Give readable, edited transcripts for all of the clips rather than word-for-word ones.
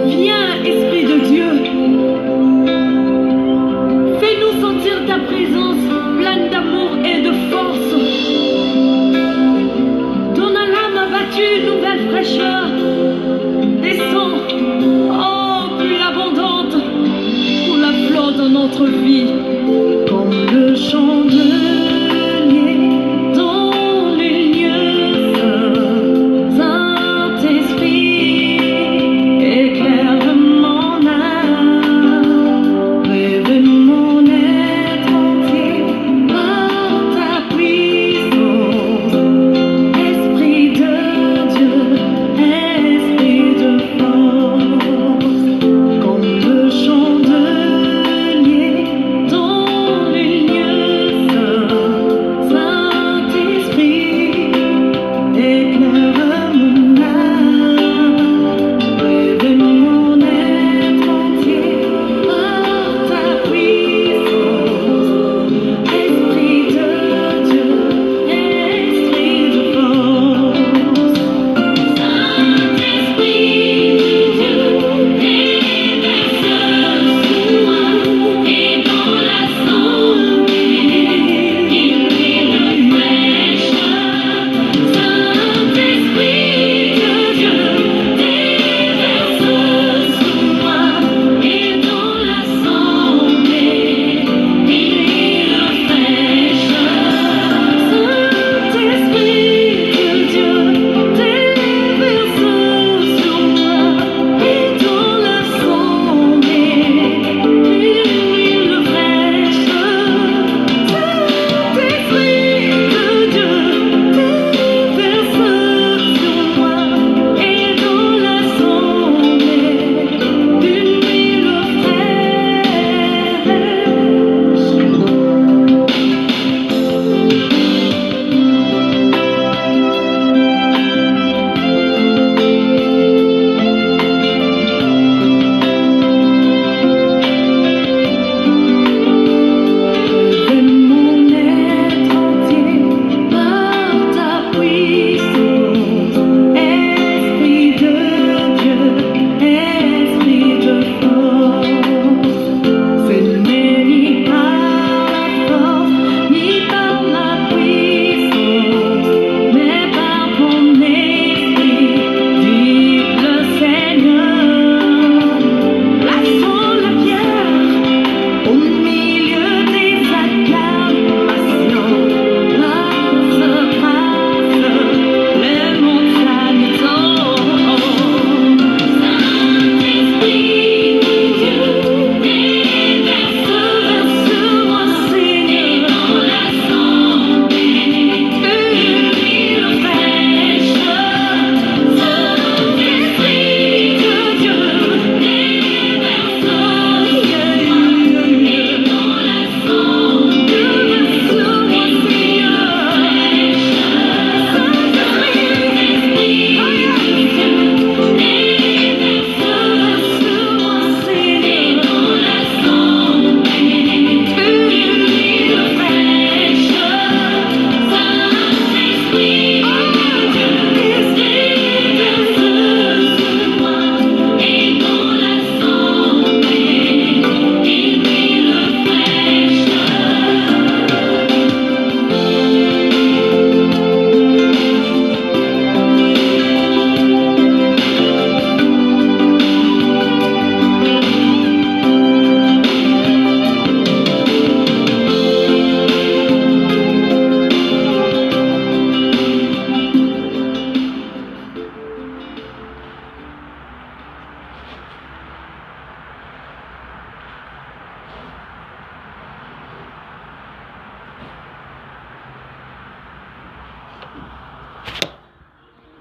Viens, Esprit de Dieu, fais-nous sentir ta présence pleine d'amour et de force. Ton âme abattue, nouvelle fraîcheur, descend, oh, plus abondante, pour la flot dans notre vie, comme le chandelier.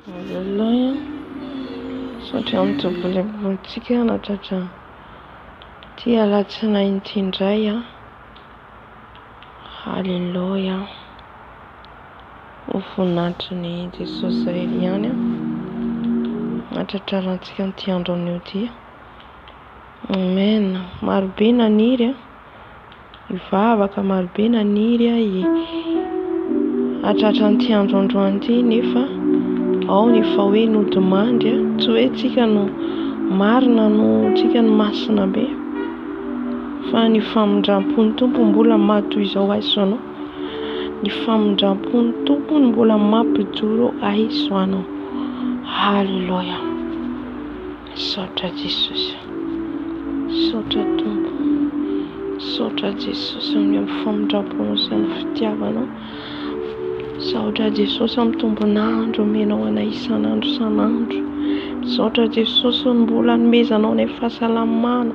Haleluya. Sotra amin'ny tombony ambonitsika natratra ty alatsinainy ty indray a. Haleluya. Ho voninahitry ny Jesosy irery ihany a. Natratrarantsika n'ity andro anio ty. Amen. Marobe naniry a. Ivavaka marobe naniry a. Atratran'ity androandroany ity nefa ao ny fa hoe nodimandry tsy hoe tsika no marina no tsika no masina be fa ny famindram-pon'ny tompo mbola mato izao aiso anao. Ny famindram-pon'ny tompo mbola mampijoro aiso anao. Halleluja. Saotra Jesosy, saotra tompo, saotra Jesosy amin'ny famindram-ponao sy amin'ny fitiavanao. Saotra Jesosy amin'ny tombonandro omenao anay isan'andro isan'andro. Saotra Jesosy mbola nomezanao ny fahasalamana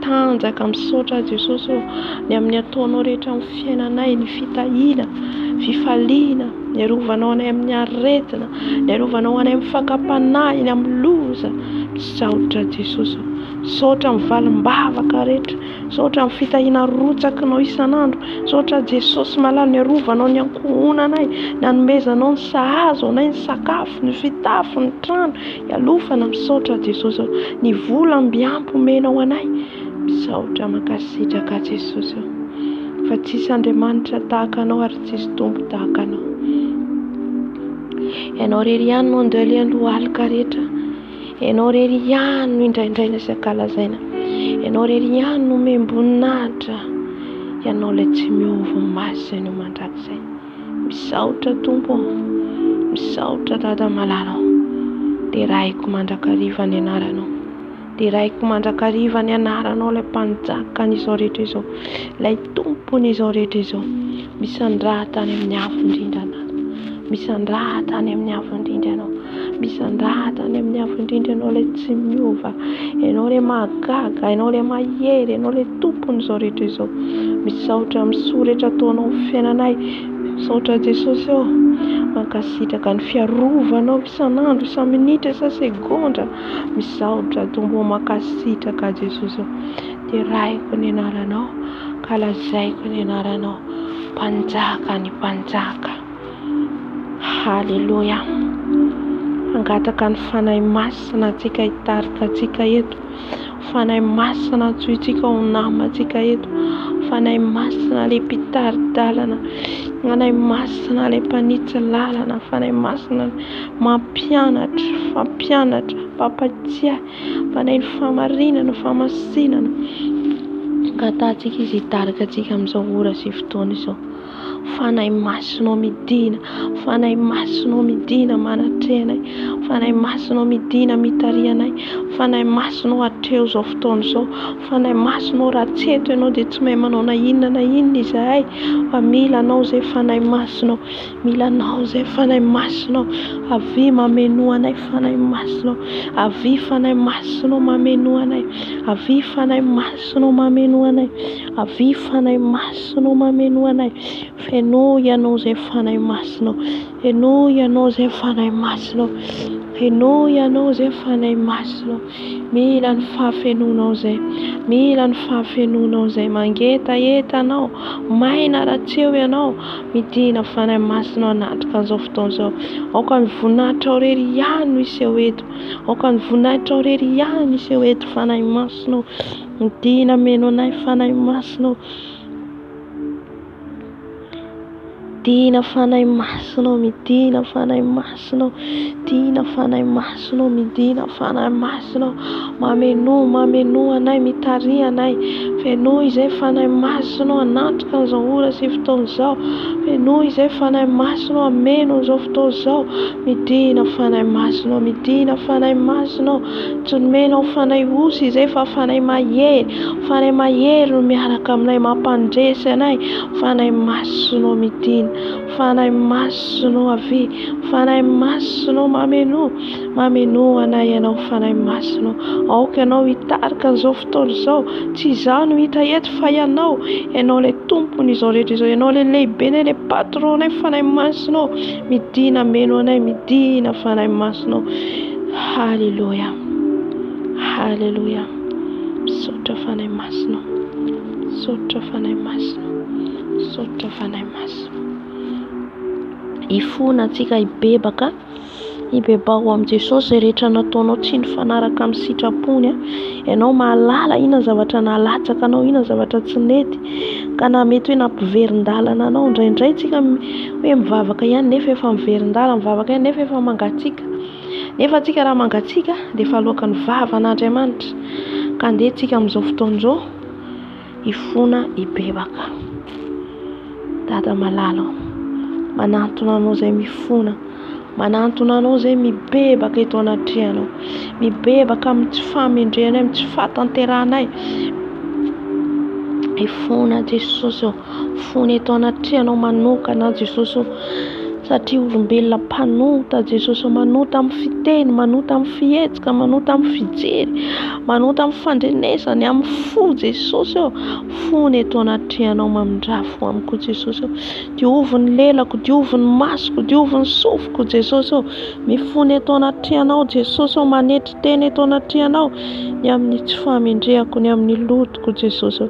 tanjaka. Misaotra Jesosy ny amin'ny ataonao rehetra amin'ny fiainanay, ny fitahiana, fifaliana, ny arovanao anay amin'ny aretina, ny arovanao anay amin'ny fakampanahy, ny amin'ny loza. Saotra Jesosy, saotra amin'ny valim-bavaka rehetra, saotra amin'ny fitahiana rotsakinao isan'andro. Saotra Jesosy malalo ny arovanao ny ankohonanay, ny anomezanao ny sahazo anay, ny sakafo, ny fitafy, ny trano ialofana. Misaotra Jesosy ny vola mbiampy omenao anay. Misaotra makasitraka Jesosy fa tsisy Andriamanitra tahaka anao ary tsisy tompo tahaka anao. Ianao rery ihany no andeha aloha alika rehetra. Ianao rery ihany no indraindraina sy ankalazaina. Ianao rery ihany no membonahitra. Ianao ilay tsy miova masina io mandrakizay. Misaotra tompo, misaotra dada malalao. Dia rahiko mandrakariva ny anaranao. Dia rahiko mandrakariva ny anaranao ilay mpanjaka n'izao rehetra izao, ilay tompon'izao rehetra izao. Misandraha tany amin'ny afo indrindra anao. Misandraha tany amin'ny afo indrindra anao. Misandraha tany amin'ny afo indrindra anao ilay tsy miova. Ianao ilay mahagaga, ianao ilay mahery, ianao ilay tompon'izao rehetra izao. Misaotra amin'ny soa rehetra ataonao amin'ny fiainanay. Misaotra Jesosy eo mankasitraka ny fiarovanao isan'andro, isan-minitra, isan-segondra. Misaotra tompo mankasitraka Jesosy eo. Dia rahiko ny anaranao, kalazaiko ny anaranao, mpanjaka ny mpanjaka. Halleluja. Angataka ny fanahy masina antsika hitarika antsika eto. Fanahy masina antsointsika ho namantsika eto. Fanahy masina ilay mpitari-dalana. Fanahy masina ilay mpanitsy lalana. Fanahy masina mampianatra, fampianatra, mpampatsiahy. Fanahy ny famarinana, famasinana. Angatantsika izy hitarika antsika amin'izao ora sy fotoana izao. Fanahy masinao midina, fanahy masinao midina manatrehanay, fanahy masinao midina mitarianay, fanahy masinao atreo izao fotoana izao, fanahy masinao raha tsy eto ianao dia tsy mahay manao na inona izahay, fa mila anao izay fanahy masinao, mila anao izay fanahy masinao. Avy mameno anay fanahy masinao, avy fanahy masinao mameno anay, avy fanahy masinao mameno anay, avy fanahy masinao mameno anay. Feno ianao izay fanahy masinao, feno ianao izay fanahy masinao, feno ianao izay fanahy masinao. Mila ny fahafenonao izay, mila ny fahafenonao izay. Mangetaeta anao, maina raha tsy eo ianao. Midina fanahy masinao anatrika an'izao fotoana izao. Aoka ny voninahitra ao rery ihany no iseho eto, aoka ny voninahitra ao rery ihany no iseho eto. Fanahy masinao, midina meno anay fanahy masinao. Midina fanahy masinao, midina fanahy masinao, midina fanahy masinao, midina fanahy masinao. Mameno anay, mitary anay. Feno izay fanahy masinao anatrika an'izao ora sy fotoana izao. Feno izay fanahy masinao ameno an'izao fotoana izao. Midina fanahy masinao, midina fanahy masinao. Tsy nomenao fanahy osy izay fa fanahy mahery. Fanahy mahery no miaraka aminay mampandresy anay. Fanahy masinao midina, fanahy masinao avy, fanahy masinao mameno anay ianao fanahy masinao. Aoka ianao hitarika an'izao fotoana izao. Tsy izaho no hita eto fa ianao, ianao ilay tompon'izao rehetra izao, ianao ilay lehibenay, ilay patronay fanahy masinao. Midina meno anay, midina fanahy masinao. Halleluja, halleluja. Misaotra fanahy masinao, misaotra fanahy masinao, misaotra fanahy masinao. Ifona antsika hibebaka Ibebao am Jesosy zay rehetra nataonao tsy nifanaraka amin'ny sitrapony. Ianao mahalala ina zavatra nalatsaka anao, ina zavatra tsy nety ka na mety hoe nampiverin-dalana anao. Indraindray tsika hoe mivavaka ihany nefa efa miverin-dalana, mivavaka ihany nefa efa mangatsiaka. Nefa tsika raha mangatsiaka dia efa alokan'ny vavan'Andriamanitra. Ka andeha tsika amin'izao fotoan'izao hifona hibebaka. Dada malala, manantona anao izay mifona, manantona anao izay mibebaka eto anatrehanao, mibebaka amin'ny tsy famendrehanay, amin'ny tsy fahatanteranay. Hifona Jesosy, fony eto anatrehanao manokana Jesosy, satria olombelona mpanota Jesosy, manota amin'ny fiteny, manota amin'ny fihetsika, manota amin'ny fijery, manota amin'ny fandrenesany, amin'ny fo Jesosy. Fony eto anatrehanao mamindrafo amiko Jesosy. Diovy ny lelako, diovy ny masoko, diovy ny sofiko Jesosy. Mifony eto anatrehanao Jesosy, manetry teny eto anatrehanao, ny amin'ny tsy famendrehako, ny amin'ny lotoko Jesosy.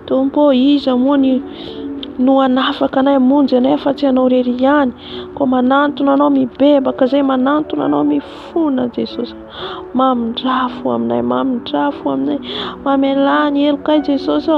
Tompo, iza moa no hanafaka anay, hamonjy anay fa tsy anao rery ihany. Ko manantona anao mibebaka zay, manantona anao mifona Jesosy. Mamindrafo aminay, mamindrafo aminay, mamelany elokay Jesosy,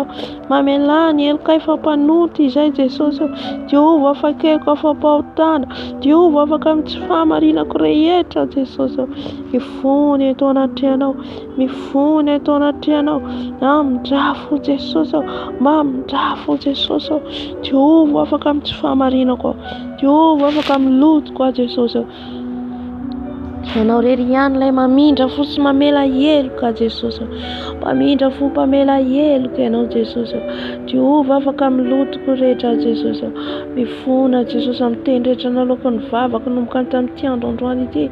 mamelany elokay fampanoty izay Jesosy. Diovy afakeloko afampahotana, diovy afaka amin'ny tsy fahamarinako rehetra Jesosy. Mifony eto anatrehanao, mifony eto anatrehanao, mamindrafo Jesosy, mamindrafo Jesosy. Diovy afaka amin'ny tsy fahamarinako, diovy afaka amin'ny lotoko Jesosy. Anao rery ihany ilay mamindra fo sy mamela heloka Jesosy, mamindra fo mpamela heloka ianao Jesosy. Diovy afaka amin'ny lotoko rehetra Jesosy. Mifona Jesosy amin'ny teny rehetra nalokan'ny vavaka nomboka tamin'ity androandroany ity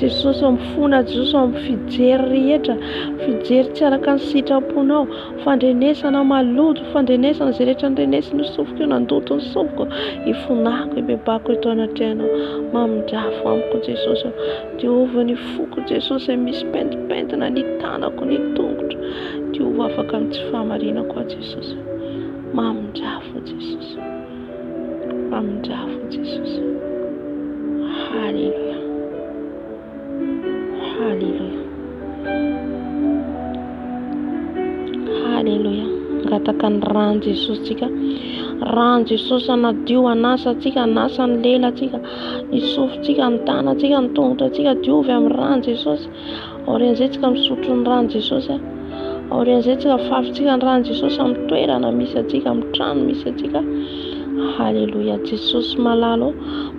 Jesosy. Mifona Jesosy amin'ny fijery rehetra, fijery tsy araka ny sitraponao, fandrenesana maloto, fandrenesana izay rehetra ndrenesiny sofiko io, nandoto ny sofiko, ifonako, ibebako eto anatrehanao. Mamindrafo amiko Jesosy. Diovy ny foko Jesosy, misy pentipentina ny tanako, ny tongotra. Diovy afaka amin'ny tsy fahamarinako Jesosy. Mamindrafo Jesosy, mamindrafo Jesosy. Halleluja, halleluja, halleluja. Ngataka ny rano Jesosy tsika, rano Jesosy anadio anasa tsika, anasa ny lela tsika, ny sofintsika, ny tanatsika, ny tongotra tsika. Diovy amin'ny rano Jesosy. Aorian'izay tsika misotro ny rano Jesosy, aorian'izay tsika fafintsika ny rano Jesosy amin'ny toerana misy atsika, amin'ny trano misy atsika. Halleluja. Jesosy malalo,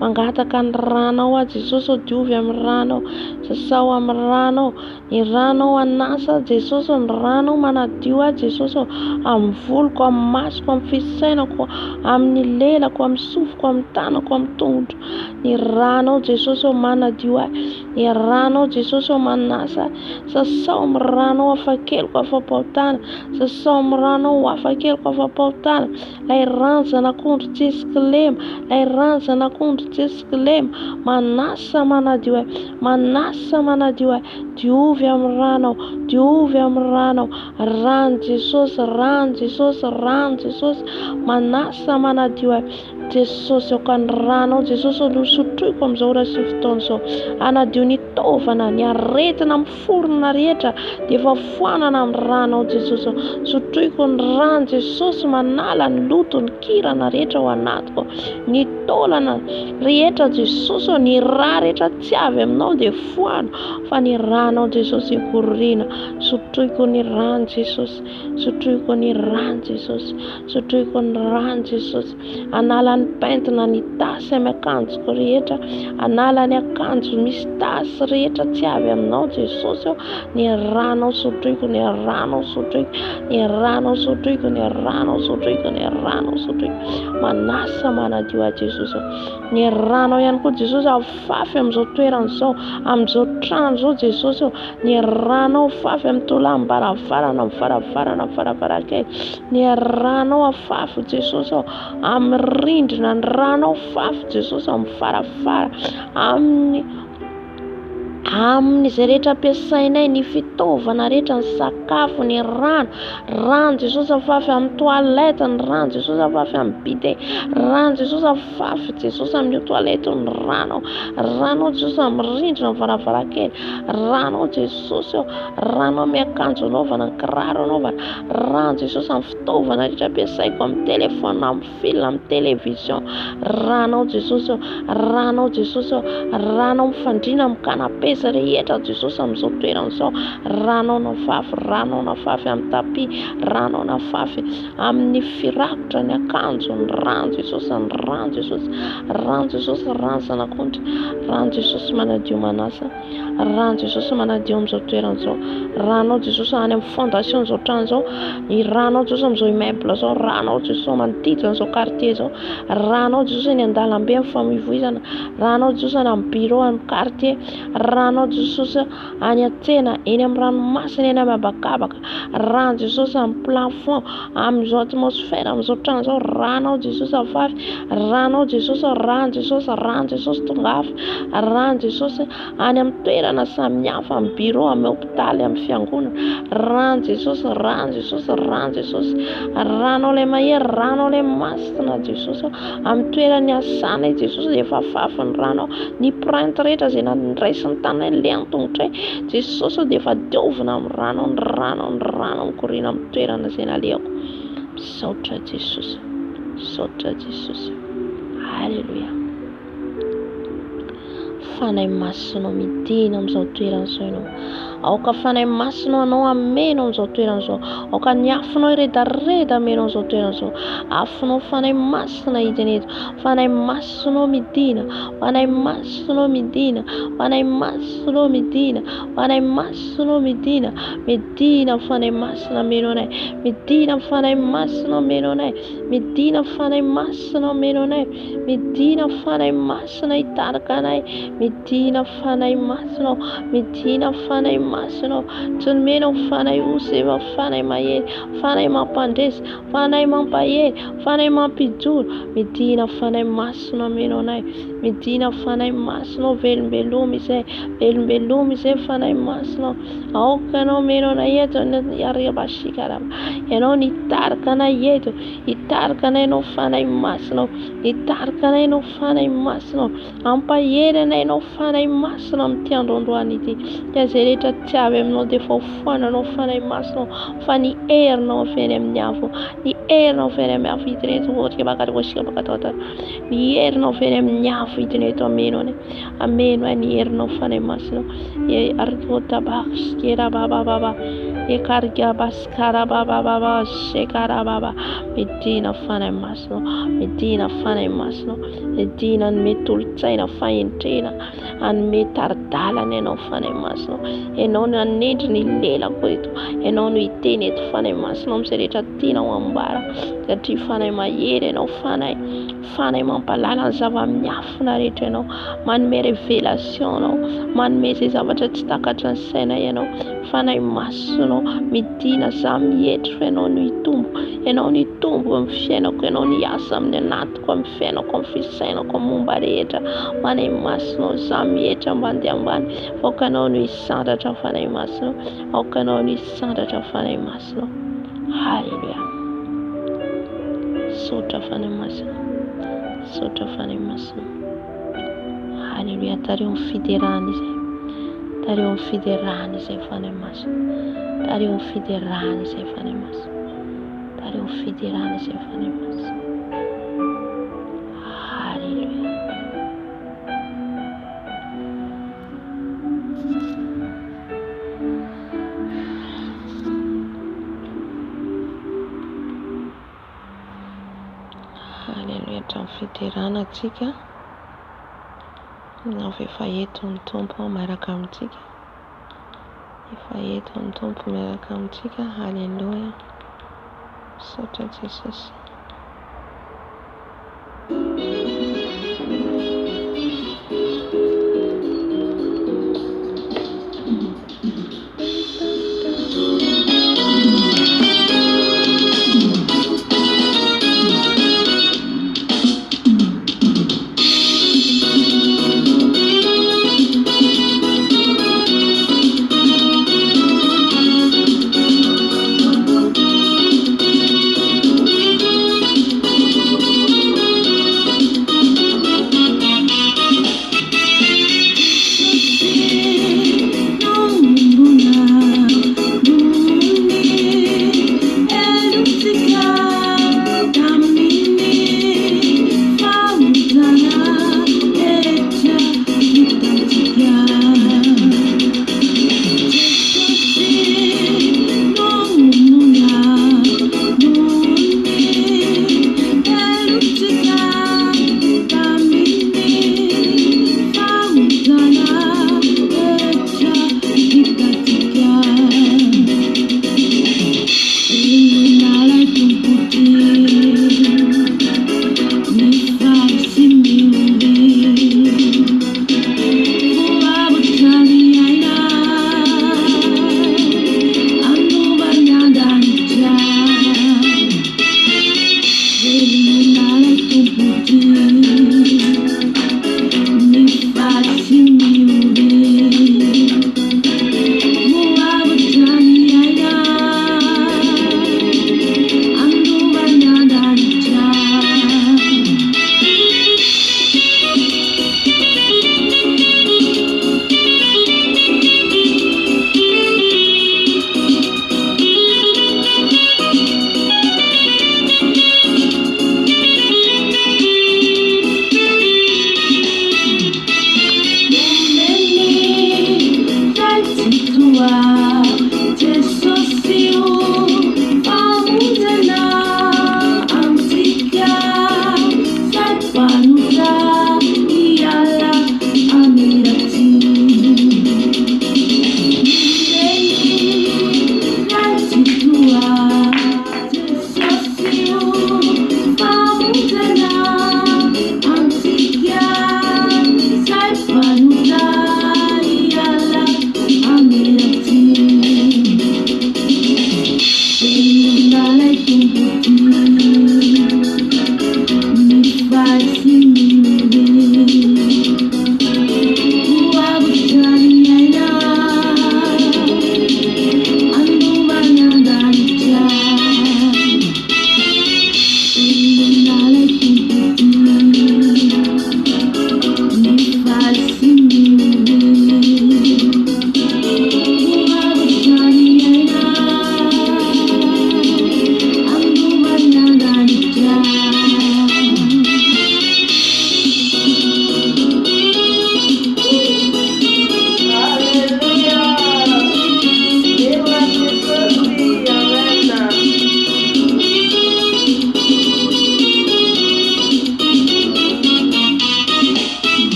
mangataka ny ranao Jesosy. Diovy amin'ny ranao, sasao amin'ny ranao, ny ranao anasa Jesosy, ny ranao manadio Jesosy, amin'ny voloko, amin'ny masoko, amin'ny fisainako, amin'ny lelako, amin'ny sofiko, amin'ny tanako, amin'ny tongotra. Ny ranao Jesosy manadio, ny ranao Jesosy manasa. Sasao amin'ny ranao afakeloko afampahotana, sasao amin'ny ranao afakeloko afampahotana. Lay ranjanak'ondry Jesklema, lay ranjanak'ondry Jesklema, manasa manadio, manasa manadio. Diovy amin'ny ranao, diovy amin'ny ranao, rano Jesosy, rano Jesosy, rano Jesosy, manasa manadio Jesosy. Ka ny ranao Jesosy no sotroiko amin'izao ora sy fotoan'izao, anadio ny taovana, ny aretina miforona rehetra dia efa foanana amin'ny ranao Jesosy. Sotroiko ny rano Jesosy, manala ny loto, ny kirana rehetra ao anatiko, ny taolana rehetra Jesosy, ny rà rehetra tsy avy aminao dia foana fa ny ranao Jesosy ikorina. Sotroiko ny rano Jesosy, sotroiko ny rano Jesosy, sotroiko ny rano Jesosy. Anala ny pentina, ny tasy amin'ny akanjoko rehetra, anala ny akanjo misy tasy rehetra tsy avy aminao Jesosy. Ny ranao sotroiko, ny ranao sotroiko, ny ranao sotroiko, ny ranao sotroiko, ny ranao sotroiko. Manasa manadio Jesosy. Ny ranao ihany koa Jesosy afafy amin'izao toerana izao, amin'izao trano izao Jesosy. Ny ranao afafy amin'ny tolam-baravarana, amin'ny varavarana, amin'ny varavarankely. Ny ranao afafy Jesosy amin'ny rindrina, ny ranao afafy Jesosy amin'ny varavara, amin'ny amin'izay rehetra ampiasainay, ny fitaovana rehetra, ny sakafo, ny rano Jesosy afafy amin'ny toalette, ny rano Jesosy afafy amin'ny bidet, rano Jesosy afafy Jesosy amin'ny toalette, ny rano Jesosy amin'ny rindrina, ny varavarankely, rano Jesosy, rano amin'ny akanjo anaovana, ny kiraro anaovana, rano Jesosy amin'ny fitaovana rehetra ampiasaiko, amin'ny telefona, amin'ny fil, amin'ny television, rano Jesosy, rano Jesosy, rano amin'ny fandriana, amin'ny canapé rehetra Jesosy amin'izao toerana izao, rano nafafy amin'ny tapis, rano nafafy amin'ny firakotra, ny akanjo, ny rano Jesosy, rano zanak'ondry, rano Jesosy manadio manasa, rano Jesosy manadio amin'izao toerana izao, rano Jesosy any amin'ny fondation izao trano izao, ny rano Jesosy amin'izao immeuble izao, rano Jesosy manodidina izao quartier izao, rano Jesosy ny an-dalambe amin'ny famoivoizana, rano Jesosy any amin'ny bureau, amin'ny quartier, rano Jesosy any an-tsena, eny amin'ny ranomasina, eny amin'ny habakabaka, rano Jesosy amin'ny plafond, amin'izao atmosphère, amin'izao trano izao, rano Jesosy afafy, rano Jesosy tonga hafa, rano Jesosy any amin'ny toerana samihafa, amin'ny bureau, amin'ny hôpitaly, amin'ny fiangonana, rano Jesosy, rano ilay mahery, rano ilay masina Jesosy, amin'ny toerana iasana Jesosy dia efa afafy ny rano, ny plainte rehetra izay nandraisiny tanay le an-tongotra Jesosy dia efa diovina amin'ny rano mikoriana amin'ny toerana izay nalehako. Misaotra Jesosy, halleluja. Fanahy masinao midina amin'izao toerana izao ianao, aoka fanahy masinao anao amenao amin'izao toerana izao, aoka ny afonao iredareda amenao amin'izao toerana izao, afonao fanahy masina hidina eto, fanahy masinao midina, fanahy masinao midina, fanahy masinao midina, fanahy masinao midina, midina fanahy masina amenao anay, midina fanahy masina amenao anay, midina fanahy masina amenao anay, midina fanahy masina hitarika anay, midina fanahy masinao, midina fanahy masinao, tsy nomenao fanahy osy efa fanahy mahery, fanahy mampandresy, fanahy mampahery, fanahy mampijoro, midina fanahy masinao amenao anay, midina fanahy masinao, velombeloma izay fanahy masinao, aoka anao amenao anay eto, ianao nitarika anay eto, hitarika anay ianao fanahy masinao, hitarika anay ianao fanahy masinao, ampahery anay ianao fanahy masinao amin'ity androandroany ity, dia izay rehetra tsy avy aminao dia efa hofananao fanahy masinao, fa ny herinao avy any amin'ny afo, ny herinao avy any amin'ny afo hidina eto, ny herinao avy any amin'ny afo hidina eto, ameno any ny herinao fanahy masinao, midina fanahy masinao, midina fanahy masinao, midina ny tolotsaina, fahentrena, anome taridalana ianao fanahy masinao, ianao no anendry ny lelako eto, ianao no hiteny eto fanahy masinao amin'izay rehetra tianao ambara, satria fanahy mahery ianao, fanahy mampalala ny zava-miafina rehetra ianao, manome révélation ianao, manome izay zavatra tsy takatra ny saina ianao, fanahy masinao, midina za mihetry fa ianao no hitombo, ianao no hitombo amin'ny fiainako, ianao no hiasa amin'ny anatiko, amin'ny fiainako, amin'ny fisainako, amin'ny momba rehetra, fanahy masinao, za mihetra ambany, aoka anao no hisandratra fanahy masinao, aoka anao no hisandratra fanahy masinao, halleluja. Misaotra fanahy masinao, misaotra fanahy masinao, halleluja. Tareo amin'ny fiderahana izay, tareo amin'ny fiderahana izay fanahy masinao, tareo amin'ny fiderahana izay fanahy masinao, tareo amin'ny fiderahana izay fanahy masinao, halleluja. Halleluja. Hatramin'ny fiderahana antsika, efa eto ny Tompo miaraka amintsika, efa eto ny Tompo miaraka amintsika, halleluja. Misaotra Jesosy.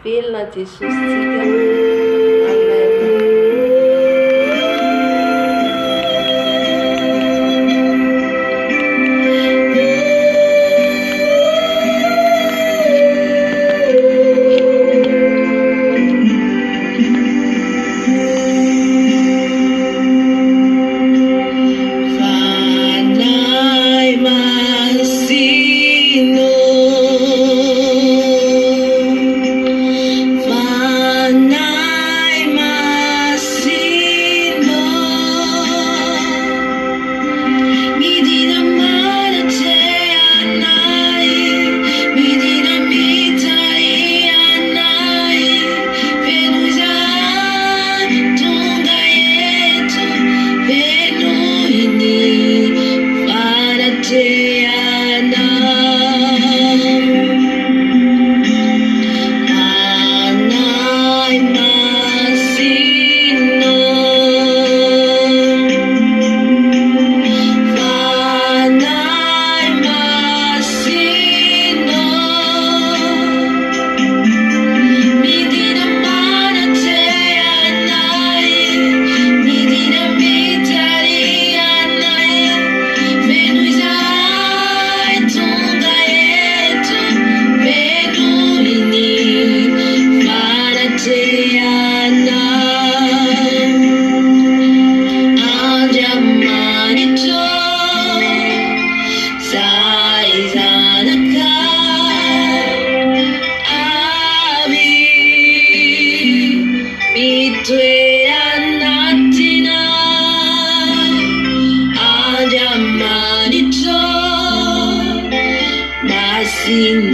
Vilna Jesus tiga. Amen.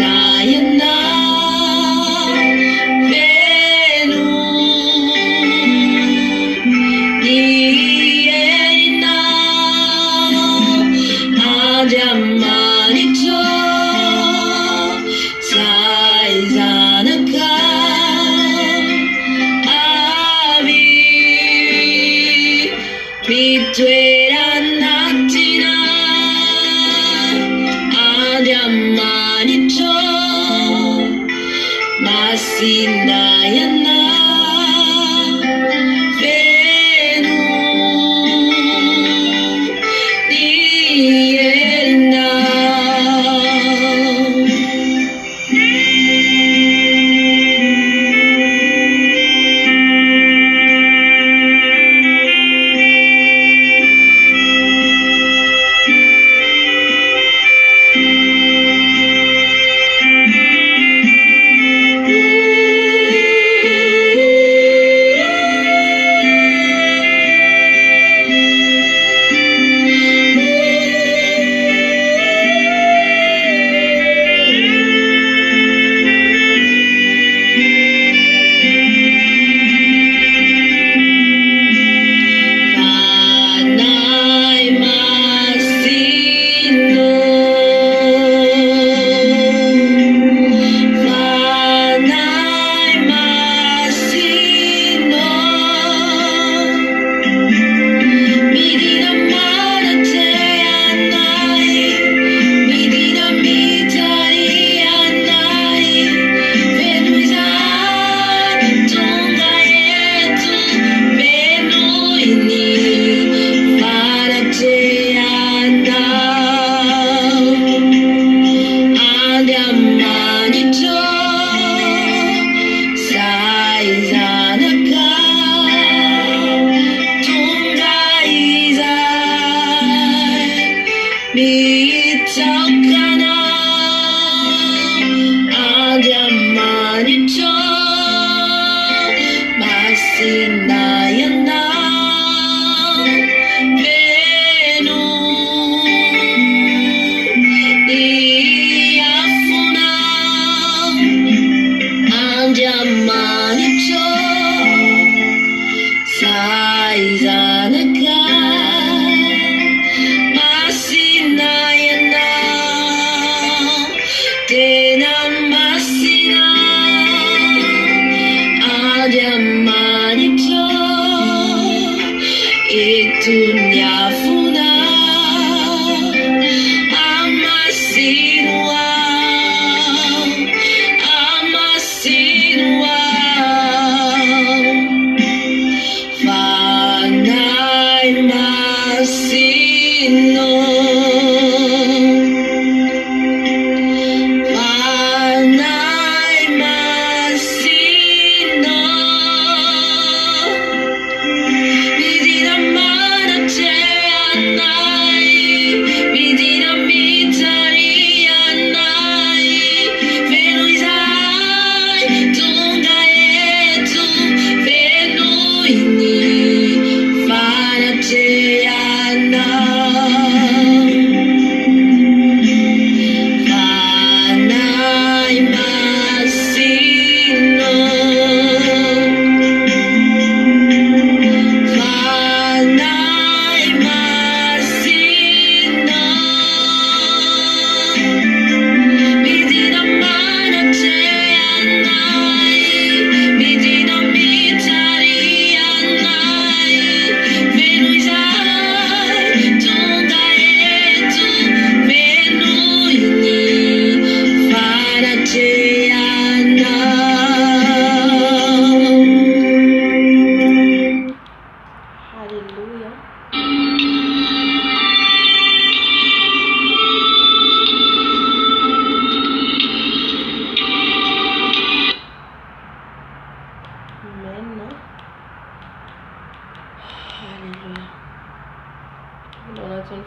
Sinayana Venu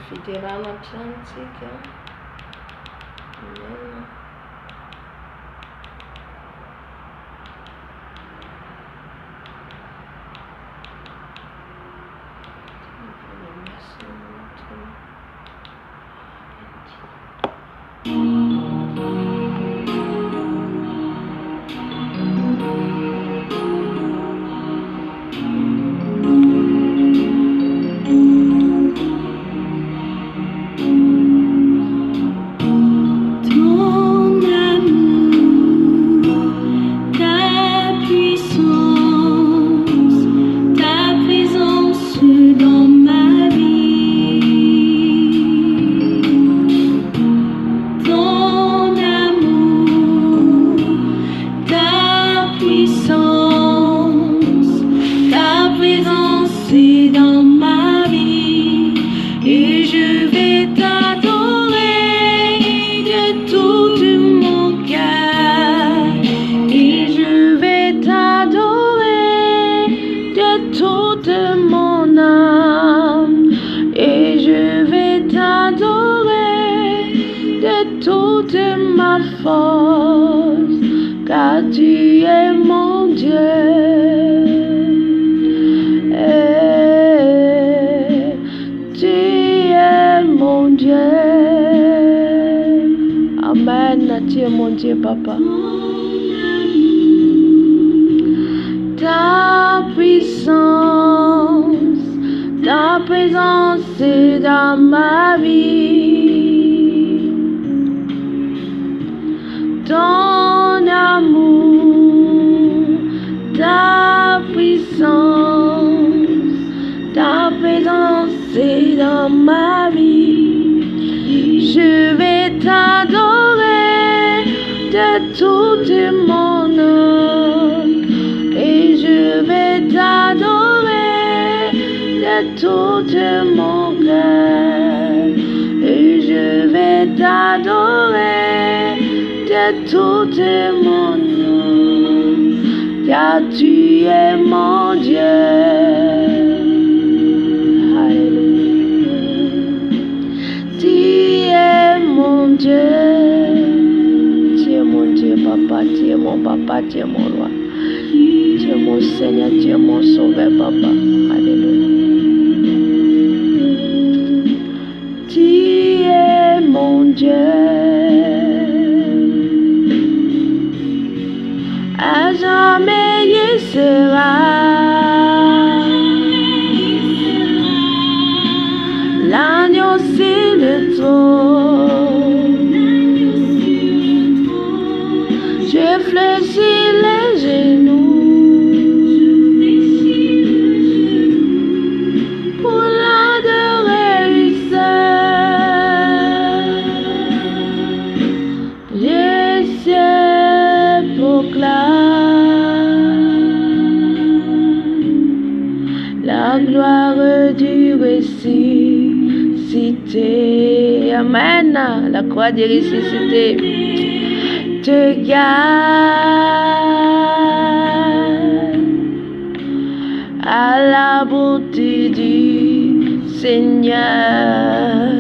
Federal Atlântica. Amém. Car tu es mon Dieu, tu es mon Dieu. Amen, tu es mon Dieu, Papa. Ta présence est dans ma vie. Ton amour, ta puissance, ta présence est dans ma vie. Je vais t'adorer de toute mon âme et je vais t'adorer de tout mon cœur et je vais t'adorer de toute mon âme, car tu es mon Dieu. Alléluia. Tu es mon Dieu. Tu es mon Dieu, Papa. Tu es mon Papa. Tu es mon roi. Tu es mon Seigneur. Tu es mon Sauveur, Papa. Alléluia. Tu es mon Dieu. À jamais il sera l'agneau sur le trône. Je fléchis les genoux pour l'adorer lui seul. Les cieux proclament la gloire du récit, si ressuscité. Amen. La croix des ressuscités te garde à la beauté du Seigneur.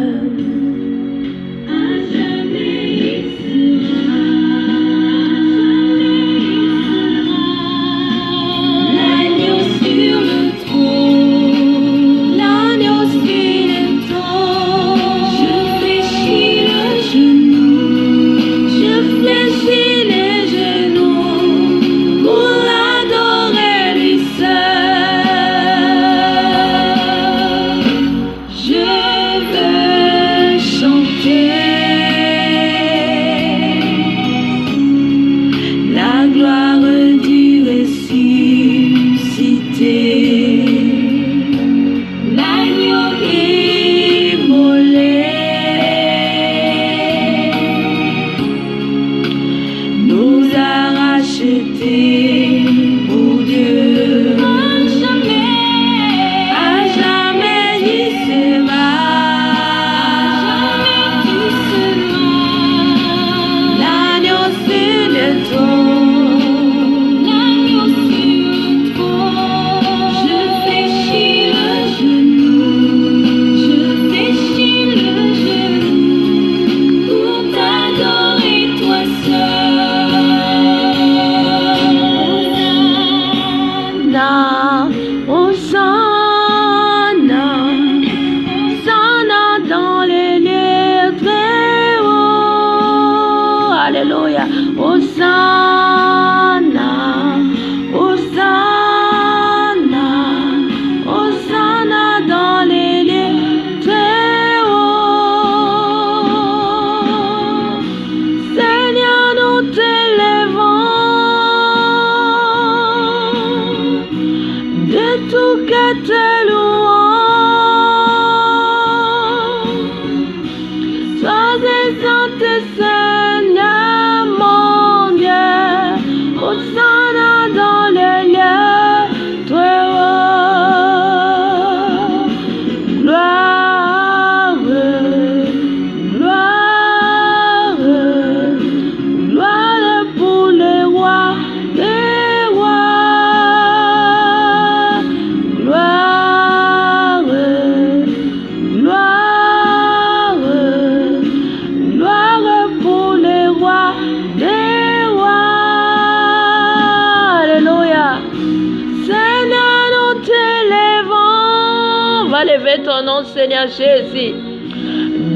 Ton nom, Seigneur Jésus,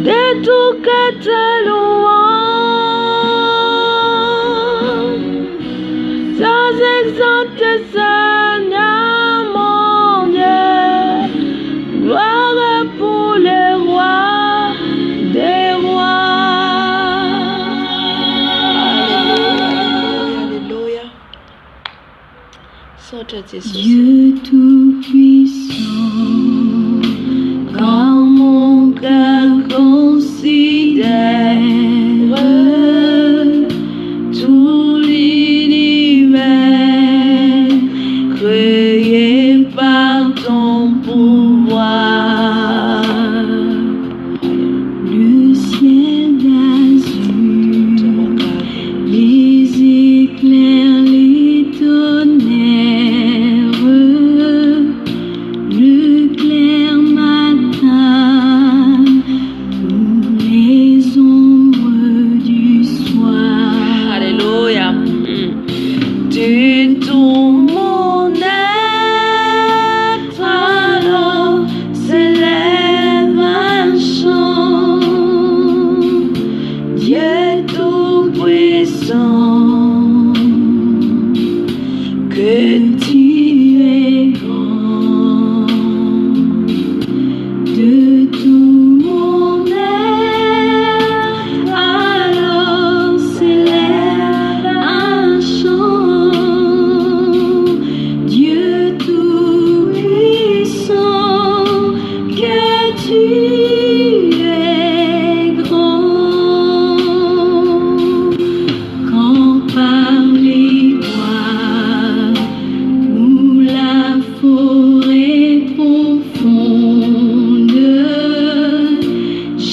de tout que te louange, sans exempter, Seigneur mon Dieu, gloire pour les rois des rois. Alléluia. Dieu tout-puissant, quand mon cœur considère tout l'univers créé par ton pouvoir, le ciel d'azur, les éclairs, les tonnerres,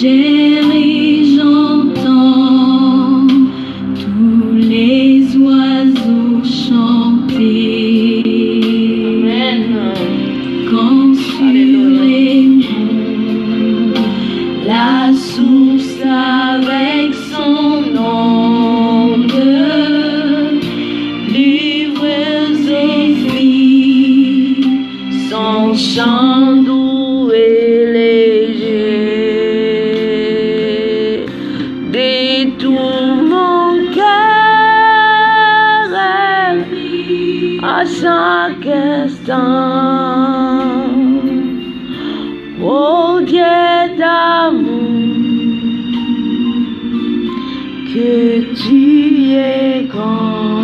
chérie, j'entends tous les oiseaux chanter. Amen. Quand sur les monts, la source avec son onde, livres et filles, son chant doux et léger, détourne mon cœur à chaque instant. Oh Dieu d'amour, que tu es grand,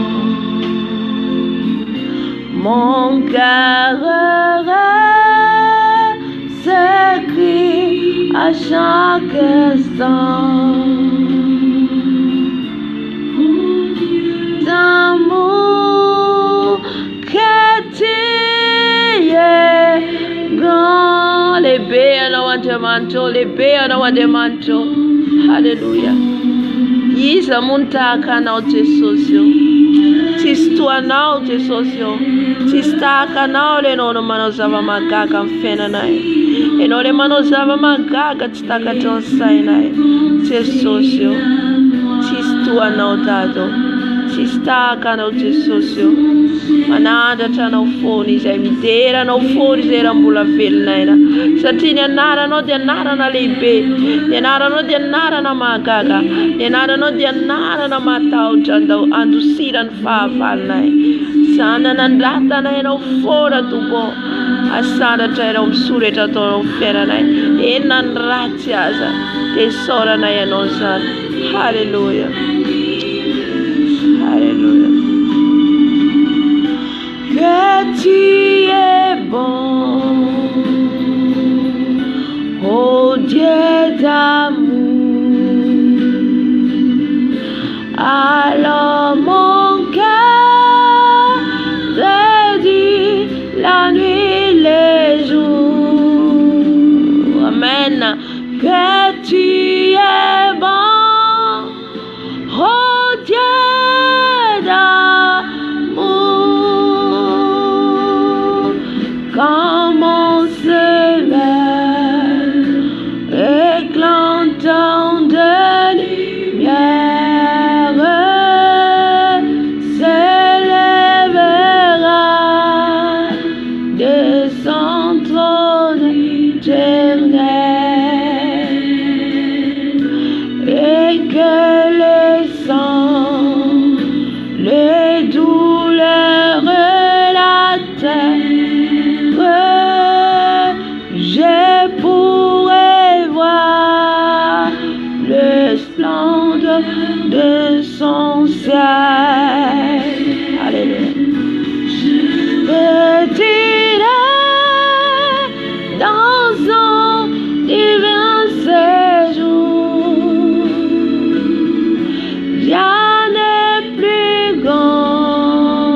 mon cœur s'écrie à chaque instant. Oh Dieu d'amour, que tu es grand. Les béans dans votre manteau, les béans dans votre manteau. Alléluia. Yisa muntaka na utesosio. Tistua na utesosio. Tistaka na ole no manozava magaga mfena nae. Enole manozava magaga tistaka tonsai nae. Tesosio. Tistua na utado. Tistaka na utesosio. Manada tana ufoni za midera na ufoni zera mbula velnaina. Satini anara no di anara na lebe. Anara no di anara na magaga. Anara no di anara na matau janda andusiran favalnai. Sana nandata na ena ufora tubo. Asana tena umsure tato ufera nai. Enan ratiaza. Tesora na yanozan. Hallelujah. Hallelujah. Que tu es bon, oh Dieu d'amour. Alors mon cœur te dit la nuit, les jours. Amen. Que tu es bon, oh Dieu d'amour. Comme on se lève, éclatant de lumière, s'élèvera de son trône éternel, et que les sangs, les douleurs, la terre, je pourrais voir le splendeur de son ciel. Alléluia. Je dirai dans son divin séjour, rien n'est plus grand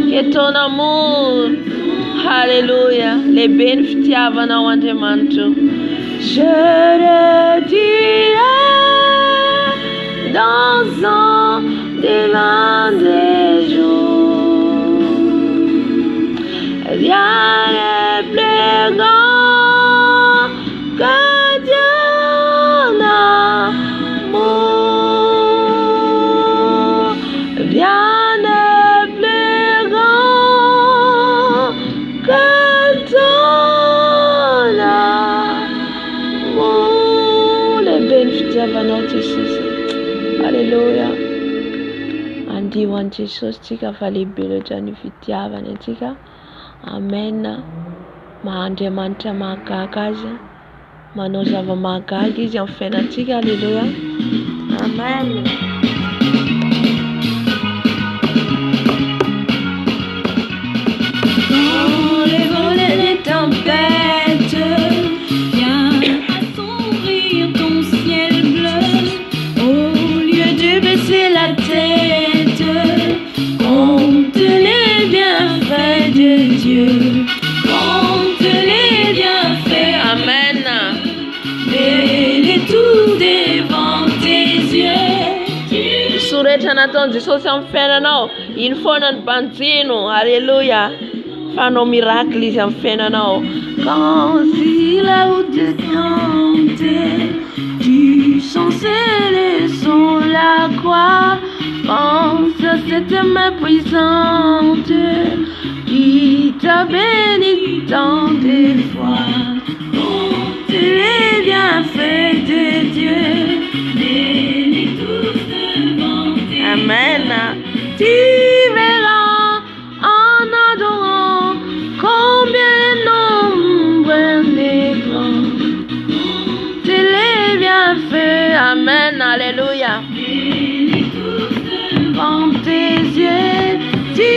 que ton amour. Alléluia. Les bénéficiaires dans votre manteau. Je le dirai dans son divin séjour. Rien n'est plus grand que Dieu d'amour. Rien n'est plus grand que ton amour. Les bénéficiaires va notre Jesus. Alléluia. Andi wan Jesus tika fali belo jani fitiava netika. Amen. Maandriamanitra mahagaga manao zava-mahagaga izy amin'ny fiainantsika. Alléluia. Amen. Quand les vents et les tempêtes viennent assombrir ton ciel bleu, au lieu de baisser la tête, compte les bienfaits de Dieu. Compte les bienfaits. Amen. Les rehetra Jesosy amin'ny fiainanao, iny foana ny banjino. Alléluia. Fanao miracle izy amin'ny fiainanao. Quand il a où te canter, tu sens scellé sur la croix. Pense à cette main puissante qui t'a béni tant de fois. Compte les bienfaits de Dieu, les tous devant tes. Amen. Tu verras en adorant combien le nombre est grand. Tu les bienfaits. Amen. Alléluia. Dans tes yeux, tu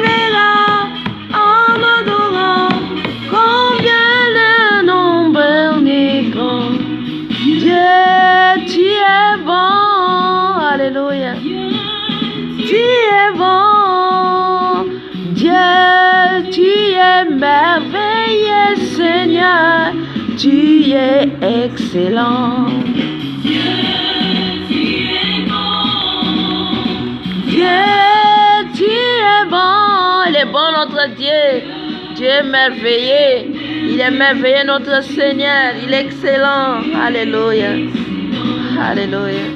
verras en adorant combien le nombre est grand. Dieu, tu es bon. Alléluia. Tu es bon. Dieu, tu es merveilleux, Seigneur. Tu es excellent. Dieu, tu es bon. Il est bon notre Dieu. Dieu est merveilleux. Il est merveilleux notre Seigneur. Il est excellent. Alléluia. Alléluia.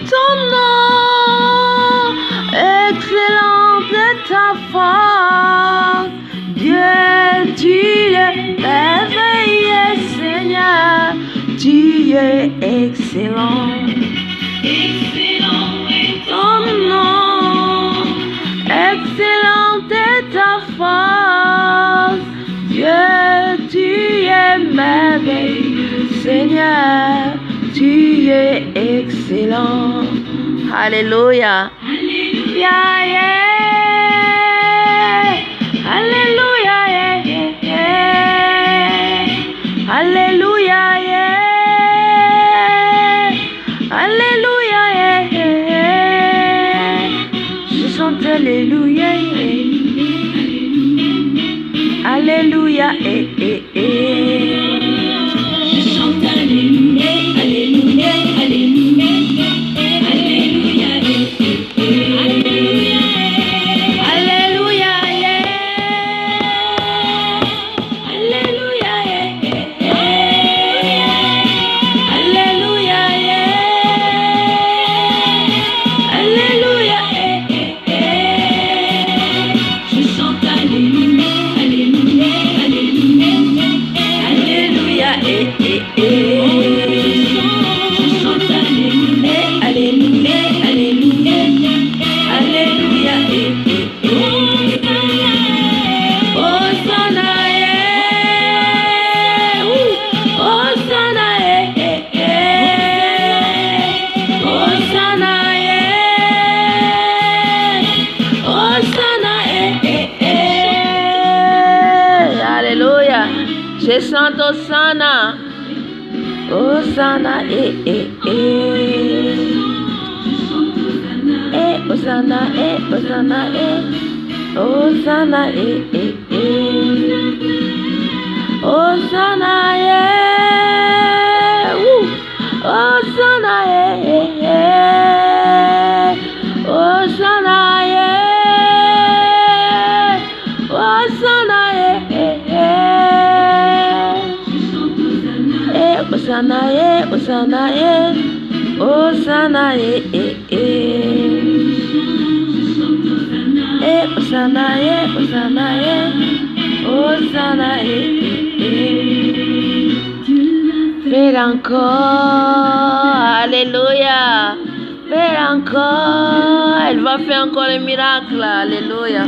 Ton nom, excellente est ta force. Dieu, tu es merveilleux, Seigneur. Tu es excellent. Ton nom, excellente est ta force. Dieu, tu es merveilleux, Seigneur, tu es excellent. Alléluia. Alléluia, yeah. Alléluia, yeah, yeah. Alléluia, yeah. Alléluia, yeah. Je chante Alléluia, yeah. Alléluia, eh, eh, eh. Je chante Alléluia, Alléluia, Alléluia. Alléluia, eh, eh, eh. Alléluia, yeah. Alléluia, eh, eh, eh. Alléluia, yeah. Alléluia, eh, eh, eh. Je chante Alléluia, Alléluia, Alléluia. Alléluia, eh, eh, eh. Je chante Alléluia, Alléluia, Alléluia. Alléluia, eh, eh, eh. Hosanna, yeah. Hosanna, eh, eh, eh. Hosanna, yeah. Hosanna, eh, eh, eh. Alléluia. Je chante Hosanna. Hosanna, eh, eh, eh. Hosanna, Hosanna, Hosanna, Hosanna, yeah. Hosanna, Hosanna, yeah. Hosanna, Hosanna, Hosanna, Hosanna, Hosanna, Hosanna, Hosanna, Fais encore, alléluia. Fais encore, elle va faire encore les miracles, alléluia.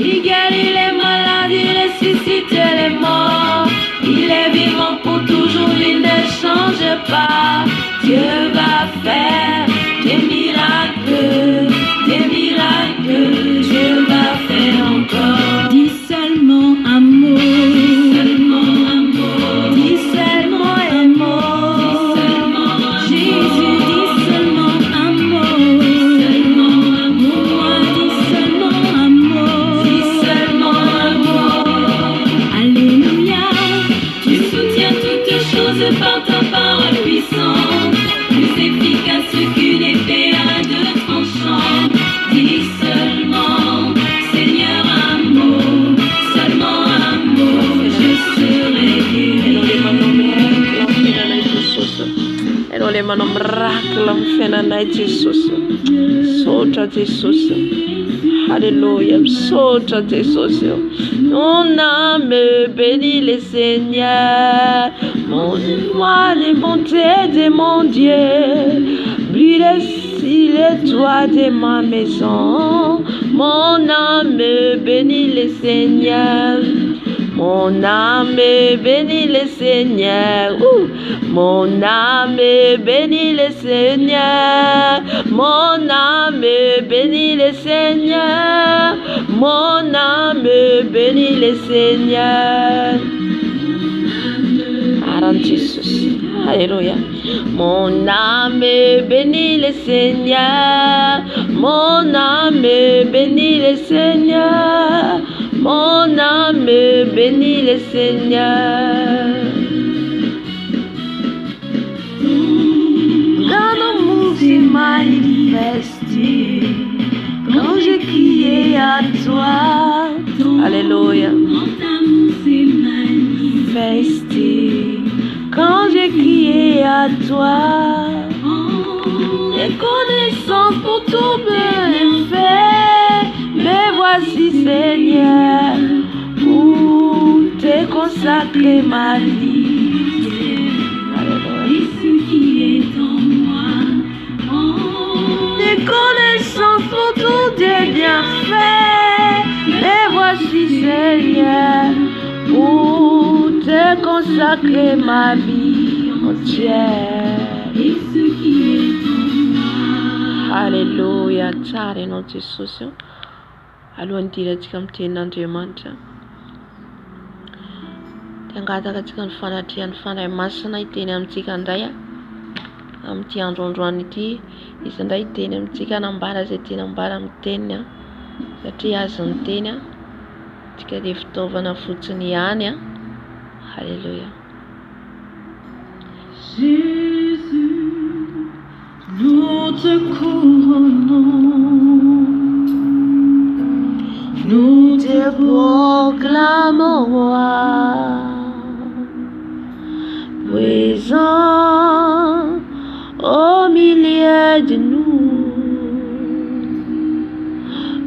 Il guérit les malades, il ressuscite les morts. Il est vivant pour toujours, il ne change pas. Dieu va faire des miracles, Dieu va faire encore. Dis seulement un mot, Dis seulement un mot. Jésus, dis seulement un mot, moi, dis seulement un mot, Dis seulement un mot. manao miracle amin'ny fiainanay Jesosy. Misaotra Jesosy. Alléluia, misaotra Jesosy. Mon âme bénit le Seigneur, mon moi les bontés de mon Dieu, brille sur les toits de ma maison. Mon âme bénit le Seigneur, mon âme bénit le Seigneur. Mon âme bénit le Seigneur, mon âme bénit le Seigneur, mon âme bénit le Seigneur. Aran Jesus, alléluia. Mon âme bénit le Seigneur, mon âme bénit le Seigneur, mon âme bénit le Seigneur. Dans nos mots s'est manifesté, quand j'ai crié à toi. Alléluia. Manifesté, quand j'ai crié à toi. Reconnaissance pour tout bienfait, mais voici Seigneur, pour te consacrer ma vie. Reconnaissance pour tout Dieu bien fait, et voici Seigneur, pour te consacrer ma vie entière. Alléluia, tsara ianao Jesosy. Alohan'ny dirantsika amin'ny tenin'Andriamanitra, tangataka antsika ny fanatrihan'ny fanahy masina hiteny amintsika indray amin'ity androandroany ity. Izy indray hiteny amintsika hanambara izay tena ambara amin'ny teniny satria azy ny teny tsika dia fitaovana fotsiny ihany. Alléluia. Jésus, nous te couronnons, nous te proclamons roi, présent au milieu de nous.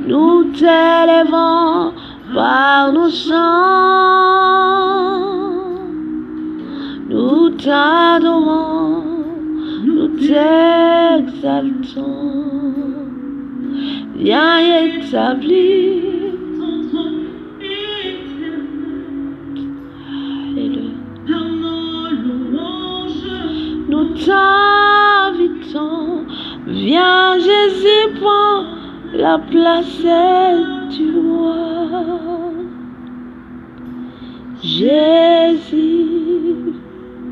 Nous t'élevons par nos chants, nous t'adorons, nous t'exaltons. Viens établir ton trône éternel. Alléluia. Dans nos louanges, nous t'invitons. Viens Jésus, prends la place du roi. Jésus,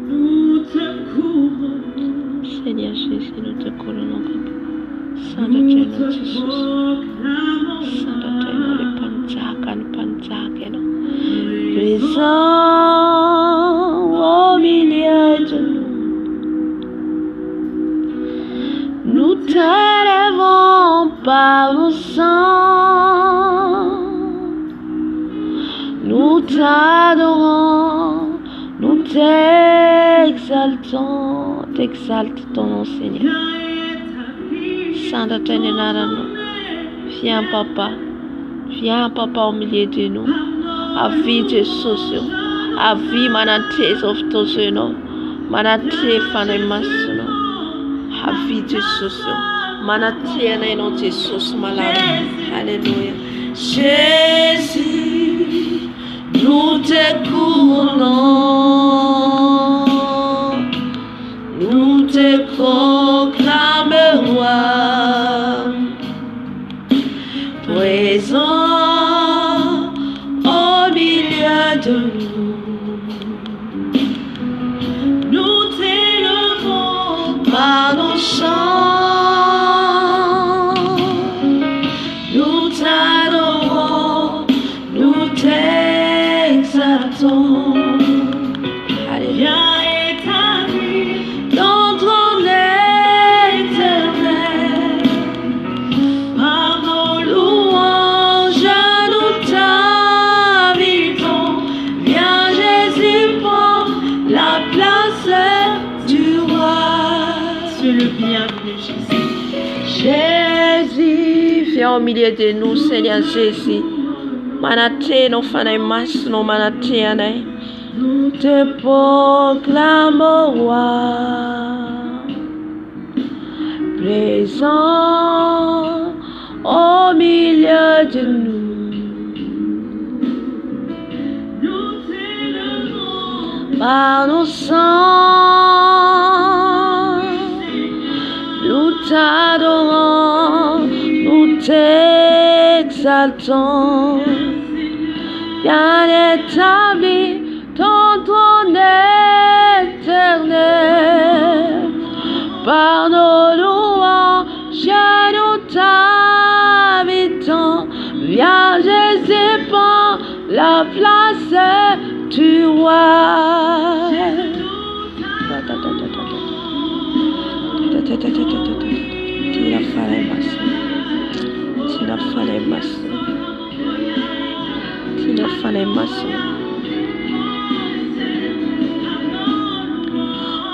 nous te couronnons. Seigneur Jésus, nous te couronnons. Saint de Dieu, nous Jésus. Saint de Dieu, nous les panzaken. Présent au milieu de nous. Nous t'élevons par nos chants. Nous t'adorons, nous t'exaltons, t'exalte ton nom Seigneur. Saint de Dieu, viens Papa au milieu de nous. Avis Jésus, avis manates of Tosono, manate fanemasono. Avis Jésus, manate naino Jésus malade. Alléluia. Jésus, nous te couronnons, nous te proclamons roi, présent au milieu de nous. Nous t'élevons par nos chants, nous t'adorons, nous t'exaltons. Alléluia. Dans ton éternel, par nos louanges, nous t'invitons. Viens Jésus, prends la place du roi. Viens au milieu de nous, Seigneur Jésus. Manate no fanai mas no manate anai. Te proclame roi, présent au milieu de nous. Par nos sangs, nous t'adorons, nous t'exaltons. Bien établi ton trône éternel, par nos louanges nous t'invitons. Viens Jésus, prends la place du roi.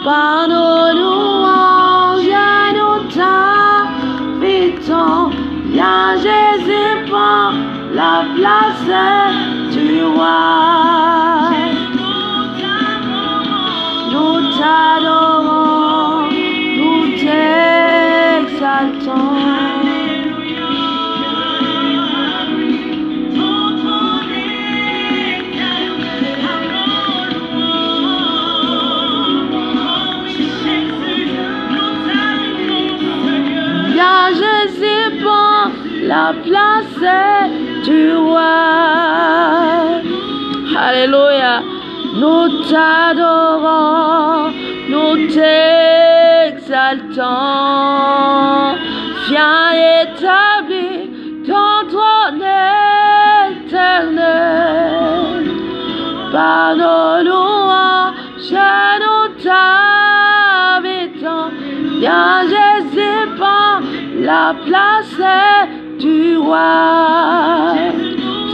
Par nos louanges nous t'invitons. Viens Jésus, prends la place du roi. Nous t'adorons, nous t'exaltons. Viens Jésus, prends la place du roi. Alléluia. Nous t'adorons, nous t'exaltons. Viens établir ton trône éternel. Par nos louanges nous t'invitons. Viens Jésus, prends la place du roi.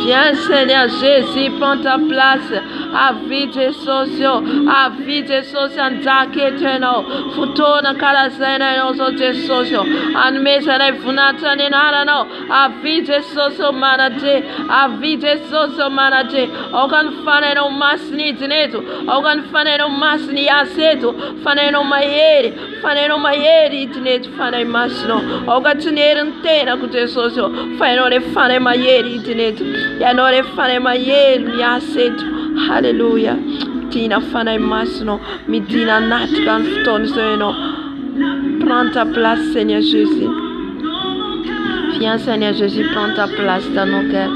Viens Seigneur Jésus, prends ta place. Avite socio, and dark eternal. Futona kalasena no sote socio. And mesana funata ni no. Avite socio manate, avite socio manate. Ogan fane no masni tineto. Ogan fane no masni aseto. Fane no mayeri tineto fane masno. Ogan tinere ntena kute socio. Fane no le fane mayeri tineto. Ya no le fane mayeri aseto. Hallelujah. Tina fana masno, midina natkan ton seno. Prends ta place, Seigneur Jésus. Viens, Seigneur Jésus, prends ta place dans nos cœurs.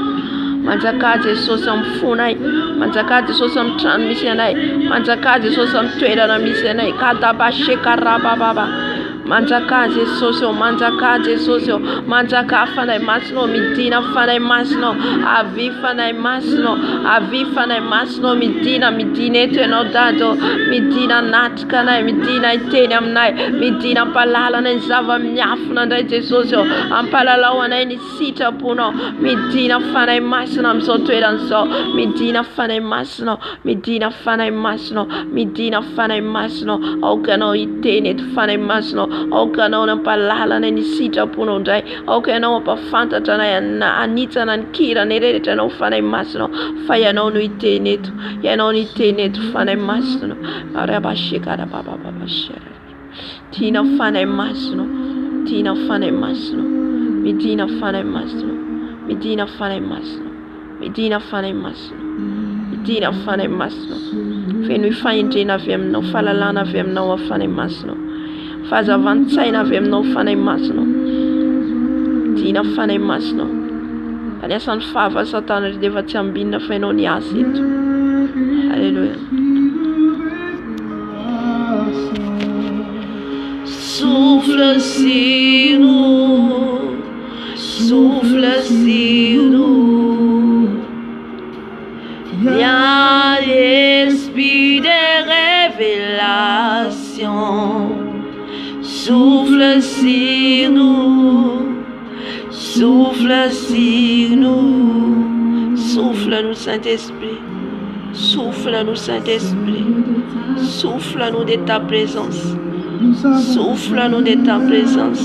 Manzakati sosam funai, manzakati sosam transmissionai, manzakati sosam tueda na missionai, katabashe karababa. Manzakaze socio, manzaka fanai masno, midina fanai masno, avi fanai masno, midina eteno dato, midina natkanai, midina iteniam nai, midina palala na zava mnyafuna ndai socio, ampalala wana ni sita puno, midina fanai masno, amsoto edanso, midina fanai masno, okano itene fanai masno. Okano na palala na nisita puno dai. Okano pa fanta tana na anita na kira nerere tana fana masno. Faya no itenetu. Ya no itenetu fana masno. Araba shikara baba shara. Tina fana masno. Medina fana masno. Fenu fine na vem no falalana vem no fana masno. Faz avançar na vem no fanai masno. Tina fanai masno. Ania san fava satana de deva tiambina fenoni acid. Alléluia. Souffle sur nous. Viens l'esprit de révélation. Souffle sur nous, souffle-nous Saint-Esprit, souffle-nous Saint-Esprit, souffle-nous de ta présence, souffle-nous de ta présence,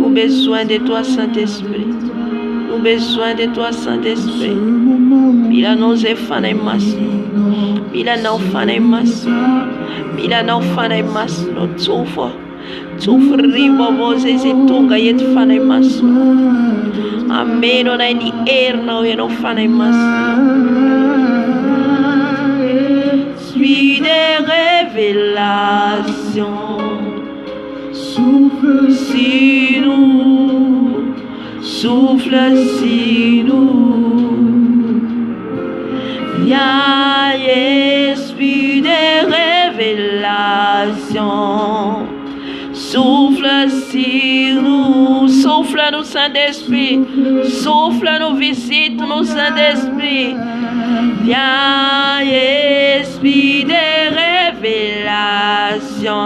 Nous avons besoin de toi, Saint-Esprit. Nous avons besoin de toi, Saint-Esprit. Mila nos efana masno. Mila no fana masno. Mila no fana masno. Tufa. Tufa ribo voze zitunga yet fana masno. Ameno na ni erna o no fana masno. Esprit de révélation. Souffle si nous. Souffle si nous. Viens, esprit de révélation, souffle sur nous, souffle-nous, Saint-Esprit, souffle-nous, visite-nous, Saint-Esprit. Viens, esprit de révélation,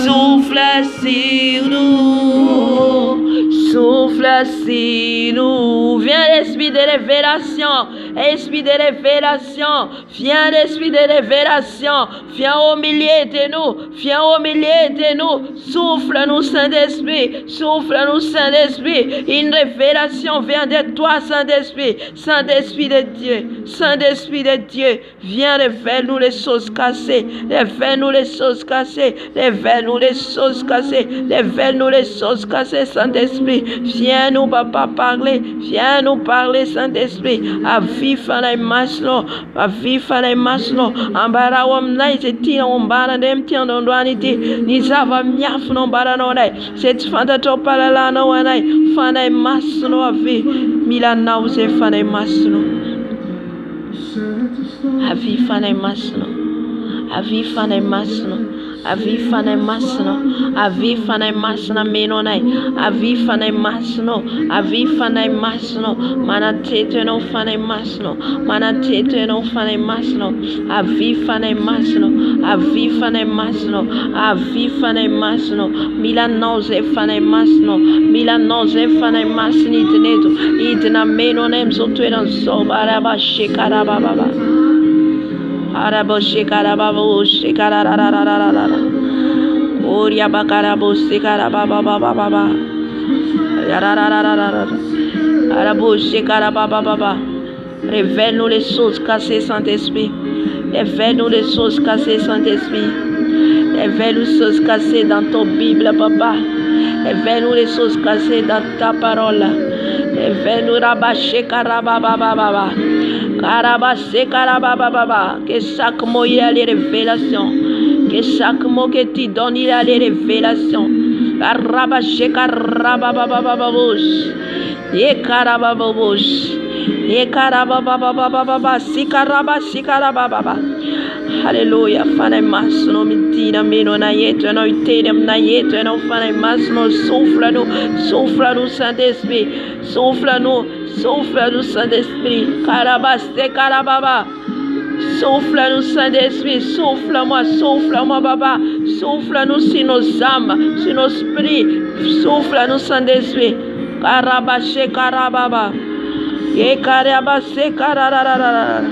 souffle sur nous, souffle sur nous. Viens, esprit de révélation. Esprit de révélation, viens l'esprit de révélation, viens au milieu de nous, viens au milieu de nous, souffle-nous Saint-Esprit, souffle-nous Saint-Esprit, une révélation vient de toi Saint-Esprit, Saint-Esprit de Dieu, Saint-Esprit de Dieu, viens révèle-nous les choses cassées, révèle-nous les choses cassées, révèle-nous les choses cassées, révèle-nous les choses cassées Saint-Esprit, viens nous papa parler, viens nous parler Saint-Esprit, vifa na masno vifa na masno ambara wamnai zetina umbara ndemtia ndondwani ti nizava myafu no mbara no dai set fanta to palala no wanai fana masno avi mila nauze fana masno avi fana masno avi fana masno avi fana masno avi fana masna menonai avi fana masno avi fana masno mana tete no fana masno mana tete no fana masno avi fana masno avi fana masno avi fana masno mila noze fana masno mila noze fana masni teneto itna menonem sotueran sobara ba shekara baba Arabo shekara baba shekara ra ra ra ra ra Oria bakara bo shekara baba baba baba ra ra ra ra ra Arabo shekara baba baba révèle-nous les choses cassées Saint-Esprit révèle-nous les choses cassées Saint-Esprit révèle-nous les choses cassées dans ton Bible papa révèle-nous les choses cassées dans ta parole révèle-nous Rabba shekara baba baba que chaque mot il a les révélations, que chaque mot que tu donnes il a les révélations. Alléluia, fana masno mitina meno na yetu na itedem na yetu na fana masno souffle-nous Saint-Esprit, souffle-nous Saint-Esprit, karabaste karababa, souffle-nous Saint-Esprit, souffle-moi baba, souffle-nous sur nos âmes, sur nos esprits, souffle-nous Saint-Esprit, karabaste karababa, et karabaste karararara.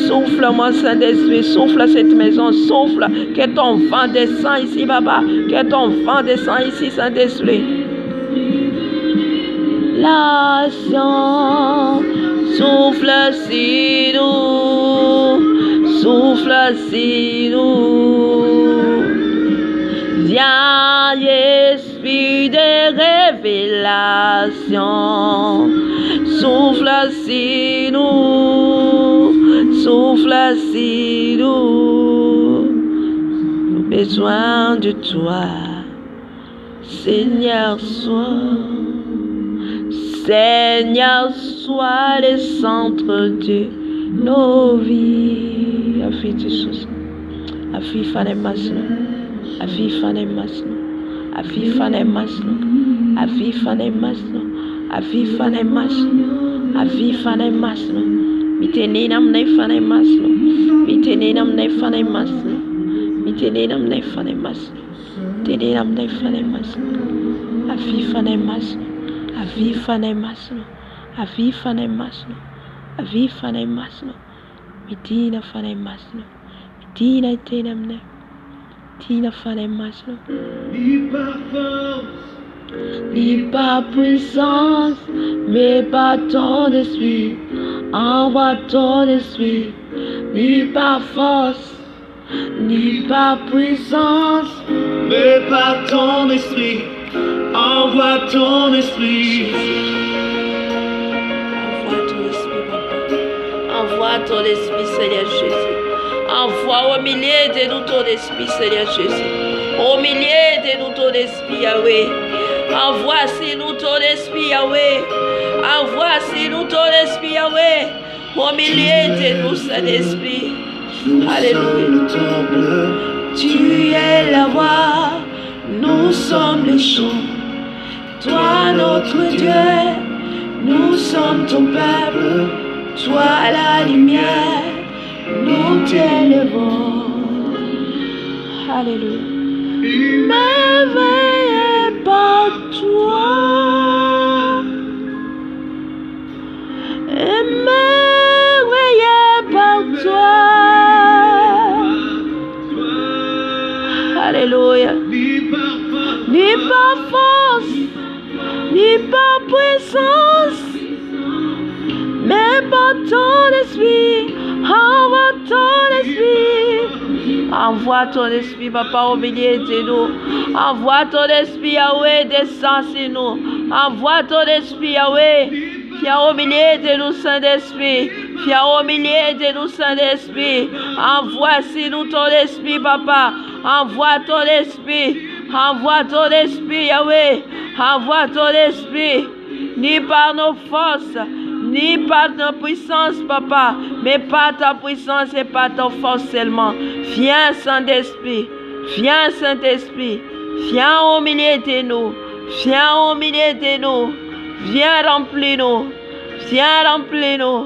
Souffle-moi Saint-Esprit, souffle cette maison, souffle, que ton vent descend ici, Baba, que ton vent descend ici, Saint-Esprit. La science souffle si nous, souffle si nous. Viens, esprit de révélation, souffle si nous, souffle si nous. Nous avons besoin de toi, Seigneur, Seigneur, sois le centre de nos vies. Affi Jesus, affi fane masno, affi fane masno, affi fane masno, affi fane masno, affi fane masno, affi fane masno. Mitenenam ne fane masno, mitenenam ne fane masno, mitenenam ne fane masno, mitenenam ne fane masno, affi fane masno. Aviva na masno, aviva na masno, aviva na masno, medina fana masno, medina tenamne, medina fana masno. Vive par force, ni par puissance, mais par ton esprit. Envoie ton esprit, ni par force, ni par puissance, mais par ton esprit. Envoie ton esprit. Envoie ton esprit, papa. Envoie ton esprit, Seigneur Jésus. Envoie au milieu de nous ton esprit, Seigneur Jésus. Au milieu de nous ton esprit, Yahweh. Envoie sur nous ton esprit, Yahweh. Envoie sur nous ton esprit, Yahweh. Au milieu de nous, Saint-Esprit. Alléluia. Tu es la voix, nous sommes les chants. Toi, notre Dieu, nous sommes ton peuple. Toi, la lumière, nous t'élevons. Alléluia. Merveilleux par toi. Merveilleux par toi. Alléluia. Ni par force, ni par puissance, mais par ton esprit. Envoie ton esprit. Envoie ton esprit, papa, au milieu de nous. Envoie ton esprit, Yahweh, descend sur nous. Envoie ton esprit, Yahweh. Viens au milieu de nous, Saint-Esprit. Viens au milieu de nous, Saint-Esprit. Envoie sur nous ton esprit, papa. Envoie ton esprit. Envoie ton esprit, Yahweh. Envoie ton esprit. Ni par nos forces, ni par ta puissance, papa, mais par ta puissance et par ta force seulement. Viens, Saint-Esprit. Viens, Saint-Esprit. Viens au milieu de nous. Viens au milieu de nous. Viens remplir-nous. Viens remplir-nous.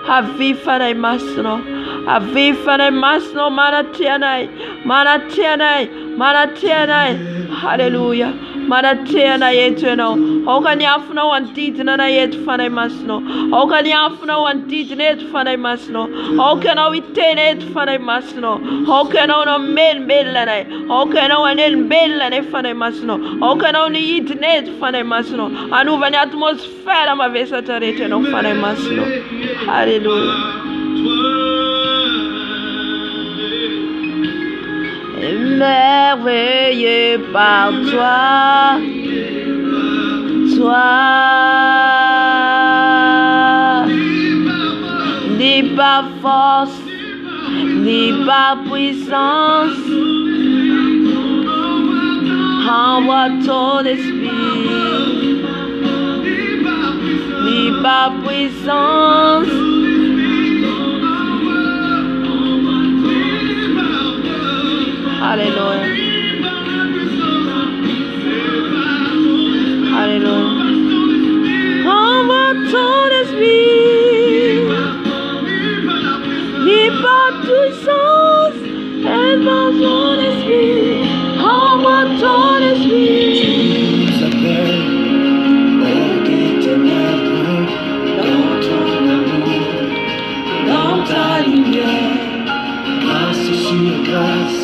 Avifanai masno. Avifanai masno manatianai. Manatianai. Manatianai. Hallelujah. Manatianai eternal. Okani afuna wantit na yet fanai masno. Okani afuna wantit net fanai masno. Okana witenet fanai masno. Okana no men bellanai. Okana wanen bellanai fanai masno. Okana ni it net fanai masno. Anu vani atmosfera ma vesa tarete no fanai masno. Hallelujah. Merveilleux par toi, toi, ni par force, ni par puissance, envoie ton esprit, ni par puissance. Alléluia. Alléluia. Envoie ton esprit, ni par puissance, et par ton esprit. Envoie ton esprit. Tu s'appelles, oh, des ténèbres, dans ton amour, dans ta lumière, grâce sur grâce.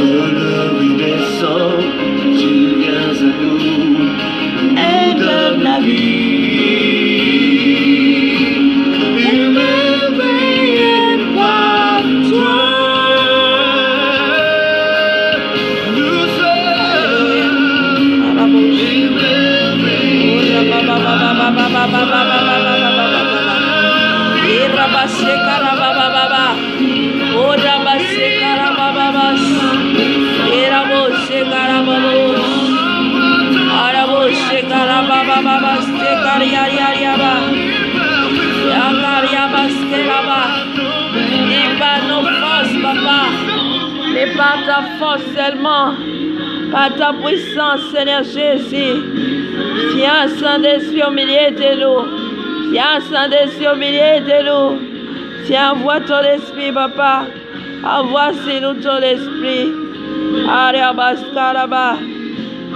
Relevé descend, tu viens à nous et donne la vie. Émerveillé par toi, nous sommes émerveillés. Mais par ta force seulement, par ta puissance, Seigneur Jésus. Viens, Saint-Esprit, au milieu de nous. Viens, Saint-Esprit, au milieu de nous. Viens, envoie ton esprit, papa. Envoie sur nous ton esprit. Ariabaskaraba.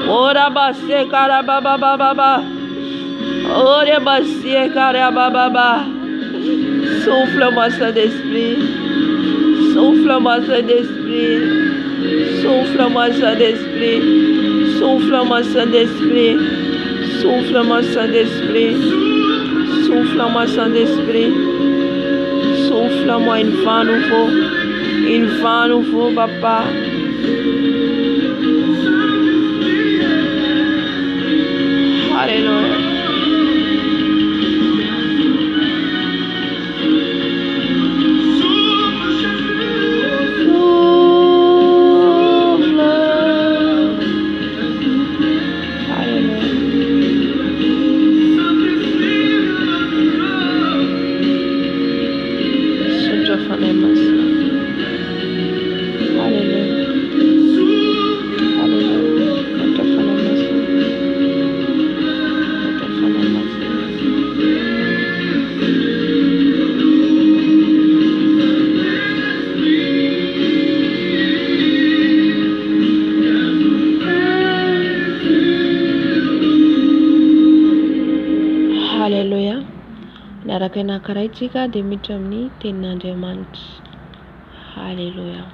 Orabasekarabababa. Orabasekarabababa. Souffle-moi, Saint-Esprit. Souffle-moi, Saint-Esprit. Souffle-moi, Saint-Esprit. Souffle-moi, Saint-Esprit. Souffle-moi, Saint-Esprit. Souffle-moi, Saint-Esprit. Souffle-moi un vent nouveau. Un vent nouveau, papa. Alléluia. Haleluya. Naraka anankiray dia miditra amin'ny tenin'Andriamanitra. Haleluya.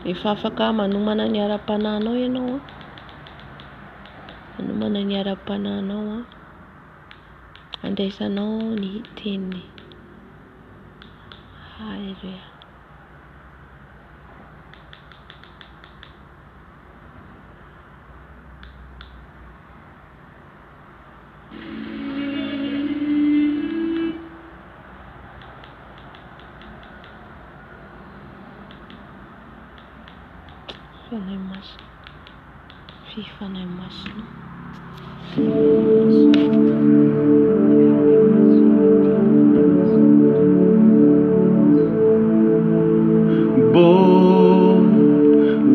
Efa afaka manomana ny ara-panahinao ianao. Manomana ny ara-panahinao. Andraisanao ny teniny. Haleluya. Fanahy masina. Fifanahy masina.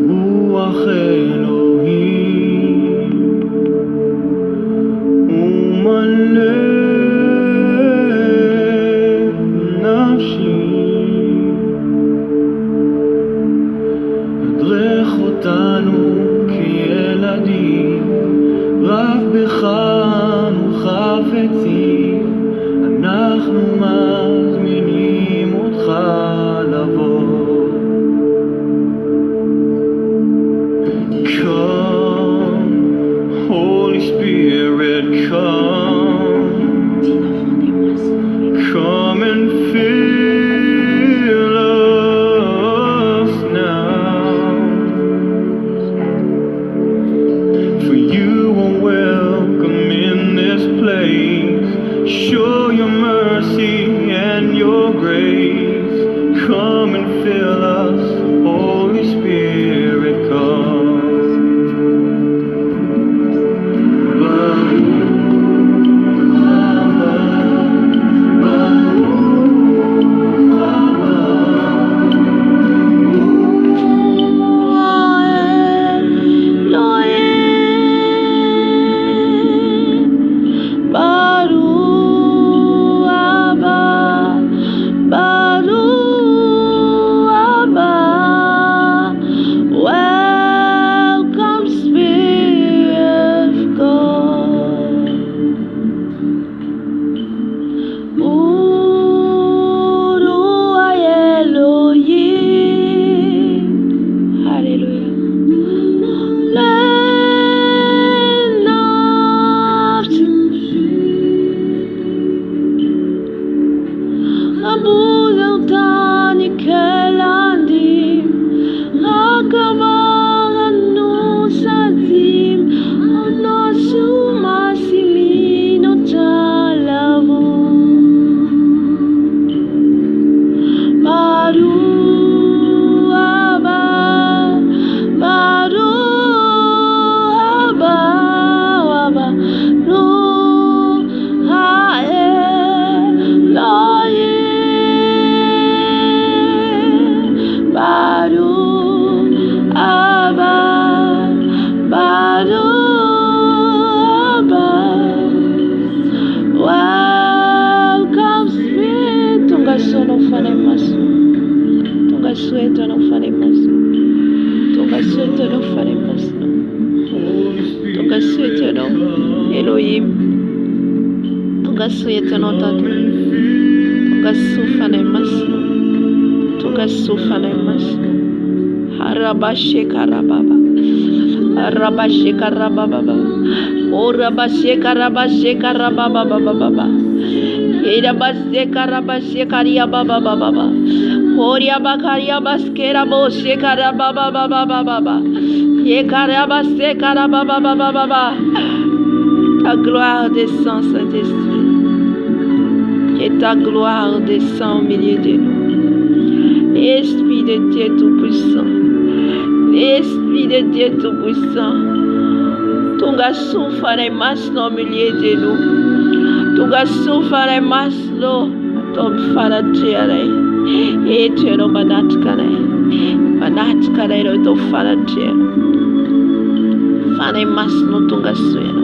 Ruach Elohim umale nafshi הדרך אותנו כילדים רק בך אנו חפצים אנחנו מזמינים אותך לבוא Come, Holy Spirit, come and fill us now. For you are welcome in this place. Show your mercy and your grace. Come and fill us, Holy Spirit, come. Arabashekarababa. Arabashekarababa. O Rabashekarabashekarababa. Irabashekarabashekarababa. Horia bakaria baskera boshekarababa. Yekarabashekarababa. Ta gloire descend, Saint-Esprit. Que ta gloire descend au milieu de nous. Esprit de Dieu Tout-Puissant. Esprit de Dieu Tout-Puissant. Tunga souffle et masse au milieu de nous. Tunga souffle et masse l'eau. Tom fanatere. Et tu es le manatkare. Manatkare le to fanatere. Fane masse no tunga sueno.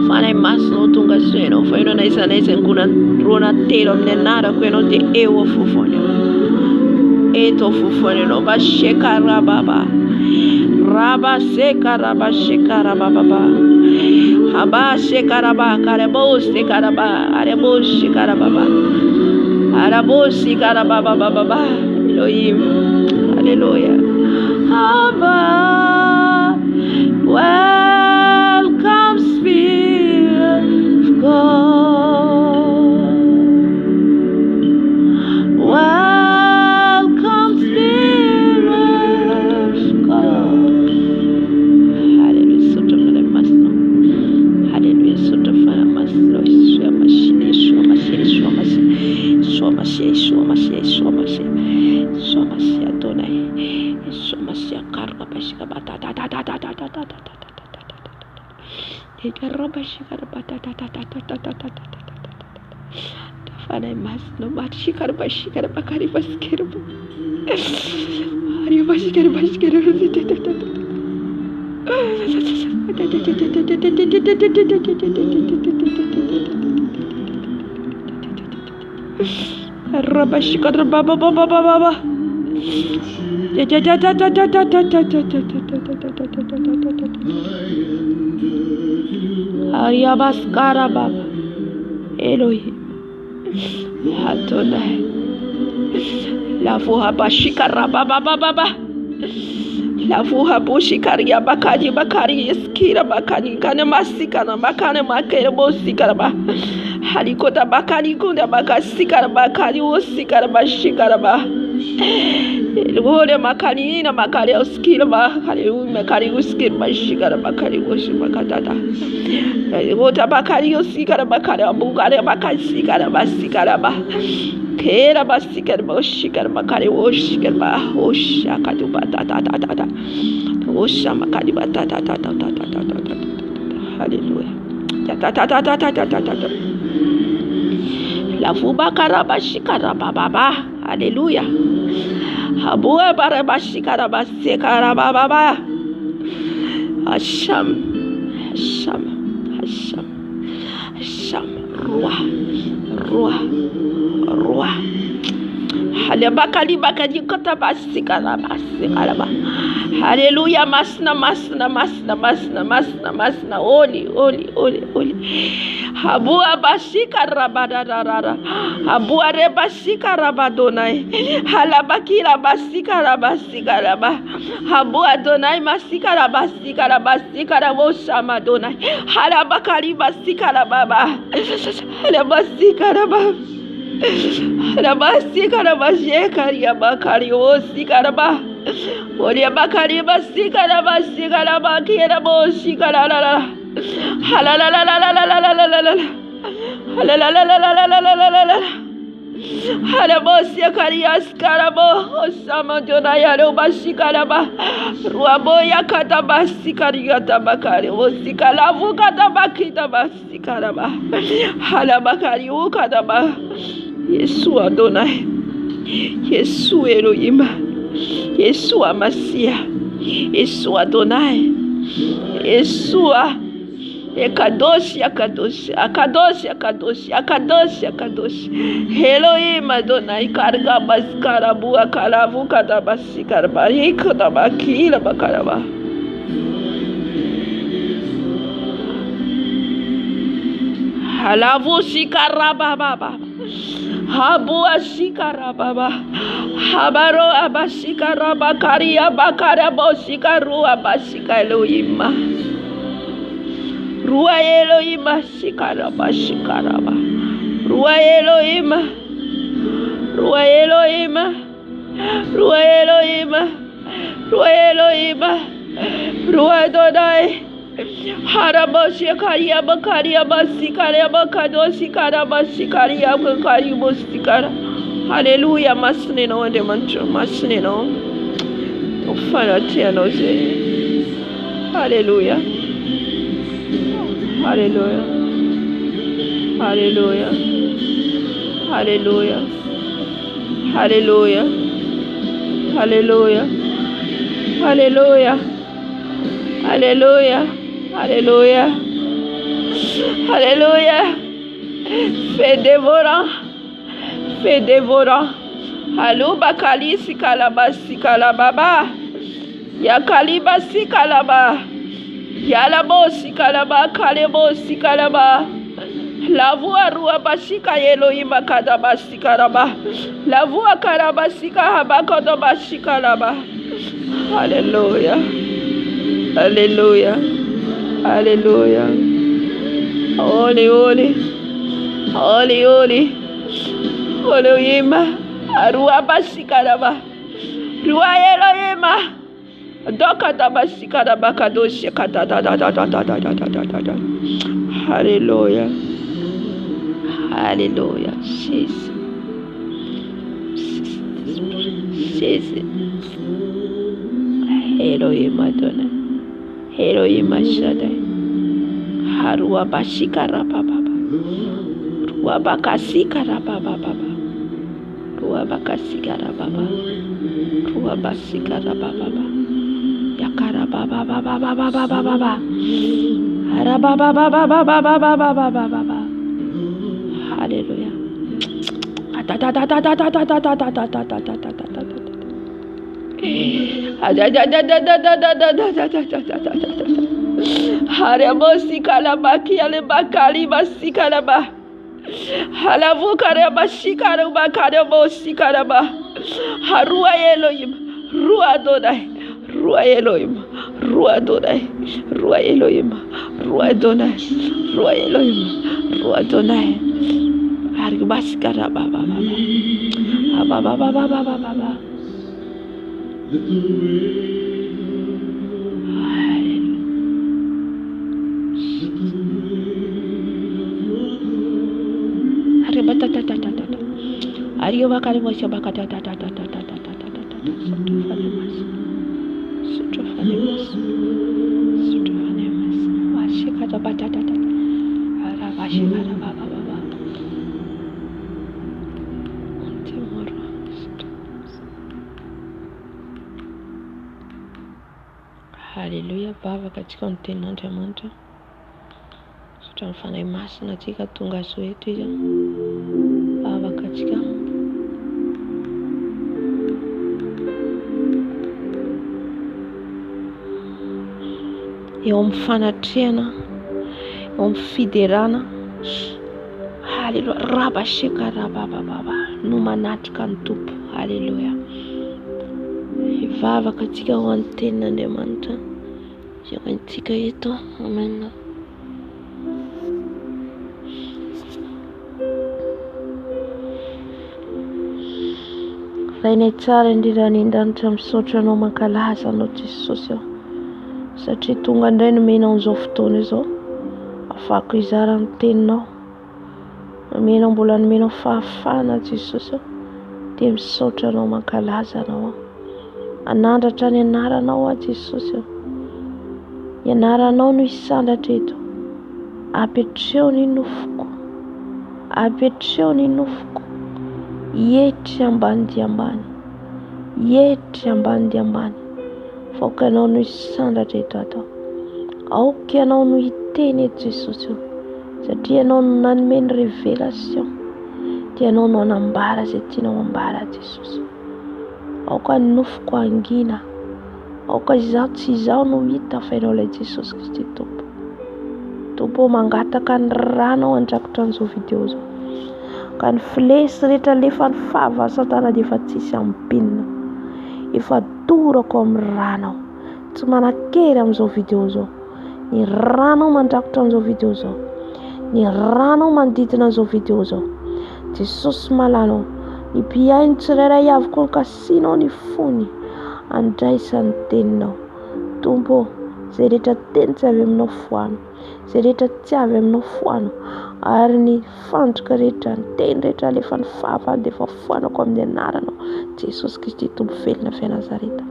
Fane masse no tunga sueno. Foi no nessa nguna rona tero mnenara kweno te ewo fufonyo. Eto fufone no bashekara baba. Raba sekara shekara baba. Haba shekara ba karebo shekara ba arebo shekara baba. Arabo shekara baba baba. Elohim. Hallelujah. Haba. Welcome Spirit of God. Welcome Spirit of God. Hallelujah. Soto fana masno. Hallelujah. Soto fana masno. Yeshua Mashiach. Yeshua Mashiach. Yeshua Mashiach. Yeshua Mashiach. Yeshua Mashiach. Yeshua Mashiach. Adonai. Yeshua Mashiach. Karga bashika bata da da da da da da da da. Fana masno bashikar bashikar bakari baskerbu. Ari bashikar bashikar. Rabashikar baba baba baba. Ariabaskara baba. Elohim. Adonai. La voix bashikara baba baba. La voix boshikaria bakari bakari eskira bakari kana masikana makana makere bosikara ba. Halikota bakari kunda bakasikara bakari osikara bashikara ba. Lord makari na makari oskira ba. Hallelujah makari oskira bashikara bakari oshibakatata. Lord bakari osikara bakari abugare bakasikara basikara ba. Kera basikara boshikara bakari oshikara ba. Oshakatu batata. Osha makari batata. Hallelujah. La fuba karabashikara baba. Hallelujah. Habua barabashikara basekara baba. Hasham. Roi. Halabakali bakali kota basikara ba. Hallelujah. Masna. Oli. Habua bashikara badadara. Habua rebashikara badonai. Halabakira basikara ba. Habua donai masikara basikara woshama donai. Halabakari basikara baba. Halabasikara ba. Halabasikara bashekaria bakari osikara ba. Olia bakari basikara bakira bosikara la. Halabosia karias karabo osama jonaya ro bashikaraba ruaboya kata basikariata bakari osikala vukata bakita basikaraba halabakari ukata ba. Yesu Adonai, Yesu Elohim, Yesu Amasia, Yesu Adonai, Yesu Akadosh. Elohim Adonai karga baskara bua kalavu kada basikarba hikada bakila bakaraba. Halavu sikaraba baba. Habua shikarababa. Habaro abashikarabakari abakarabo shikaru abashika Elohim. Rua Elohim shikaraba shikaraba. Rua Elohim. Rua Elohim. Rua Elohim. Rua Elohim. Rua Adonai. Harabashi karia bakaria basikaria bakadoshi karabashi karia bakaria bosikara. Hallelujah, masne no de mancho, masne no. Ofana tiano se. Hallelujah. Hallelujah. Hallelujah. Hallelujah. Hallelujah. Hallelujah. Hallelujah. Hallelujah. Hallelujah. Hallelujah. Fais dévorant. Fais dévorant. Allo bakali sikalaba sikalababa. Yakaliba sikalaba. Yalabo sikalaba kalebo sikalaba. La voix rua basika Elohim kadaba sikalaba. La voix karaba sikahaba kadaba sikalaba. Hallelujah. Hallelujah. Hallelujah. Holy, holy. Holy, holy. Elohim. Arua basikaraba. Rua Elohim. Dokata basikaraba kadoshi kata da da da da da da da da da da. Hallelujah. Hallelujah. Jesus. Jesus. Elohim Adonai. Elohim Shaddai. Harua bashikara baba. Rua bakasikara baba baba. Rua bakasikara baba. Rua basikara baba. Yakara baba baba baba baba baba. Hara baba baba baba baba baba baba. Hallelujah. Da da da da da da da da da da da da da da da da. Harabosi kalabaki alebakali basi kalaba. Halavu karabashi karabashi kalaba. Harua Elohim, Rua Adonai, Rua Elohim, Rua Adonai, Rua Elohim, Rua Adonai, Rua Elohim, Rua Adonai. Harbasi karaba baba. Baba baba baba baba. Haleluya Baba, katika mtenante mwanta tutamfanya imasi na katika tungazo yetu hiyo Baba, katika yomfana tena yomfiderana. Haleluya raba shikara baba baba numanati kantupu. Haleluya Baba, katika wantena ndemanta katika yetu. Amen. Rainay tsara indrindra ny Andranitra misaotra anao mankalaza anao Jesosy aho, satria tonga indray nomenao an'izao fotoana izao afaka hizara ny teninao, nomenao mbola nomenao fahafahana Jesosy aho, dia misaotra anao mankalaza anao aho, anandratra ny anaranao aho Jesosy aho, ny anaranao no hisandatra eto. Apetreo ny nofoko, apetreo ny nofoko, hietry ambany dia ambany, hietry ambany dia ambany, faoka anao no hisandatra eto atao. Aoka ianao no hiteny eto Jesosy io, satria ianao no nanome ny révélation, dia ianao no anambara izay tianao ambara Jesosy. Aoka ny nofoko angina, aoka izaho tsy izaho no hita fa ianao ilay Jesosy Kristy Tompo. Tompo mangataka ny rano ao andrakotra an'izao video izao. ka ny filesy rehetra lefa ny fava Satana dia efa tsisy ampinina, efa dorako amin'ny rano. Tsy manan-kery amin'izao video zao. Ny rano mandrakotra amin'izao video zao, ny rano manodidina an'izao video zao. Jesosy malano, ny mpiaino tsirairay avy koa ny kasinao ny fony andraisany teninao. Tompo, izay rehetra teny tsy avy aminao foano, izay rehetra tsy avy aminao foano, ary ny fandroka rehetra, ny teny rehetra alefa ny fava dia efa foanako amin'ny anaranao Jesosy Kristy Tompo velona fy Nazareta.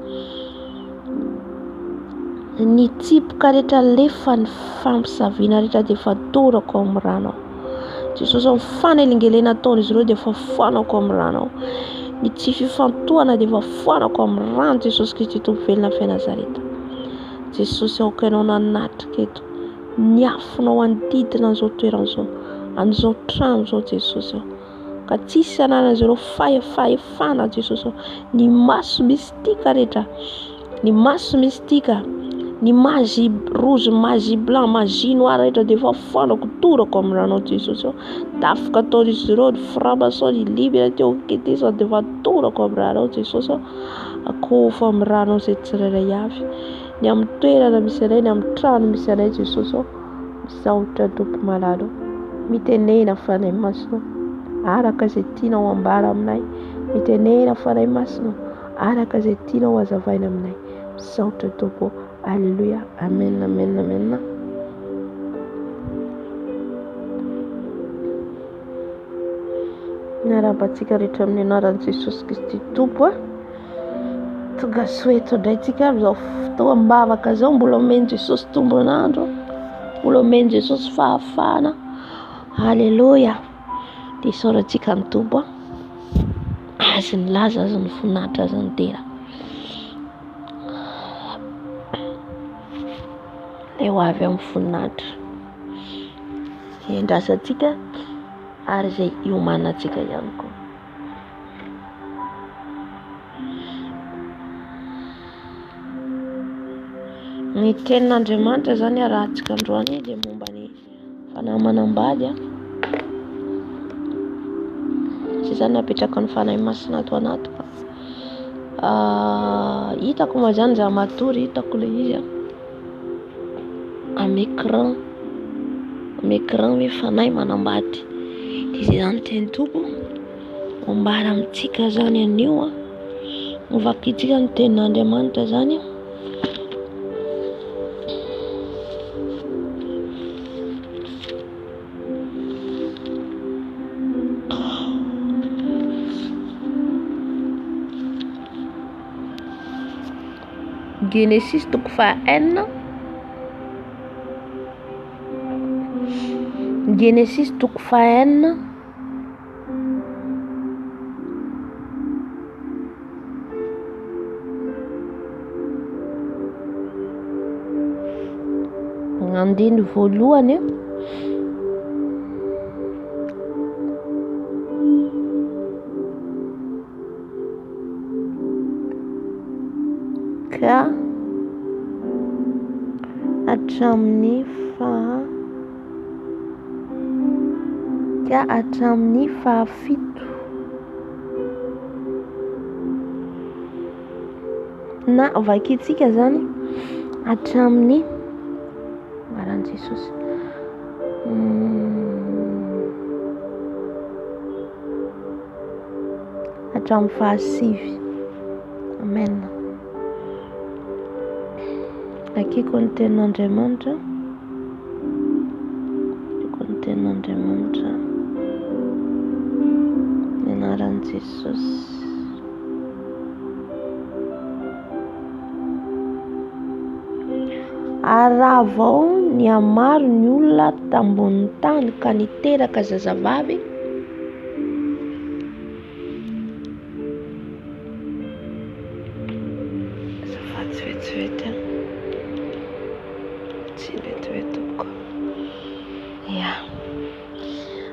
Ny tsipoka rehetra alefa ny fampisaviana rehetra dia efa dorako amin'ny rano. Jesosy amin'ny fanelingelena ataon'izy ireo dia efa foanako amin'ny rano. Ny tsy fifantohana dia efa foanako amin'ny rano Jesosy Kristy Tompo velona fy Nazareta. Jesosy aokanao nanatrika eto, ny afonao andidina an'izao toerana izao, an'izao trano izao Jesosy ao, ka tsisy ananan'izy ireo fahefana Jesosy ao. Ny maso mistika rehetra, ny maso mistika, ny magie rouge, magie blanc, magie noir rehetra dia efa foanako, dorako amin'ny rano Jesosy ao. Tafika ataon'izy ireo, ny franc-maçon, ny libra teo ketesa dia efa dorako amin'ny rano Jesosy ao. Akofo amin'ny rano izay tsirairay avy, ny amin'ny toerana misy anay, ny amin'ny trano misy anay Jesosy ao. Misaotra Tompo malalo, mitenena fanay masonao araka izay tianao ambara aminay, mitenena fanay masonao araka izay tianao hazavaina aminay. Misaotra Tompo. Alléluia. Amen, amen, amen. Miarabantsika rehetra amin'ny anaran'i Jesosy Kristy Tompo. Tonga soeto indray tsika amin'izao fotoa mavaka izao. Mbola omeny Jesosy tombonandro, mbola omeny Jesosy fahafahana. Alléluia. Dia isaorantsika ny Tompo, azy ny laza, azy ny voninahitra, azy ny dera. Eo avy amin'ny voninahitra endrasantsika ary izay iomanantsika ihany koa. Ny tenin'Andriamanitra zany arahantsika androany dia momba ny fanahy manambady sy zany napetraka ny fanahy masina ato anatiko. Hitako moa zany za matory, hitako le izy am'écran hoe fanahy manambady. Izay zany teny Tompo ombara amintsika zany anio novakitsika ny tenin'Andriamanitra zany Genesis toko fahaenina, Genesis toko fahaenina andiny voalohany ka hatramin'ny fahafito na vakitsika zany hatramin'ny ngaran'i Jesosy hatramin'ny fahasivy. Amen. Akiko ny tenin'Andriamanitra, akiko ny tenin'Andriamanitra ny anaran'i Jesosy. Aravao ny amaro ny olona tambonin'ny tany ka niteraka zazavavy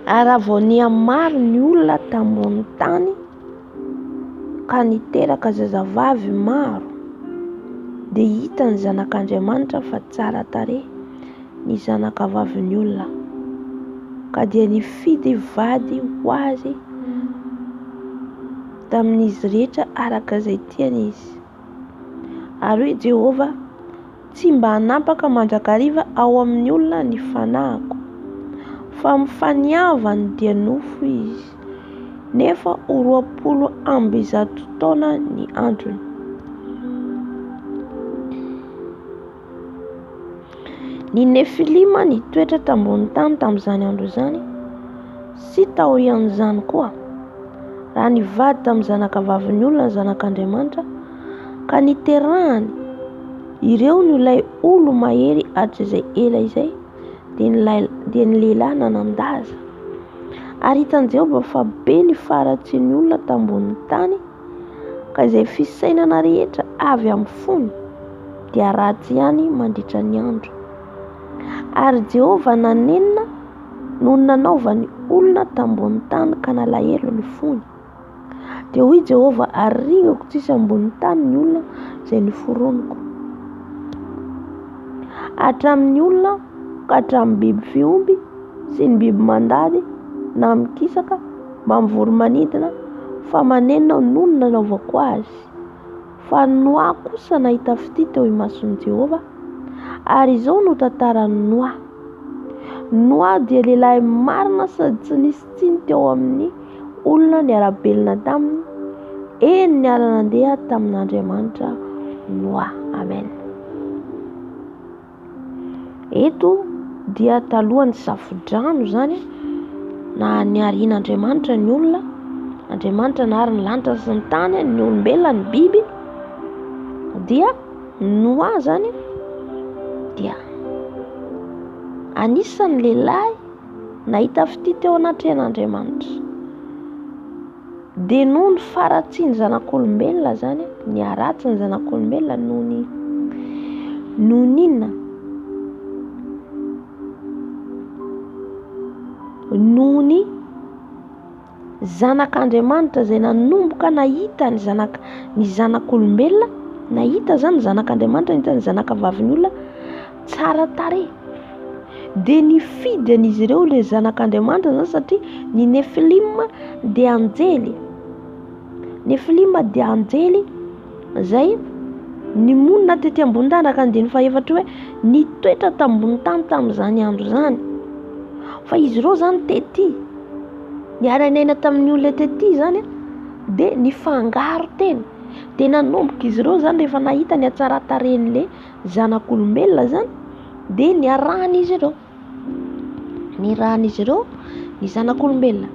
aravao ny amaro ny olona tambonin'ny tany ka niteraka zazavavy maro dia hita ny zanak'Andriamanitra fa tsara tarehy ny zanaka vavin'ny olona. ka dia nifidy vady ho azy tamin'izy rehetra araka izay tiany izy. Ary hoe Jehova tsy mba hanampaka mandrakariva ao amin'ny olona ny fanahiko, fa mifaniavany dia nofo izy, nefa ho 20 amby 100 taona ny androny. Ny Nefilima nitoetra tambony tany tamin'izany andro izany, sy taorian'izany koa, raha nivady tamin'ny zanakavavin'ny olona ny zanak'Andriamanitra, ka niterahany ireo no ilay olo mahery hatr'izay ela izay, dia ny lehilahy nanan-daza. Ary hitan'i Jehova fa be ny faratsian'ny olona tambony tany, ka izay fisainana rehetra avy amin'ny fony dia ratsy ihany mandritra ny andro. Ary Jehova nanenina noho nanaova ny olona tambony tany ka nalahelo ny fony. Dia hoy Jehova, arigako tsisy ambony tany ny olona izay niforoniko. Hatramin'ny olona ka hatramin'ny biby fiomby sy ny biby mandady na mikisaka mba mivoro-manidina, fa manenina noho ny nanaovako azy. Fa Noa kosa nahita fity teo imason'i Jehova, ary izao no tantaran'i Noa. Noa dia lehilahy marina sady tsy nisy tsiny teo amin'ny olona niara-belona taminy, eny niara nandeha tamin'Andriamanitra Noa. Amen. Eto dia talohan'ny safodrano zany, na niarian'Andriamanitra ny olona, Andriamanitra nahary ny lanitra sy ny tany, ny olombelona, ny biby, dia Noa zany dia anisan'ny lehilahy nahita fity teo anatrehan'Andriamanitra. Dia noho ny faratsiany zanak'olombelona zany, ny haratsiny zanak'olombelona noho ny inona, noho ny zanak'Andriamanitra izay nanomboka nahita ny zanak'olombelona, nahita zany zanak'Andriamanitra, nahita ny zanakavavin'ny olona tsara tarehy. Dia nifidy an'izy ireo ilay zanak'Andriamanitra zany, satria ny Nefilima dia anjely. Nefilima dia anjely izay nimonina tety ambony tany, araka ny andiny fahaefatra hoe nitoetra tambony tany tamin'izany andro izany. Fa izy ireo zany tety niara-naina tamin'ny olona tety zany, dia nifangaro teny. Dia nanomboka izy ireo zany rehefa nahita ny hatsaran-tarehin'ilay zanak'olombelona zany, dia niarahan'izy ireo. Nirahan'izy ireo ny zanak'olombelona,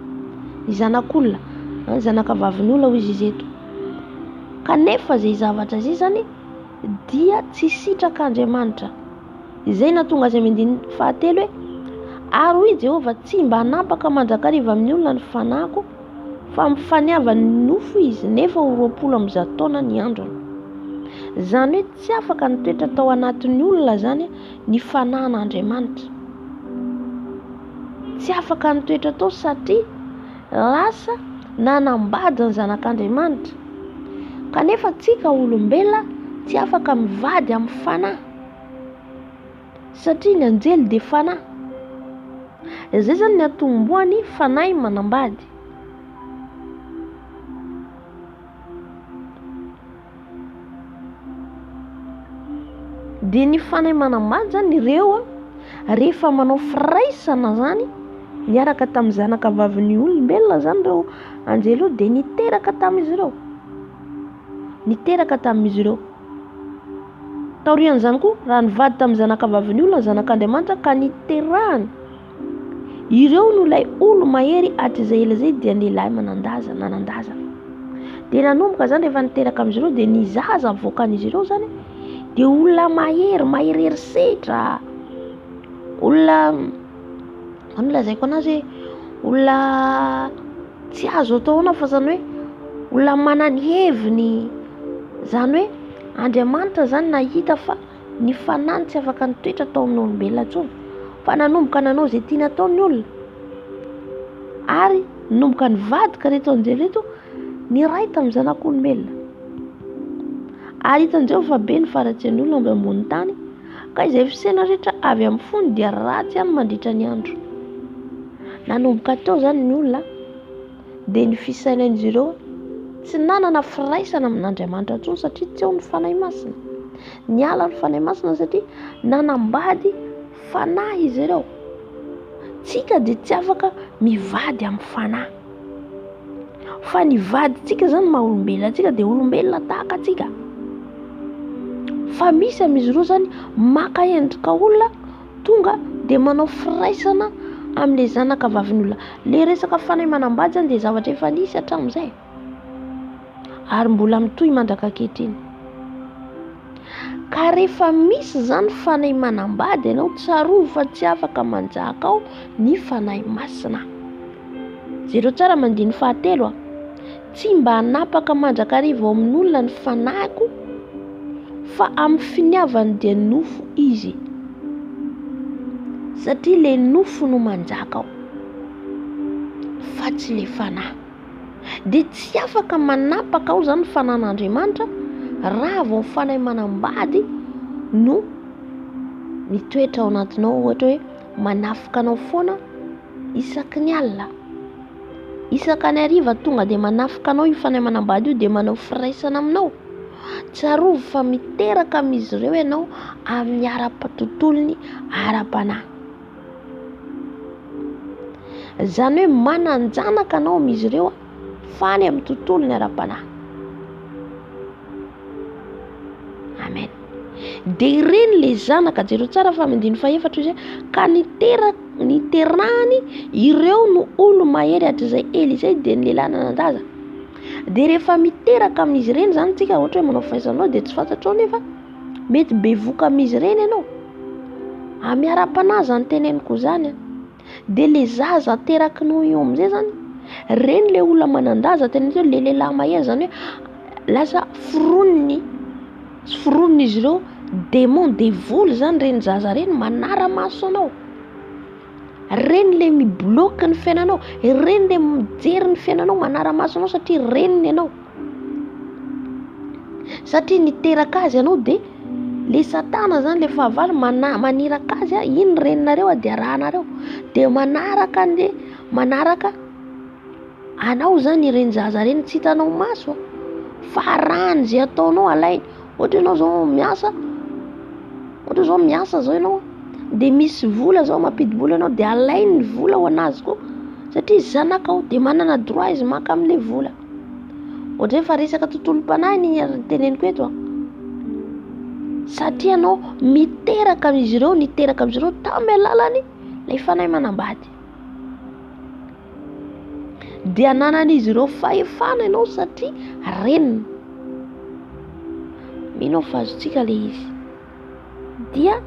ny zanak'olona, ny zanakavavin'ny olona hoy izy eto. Kanefa izay zavatra izay zany dia tsy sitrak'Andriamanitra. Izay nahatonga azy amin'ny andiny fahatelo hoe, ary hoy Jehova, tsy mba hanampaka mandrakariva amin'ny olona ny fanahiko, fa mifaniavany nofo izy, nefa ho 20 amby 100 taona ny androny. Zany hoe tsy afaka nitoetra tao anatin'ny olona zany ny fanahan'Andriamanitra. Tsy afaka nitoetra tao satria lasa nanambady ny zanak'Andriamanitra. Kanefa tsika olombelona tsy afaka mivady amin'ny fanahy, satria ny anjely dia fanahy. Izay zany ny atomboany fanahy manambady. Dia ny fanahy manambady zany ireo rehefa manao firaisana zany, niaraka tamin'ny zanakavavin'ny olombelona zany ireo anjely io, dia niteraka tamin'izy ireo. Niteraka tamin'izy ireo. Taorian'izany koa, raha nivady tamin'ny zanakavavin'ny olona, zanak'Andriamanitra, ka niterahany ireo no ilay olo mahery hatr'izay ela izay, dia ny lehilahy nanandaza. Dia nanomboka zany rehefa niteraka amin'izy ireo, dia ny zaza avoakan'izy ireo zany dia olona mahery herisetra, olona lazaiko anazy hoe olona tsy azo atao ahoana, fa zany hoe olona manana heviny. Zany hoe Andriamanitra zany nahita fa ny fanahy tsy afaka nitoetra tao amin'ny olombelona intsony, fa nanomboka nanao izay tiana ataon'ny olona, ary nanomboka nivady ka reto anjely reto niray tamin'ny zanak'olombelona. Ary hitan'izao fa be ny faratsian'ny olona ambony tany, ka izay fisaina rehetra avy amin'ny fony dia ratsy ihany mandritra ny andro. nanomboka teo zany ny olona dia ny fisainan'izy ireo tsy nanana firaisana amin'Andriamanitra intsony satria tsy eo ny fanahy masina. Niala ny fanahy masina satria nanambady fanahy izy ireo. Tsika dia tsy afaka mivady amin'ny fanahy. Fa ny vadintsika zany maha olombelona antsika dia olombelona tahaka antsika. Fa misy amin'izy ireo zany maka endrika olona tonga dia manao firaisana amin'ilay zanaka vavin'olona. Le resaka fanahy manambady zany dia zavatra efa nisy hatramin'izay ary mbola mitohy mandraka ankehitriny. Ka rehefa misy zany fanahy manambady ianao, tsarovy fa tsy afaka manjaka ao ny fanahy masina. Zero tsara mandiny fahatelo tsy mba hanapaka mandrakariva ao amin'olona ny fanahiko, fa amin'ny finiavany dia nofo izy, satria le nofo no manjaka ao fa tsy le fanahy. Dia tsy afaka manapaka ao zany fanan'Andriamanitra raha vao fanahy manambady no mitoetra ao anatinao, ohatra hoe manafika anao foana isaky ny alina, isaky ny hariva tonga dia manafika anao io fanahy manambady io dia manao firaisana aminao. Tsarovy fa miteraka amin'izy ireo ianao amin'ny ara-tontolony ara-panahy. Zany hoe mananjanaka anao amin'izy ireo fa any amin'ny tontolony ara-panahy. Amen. Dia ireny le zanaka, jero tsara fa mandiny faefatra izy ka niterahany ireo no olo mahery hatrizay Elisea dia ny lehilahy nanan-daza. Dia rehefa miteraka amin'izy ireny zany tsika, ohatra hoe manao fahaisanao dia tsy fantatrao nefa mety bevoka amin'izy ireny ianao. Amin'ny ara-panahy zany teneniko zany. Dia le zaza terakinao io amin'izay zany, reny le olona manan-daza teneniko le lehilahy mahery, zany hoe lasa foroniny izy ireo démon devoly zany reny zaza reny manara-maso anao. Reny le mibloka ny fiainanao, reny le mijery ny fiainanao, manara-maso anao satria reniny ianao. Satria niteraka azy ianao dia le satana zany le fahavalo maniraka azy, iny reninareo dia rahanareo dia manaraka anao zany ireny zaza reny, tsy hitanao maso fa rahany zay ataonao alainy. Ohatra ianao zao miasa zao ianao dia misy vola zao mampidi-bola ianao dia alainy ny vola ho anazy koa satria zanaka ao dia manana droit izy maka amin'ilay vola. Ohatra hoe fa resaka tontolom-panahy ny teneniko eto satria anao miteraka amin'izy ireo tamin'ny alalany ilay fanahy manambady. Dia ananan'izy ireo fahefana ianao satria reniny. Mino fa azontsika le izy. Dia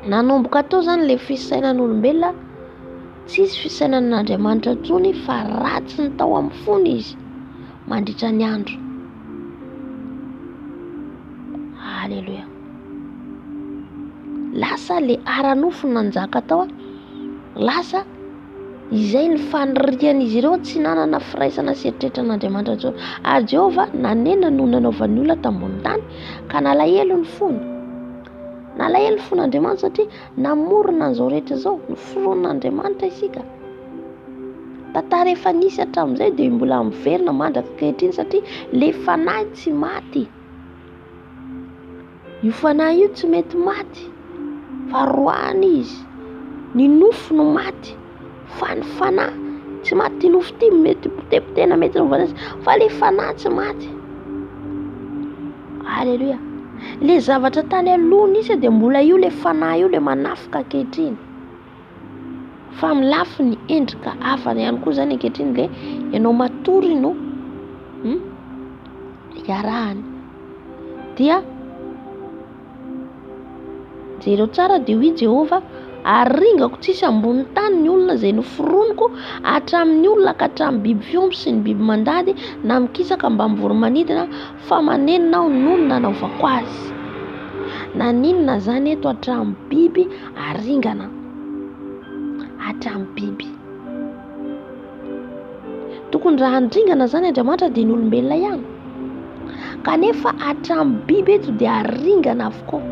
nanomboka tao zany le fisainan'olombelona, tsisy fisainan'Andriamanitra intsony fa ratsy ny tao amin'ny fony izy mandritra ny andro. Halleluja. Lasa le ara-nofo nanjaka tao, lasa izay ny fanirian'izy ireo tsy nanana firaisana sy eritreritra an'Andriamanitra intsony. Ary Jehova nanena no nanaovan'ny olona tambony tany ka nalahelo ny fony. Nalahelo ny fon'Andriamanitra satria namorona an'izao rehetra izao, ny foron'Andriamanitra isika. Tantara efa nisy hatramin'izay dia mbola miverina mandraka ankehitriny satria le fanahy tsy maty. Io fanahy io tsy mety maty fa roany izy. Ny nofo no maty fa ny fanahy tsy maty. Ty nofo ty mety potepotena, mety novanazy, fa le fanahy tsy maty. Halleluja. Le zavatra tany aloha nisy dia mbola io le fanahy io le manafika ankehitriny, fa milafy ny endrika hafana ihany koa zany ankehitriny le ianao matory no iarahany. Dia jereo tsara dia hoy Jehova, aringako tsisy ambony tany ny olona izay noforoniko hatramin'ny olona ka hatramin'ny biby fiompy sy ny biby mandady na mikisaka mba mivoromanidina, fa manenina aho noho nanaovako azy. Na ninona zany eto hatramin'ny biby aringana, hatramin'ny biby. Tokony raha andringana zany Andriamanitra dia ny olombelona ihany, kanefa hatramin'ny biby eto dia aringana avokoa.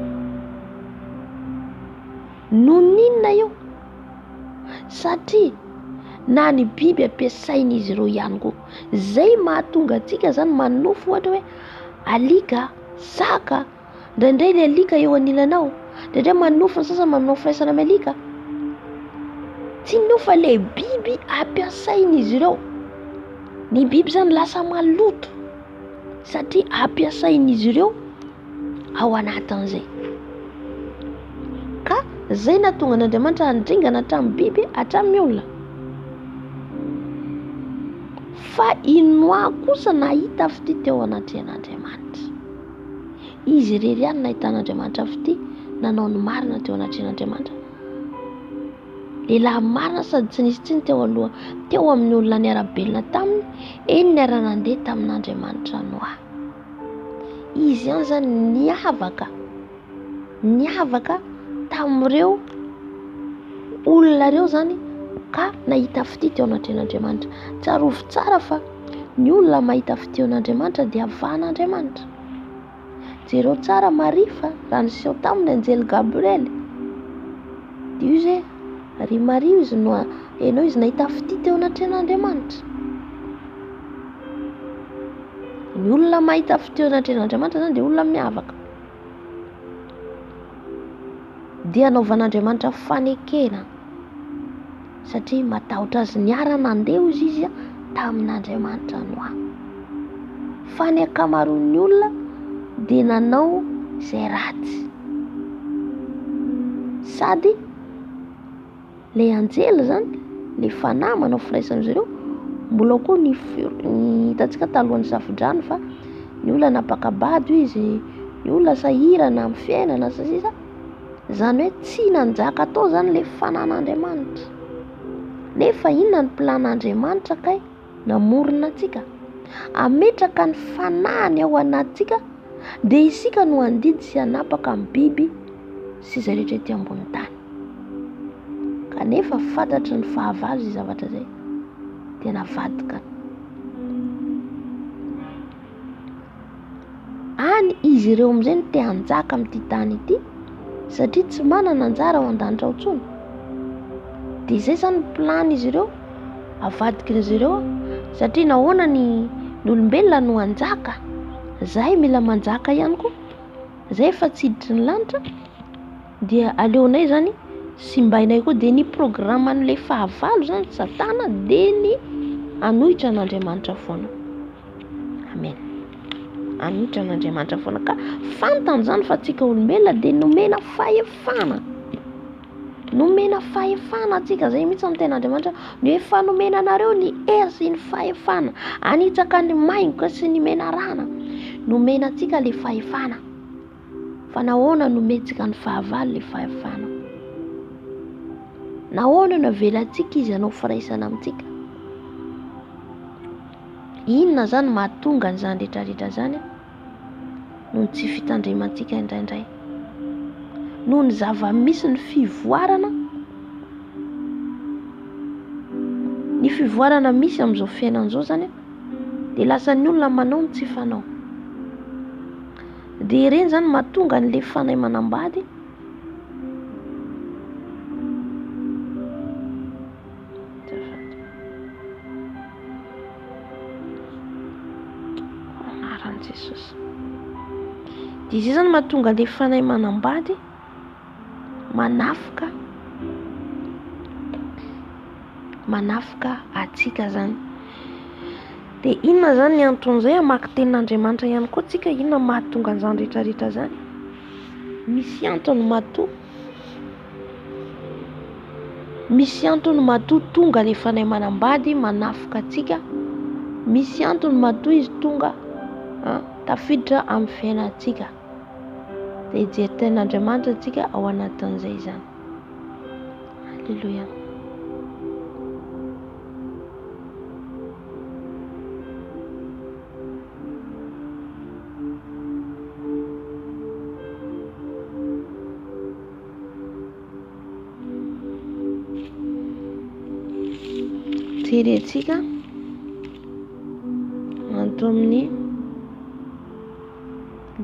No ninona io satria na ny biby ampiasain'izy ireo ihany koa. Zay mahatonga atsika zany manofo ohatra hoe alika, saka, ndraindray le alika eo anilanao, ndraindray manofo ny sasany manao firaisana amin'ny alika. Tsy nofa le biby ampiasain'izy ireo. Ny biby zany lasa maloto satria ampiasain'izy ireo ao anatin'izay. Ka zay nahatonga an'Andriamanitra handringana hatramin'ny biby hatramin'ny olona. Fa inoa kosa nahita fity teo anatrehan'Andriamanitra? Izy irery ihany nahitan'Andriamanitra fity, nanao ny marina teo anatrehan'Andriamanitra. Lehilahy marina sady tsy nisy tsiny teo aloha, teo amin'ny olona niara-belona taminy, eny niara-nandeha tamin'Andriamanitra Noa. Izy ihany zany niavaka tamin'ireo olona reo zany, ka nahita fity teo anatrehan'Andriamanitra. Tsarovy tsara fa ny olona mahita fity an'Andriamanitra dia avahan'Andriamanitra. Jereo tsara Marifa raha niseho tamin'ny anjely Gabriel. Dia io zay ry Maria izy no enao izy nahita fity teo anatrehan'Andriamanitra. Ny olona mahita fity anatrehan'Andriamanitra zany dia olona miavaka. Dia anaovan'Andriamanitra fanekena satria matahotra azy niara nandeha izy tamin'Andriamanitra Noa. Fa ny ankamaroan'ny olona dia nanao izay ratsy. Sady le anjely zany, le fanahy manao firaisan'izy ireo, mbola koa ny hitantsika talohan'ny safidrano fa ny olona napakabado izy, ny olona sahirana amin'ny fiainana sasisa. Zany hoe tsy nanjaka tao zany le fanan'Andriamanitra. Nefa inona ny plan'Andriamanitra kay namorona antsika? Ametraka ny fanahiny ao anatsika dia isika no handidy sy hanapaka amin'ny biby sy izay rehetra ety ambony tany. Kanefa fantatry ny fahavalo izay zavatra zay, dia navadika. Any izy ireo amin'izay no te hanjaka amin'ity tany ity, satria tsy manana anjara ao an-danitra ao intsony. Dia izay zany plan izy ireo, avadikin'izy ireo, satria nahoana ny olombelona no hanjaka, zahay mila manjaka ihany koa. Zay efa tsiditry ny lanitra, dia aleonay zany sy mbainay koa dia ny programme an'ilay fahavalo zany Satana dia ny anohitra an'Andriamanitra foana. Amen. Anohitra an'Andriamanitra foana. Ka fantany zany fa tsika olombelona dia nomena fahefana. Nomena fahefana atsika, zay mihitsy amin'ny ten'Andriamanitra, ny hoe fanomena anareo ny hery sy ny fahefana, anitsaka ny maingoka sy ny menarana. Nomena atsika le fahefana. Fa nahoana nometsika ny fahavalo le fahefana? Nahoana no avelantsika izy hanao firaisana amintsika? Inona zany mahatonga an'izany rehetrarehetra zany? Noho ny tsy fitandremantsika indraindray, noho ny zava-misy ny fivoarana, ny fivoarana misy amin'izao fiainan'izao zany, dia lasa ny olona manao ny tsy fanao. Dia ireny zany mahatonga an'ilay fanahy manambady anaran'i Jesosy. Dia izay zany mahatonga an'ilay fanahy manambady manafika atsika zany. Dia inona zany ny anton'izay? Hamaky tenin'Andriamanitra ihany koa tsika, inona mahatonga an'izany rehetrarehetra zany? Misy antony matoa. Misy antony matoa tonga le fanahy manambady manafika atsika. Misy antony matoa izy tonga tafiditra amin'ny fiainantsika. Dia hijery tenin'Andriamanitra atsika ao anatin'izay zany. Halleluja. Jerentsika anto amin'ny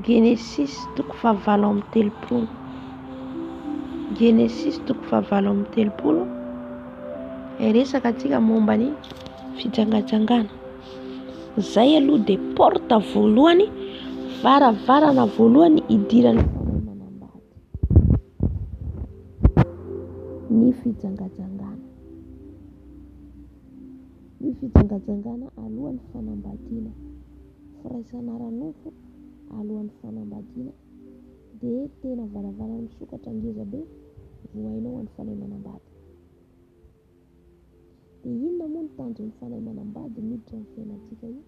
Genesis toko fahavalo amby telopolo. Genesis toko fahavalo amby telopolo resaka antsika momba ny fijangajangana. Zay aloha de porta voalohany, varavarana voalohany idiran'ny fanaymanam-bady. Ny fijangajangana. Ny fijangajangana alohan'ny fanambadiana. Firaisana ranofo alohan'ny fanambadiana. De tena varavarana misokatra ngeza be voainao amin'ny fanaymanam-bady. De inona moa ny tanjon'ny fanaymanam-bady miditra amin'ny fiainantsika io?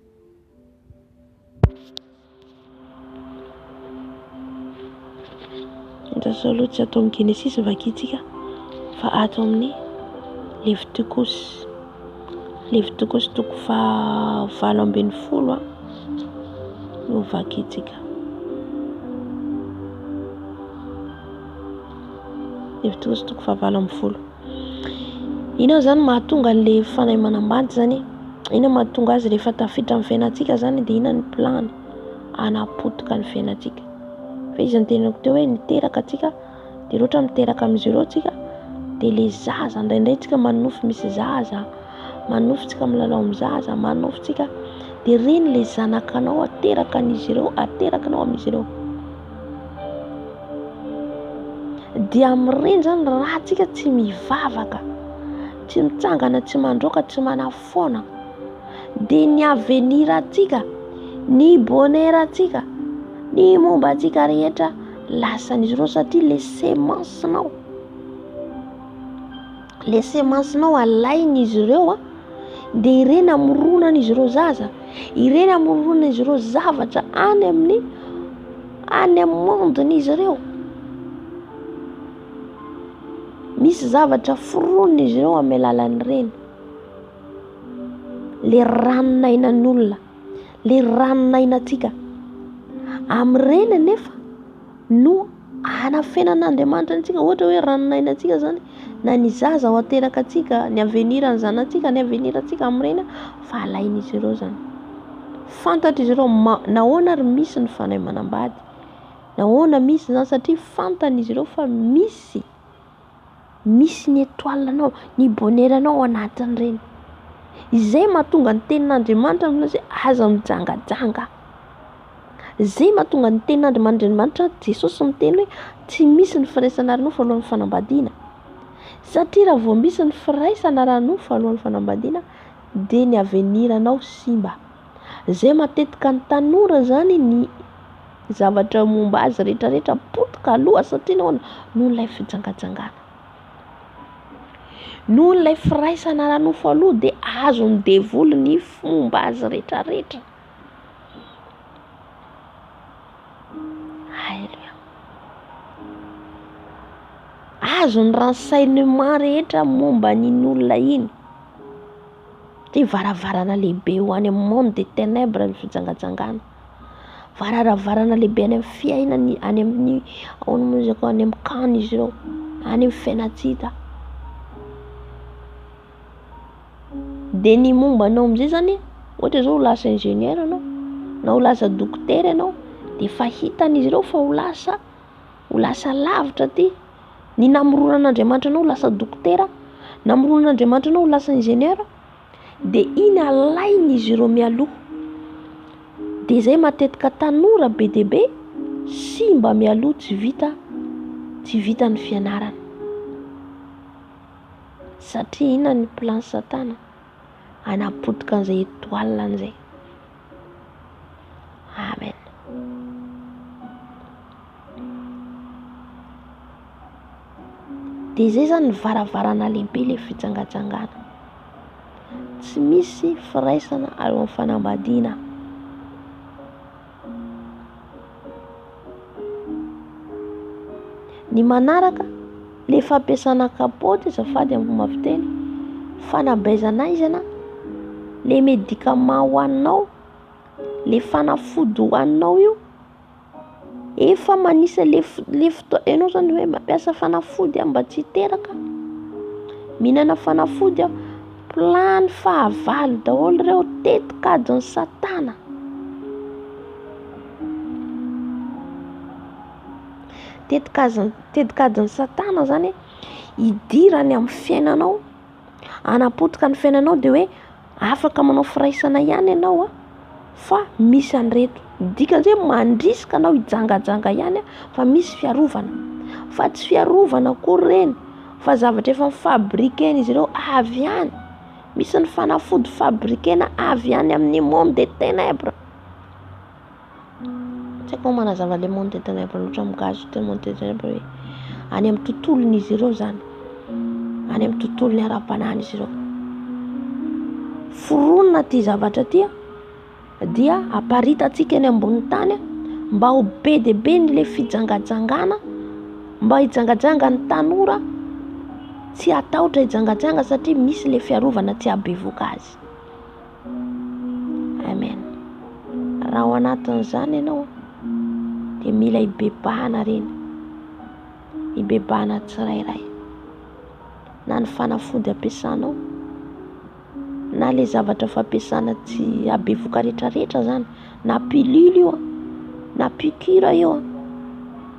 Indrisy aloha tsy atao amin'ny Genesis vakitsika fa ato amin'ny Levitikosy. Levitikosy toko 7:20 no vakitsika. Levitikosy toko 7:20. Ina zany mahatonga an'le fanaymanam-bady zany? Ina mahatonga azy rehefa tafiditra amin'ny fiainantsika zany de ina ny plany anapotika ny fiainantsika? Fa izy antenako teo hoe niteraka atsika de rehetra miteraka amin'izy ireo tsika de le zaza indraindray tsika manofy misy zaza, manofy tsika milalao amin'ny zaza, manofy tsika de reny le zanakanao ateraka an'izy ireo, aterakanao amin'izy ireo. De amin'ireny zany raha tsika tsy mivavaka, tsy mitsangana, tsy mandroaka, tsy manafoana, de ny avenir atsika, ny bonheur atsika, ny momba atsika rehetra lasan'izy ireo satria le semencenao. Le semencenao alain'izy ireo de ireny amoronan'izy ireo zaza, ireny amoronan'izy ireo zavatra any amin'ny monden'izy ireo. Misy zavatra foronon'izy ireo amin'ny alalan'ireny. Le ranonainan'olona, le ranonainantsika. Amin'ireny nefa no anafenan'Andriamanitra antsika. Ohatra hoe ranonainantsika zany na ny zaza ho ateraka atsika, ny avenir ny zanatsika, ny avenir atsika amin'ireny fa alain'izy ireo zany. Fantatry izy ireo nahoana ary misy ny fanaymanam-bady, nahoana misy zany satria fantan'izy ireo fa misy ny étoilenao, ny bonheuranao anatin'ireny. Izay mahatonga ny tenin'Andriamanitra hoe aza mijangajanga. Izay mahatonga ny tenin'Andriamanitra Jesosy miteny hoe tsy misy ny firaisana ranofo alohan'ny fanambadiana. Satria raha vao misy ny firaisana ranofo alohan'ny fanambadiana de ny aveniranao simba. Izay matetika ny tanora zany ny zavatra momba azy rehetrarehetra potika aloha satria noho ilay fijangajangana. Noho ilay firaisana ranofo aloha de azo ny devoly ny fomba azy rehetrarehetra. Halleluja. Azo ny renseignement rehetra momba n'olona iny. Ty varavarana lehibe ho any amin'ny monde des ténèbres ny fijangajangana. Varavarana lehibe any amin'ny fiainany, any amin'ny kan'izy ireo, any amin'ny fiainatsita. De ny mombanao amin'izay zany, ohatra zao ho lasa ingénieur anao, na ho lasa dokotera anao, de fa hitan'izy ireo fa ho lasa lavitra ty. Ny namoronan'Andriamanitra anao ho lasa dokotera, namoronan'Andriamanitra anao ho lasa ingénieur, de iny alain'izy ireo mialoha. De zay matetika tanora be dia be simba mialoha tsy vita ny fianarana. Satria ina ny plan Satana anapotika an'izay étoile an'izay. Amen. De zay zany varavarana lehibe le fijangajangana. Tsy misy firaisana alohan'ny fanambadiana. Ny manaraka le fampiasana kapoty azafady amin'ny fomba fiteny, fanabeazana le médicament hoaninao, le fanafody hoaninao io efa manisa le fotoa ianao zany hoe mampiasa fanafody mba tsy hiteraka. Mihinana fanafody plany fahavalo daholo ireo tetikadin'ny Satana. Tetikadin'ny Satana zany idirany amin'ny fiainanao anapotika ny fiainanao dia hoe afaka manao firaisana ihany ianao fa misy an'ireto dikan'izay mandrisika anao hijangajanga ihany fa misy fiarovana, fa tsy fiarovana akory reny fa zavatra efa mifabrikena izy ireo avy ihany. Misy ny fanafody fabrikena avy ihany amin'ny monde des ténèbres. Tsy haiko manazava le monde des ténèbres loatra migazo te monde des ténèbres hoe any amin'ny tontolon'izy ireo zany, any amin'ny tontolon'ny ara-panahiny izy ireo. Foronina ty zavatra ty dia aparitantsika eny ambony tany mba ho be dia be ny le fijangajangana, mba hijangajanga ny tanora tsy atahotra hijangajanga satria misy le fiarovana tsy habevoka azy. Amen. Raha ao anatin'izany ianao dia mila hibebahana reny, hibebahana tsirairay, na ny fanafody ampiasanao na le zavatra fampiasana tsy habevoka rehetrarehetra zany, na pilule io na piqûre io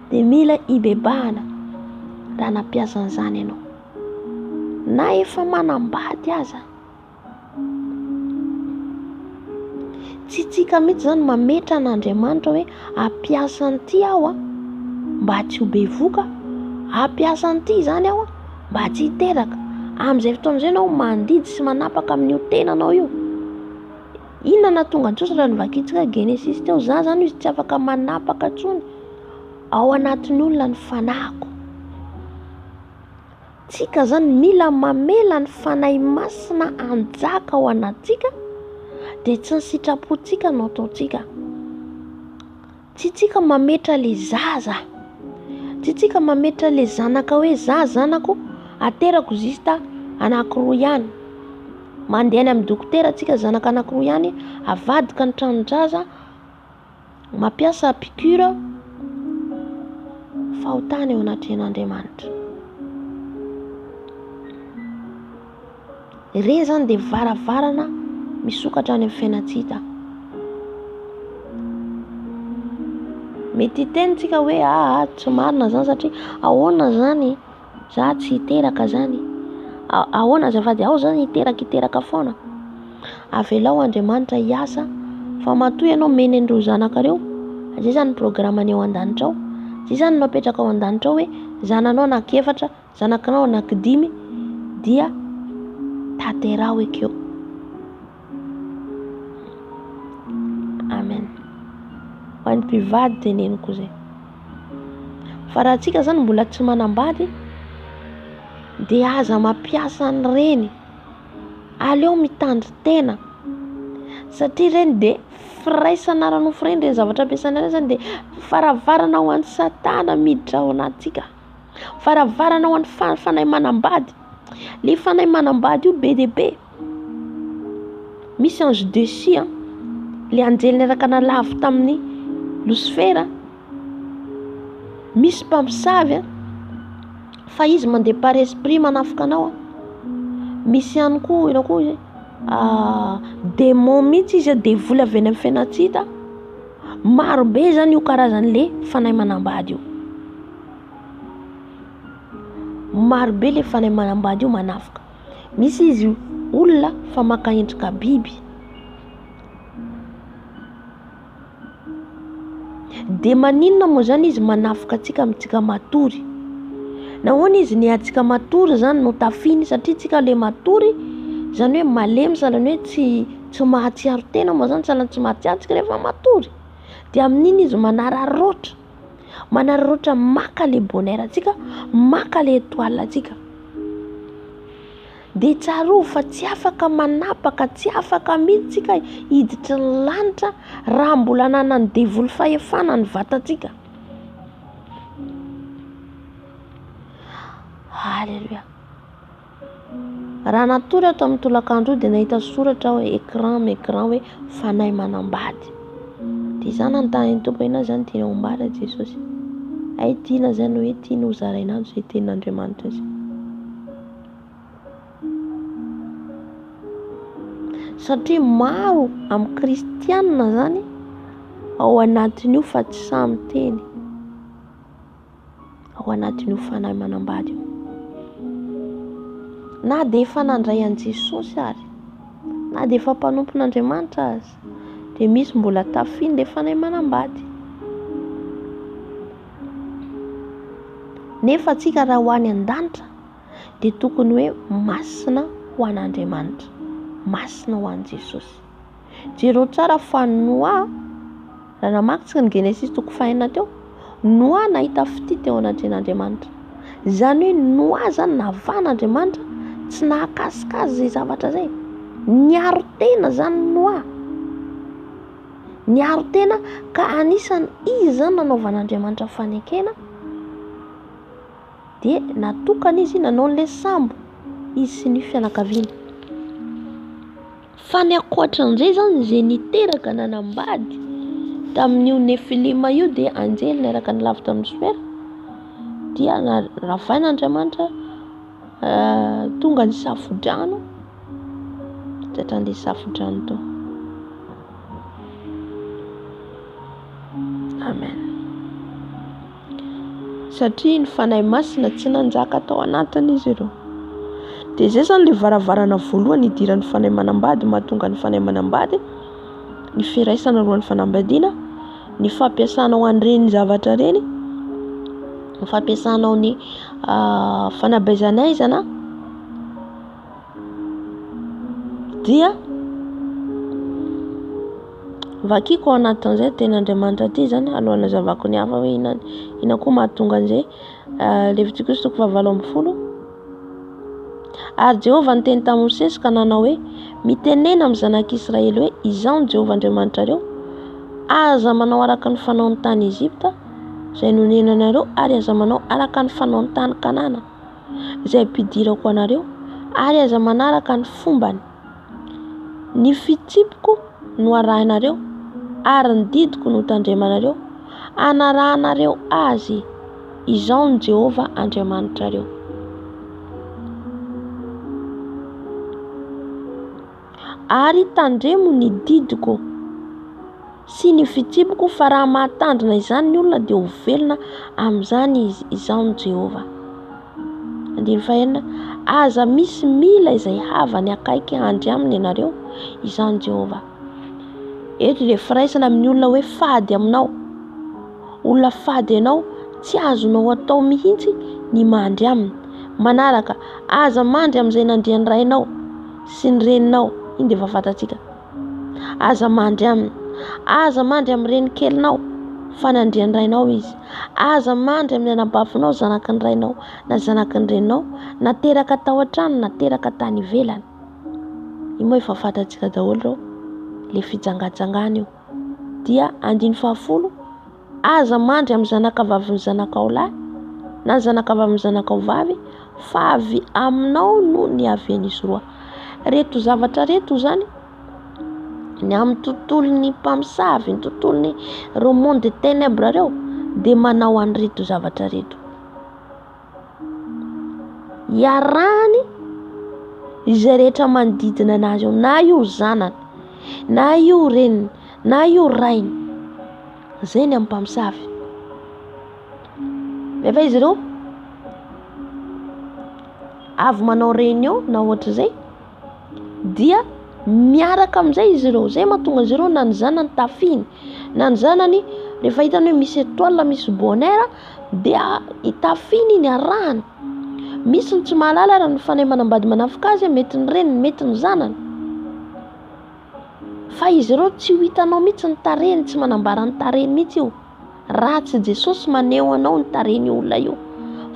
dia mila hibebahana raha nampiasa an'izany ianao, na efa manambady aza. Tsy tsika mihitsy zany mametra an'Andriamanitra hoe ampiasa an'ity aho mba tsy ho bevoka, ampiasa an'ity zany aho mba tsy hiteraka. Amin'izay fotoana izay ianao mandidy sy manapaka amin'io tenanao io. Inona na tonga androso raha nivakitsika Genesis teo, za zany izy tsy afaka manapaka intsony ao anatin'ny olona ny fanahiko. Tsika zany mila mamela ny fanahy masina anjaka ao anatsika dia tsy ny sitrapontsika no ataontsika. Tsy tsika mametra le zaza, tsy tsika mametra le zanaka hoe za zanako aterako zista anankiroa ihany. Mandeha any amin'ny dokotera tsika zanaka anankiroa ihany, avadika ny tranon-draza, mampiasa piqûre, fahotana eo anatren'Andriamanitra. Ireny zany dia varavarana misokatra any amin'ny fiainatsika. Mety hitenitsika hoe tsy marina zany satria ahoana zany za tsy hiteraka zany, ahoana azafady aho zany hiteraka foana. Avelao Andriamanitra hiasa fa matoa ianao mena an'ireo zanakareo, zay zany programany ao an-danitra ao, zay zany napetraka ao an-danitra ao hoe zananao anankefatra, zanakanao anankidimy dia tanterao ekeo. Amen. Ho an'ny mpivady teneniko zay. Fa raha tsika zany mbola tsy manambady dia aza mampiasa an'ireny, aleo mitandry tena satria ireny dia firaisana ara-nofo ireny, ireny zavatra ampiasana ireny zany dia faravarana ho an'ny Satana miditra ao anatsika, faravarana ho an'ny fanahy manambady. Le fanahy manambady io be dia be. Misy ange de scie, le anjely niaraka nalavo tamin'ny Lucifera, misy mpamosavy fa izy mandeha par esprit manafika anao. Misy ihany koa ino koa démon mihitsy izy devoly avy any amin'ny fiainatsika. Maro be zany io karazan'le fanahy manambady io, maro be le fanahy manambady io manafika. Misy izy olona fa maka endrika biby, dia maninona moa zany izy manafika atsika amintsika matory. Nahoana izy ny antsika matory zany no tafiny, satria tsika le matory zany hoe malemy, sahalan'ny hoe tsy mahatsiaro tena moa zany, sahalan'ny tsy mahatsiaro tsika rehefa matory. Dia amin'iny izy manararaotra maka le bonheur atsika, maka le étoile atsika. Dia tsaro fa tsy afaka manapaka, tsy afaka mihitsy tsika hiditra ny lanitra raha mbola nanana devoly fahefana ny vatantsika. Halleluja. Raha natory ato amin'ny tolakandro dia nahita soratra hoe écran hoe fanahy manambady. Dia izany anontany tompo ina zany tiana hombara Jesosy. Ay tiana zany hoe tiana ho zaraina izay tenin'Andriamanitra izay. Satria maro amin'ny kristianina zany ao anatin'io fa tsy samy teny, ao anatin'io fanahy manambady io. na dia efa nandray an' Jesosy ary, na dia efa mpanompon'Andriamanitra azy, dia misy mbola tafiny ilay fanahy manambady. Nefa atsika raha ho any an-danitra dia tokony hoe masina ho an'Andriamanitra, masina ho an'i Jesosy. Jereo tsara fa Noa, raha namakintsika ny Genesis 4 teo, Noa nahita fity teo anatin'Andriamanitra. Izany hoe Noa zany navan'Andriamanitra, tsy nahakasikazy izay zavatra zay. Niaro tena zany Noa, niaro tena ka anisany izy zany nanaovan'Andriamanitra fanekena, dia natokana izy nanao n'ilay sambo izy sy ny fianakaviany. Fa ny ankoatran'izay zany izay niteraka nanambady tamin'io Nefilima io dia anjely niaraka nilavitra amin'ny sofera, dia ravain'Andriamanitra tonga ny safodrano tratran'ilay safodrano tao. Amen. Satria ny fanahy masina tsy nanjaka tao anatiny izy ireo. Dia izay zany ilay varavarana voalohany idiran'ny fanahy manambady, mahatonga ny fanahy manambady ny firaisana roan'ny fanambadiana, ny fampiasanao an'ireny zavatra reny, ny fampiasanao ny fanabeazanaizana, dia vakiko ao anatin'izay ten'Andriamanitra ty zany alohan'ny zavako ny hafa hoe ina koa mahatonga an'izay. Leviticus 7:20. Ary Jehovah niteny tamin'i Mosesy ka nanao hoe mitenena amin'ny zanak'Israely hoe izao ny Jehovah Andriamanitrareo, aza manao araka ny fanaony tany Ezipta izay nonenanareo, ary aza manao araka ny fanaony tany Kanana izay ampidirako anareo, ary aza manaraka ny fombany. Ny fitsipiko no arahinareo, ary ny didiko no tandremanareo, anarahanareo azy, izao ny Jehovah Andriamanitrareo. Ary tandremo ny didiko sy ny fitsipiko, fa raha mahatandrina izany ny olona dia ho velona amin'izany izy, izao ny Jehovah. 9. Aza misy mila izay havany akaiky handry aminy ianareo, izao ny Jehovah. Eto ilay firaisana amin'ny olona hoe fady aminao, olona fady ianao, tsy azonao atao mihitsy ny mandry aminy. Manaraka, aza mandry amin'izay nandriany rainao sy ny reninao, iny dia efa fantatsika. Aza mandry aminy, aza mandry amin'ny renikelinao fa nandriany rainao izy, aza mandry amin'ny anabafinao zanaky ny rainao na zanaky ny reninao, nateraka tao an-trano, nateraka tany ivelany. Io moa efa fantatsika daholo reo, le fijangatsangana io. Dia 10. Aza mandry amin'ny zanakavavy ny zanakao lahy na zanakavavy ny zanakao vavy, fa avy aminao no ny avian'izy roa. Reto zavatra reto zany ny amin'ny tontolon'ny mpamosavy, ny tontolon'ny reo monde de ténèbres reo, dia manao an'ireto zavatra reto. Iarahany izay rehetra manodidina anazy eo, na io zanany, na io reniny, na io rainy. Zay ny amin'ny mpamosavy. Efa izy ireo avy manao réunion na ohatr'izay, dia miaraka amin'izay izy ireo. Zay mahatonga izy ireo na ny zanany tafiny, na ny zanany rehefa hitany hoe misy étoile, misy bonheur, dia itafiny iny arahany. Misy ny tsy mahalala raha ny fanahy manambady manafika azy, mety ny reniny, mety ny zanany. Fa izy ireo tsy ho hitanao mihitsy ny tarehiny, tsy manambara ny tarehiny mihitsy io. Raha tsy Jesosy maneho anao ny tarehiny olona io,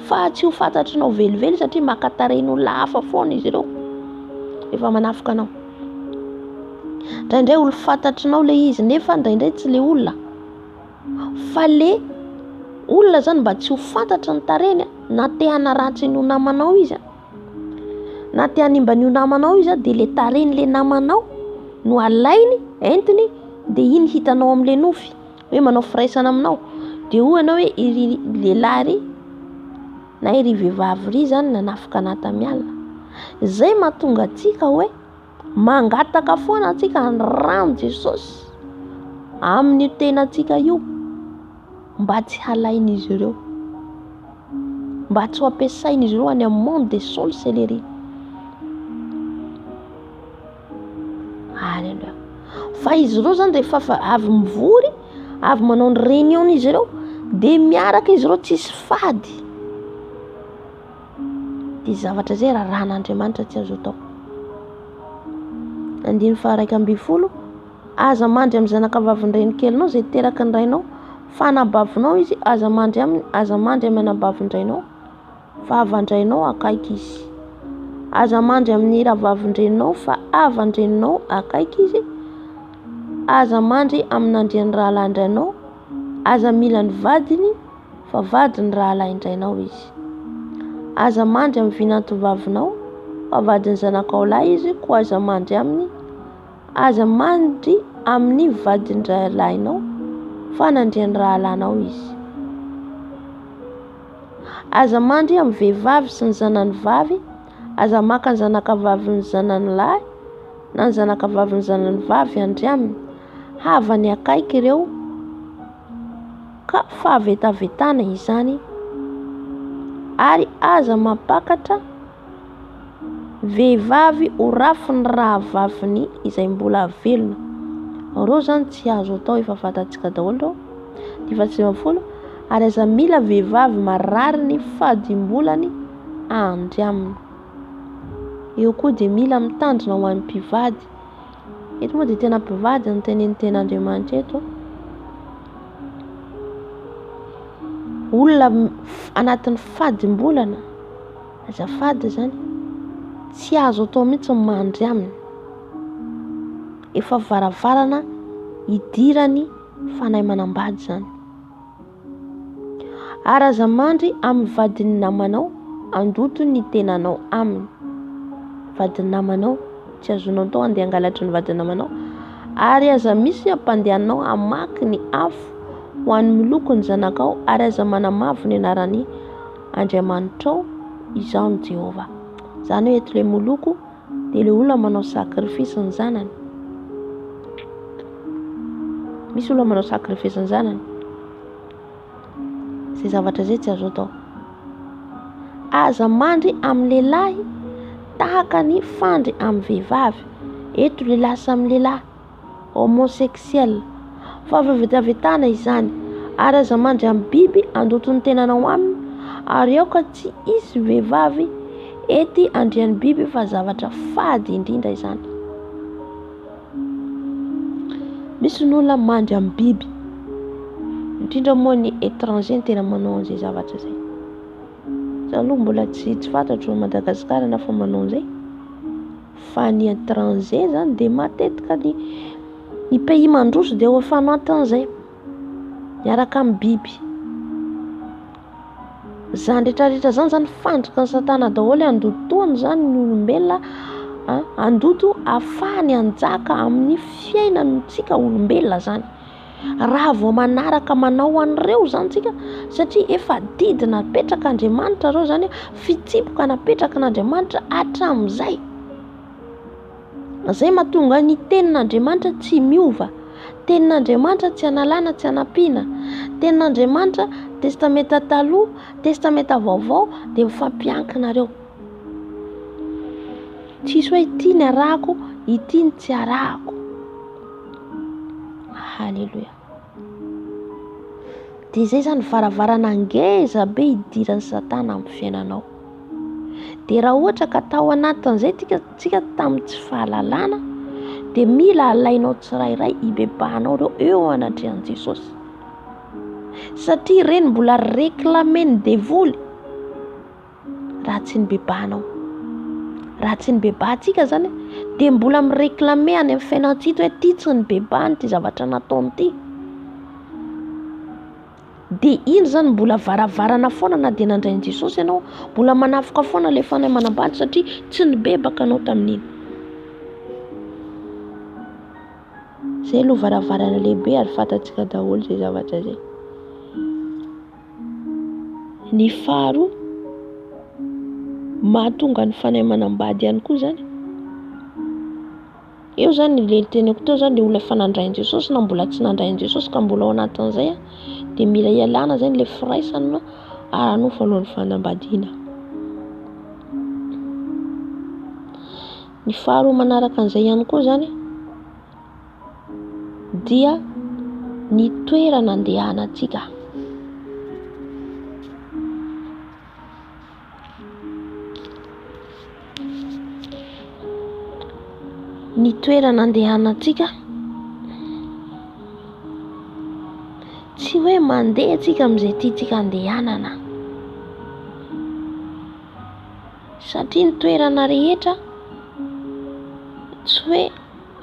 fa tsy ho fantatrinao velively satria maka tarehiny olona hafa foana izy ireo efa manafika anao. Indraindray olo fantatrinao le izy, nefa indraindray tsy le olona, fa le olona zany mba tsy ho fantatra ny tarehiny, na te hanaratsy ny namanao izy, na te hanimba ny namanao izy, dia le tarehiny le namanao no alainy, entiny, dia iny hitanao amin'le nofy hoe manao firaisana aminao. Dia ho ianao hoe iry lehilahy ry na iry vehivavy ry zany nanafika anahy tamy alina. Zay mahatonga atsika hoe mangataka foana atsika ny rano Jesosy amin'ny tenantsika io, mba tsy halainy izy ireo, mba tsy ho ampiasainy izy ireo any amin'ny monde de sorcellerie. Halleluja. Fa izy ireo zany rehefa avy mivory, avy manao ny réunion izy ireo, de miaraka izy ireo tsisy fady. De zavatra zay raha n'Andriamanitra tsy azo atao. 1:12 aza mandry amin'ny zanakavavin-dreny kelinao zay teraky ny rainao, fa anabavinao izy aza mandry amin'ny anabavin-drainao, fa avan-drainao akaiky izy. Aza mandry amin'ny ravavin-dreninao, fa avan-dreninao akaiky izy. Aza mandry amin'ny andrian'ny rahalain-drainao, aza mila ny vadiny, fa vadiny rahalain-drainao izy. Aza mandry amin'ny vinantovavinao, fa vadiny zanakao lahy izy, koa aza mandry aminy. Aza mandry amin'ny vadiny rahalainao, fa nandrian'ny rahalanao izy. Aza mandry amin'ny vehivavy sy ny zanany vavy, aza maka ny zanakavaviny zanany lahy na ny zanakavaviny zanany vavy andry aminy, havany akaiky ireo, ka fahavetavetana izany. Ary aza mampakatra vehivavy ho rafiny rahavaviny izay mbola velona. Reo zany tsy azo atao, efa fantatsika daholo. 19 ary aza mila vehivavy marary ny fadimbolany andry aminy. Eo koa de mila mitandrina ho an'ny mpivady. Eto moa de tena mpivady ny teneny ten'Andriamanitra eto. Olona anatin'ny fadimbolana, azafady zany, tsy azo atao mihitsy mandry aminy. Efa varavarana idirany fanahy manambady zany. Ary aza mandry amin'ny vadiny namanao, andoto ny tenanao aminy. Vadiny namanao tsy azonao atao andeha angalatry ny vadiny namanao. Ary aza misy ampandehanao amaky ny afo ho an'ny miloko ny zanakao, ary aza manamavo ny anarany Andriamanitrao, izaho ny Jehova. Zany hoe eto le moloko de le olona manao sakrifisy ny zanany. Misy olona manao sakrifisy ny zanany. Zay zavatra zay tsy azo atao. Aza mandry amin'ny lehilahy tahaka ny fandry amin'ny vehivavy. Eto lehilahy samy lehilahy, homosexuel, fa vavetavetana izany. Ary aza mandry amin'ny biby andoto ny tenanao aminy, ary eo ka tsy isy vehivavy ety andrian'ny biby, fa zavatra fady indrindra izany. Misy ny olona mandry amin'ny biby, indrindra moa ny étranger ny tena manao an'izay zavatra zay. Aloha mbola tsy fantatro Madagasikara na fa manao an'izay, fa ny étranger zany de matetika ny pays mandroso de efa fanatan'izay miaraka amin'ny biby. Zany rehetrarehetra zany fandrika ny Satana daholo, andotoany zany ny olombelona, andoto ahafahany hanjaka amin'ny fiainantsika olombelona zany. Raha vao manaraka manao an'ireo zany tsika, satria efa didina napetraka Andriamanitra reo zany, fitsipoka napetraka n'Andriamanitra hatramin'izay. Zay mahatonga ny tenin'Andriamanitra tsy miova. Tenin'Andriamanitra tsy analana, tsy anampiana. Tenin'Andriamanitra testamenta taloha, testamenta vaovao de mifampiankina reo. Tsisy hoe ity ny arahako, ity ny tsy arahako. Halleluja. De zay zany varavarana ngeza be idiran'ny Satana amin'ny fiainanao. De raha ohatra ka tao anatin'izay tsika tamin'ny tsy fahalalana, de mila alainao tsirairay ibebahanao reo eo anatrehan'i Jesosy. Satria reny mbola réclameny devoly raha tsy nibebahanao. Raha tsy nibebahantsika zany de mbola miréclame any amin'ny fiainantsika hoe ty tsy nibebahany ty zavatra nataony ty. De iny zany mbola varavarana foana na de nandrain'i Jesosy ianao, mbola manafoka foana le fanahy manambady satria tsy nibebaka anao tamin'iny. Zay aloha varavarana lehibe ary fantatsika daholo zay zavatra zay. Ny faharoa, mahatonga ny fanahy manambady ihany koa zany. Eo zany le teneko teo zany le olona efa nandrain'i Jesosy na mbola tsy nandrain'i Jesosy ka mbola ao anatin'izay, de mila ialana zany le firaisana ary anofa alohan'ny fanambadiana. Ny faharoa manaraka an'izay ihany koa zany, dia ny toerana andehanantsika. Ny toerana andehanantsika tsy hoe mandeha antsika amin'izay tiantsika andehanana, satria ny toerana rehetra tsy hoe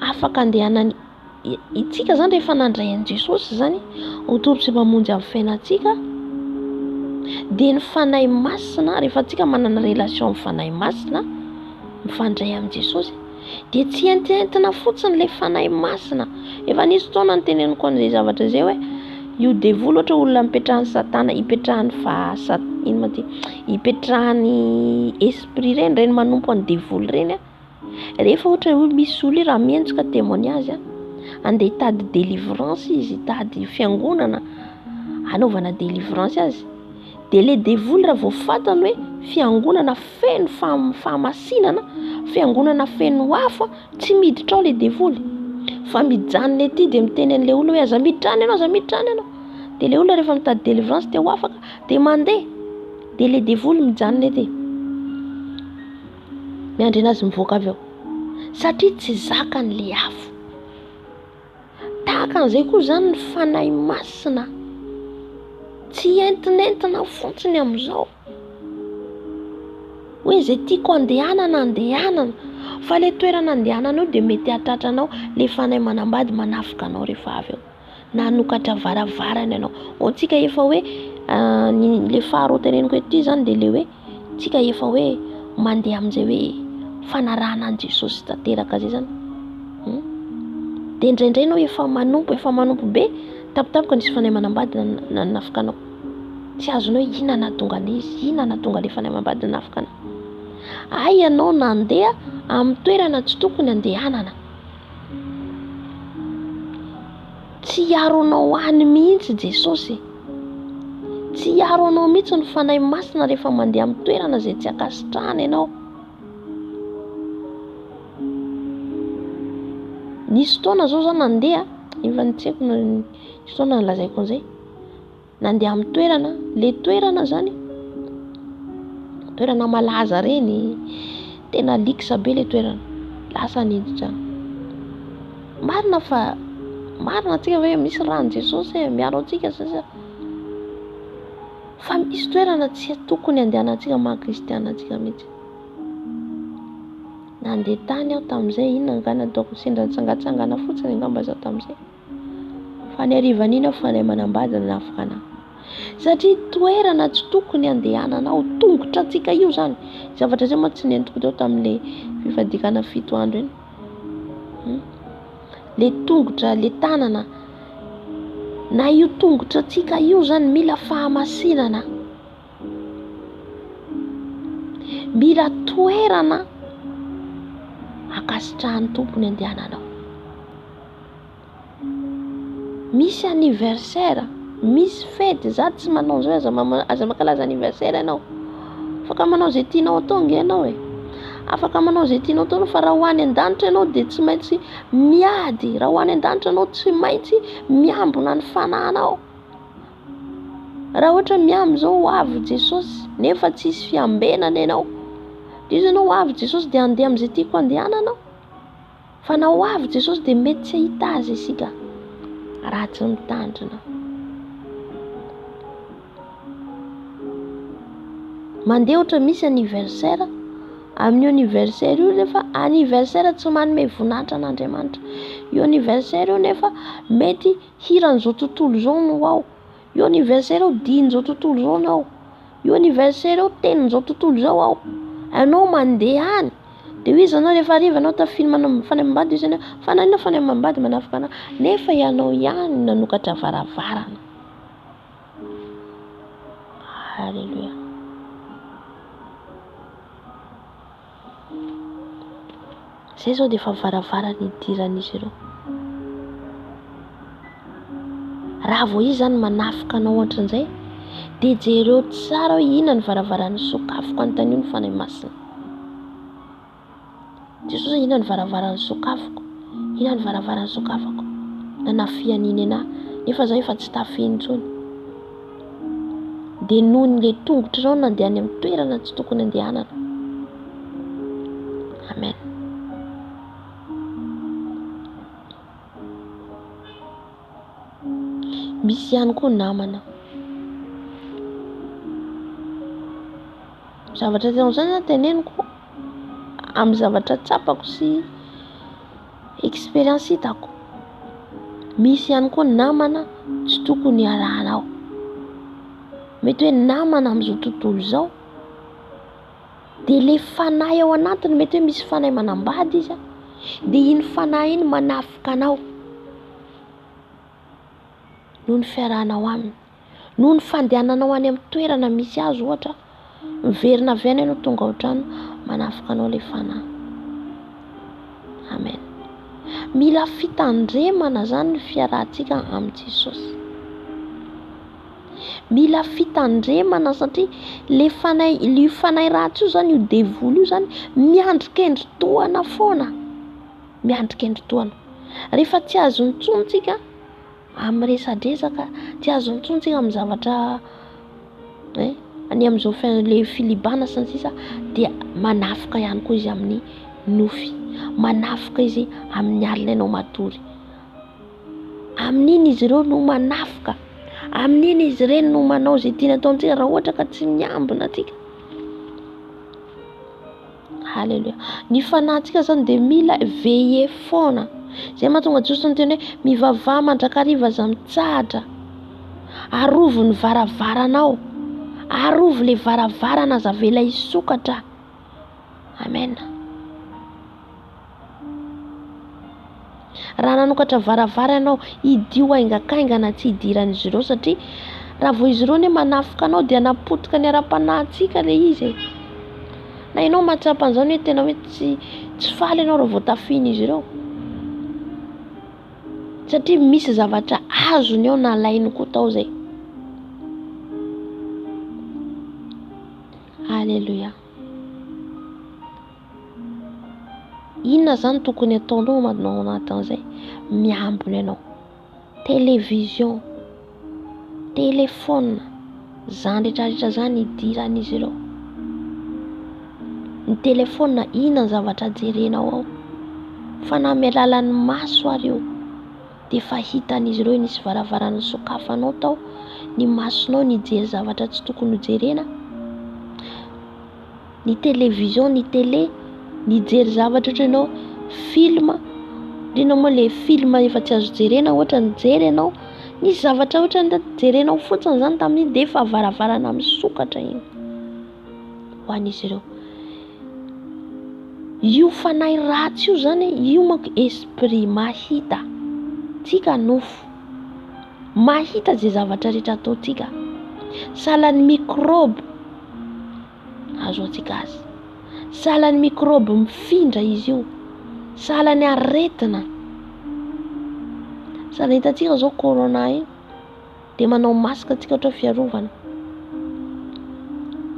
afaka andehanana. Itsika zany rehefa nandray an' Jesosy zany ho tompon sy mpamonjy amin'ny fiainantsika, dia ny fanahy masina, rehefa antsika manana relation amin'ny fanahy masina mifandray amin'i Jesosy, dia tsy entientina fotsiny ilay fanahy masina. Efa nisy fotoana niteneniko an'izay zavatra izay hoe io devoly ohatra olona mipetrahany Satana, hipetrahany esprit reny manompo any devoly reny rehefa ohatra hoe misy olo raha miendrika témoignage andeha hitady délivrance izy, hitady fiangonana anaovana délivrance azy, dia le devoly raha vao fantany hoe fiangonana feno fahamasinana, fiangonana feno afo, tsy miditra ao le devoly, fa mijanona ety dia miteny an'ilay olona hoe aza miditra any ianao. Dia le olona rehefa mitady délivrance dia ho afaka dia mandeha, dia le devoly mijanona ety miandry anazy mivoaka avy ao, satria tsy zakan'le afo. Tahaka an'izay koa zany ny fanahy masina, tsy entinentina fotsiny amin'izao hoe izay tiako andehanana, fa le toerana andehananao dia mety hatratranao le fanahy manambady manafika anao rehefa avy eo, na hanokatra varavarana ianao. Tsika efa hoe le faharoa teneniko ety zany dia le hoe tsika efa hoe mandeha amin'izay hoe fanarahana an' Jesosy tanteraka zay zany. Dia indraindray ianao efa manompo be, tapitapoka nisy fanahy manambady nanafika anao, tsy azonao inona nahatonga izy, inona nahatonga le fanahy manambady nanafika anao. Ay, ianao nandeha amin'ny toerana tsy tokony andehanana, tsy hiaro anao any mihitsy Jesosy, tsy hiaro anao mihitsy ny fanahy masina rehefa mandeha amin'ny toerana izay tsy ankasitrahany ianao. Nisy fotoana zao zany nandeha, efa nitseko nisy fotoana nalazaiko an'izay, nandeha amin'ny toerana, le toerana zany toerana malaza reny, tena liksa be le toerana, lasa niditra. Marina antsika hoe misy rano Jesosy miaro antsika sasa, fa misy toerana tsy tokony andehanantsika maha-kristiana antsika mihitsy. Nandeha tany aho tamin'izay, inona nga nataoko, sendra nitsangatsangana fotsiny angamba zaho tamin'izay, fa ny harivan'iny aho fanahy manambady nanafika anahy, satria toerana tsy tokony andehananao, tongotra antsika io zany. Zavatra izay moa tsy nentiko teo tamin'ilay fifadikana 7 andro iny, le tongotra, le tanana, na io tongotra antsika io zany mila fahamasinana, mila toerana akasitrahan'ny tompony andehananao. Misy anniversaire, misy fety, za tsy manao zao aza mankalaza anniversaire ianao, afaka manao izay tianao atao nge ianao afaka manao izay tianao atao, fa raha ho any an-danitra ianao dia tsy maintsy miady, raha ho any an-danitra ianao tsy maintsy miambina ny fananao. Raha ohatra miamby zao ho avy Jesosy nefa tsisy fiambenana ianao, dia izy ianao ho avy Jesosy dia andeha amin'izay tiako andehananao, fa na ho avy Jesosy dia mety tsy hahita azy isika raha tsy mitandrina. Mandeha ohatra misy anniversaire, amin'io anniversaire io nefa anniversaire tsy manome voninahitra an'Andriamanitra. Io anniversaire io nefa mety hiran'izao tontolo izao no ao, io anniversaire io dian'izao tontolo izao no ao, io anniversaire io tenin'izao tontolo izao ao. Ianao mandeha any, dia izy ianao rehefa hariva ianao tafily fanahy mambady, izy ianao fa nanina fanahy mambady manafika anahy, nefa ianao ihany nanokatra varavarana. Halleluja. Zay zao dia efa varavarana idiran'izy ireo. Raha vao izy zany manafika anao ohatran'izay, dia jereo tsara hoe inona ny varavarana sokafiko anontany io ny fanahy masina. Jesosy inona ny varavarana sokafiko, inona ny varavarana sokafako. nanafian'iny anahy nefa zaho efa tsy tafiny intsony. Dia noho n'ilay tongotranao nandeha any amin'ny toerana tsy tokony andehanana. Amen. Misy ihany koa namana. Zavatra tena izany zany teneniko amin'ny zavatra tsapako sy expérience hitako. Misy ihany koa namana tsy tokony arahanao. Mety hoe namana amin'izao tontolo izao dia ilay fanahy ao anatiny mety hoe misy fanahy manambady izy dia iny fanahy iny manafika anao noho ny fiarahanao aminy, noho ny fandehananao any amin'ny toerana misy azy ohatra, miverina avy any ianao tonga ao an-trano manafika anao ilay fanahy. Amen. Mila fitandremana zany ny fiarahantsika amin'i Jesosy. Mila fitandremana satria le fanahy ratsy io zany, io devoly io zany miandrikendry-toana foana. Miandrikendry-toana. Rehefa tsy azo intsontsika amin'ny resadresaka, tsy azo intsontsika amin'ny zavatra any amin'izao le filibana sy ny sisa, dia manafika ihany koa izy amin'ny nofy. Manafika izy amin'ny alina ianao matory. Amin'iny izy ireo no manafika. Amin'iny izy ireny no manao izay tiana atao amintsika raha ohatra ka tsy miambina atsika. Halleluja. Ny fanahintsika zany dia mila veiller foana. Izay mahatonga Jesosy niteny hoe mivavaha mandrakariva aza mitsahatra. Arovo ny varavaranao. Arovo le varavarana aza avela hisokatra. Amen. Raha nanokatra varavara ianao, hidio aingakaingana tsy hidiran'izy ireo satria raha vao izy ireo ne manafika anao dia napotika ny ara-panahintsika ilay izy. Na ianao mahatsapa an'izany hoe tena hoe tsy faly ianao raha vao tafiana izy ireo. Satria misy zavatra azony ao na alainy koa tao zay. Alléluia. Inona zany tokony ataonao manao anatin'izay? Miambina ianao. Télévision, téléphone, zany rehetrarehetra zany hidiran'izy ireo. Ny téléphone inona ny zavatra jerenao ao? Fa na amin'ny alalan'ny maso ary io dia efa hitan'izy ireo nisy varavarana sokafanao tao, ny masonao nijery zavatra tsy tokony hojerena. Ny télévision, ny télé, nijery zavatra ohatra ianao film, indrindra moa le film efa tsy azo jerena ohatra nijery ianao, nisy zavatra ohatra ny jerenao fotsiny zany tamin'iny dia efa varavarana misokatra iny ho an'izy ireo. Io fanahy ratsy io zany, io manko esprit mahita. Tsika nofo mahita zay zavatra rehetra ataontsika. Sahalan'ny mikroby azo antsika azy. Sahalan'ny mikroby mifindra izy io. Sahalan'ny aretina. Sahala hitantsika zao corona iny dia manao masaka antsika ohatra fiarovana.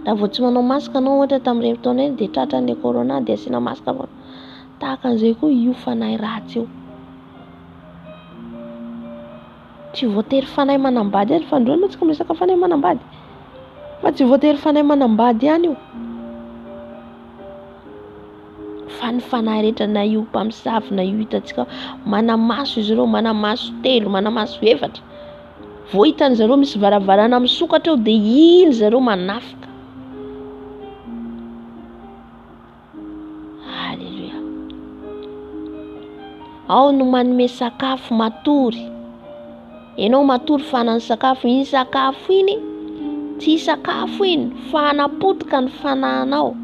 Raha vao tsy manao masaka anao ohatra tamin'ireny fotoana iny dia tratran'ilay corona dia asiana masaka foana. Tahaka an'izay koa io fanahy ratsy io. Tsy voatery fanahy manambady ary, fandroana antsika miresaka fanahy manambady. Fa tsy voatery fanahy manambady ihany io. Fa ny fanahy rehetra, na io mpamosavy na io hitantsika manamaso izy ireo, manamaso 3, manamaso 4. Vao hitan'ny zareo misy varavarana misokatra eo dia iny zareo manafika. Halleluja. Ao no manome sakafo matory. Ianao matory fa hanany sakafo, iny sakafo iny tsy sakafo iny fa hanapotika ny fanahinao.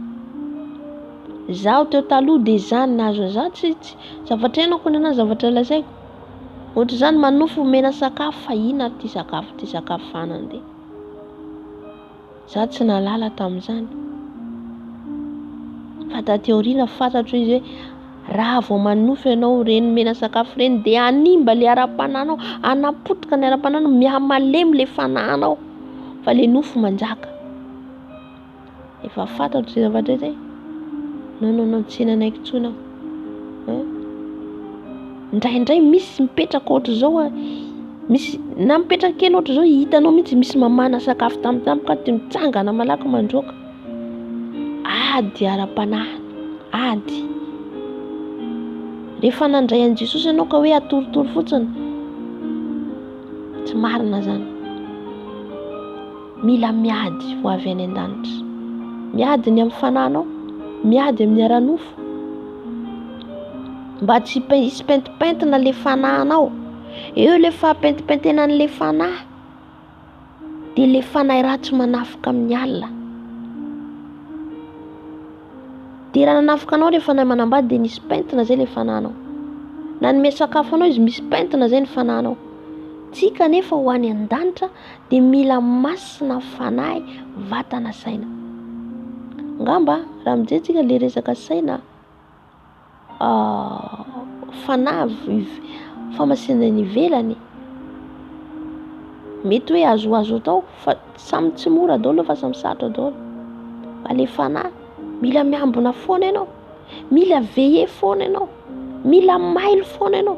Zaho teo taloha dia zany nahazo za tsy zavatra henako ny anazy, zavatra lazaiko. Ohatra zany manofo mena sakafo fa ina ary ty sakafo fanany dia za tsy nalala tamin'izany. Fa taty aoriana fantatro izy hoe raha vao manofo ianao reny mena sakafo reny dia hanimba le ara-panahinao, hanapotika ny ara-panahinao, mihamalemy le fanahinao fa le nofo manjaka. Efa fantatro zay zavatra zay. Non, tsy nanaiky intsony aho. Ndraindray misy mipetraka ohatry zao misy na mipetraka kely ohatry zao hitanao mihitsy misy mamana sakafo tampotampoka ty mitsangana malaky mandroaka. Ady ara-panahy, ady. Rehefa nandray an Jesosy ianao ka hoe atoritory fotsiny, tsy marina zany. Mila miady ho avy any an-danitra. Miady ny amin'ny fananao, miady amin'ny ara-nofo. Mba tsy hisy pentipentina le fananao. Eo le fahapentimpentenany le fanahy, dia le fanahy ratsy manafika amin'ny alina. Dia raha nanafika anao le fanahy manambady dia nisy pentina zay le fananao. Nanome sakafo anao izy misy pentina zay ny fananao. Tsika nefa ho any an-danitra dia mila masina fanahy, vatana, saina. Ngamba raha mijentsika le resaka saina, fanahy famasinana ivelany mety hoe azoazo tao fa samy tsy mora daholo fa samy sarotra daholo. Fa le fanahy mila miambina foana ianao, mila veiller foana ianao, mila mailo foana ianao,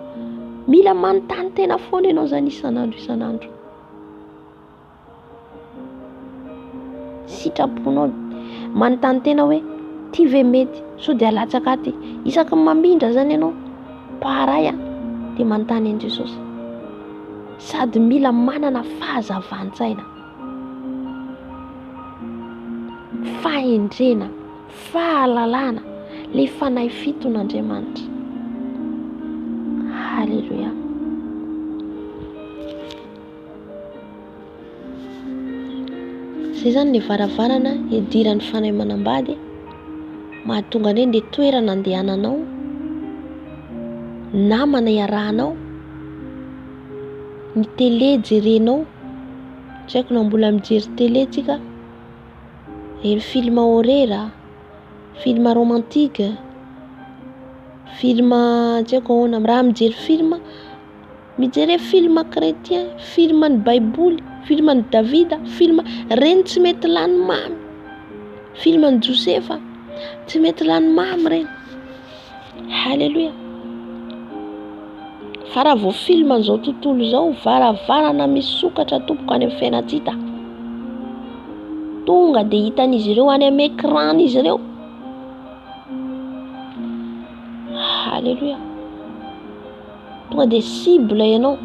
mila manontany tena foana ianao zany isanandro. Sitraponao manontany tena hoe ty ve mety so dia alatsaka ty. Isaky mamindra zany ianao paray dia manontany an Jesosy. Sady mila manana fahazavan-tsaina, fahendrena, fahalalana le fanahy fiton'Andriamanitra. Halleluja. Zay zany le varavarana idiran'ny fanahy manambady, mahatonga ny le toerana andehananao, namana iarahanao, ny télé jerenao. Tsy haiko na mbola mijery télé tsika, ery film horreur, film romantique, film tsy haiko ahoana, raha mijery film, mijery film chrétien, film ny baiboly, film ny Davida, film reny tsy mety lany mamy, film ny Josefa tsy mety lany mamy reny. Halleluja. Fa raha vao film an'izao tontolo izao, varavarana misokatra tompoko any amin'ny fiainantsika, tonga dia hitan'izy ireo any amin'ny écran izy ireo. Halleluja. Tonga dia cible ianao,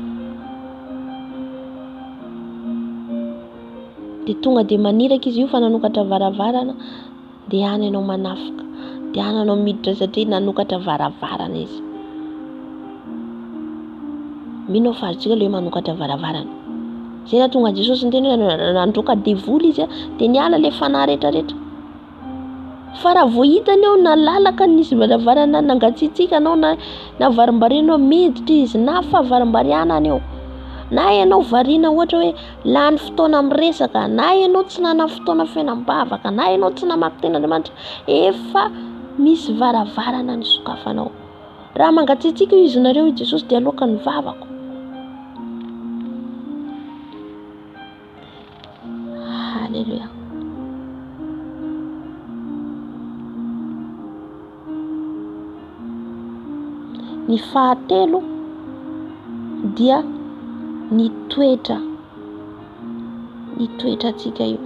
dia tonga dia maniraka izy io fa nanokatra varavarana, dia any ianao manafika, dia any ianao miditra satria nanokatra varavarana izy. Mino fa azontsika le manokatra varavarana. Zay na tonga Jesosy ny teny hoe nandroaka devoly izy dia niala le fanahy rehetrarehetra. Fa raha vao hitany ao nalalaka nisy varavarana nangatsiatsika anao na varimbarenao miditra izy na fahavarimbarianany eo, na ianao variana ohatra hoe lany fotoana miresaka, na ianao tsy nana fotoana fiainam-bavaka, na ianao tsy namaky ten'Andriamanitra, efa misy varavarana ny sokafanao. Raha mangatsiatsika izy nareo Jesosy dia aloka ny vavako. Halleluja. Ny fahatelo dia ny toetra tsika io.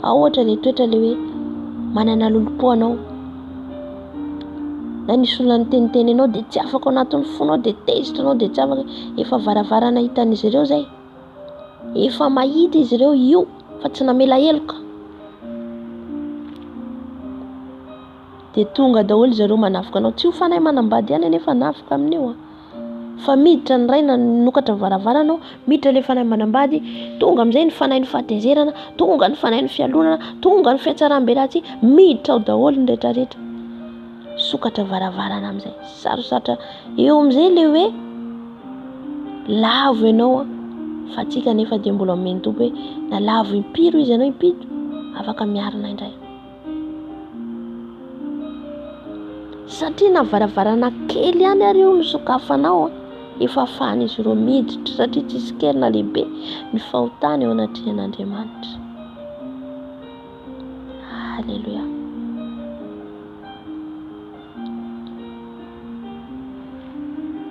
Ohatra le toetra le hoe manana lolo-po anao, na nisy olona niteniteny anao dia tsy afaka ao anatin'ny fonao, dia tezitra anao dia tsy afaka. Efa varavarana hitan'izy ireo zay, efa mahita izy ireo io fa tsy namela heloka, dia tonga daholo zareo manafika anao. Tsy ho fanahy manambady ihany nefa nafika amin'io, fa miditra ny ray nanokatra varavaranao, miditra le fanahy manambady, tonga amin'izay ny fanahy ny fahatezerana, tonga ny fanahy ny fialonana, tonga ny fiatsaram-belatsy, miditra ao daholo ny rehetrarehetra, sokatra varavarana amin'izay. Sarosarotra eo amin'izay le hoe lavo ianao, fa tsika nefa dia mbola mendoby hoe na lavo impiro izy ianao impito, afaka miarina indray. Satria na varavarana kely ihany ary io ny sokafanao, efa afahan'izy ireo miditra, satria tsisy kely na lehibe ny fahotana eo anatrehan'Andriamanitra. Halleluja.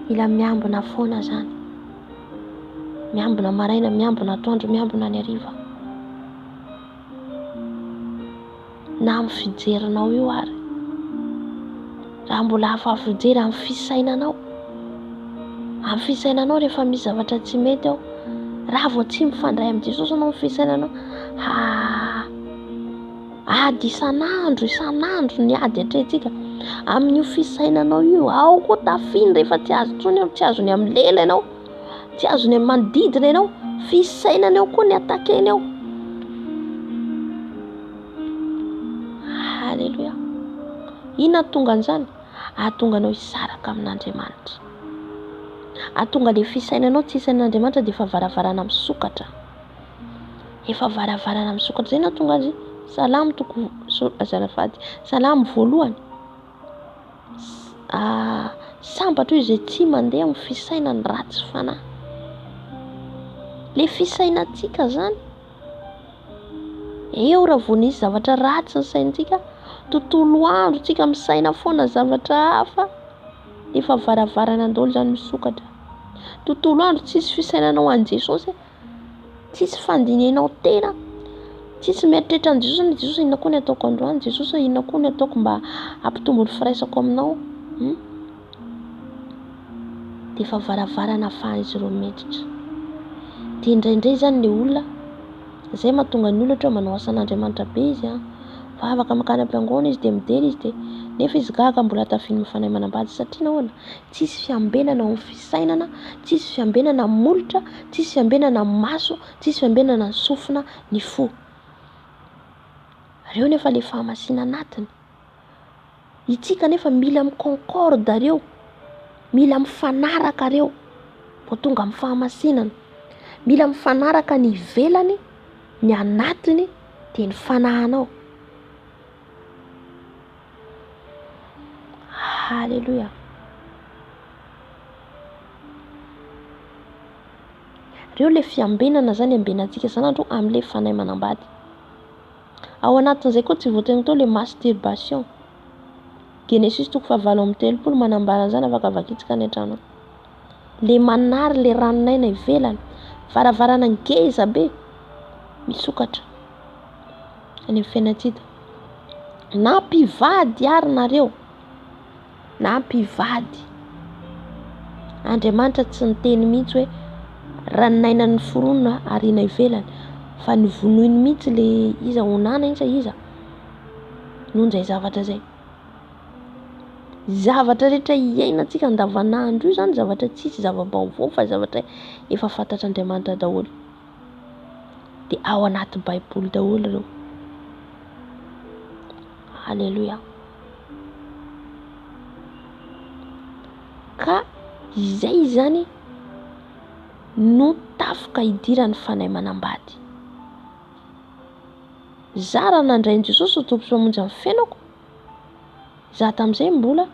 mila miambina foana zany, miambina maraina, miambina atoandro, miambina ny hariva. Na amin'ny fijerinao io ary, raha mbola hafa fijery amin'ny fisainanao, amin'ny fisainanao rehefa misy zavatra tsy mety ao, raha vao tsy mifandray amin'ny Jesosy anao amin'ny fisainanao, ady isan'andro ny ady atrehantsika amin'io fisainanao io. Ao koa tafiny rehefa tsy azo tsony ao, tsy azony amin'ny lela ianao, tsy azony amin'ny manodidina ianao, fisainana eo koa ny atakeny ao. Halleluja. Inona tonga an'izany? Ahatonga anao hisaraka amin'Andriamanitra. Ahatonga le fisainanao tsy isain'Andriamanitra dia efa varavarana misokatra. Efa varavarana misokatra. Zay nahatonga azy Salamo toko azafady. Salamo voalohany. Sambatra io izay tsy mandeha amin'ny fisainany ratsy fanahy. Le fisainantsika zany, eo raha vao nisy zavatra ratsy ny saintsika, tontolo andro tsika misaina foana zavatra hafa, efa varavarana daholo zany misokatra. Tontolo andro tsisy fisainanao an Jesosy, tsisy fandinianao tena, tsisy mieritreritra an Jesosy, ny Jesosy inona koa ny ataoko androany, Jesosy inona koa ny ataoko mba hampitombo ny firaisako aminao, dia efa varavarana afahan'izy ireo miditra. Dia indraindray zany ny olona, izay mahatonga ny olona ohatra manao asan'Andriamanitra be izy, fa afaka makany am-piangonana izy dia midely izy, dia nefa izy gaga mbola tafiny mifanahy manambady. Satria nahoana? Tsisy fiambenana amin'ny fisainana, tsisy fiambenana amin'ny molotra, tsisy fiambenana amin'ny maso, tsisy fiambenana ny sofina, ny fo. Reo nefa le fahamasina anatiny. Itsika nefa mila mikoncorde reo, mila mifanaraka reo vao tonga amin'ny fahamasinana. Mila mifanaraka ny ivelany, ny anatiny, dia ny fanahinao. Halleluja. Reo le fiambenana zany ambenantsika san'andro amin'ilay fanahy manambady. Ao anatin'izay koa tsy voatery tao le masturbation. Genesis toko 7:30 manambara zany, afaka vakitsika ny an-trano. Le manary le ranonaina ivelany, varavarana ngeza be misokatra any amin'ny fiainantsika. Na mpivady ary nareo, na mpivady, Andriamanitra tsy niteny mihitsy hoe ranonaina ny foronina ariana ivelany, fa nivonoiny mihitsy le iza honana iza noho izay zavatra zay. Zavatra rehetra iainantsika andavanandro io zany zavatra tsisy zava-baovao, fa zavatra efa fantatr'Andriamanitra daholo, dia ao anaty Baiboly daholo ireo. Halleluja. Ka izay zany no tafoka hidiran'ny fanahy manambady. Za raha nandray an'i Jesosy ho tompo sy mamonjy amin'ny fiainako, za tamin'izay mbola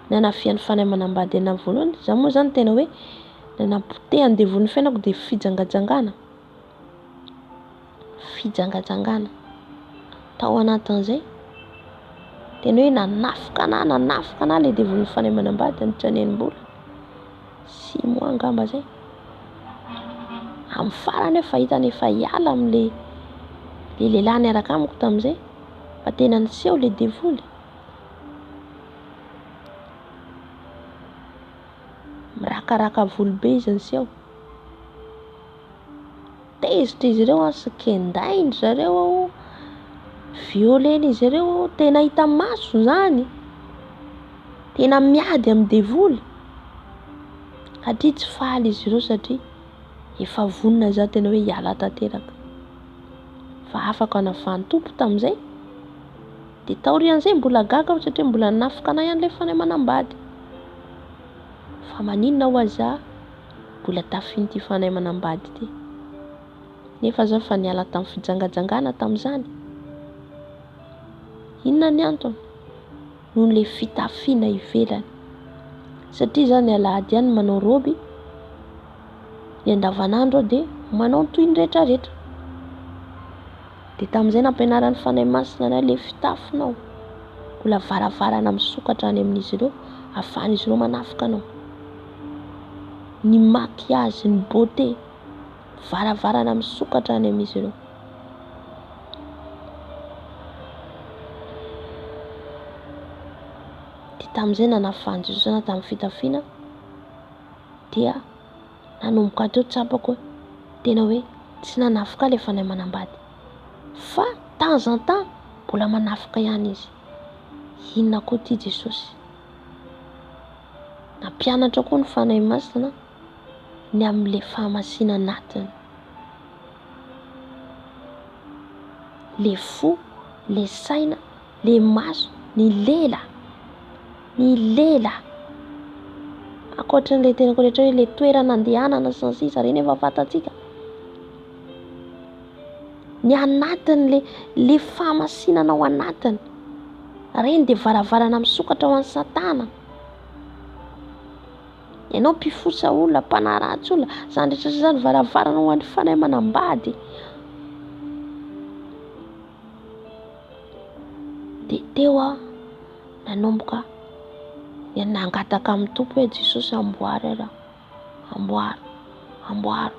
nanafian'ny fanahy manambady anahy voalohany. Za moa zany tena hoe nanampoteha andevon'ny fiainako dia fijangajangana tao anatin'izay. Tena hoe nanafika anahy le devon'ny fanahy manambady nitranenim-bola 6 mois angamba zay. Amin'ny farany efa hitany efa hiala amin'le lehilahy niaraka amiko tamin'izay, fa tena niseho le devoly. Mirakaraka volobe izy niseho. Tezitra izy ireo, sikendainy zareo, violeny izy ireo, tena hita maso zany, tena miady amin'ny devoly. Satria tsy faly izy ireo, satria efa vonona za tena hoe hiala tanteraka, fa afaka navahan'ny tompo tamin'izay. Dia taorian'izay mbola gaga satria mbola nafika anahy an'ilay fanahy manambady. Fa maninona ho azy za mbola tafin'ity fanahy manambady ity. Nefa za fa niala tamin'ny fijangajangana tamin'izany. Inona ny antony? Noho le fitafiana ivelany. Satria za ny alahady ihany manao roby, ny andavanandro dia manao toy ny rehetrarehetra. Dia tamin'izay nampianaran'ny fanahy masina anahy le fitafinao, mbola varavarana misokatra any amin'izy ireo, ahafahan'izy ireo manafika anao. Ny maquillage, ny beauté, varavarana misokatra any amin'izy ireo. Dia tamin'izay nanafahan'i Jesosy ana tamin'ny fitafiana dia nanomboka teo tsapako hoe tena hoe tsy nanafika ilay fanahy manambady fa temps en temps mbola manafika ihany izy. Inona koa ty Jesosy? Nampianatra koa ny fanahy masina ny amin'ilay fahamasina anatiny. Le fo, le saina, le maso, ny lela. Ny lela. Ankoatran'ilay tena rehetra hoe le toerana andehanana sy ny sisa ireny efa fantatsika. Ny anatiny le fahamasinana ao anatiny. Ireny dia varavarana misokatra ho an'ny Satana. Ianao mpifosa olona, mpanaratsy olona, izany rehetra izany varavarana ho an'ny fanahy manambady. Dia teo nanomboka nangataka amin'ny tompo hoe Jesosy amboary ara, amboaro.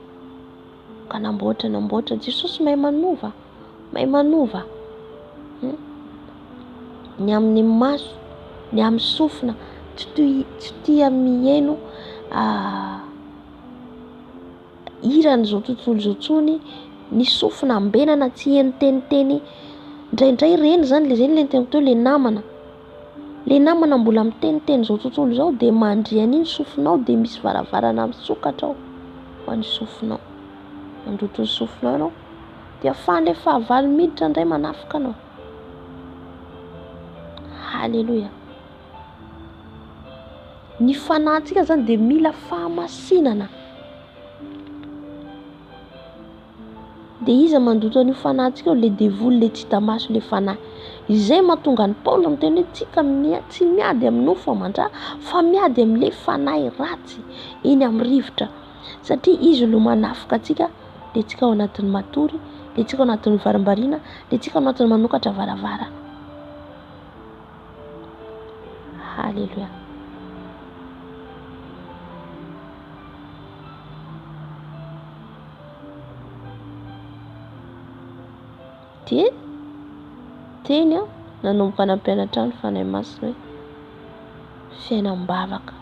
Ka namboatra. Jesosy mahay manova. Ny amin'ny maso, ny amin'ny sofina, tsy tia miheno iran'izao tontolo izao tsony. Ny sofina ambenana tsy heno teniteny. Indraindray reny zany le teniko teo le namana. Le namana mbola miteniteny izao tontolo izao dia mandriana iny sofinao dia misy varavarana misokatra ao ho an'ny sofinao. Mandoto ny sofinao ianao dia ahafahan'ilay fahavalo miditra indray manafika anao. Halleluja. Ny fanahintsika zany dia mila fahamasinana. Dia iza mandoto an'io fanahintsika io? Le devoly, le tsy hita maso, le fanahy. Izay mahatonga ny Paoly miteny hoe tsika tsy miady amin'ny nofo aman-drà fa miady amin'ilay fanahy ratsy eny amin'ny rivotra. Satria izy no manafika antsika, dia tsika ao anatin'ny matory, dia tsika ao anatin'ny varam-bariana, dia tsika ao anatin'ny manokatra varavarana. Halleluja. Dia teny nanomboka nampianatra ny fanahy masina hoe fiainam-bavaka,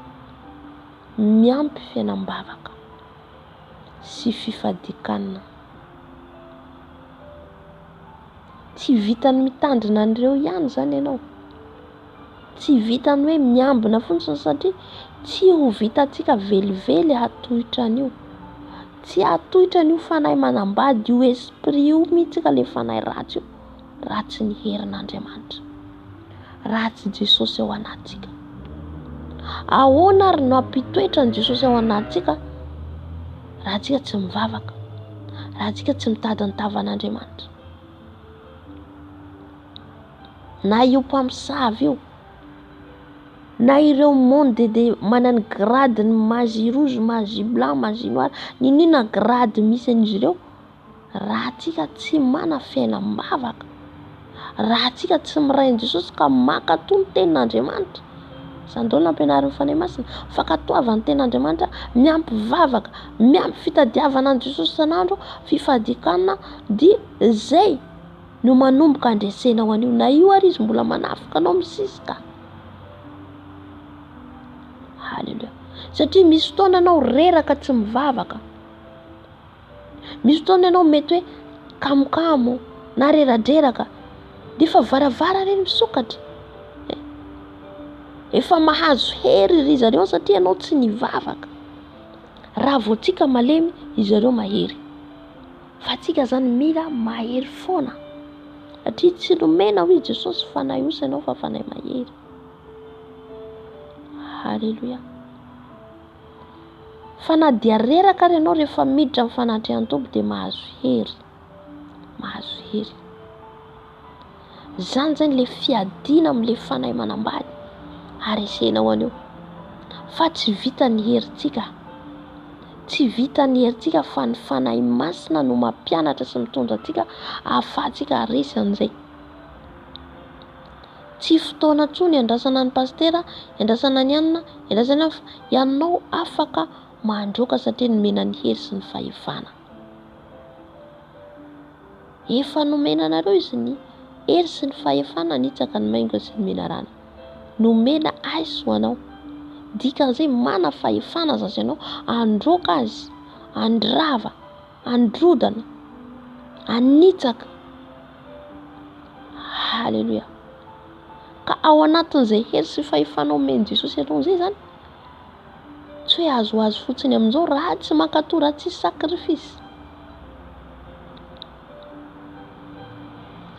miampy fiainam-bavaka sy fifadikanana. Tsy vitany mitandrina an'ireo ihany zany ianao. Tsy vitany hoe miambina fotsiny satria tsy ho vitantsika velively hatohitra an'io. Tsy hatohitra an'io fanahy manambady, io esprit io mihitsy ka le fanahy ratsy io. Ratsy ny herin'Andriamanitra. Ratsy Jesosy ao anatsika. Ahoana ary no ampitoetra ny Jesosy ao anatsika raha tsika tsy mivavaka, raha tsika tsy mitady ny tavan'Andriamanitra. Na io mpamosavy io, na ireo monde dia manana grade ny magie rouge, magie blanc, magie noir, ninona grade misy an'izy ireo, raha tsika tsy mana fiainam-bavaka, raha tsika tsy miray an'i Jesosy ka makato ny tenin'Andriamanitra. Izany daholo nampianarin'ny fanahy masina fa katoavan'ny tenin'Andriamanitra, miampy vavaka, miampy fitadiavana an'i Jesosy isan'andro, fifadikanana, dia izay no manomboka andresena ho an'io. Na io ary izy mbola manafika anao misisika. Halleluja. Satria misy fotoana anao reraka tsy mivavaka. Misy fotoana ianao mety hoe kamokamo na reradreraka dia efa varavara reny misokatra. Efa mahazo hery ry zareo satria ianao tsy nivavaka. Raha vao tsika malemy, izy ireo mahery. Fa tsika zany mila mahery foana. Satria tsy nomena hoy Jesosy fanahy osa ianao fa fanahy mahery. Halleluja. Fa na dia reraka ary ianao rehefa miditra amin'ny fanatrehan'ny Tompo dia mahazo hery. Mahazo hery. Zany zany le fiadiana amin'ilay fanahy manambady. Aresena ho an'io. Fa tsy vita ny herintsika. Tsy vita ny herintsika fa ny fanahy masina no mampianatra sy mitondra antsika ahafahantsika haresy an'izay. Tsy fotoana tsony andrasana ny pastera, andrasana ny anina, andrasana ianao afaka mandroaka satria nomena ny hery sy ny fahefana. Efa nomena anareo izy ny hery sy ny fahefana nitsaka ny maingo sy ny menarana. Nomena aiso anao. Dikan'izay mana fahefana zazy ianao androaka azy, andrava, androdana, anitsaka. Halleluja. Ka ao anatin'izay hery sy fahefana omen'i Jesosy ianao izay zany, tsy hoe azo fotsiny amin'izao raha tsy mankatoa, raha tsy sakrifisy.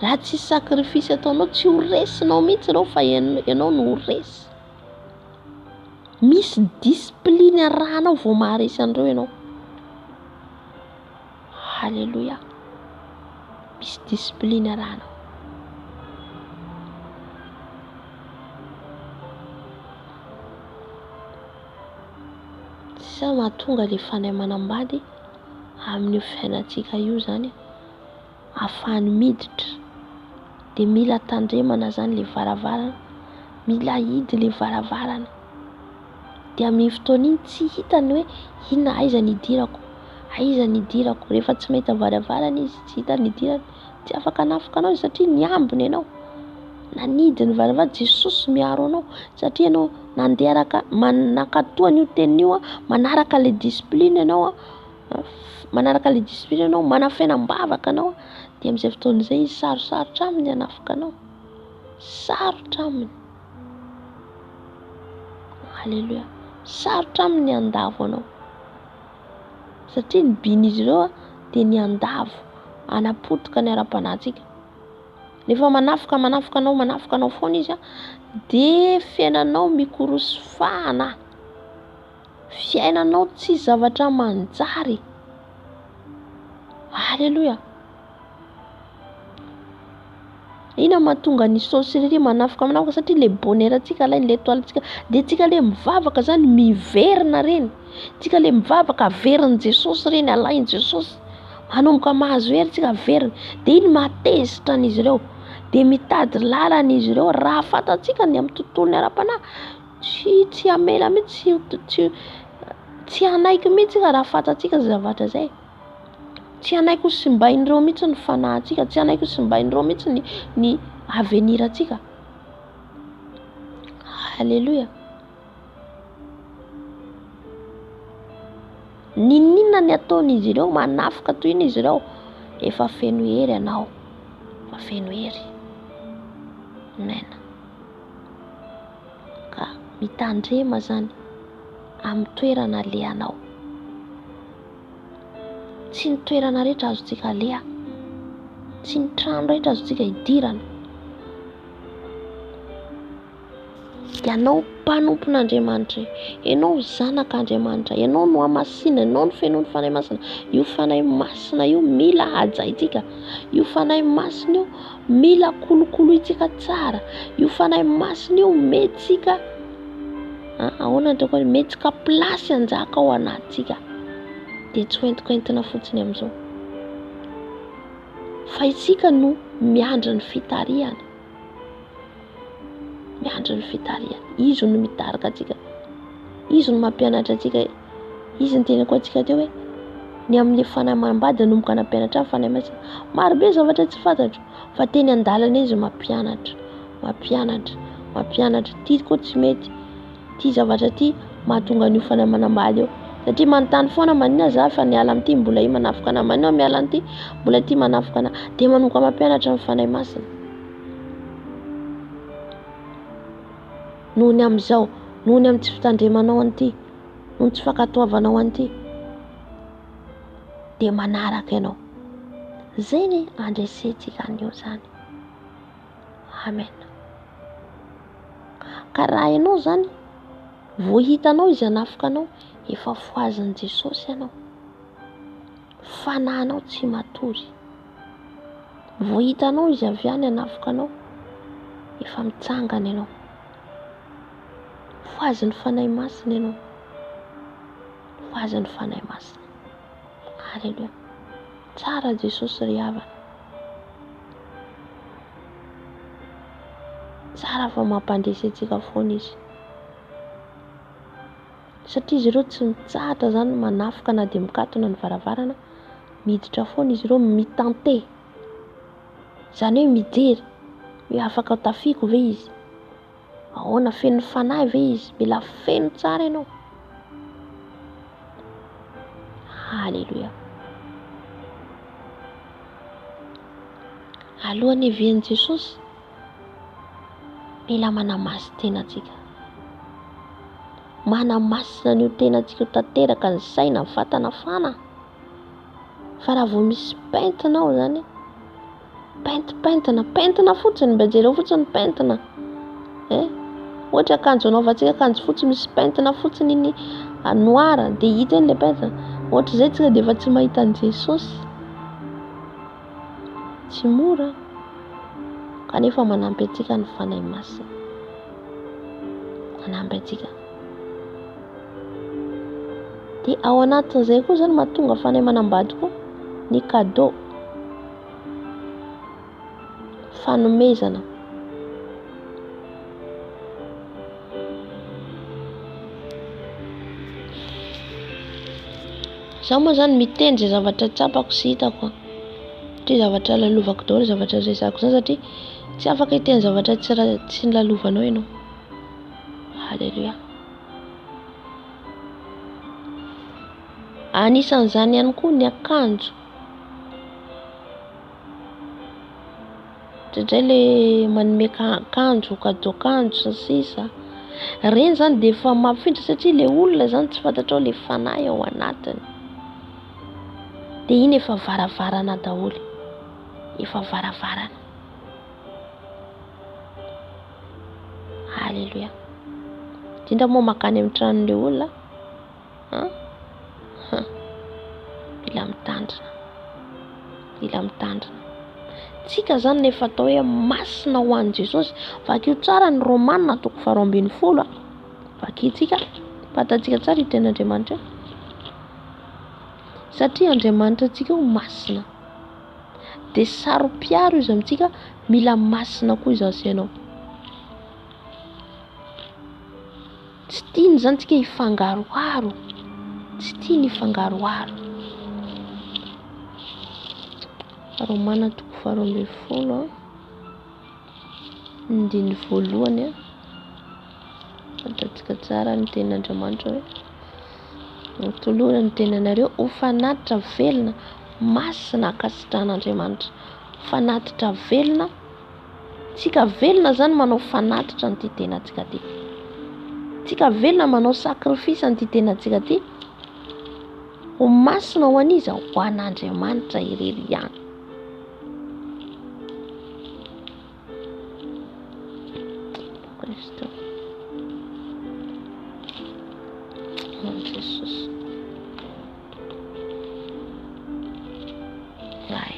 Raha tsy sakrifisy ataonao, tsy ho resinao mihitsy ianao fa ianao no ho resy. Misy discipline arahanao vao maharesy an'ireo ianao. Halleluja. Misy discipline arahanao. Sa mahatonga ilay fanahy manambady amin'io fiainantsika io zany ahafahany miditra. Dia mila tandremana zany ilay varavarana, mila hidy ilay varavarana. Dia amin'ny fotoana iny tsy hitany hoe inona aiza ny idirako, aiza ny idirako. Rehefa tsy mahita varavarana izy, tsy hita ny idirany, tsy afaka hanafoka anao satria niambina ianao. Nanidy ny varavarana, Jesosy miaro anao satria ianao nandeha nankatoa an'io tenin'io, manaraka ilay discipline ianao, manaraka ilay discipline ianao, manafiainam-bavaka anao. Dia amin'izay fotoana izay izy sarosarotra aminy hanafoka anao. Sarotra aminy. Halleluja. Sarotra aminy andavo anao. Satria ny bin'izy ireo dia ny andavo, anapotika ny ara-panahintsika. Rehefa manafoka anao foana izy dia fiainanao mikorosy fahana. Fiainanao tsy zavatra manjary. Halleluja. Ina mahatonga ny sorcellerie manafoka satria ilay bonheur-ntsika alainy, ilay étoile-ntsika. Dia tsika ilay mivavaka zany miverina reny. Tsika ilay mivavaka averin'i Jesosy reny, alain'i Jesosy. Manomboka mahazo hery tsika verina. Dia iny matezitra an'izy ireo. Dia mitady lalana izy ireo raha fantatsika ny amin'ny tontolony ara-panahy. Tsy hamela mihitsy, tsy hanaiky mihitsy raha fantatsika zavatra zay. Tsy hanaiky ho simbain'ireo mihitsy ny fanahintsika, tsy hanaiky ho simbain'ireo mihitsy ny avenir-ntsika. Halleluja. Ninona ny ataon'izy ireo manafoka toy izy ireo? Efa feno hery ianao, efa feno hery. Amen. Ka mitandrema zany amin'ny toerana alehanao. Tsy ny toerana rehetra azontsika aleha, tsy ny trano rehetra azontsika hidirana. Ianao mpanompon'Andriamanitra, ianao zanak'Andriamanitra, ianao no hamasina, ianao no fenoan'ny fanahy masina. Io fanahy masina io mila hajaintsika. Io fanahy masina io mila kolokolointsika tsara. Io fanahy masina io metsika ahoana ny hoe metsika plasy hanjaka ao anatintsika. Dia tsy hoentikoentina fotsiny amin'izao. Fa isika no miandry ny fitarihana. Miandry ny fitarihana. Izy no mitarika antsika. Izy no mampianatra antsika. Izy ny tena koa antsika teo hoe ny amin'ilay fanahy manambady nomboka nampianatra amin'ny fanahy masina. Marobe zavatra tsy fantatro fa teny an-dalana izy mampianatra. Ty koa tsy mety. Ty zavatra ty mahatonga an'io fanahy manambady eo. Satria manontany foana manina za fa niala amin'ity mbola io manafoka ana, manina miala amin'ity mbola ty manafoka ana. Dia manomboka mampianatra amin'ny fanahy masina. Nohony amin'izao, nohony amin'ny tsy fitandremanao an'ity, nohony tsy fankatoavanao an'ity, dia manaraka ianao. Zay ny andresentsika an'io zany. Amen. Ka raha ianao zany vao hitanao izy hanafoka anao, efa foazan'i Jesosy ianao. Fanahinao tsy matory. Vao hitanao izy avy any hanafoka anao, efa mitsangana ianao. Foazin'ny fanahy masina ianao. Foazin'ny fanahy masina. Halleluja. Tsara Jesosy ry havana. tsara fa mampandresy antsika foana izy, satria izy ireo tsy mitsahatra zany manafika na dia mikatona ny varavarana, miditra foana izy ireo mitante, zany hoe mijery hoe afaka tafiko ve izy, ahoana feno fanahy ve izy, mila feno tsara ianao. Halleluja. Alohan'ny hiavian'i Jesosy, mila manamasy tenantsika, manamasina an'io tenantsika tanteraka ny saina, ny vatana fana. Fa raha vao misy pentina ao zany, pentina fotsiny, mba jereo fotsiny pentina, ohatra akanjo anaovantsika akanjo fotsy misy pentina fotsiny iny noira dia hita eny le pentina, ohatra izay tsika dia efa tsy mahita an'i Jesosy. Tsy mora, kanefa manampy antsika ny fanahy masina, manampy antsika. Dia ao anatin'izay koa zany mahatonga fanahy manambady koa ny cadeau, fanomezana. Zaho moa zany miteny zay zavatra tsapako sy hitako, satria zavatra lalovako daholo zavatra resako zany, satria tsy afaka hiteny zavatra tsy nilalovanao ianao. Halleluja. Anisan'izany ihany koa ny akanjo, indray le manome akanjo, cadeau akanjo sy sisa, reny zany dia efa mampifindra, satria le olona zany tsy fantatrao le fanahy ao anatiny, dia iny efa varavarana daholo, efa varavarana. Halleluja. Indrindra moa makany amin'ny tranon'ilay olona, mila mitandrina, mila mitandrina. Tsika zany nefa atao hoe masina ho an'i Jesosy. Vakio tsara ny Romanina 12:20, vakintsika, fantatsika tsara io ten'Andriamanitra, satria Andriamanitra antsika io masina, dia sarom-piaro izy amintsika, mila masina koa izy asianao. Tsy tiany zany tsika hifangaroharo, tsy tiany hifangaroharo. Romanina 12:20, ny andiny voalohany, fantatsika tsara ny tenin'Andriamanitra hoe toloana ny tenanareo ho fanatitra velona, masina ankasitran'Andriamanitra. Fanatitra velona, tsika velona zany manao fanatitra an'ity tenantsika ty, tsika velona manao sakrifisy an'ity tenantsika ty, ho masina ho an'izy, ho an'Andriamanitra irery ihany. Kristo, Jesus. Vai.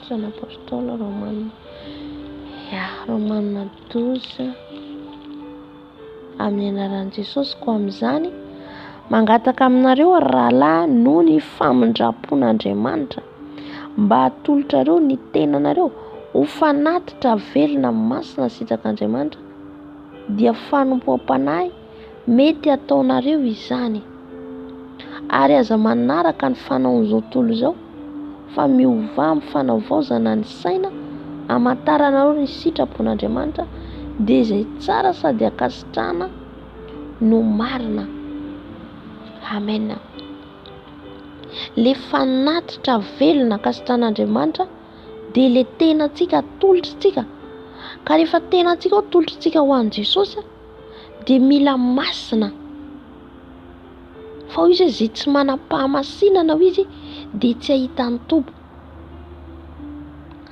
San'Apôstôly Romanina, Romanina 12 amin'ny anaran'i Jesosy. Ko amin'izany mangataka aminareo rahalahy noho ny famindrapon'Andriamanitra, mba hatolotrareo ny tenanareo ho fanatitra velona, masina sy hitak'Andriamanitra, dia fanompoam-panahy mety ataonareo izany. Ary aza manaraka ny fanaon'izao tontolo izao, fa miova amin'ny fanavaozana ny saina, hamantaranareo ny sitrapon'Andriamanitra, dia izay tsara sady ankasitrahana no marina. Amen. Le fanatitra velona ankasitran'Andriamanitra dia le tenantsika atolotritsika. Ka rehefa tenantsika atolotritsika ho an'i Jesosy, dia mila masina. Fa izy izay tsy manam-pahamasinana ho izy, dia tsy ahita ny Tompo.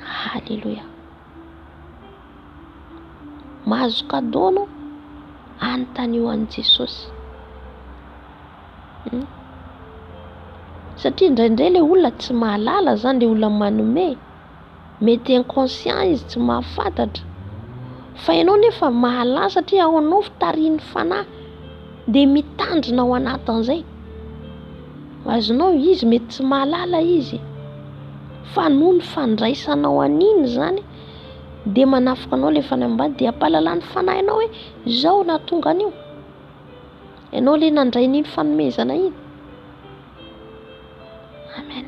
Halleluja. Mahazo cadeau anao, anontany eo an'i Jesosy. Satria indraindray le olona tsy mahalala zany, le olona manome, mety inconscient izy, tsy mahafantatra. Fa ianao nefa mahalala, satria ao anao fitarihany fanahy, dia mitandrina ao anatin'izay. azonao izy mety tsy mahalala izy fa noho ny fandraisanao an'iny zany de manafika anao le fanahy ambany de ampahalalany fanahy anao hoe zao nahatonga an'io, ianao le nandray n'iny fanomezana iny. Amen.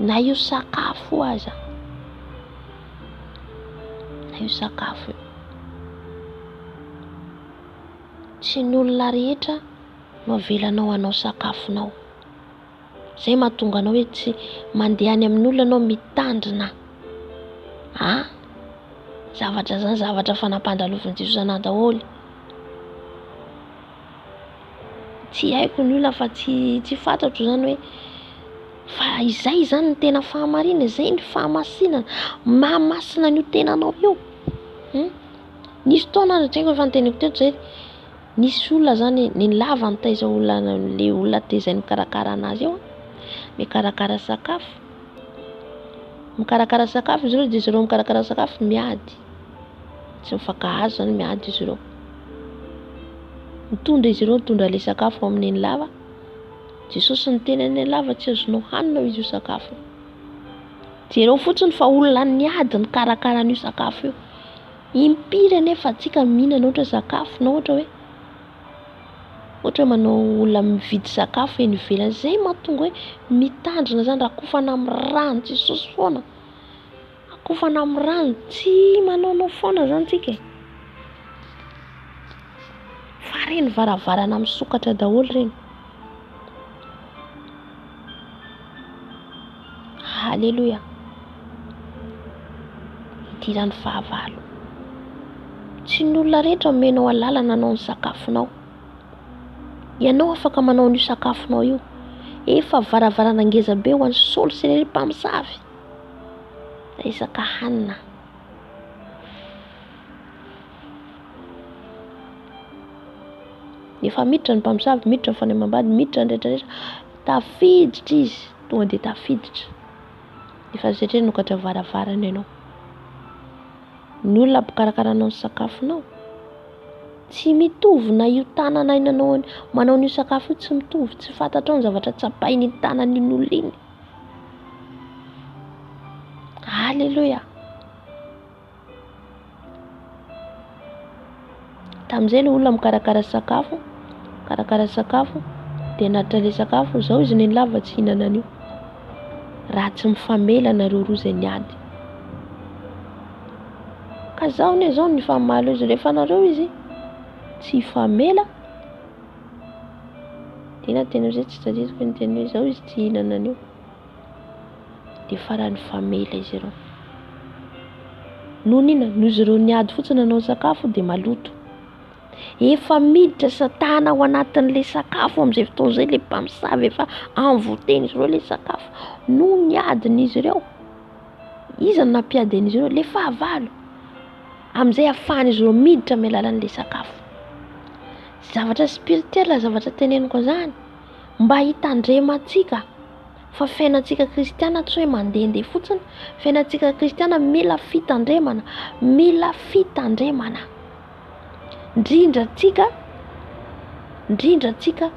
Na io sakafo aza, na io sakafo io, tsy ny olona rehetra no avelanao anao sakafonao. Zay mahatonga anao hoe tsy mandeha any amin'ny olona anao mitandrina. Zavatra zany zavatra fanampandalovin' Jesosy daholo. Tsy haiko ny olona fa tsy fantatro zany hoe fa izay zany ny tena fahamarina, izay ny fahamasinana, mahamasina an'io tenanao io. Nisy fotoana andratreko efa noteniko teto zay, nisy olona zany ny lava ny taiza olona le olona tezay mikarakara anazy eo, mikarakara sakafo izy ireo, de izy ireo mikarakara sakafo miady, tsy mifankahazo zany, miady izy ireo, mitondra izy ireo mitondra le sakafo amin'iny lava. Jesosy niteny any lava tsy azonao hanina izy io sakafo. Jereo fotsiny fa olona niady nikarakara an'io sakafo io. Impiry anefa antsika mihinana ohatra sakafo na ohatra hoe manao olona mividy sakafo eny ivelany, zay mahatonga hoe mitandrina zany, rakofana amin'ny rano Jesosy foana, rakofana amin'ny rano, tsy manaonao foana zany tsika. Fa reny varavarana misokatra daholo reny. Halleluja. Idiran'ny fahavalo, tsy ny olona rehetra menao alalana anao ny sakafonao. Ianao afaka manao ny sakafonao io, efa varavarana ngeza be ho an'ny saoly sy ny mpamosavy resaka hanina. Efa miditra ny mpamosavy, miditra ny fanahy ambany, miditra ny rehetrarehetra, tafiditra izy, tonga de tafiditra. Efa zay no katra varavarana ianao. Ny olona mpikarakara anao ny sakafonao tsy mitovy, na io tanana ainanao manao ny sakafo io tsy mitovy, tsy fantatrao ny zavatra tsapain'ny tanan'iny olona iny. Halleluja. Tam'izay le olona mikarakara sakafo de natra le sakafo, zao izy ny lava tsy hinana an'io, raha tsy mifamela nareo roa zay niady. Ka zao ny famalo izy rehefa nareo izy tsy hifamela, tena zay tsy tadidiko ny teny hoe zao izy tsy hinana an'io, de farany famela izy ireo. Noho n'inona? Noho izy ireo niady fotsiny nanao sakafo de maloto. Efa miditra Satana ao anatin'le sakafo amin'izay fotoana izay, le mpamosavy efa anvoteny izy ireo le sakafo no niadin'izy ireo. Iza no nampiady an'izy ireo? Le fahavalo. Amin'izay ahafahan'izy ireo miditra amin'ny alalan'le sakafo. Zavatra spirituel, zavatra teneniko zany, mba hitandremantsika fa fiainantsika kristiana tsy hoe mandehandeha fotsiny. Fiainantsika kristiana mila fitandremana, indrindra antsika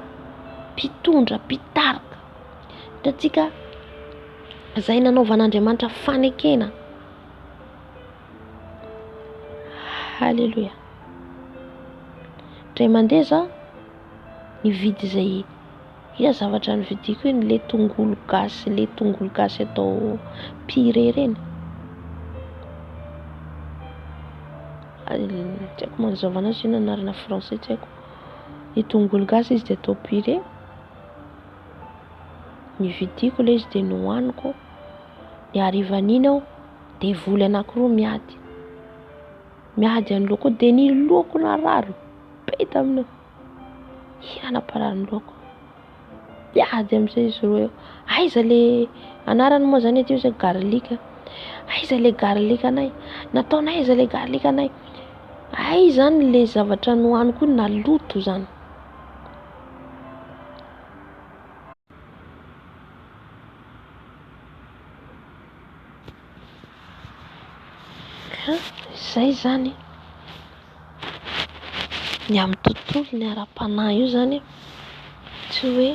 mpitondra, mpitarika, antsika izay nanaovan'Andriamanitra fanekena. Halleluja. Ndray mandeha za nividy zay, ina zavatra nividiko iny, le tongolo gasy atao purée reny. Tsy haiko manazava anazy ino anarana français, tsy haiko. Le tongolo gasy izy de atao purée. Nividiko le izy de nohaniko. De harivan'iny aho de voly anankiroa miady an'ny loko, de ny loko narary be taminao. Anamparary ny loko. Miady amin'izay izy roa eo. Aiza le anarany moa zany ety hoe garlic. Aiza le garlic anay? Nataonay aiza le garlic anay? Ay zany le zavatra nohaniko naloto zany. Zay zany Ny amin'ny tontolo ny ara-panahy io zany tsy hoe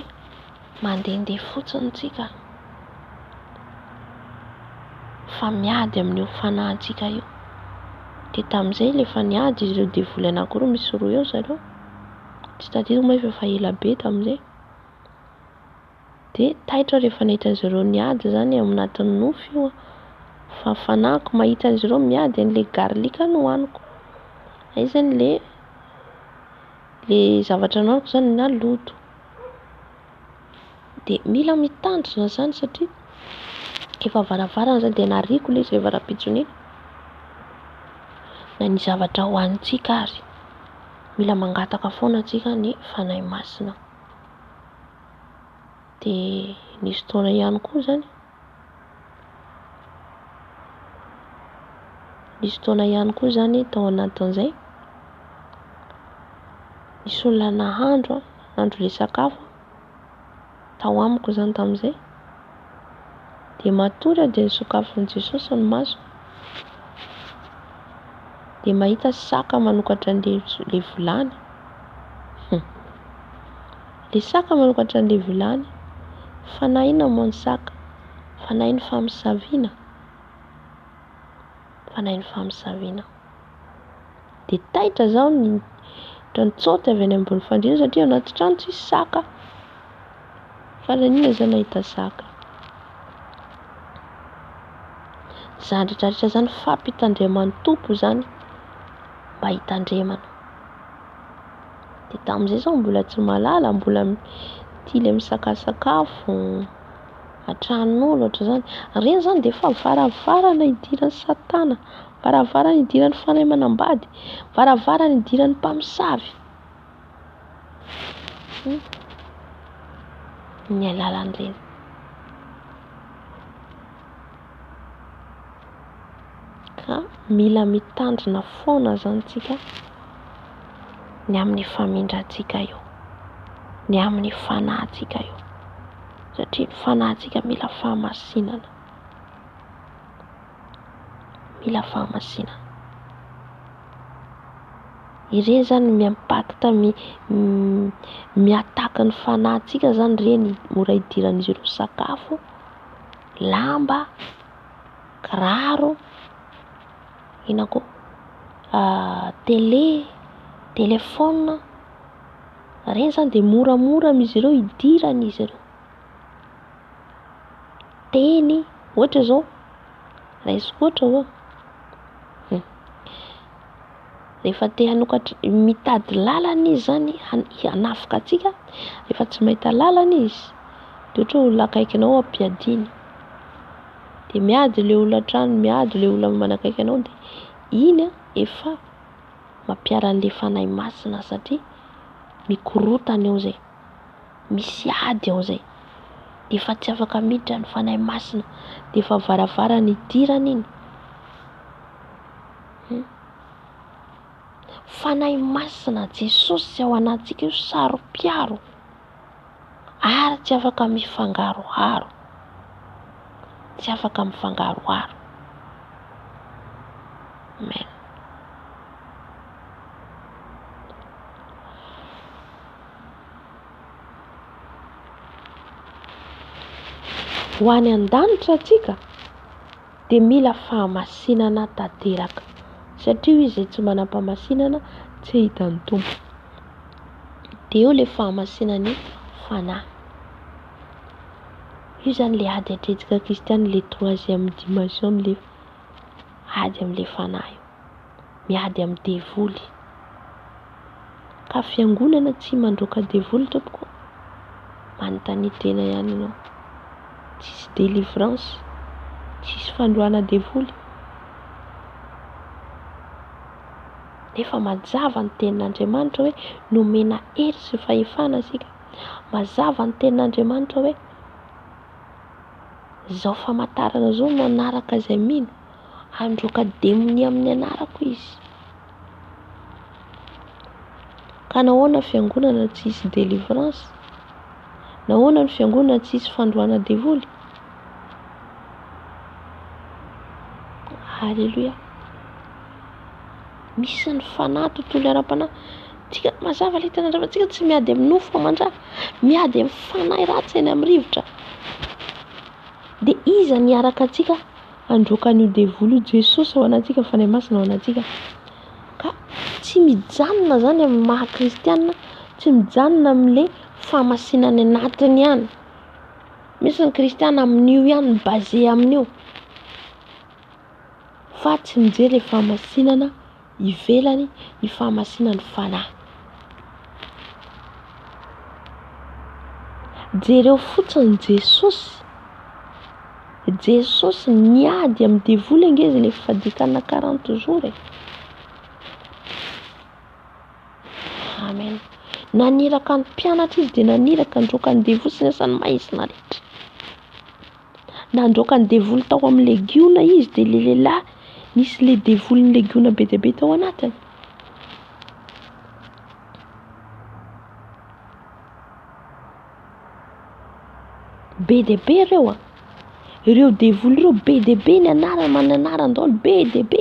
mandehandeha fotsiny tsika fa miady amin'io fanahintsika io. De tamin'izay rehefa niady ireo devoly anankiroa, misy roa eo zareo, tsy tadidiko moa efa ela be tamin'izay. De taitra rehefa nahita zareo niady zany ao anatin'ny nofo io fa fanahiko mahita an'izy ireo miady an'ilay garlic no hoaniko. Izay zany le zavatra nohaniko zany na loto. De mila mitandrina zany satria efa varavarana zany de nariako ilay izy rehefa rapitsony iny. Na ny zavatra hoanintsika ary mila mangataka foana tsika ny fanahy masina. De nisy fotoana ihany koa zany, nisy fotoana ihany koa zany tao anatin'izay nisy olona nahandro ilay sakafo tao amiko zany tamin'izay. De matory aho de nisokafan'i Jesosy ny maso. De mahita saka manokatra an'ilay vilany. Le saka manokatra an'ilay vilany. Fanahy inona moa ny saka? Fanahy ny famisaviana. Fanahy ny famisaviana. De taitra zaho nitsaoty avy any ambony fandriana satria anaty trano tsisy saka. Faran'inona zany nahita saka? Zany rehetrarehetra zany fampitandreman'ny tompo zany mba hitandremana. De tamin'izay zaho mbola tsy mahalala, mbola tia ilay misakasakafo, antranon'olo ohatr'izany. Ireny zany de efa varavarana idiran'ny Satana, varavarana idiran'ny fanahy manambady, varavarana idiran'ny mpamosavy. Ny alalan'ireny. Ka mila mitandrina foana zany tsika ny amin'ny famindrantsika io, ny amin'ny fanahintsika io. Satria ny fanahintsika mila fahamasinana. Mila fahamasinana. Ireny zany miampakita miataka ny fanahintsika zany ireny mora idiran'izy ireo sakafo, lamba, kiraro, ina koa télé, téléphone. Ireny zany de moramora amin'izy ireo idiran'izy ireo. Teny, ohatra zao, raisiko ohatra hoe rehefa te hanokatra mitady lalana izy zany hanafika atsika, rehefa tsy mahita lalana izy de ohatra hoe olona akaikinao ampiadiny, de miady le olona an-trano, miady le olona manakaiky anao, de iny efa mampiara an'ilay fanahy masina satria mikorotana eo zay, misy ady ao zay, de efa tsy afaka miditra ny fanahy masina, de efa varavarana idirana iny. Fanahy masina Jesosy ao anatintsika io sarom-piaro ary tsy afaka mifangaroharo, tsy afaka mifangaroharo. Amen. Ho any an-danitra atsika de mila fahamasinana tanteraka satria izy tsy manam-pahamasinana tsy hita ny tompo. De eo le fahamasinan'ny fanahy. Io zany le ady atretika kristiana, le troisième dimension, le ady amin'ilay fanahy, miady amin'ny devoly. Ka fiangonana tsy mandroaka devoly tompoko, manontany-tena ihany ianao. Tsisy délivrance, tsisy fandroana devoly. Nefa mazava ny tenin'Andriamanitra hoe nomena hery sy fahefana asika. Mazava ny tenin'Andriamanitra hoe izao famantarana izao no anaraka izay mino, handroaka demonia amin'ny anarako izy. Ka nahoana fiangonana tsisy délivrance? Nahoana ny fiangonana tsisy fandroana devoly? Halleluja. Misy ny fanahy, tontolo ara-panahy. tsika mazava ilay tena andreva tsika tsy miady amin'ny nofo mandra miady amin'ny fanahy ratsy eny amin'ny rivotra dia iza niaraka antsika androaka an'io devoly io Jesosy ao anatsika fanahy masina ao anatsika ka tsy mijanona zany amin'ny maha kristianina tsy mijanona amin'ilay famasinany anatiny ihany misy ny kristiana amin'io ihany basé amin'io fa tsy mijery famasinana ivelany ny famasinany fanahy jereo fotsiny Jesosy niady amin'ny devoly angeza ilay fadikana 40 jours amen naniraka ny mpianatra izy dia naniraka androaka ny devoly sy nasany maizina rehetra nandroaka ny devoly tao amin'ny legiona izy dia le lehilahy nisy le devoly ny legiona be dia be tao anatiny be dia be ireo devoly ireo be dia be ny anarany mananaran-daoly be dia be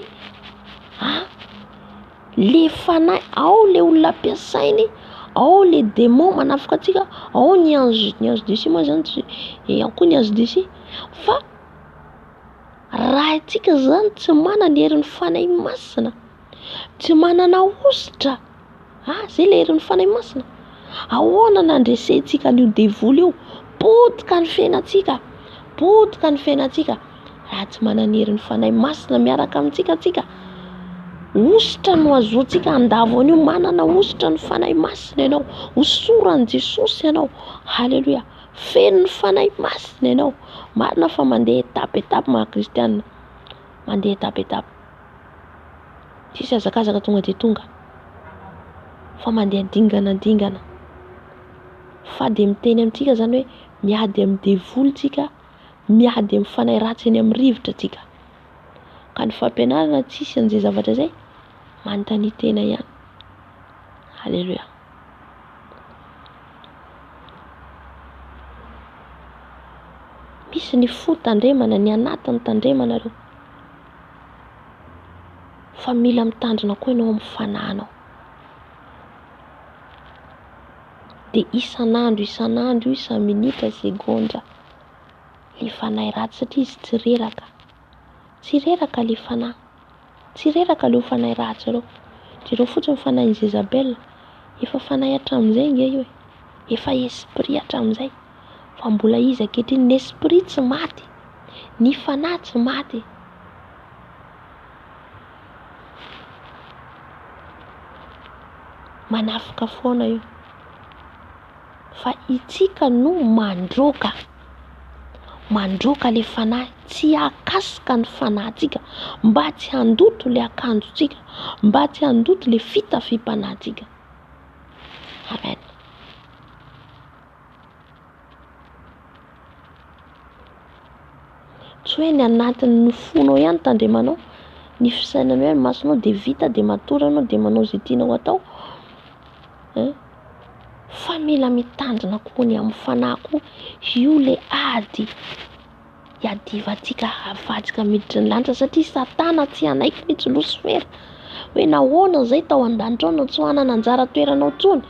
le fanahy ao le olona ampiasainy ao le démon manafika antsika ao ny ange desi moa zany ao koa ny ange desi fa raha antsika zany tsy manana herin'ny fanahy masina tsy manana ositra zay le herin'ny fanahy masina ahoana nandresentsika an'io devoly io potika ny fiainantsika raha tsy manana herin'ny fanahy masina miaraka amintsika atsika ositra no azoantsika andavo an'io manana ositra ny fanahy masina ianao hosoran'i Jesosy ianao halleluja feno ny fanahy masina ianao marina fa mandeha étape maha kristianina mandeha étape tsisy azakazaka tonga dia tonga fa mandeha dingana fa dia miteny amintsika zany hoe miady amin'ny devoly tsika miady amin'ny fanahy ratsy eny amin'ny rivotra tsika ka ny fampianarana tsisy an'izay zavatra zay manontany tena ihany halleluja misy ny fo tandremana ny anatin'ny tandremana reo fa mila mitandrina koa ianao amin'ny fanahinao dia isan'andro isan-minitra segondra le fanahy ratsy satria izy tsy reraka le fanahy tsy reraka le fanahy ratsy ireo fotsiny fanahy Jezabel efa fanahy hatramin'izay nge io efa esprit hatramin'izay fa mbola izy ankehitriny ny esprit tsy maty ny fanahy tsy maty manafika foana io fa itsika no mandroaka le fanahy tsy akasika ny fanahintsika mba tsy handoto le akanjotsika mba tsy handoto le fitafiam-panahintsika amen tsy hoe ny anatin'ny nofonao ihany tandremanao ny fisainanao ihany masonao dia vita dia matory anao dia manao izay tianao atao fa mila mitandrina koa ny amin'ny fanahy koa io le ady hiadivantsika havadika miditra ny lanitra satria satana tsy hanaiky mihitsy losifera hoe nahoana izay tao an-danitra ao no tsy hanana anjara toeranao intsony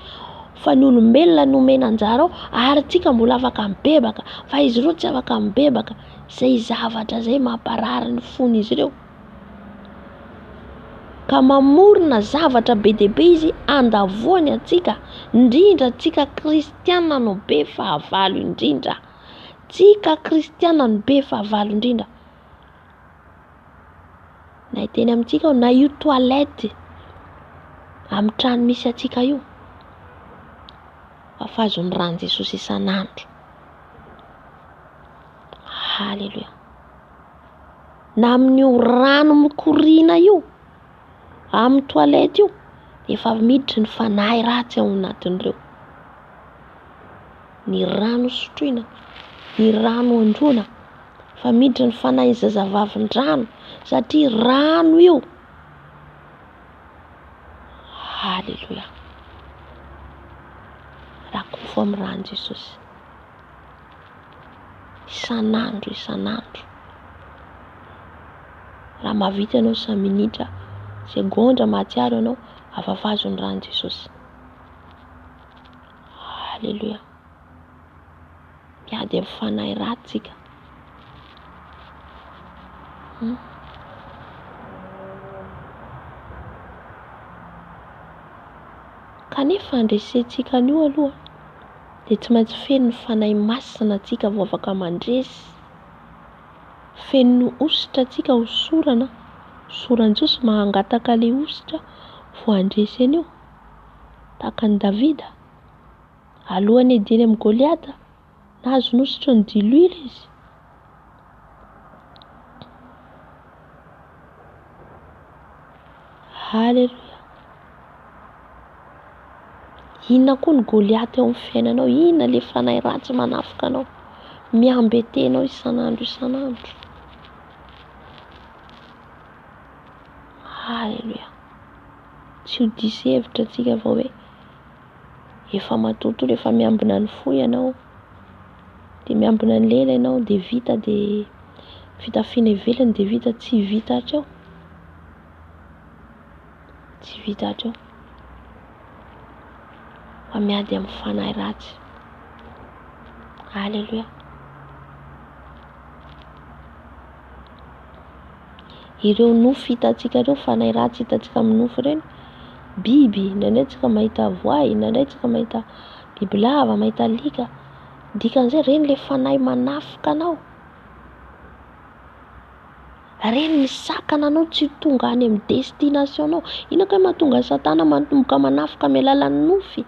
fa ny olombelona nomena anjara ao ary tsika mbola afaka mibebaka fa izy ireo tsy afaka mibebaka izay zavatra izay mamparary ny fon'izy ireo ka mamorona zavatra be dia be izy andavoany atsika indrindra tsika kristianina no be fahavalo indrindra tsika kristianina no be fahavalo indrindra na iteny amintsika na io toalety amin'ny trano misy atsika io afazo ny rano Jesosy isan'andro halleluja na amin'io rano mikoriana io amin'ny toalety io efa miditry ny fanahy ratsy ao anatin'ireo ny rano sotroina ny rano androana fa miditry ny fanahy zazavavin-drano satria rano io halleluja rakofo amin'ny rano Jesosy isan'andro raha mahavita ianao sa minitra segondra mahatsiaro ianao afafazony rano Jesosy Halleluia. Miady amin'ny fanahy ratsy tsika. Kanefa andresentsika an'io aloha dia tsy maintsy feno ny fanahy masina tsika vao afaka mandresy. Feno ositra tsika hosorana, hosoran-Jiosy mahangataka ilay ositra vao andresy an'io. Tahaka ny Davida, alohany hiadiny amin'ny Goliata, nahazo ny ositra ny diloilo izy. Halleluia. Inona koa ny Goliata eo amin'ny fiainanao? Inona ilay fanahy ratsy manafika anao, miambetenao isan'andro isan'andro? Halleluia. Tsy ho diso hevitra antsika vao hoe efa matontolo, efa miambina ny fo ianao, dia miambina ny lela ianao, dia fitafiana ivelany dia vita, tsy vita hatreo. Tsy vita hatreo. Fa miady amin'ny fanahy ratsy. Halleluia. Ireo nofo hitantsika ireo, fanahy ratsy hitantsika amin'ny nofo ireny, biby, indraindray tsika mahita voay, indraindray tsika mahita bibilava, mahita alika. Dikan'izay ireny ilay fanahy manafika anao. Ireny misakana anao tsy tonga any amin'ny destination anao. Inona ka mahatonga ny Satana manomboka manafika amin'ny alalan'ny nofy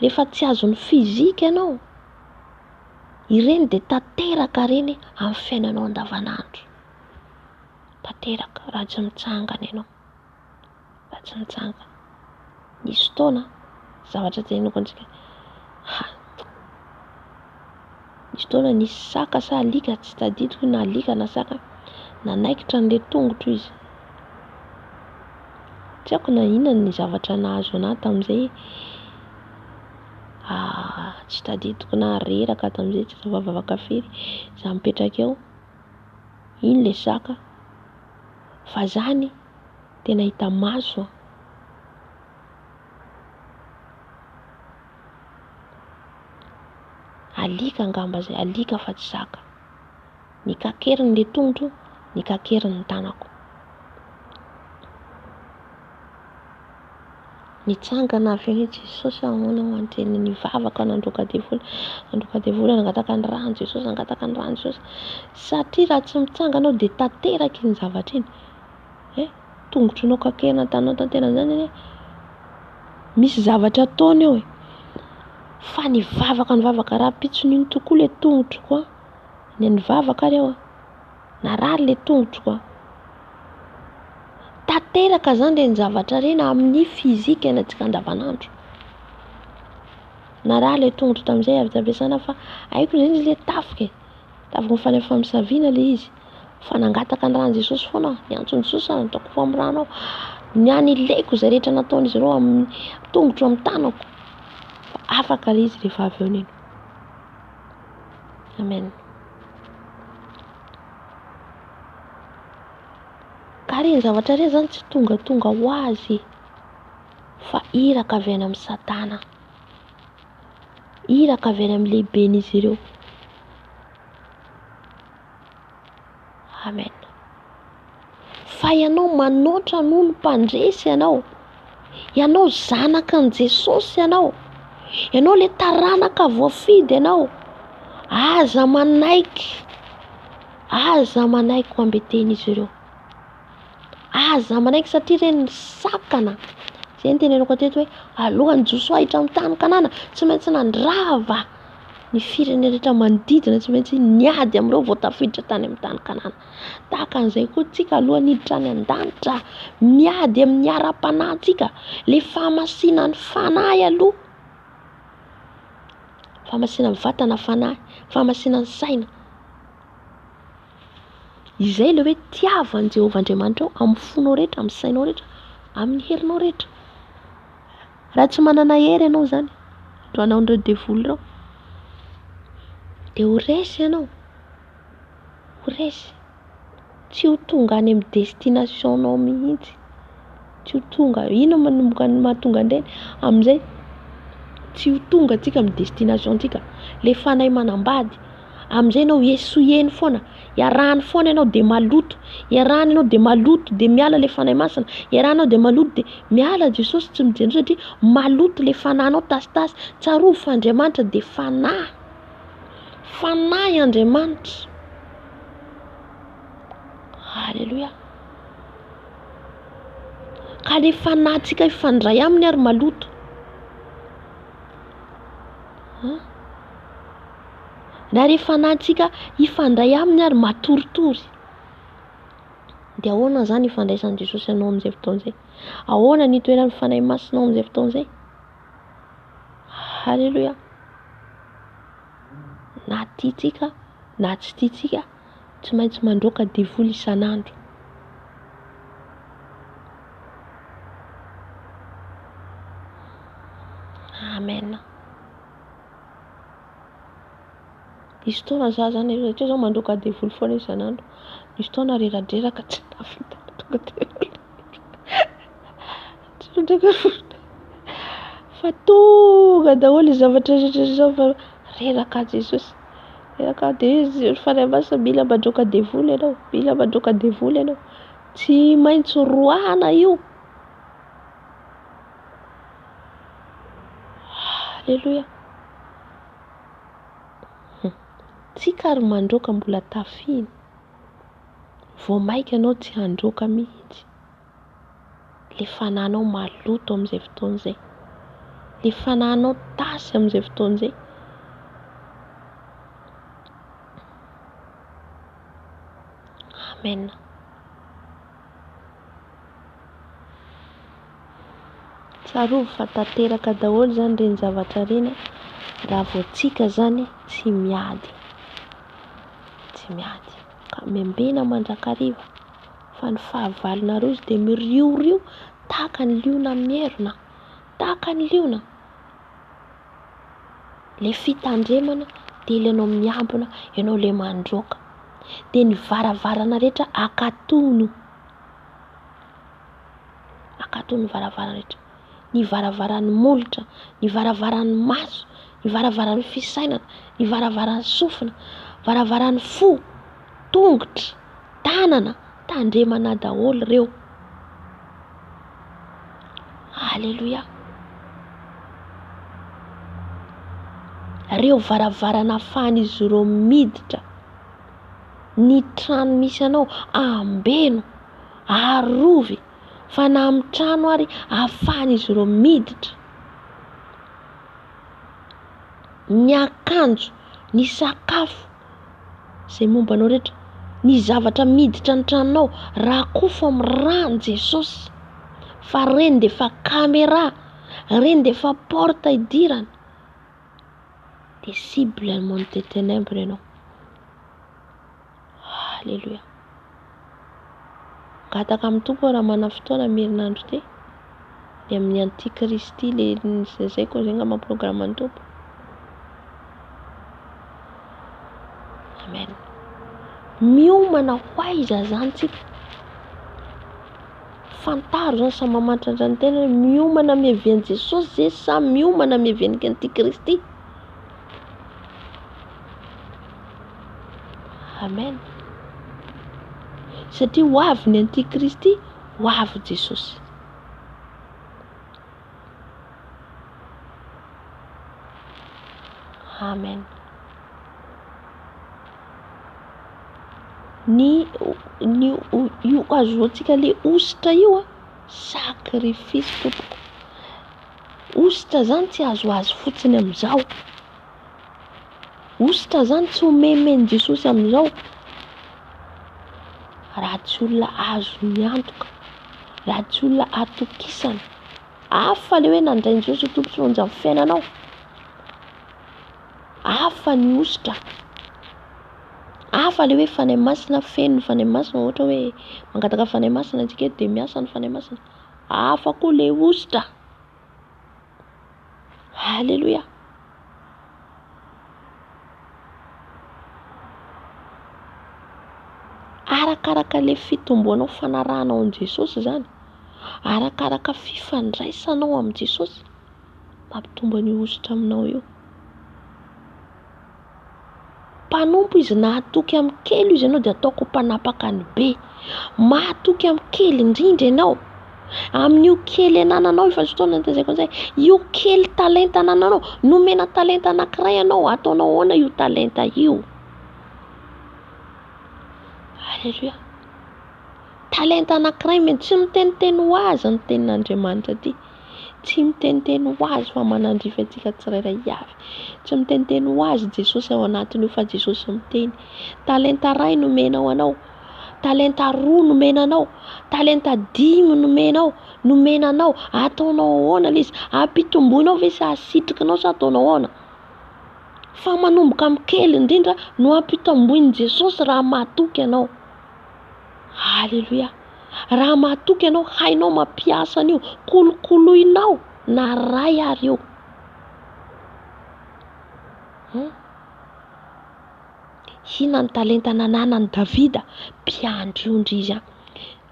rehefa tsy azony fizika ianao? Ireny dia tanteraka ireny amin'ny fiainanao andavanandro. Tanteraka raha tsy mitsangana ianao. Raha tsy mitsangana. Nisy fotoana zavatra teneniko antsika. Nisy fotoana nisy saka sa alika, tsy tadidiko na alika na saka, nanaikitra n'ilay tongotro izy. Tsy haiko na inona ny zavatra nahazo anahy tamin'izay. Tsy tadidiko na reraka tamin'izay, tsy tafavavaka firy za mipetraka eo. Iny ilay saka. Fa zany tena hita maso. Alika angamba zay, alika fa tsy saka. Nikakeriny ilay tongotro, nikakeriny ny tanako. Nitsangana avy eo Jesosy ahoana ho anteny nivavaka nandroaka devoly nangataka ny rano Jesosy, nangataka ny rano Jesosy. Satria raha tsy mitsangana ao dia tanteraka iny zavatra iny. Tongotronao kakerina tanao tanterana zany, misy zavatra ataony eo. Fa nivavaka raha pitson'iny tokoa ilay tongotroko. Nivavaka ary eo. Narary ilay tongotroko. Tanteraka zany ilay zavatra reny amin'ny fizika antsika andavanandro. Narary ilay tongotro tamin'izay avy ampiasana fa aiko zany ilay tafika. Tafika mifanay famisaviana ilay izy. Fa nangataka ny rano Jesosy foana. Niantsony Jesosy nataoko fo amin'ny rano ao. Niany ilaiko izay rehetra nataon'izy ireo amin'ny tongotro amin'ny tanako. Fa afaka ilay izy rehefa avy eo neny. Amen. Ka reny zavatra reny zany tsy tonga ho azy. Fa iraka avy any amin'ny Satana. Iraka avy any amin'ny lehiben'izy ireo. Amen. Fa ianao manoatra noho ny mpandresy ianao. Ianao zanaka ny Jesosy ianao. Ianao le taranaka voafidy ianao. Aza manaiky ho ambeten'izy ireo. Aza manaiky satria ireny ny sakana. Izay ny teneniko teto hoe alohan'ny Josoa hiditra amin'ny tany Kanana, tsy maintsy nandrava ny firenena rehetra manodidina, tsy maintsy niady amin'ireo vao tafiditra tany amin'ny tany Kanana. Tahaka an'izay koa tsika alohan'ny hiditra any an-danitra, miady amin'ny ara-panahintsika, le fahamasinan'ny fanahy aloha. Fahamasinan'ny vatana fanahy, fahamasinan'ny saina. Izay ilay hoe tiavan'i Jehovah Andriamanitra amin'ny fonao rehetra, amin'ny sainao rehetra, amin'ny herinao rehetra. Raha tsy manana hery ianao zany, androanao an'ireo devoly ireo, dia ho resy ianao. Ho resy. Tsy ho tonga any amin'ny destinationnao mihitsy. Tsy ho tonga. Ino manomboka ny mahatonga an'ireny? Amin'izay tsy ho tonga antsika amin'ny destination antsika. Le fanahy manambady amin'izay ianao esoeny foana, iarahany foana ianao de maloto, iarahany ianao de maloto de miala le fanahy masina, iarahanao de maloto de miala Jesosy tsy mijery satria maloto le fanahinao tasitasy. Tsarovy fa Andriamanitra de fanahy, fanahy Andriamanitra. Halleluja. Ka le fanahintsika ifandray aminy ary maloto. Na le fanahintsika ifandray aminy ary matoritory. De ahoana zany ifandraisan'i Jesosy ianao amin'izay fotoana izay? Ahoana ny itoeran'ny fanahy masinao amin'izay fotoana izay? Halleluja. Na tiantsika na tsy tiantsika tsy maintsy mandroaka devoly isan'andro. Amen. Misy fotoana za zany satria zao mandroaka devoly foana isan'andro. Misy fotoana reradreraka tsy nafita tonga devoly. Fa tonga daholo zavatra rehetra zao fa reraka Jesosy. Reraka de izy fanahy masina mila mandroaka devoly ianao, mila mandroaka devoly ianao. Tsy maintsy roana io. Halleluja. Tsika ary mandroaka mbola tafiny. Vao maika ianao tsy handroaka mihitsy. Le fanahinao maloto amin'izay fotoana izay. Le fanahinao tasy amin'izay fotoana izay. Amen. Tsarovy fa tanteraka daholo zany reny zavatra reny raha vao tsika zany tsy miady. Tsy miady. Ka miambena mandrakariva fa ny fahavalona rozy de miriorio tahaka ny liona mierona, tahaka ny liona. Le fitandremana de ilanao miambina, ianao le mandroaka. De ny varavarana rehetra akatono. Akatono ny varavarana rehetra. Ny varavaran'ny molotra, ny varavaran'ny maso, ny varavaran'ny fisainana, ny varavaran'ny sofina, varavaran'ny fo, tongotra, tanana, tandremana daholo reo. Halleluja. Reo varavarana ahafahan'izy ireo miditra. Ny trano misy anao ambeno, arovy, fa na amin'ny trano ary ahafahan'izy ireo miditra. Ny akanjo, ny sakafo, izay momba anao rehetra, ny zavatra miditra ny tranonao, raha kofo amin'ny rano Jesosy. Fa reny de fa caméra, reny de fa porte idirana. De cible le monde des ténèbres ianao. Halleluja. Gataka amin'ny tompo raha mana fotoana merinandro te. De amin'ny antikristy le zay koa zay ngamba programan'ny tompo. Amen. Miomana ho aiza zany tsika. Fantaro zany sa mamantatra andrany tena hoe miomana miavian'i Jesosy zay sa miomana miavian'ny antikristy. Amen. Satria ho avy ny antikristy, ho avy Jesosy. Amen. Io azoantsika le ositra io sacrifice tompoko. Ositra zany tsy azo fotsiny amin'izao. Ositra zany tsy omemen'i Jesosy amin'izao. Raha tsy olona azo miantoka, raha tsy olona atokisana, hafa le hoe nandray Jesosy tompo sy manjary fiainanao. Hafa ny ositra. Hafa le hoe fanahy masina feno ny fanahy masina ohatra hoe mangataka fanahy masina antsika eto de miasa ny fanahy masina. Hafa koa le ositra. Halleluja. Arakaraka le fitomboanao fanarahanao an Jesosy zany. Arakaraka fifandraisanao amin'i Jesosy. mampitombo ny ositra aminao io. Mpanompo izy na atoky amin'ny kely izy ianao dia ataoko mpanapaka ny be. Mahatoky amin'ny kely indrindra ianao. Amin'io kely anananao efa fotoana nitazaiko an'izay. Io kely talenta anananao, nomena talenta anankiray ianao, ataonao ahoana io talenta io? Halleluja. Talenta anankiray men tsy miteniteny ho azy ny tenin'Andriamanitra ty. Tsy miteniteny ho azy fa manandrifa antsika tsirairay avy. Tsy miteniteny ho azy Jesosy ao anatin'io fa Jesosy miteny. Talenta ray nomenao anao. Talenta 2 nomenanao. Talenta 5 nomenanao. Ataonao ahoana izy? Ampitomboinao ve sa asitrikinao sa ataonao ahoana? Fa manomboka amin'ny kely indrindra no ampitomboin'i Jesosy raha mahatoky ianao. Halleluja. Raha mahatoky ianao, hainao mampiasa an'io, kolokoloinao na ray ary io. Inona ny talenta nananan'i Davida? Mpiandry izy.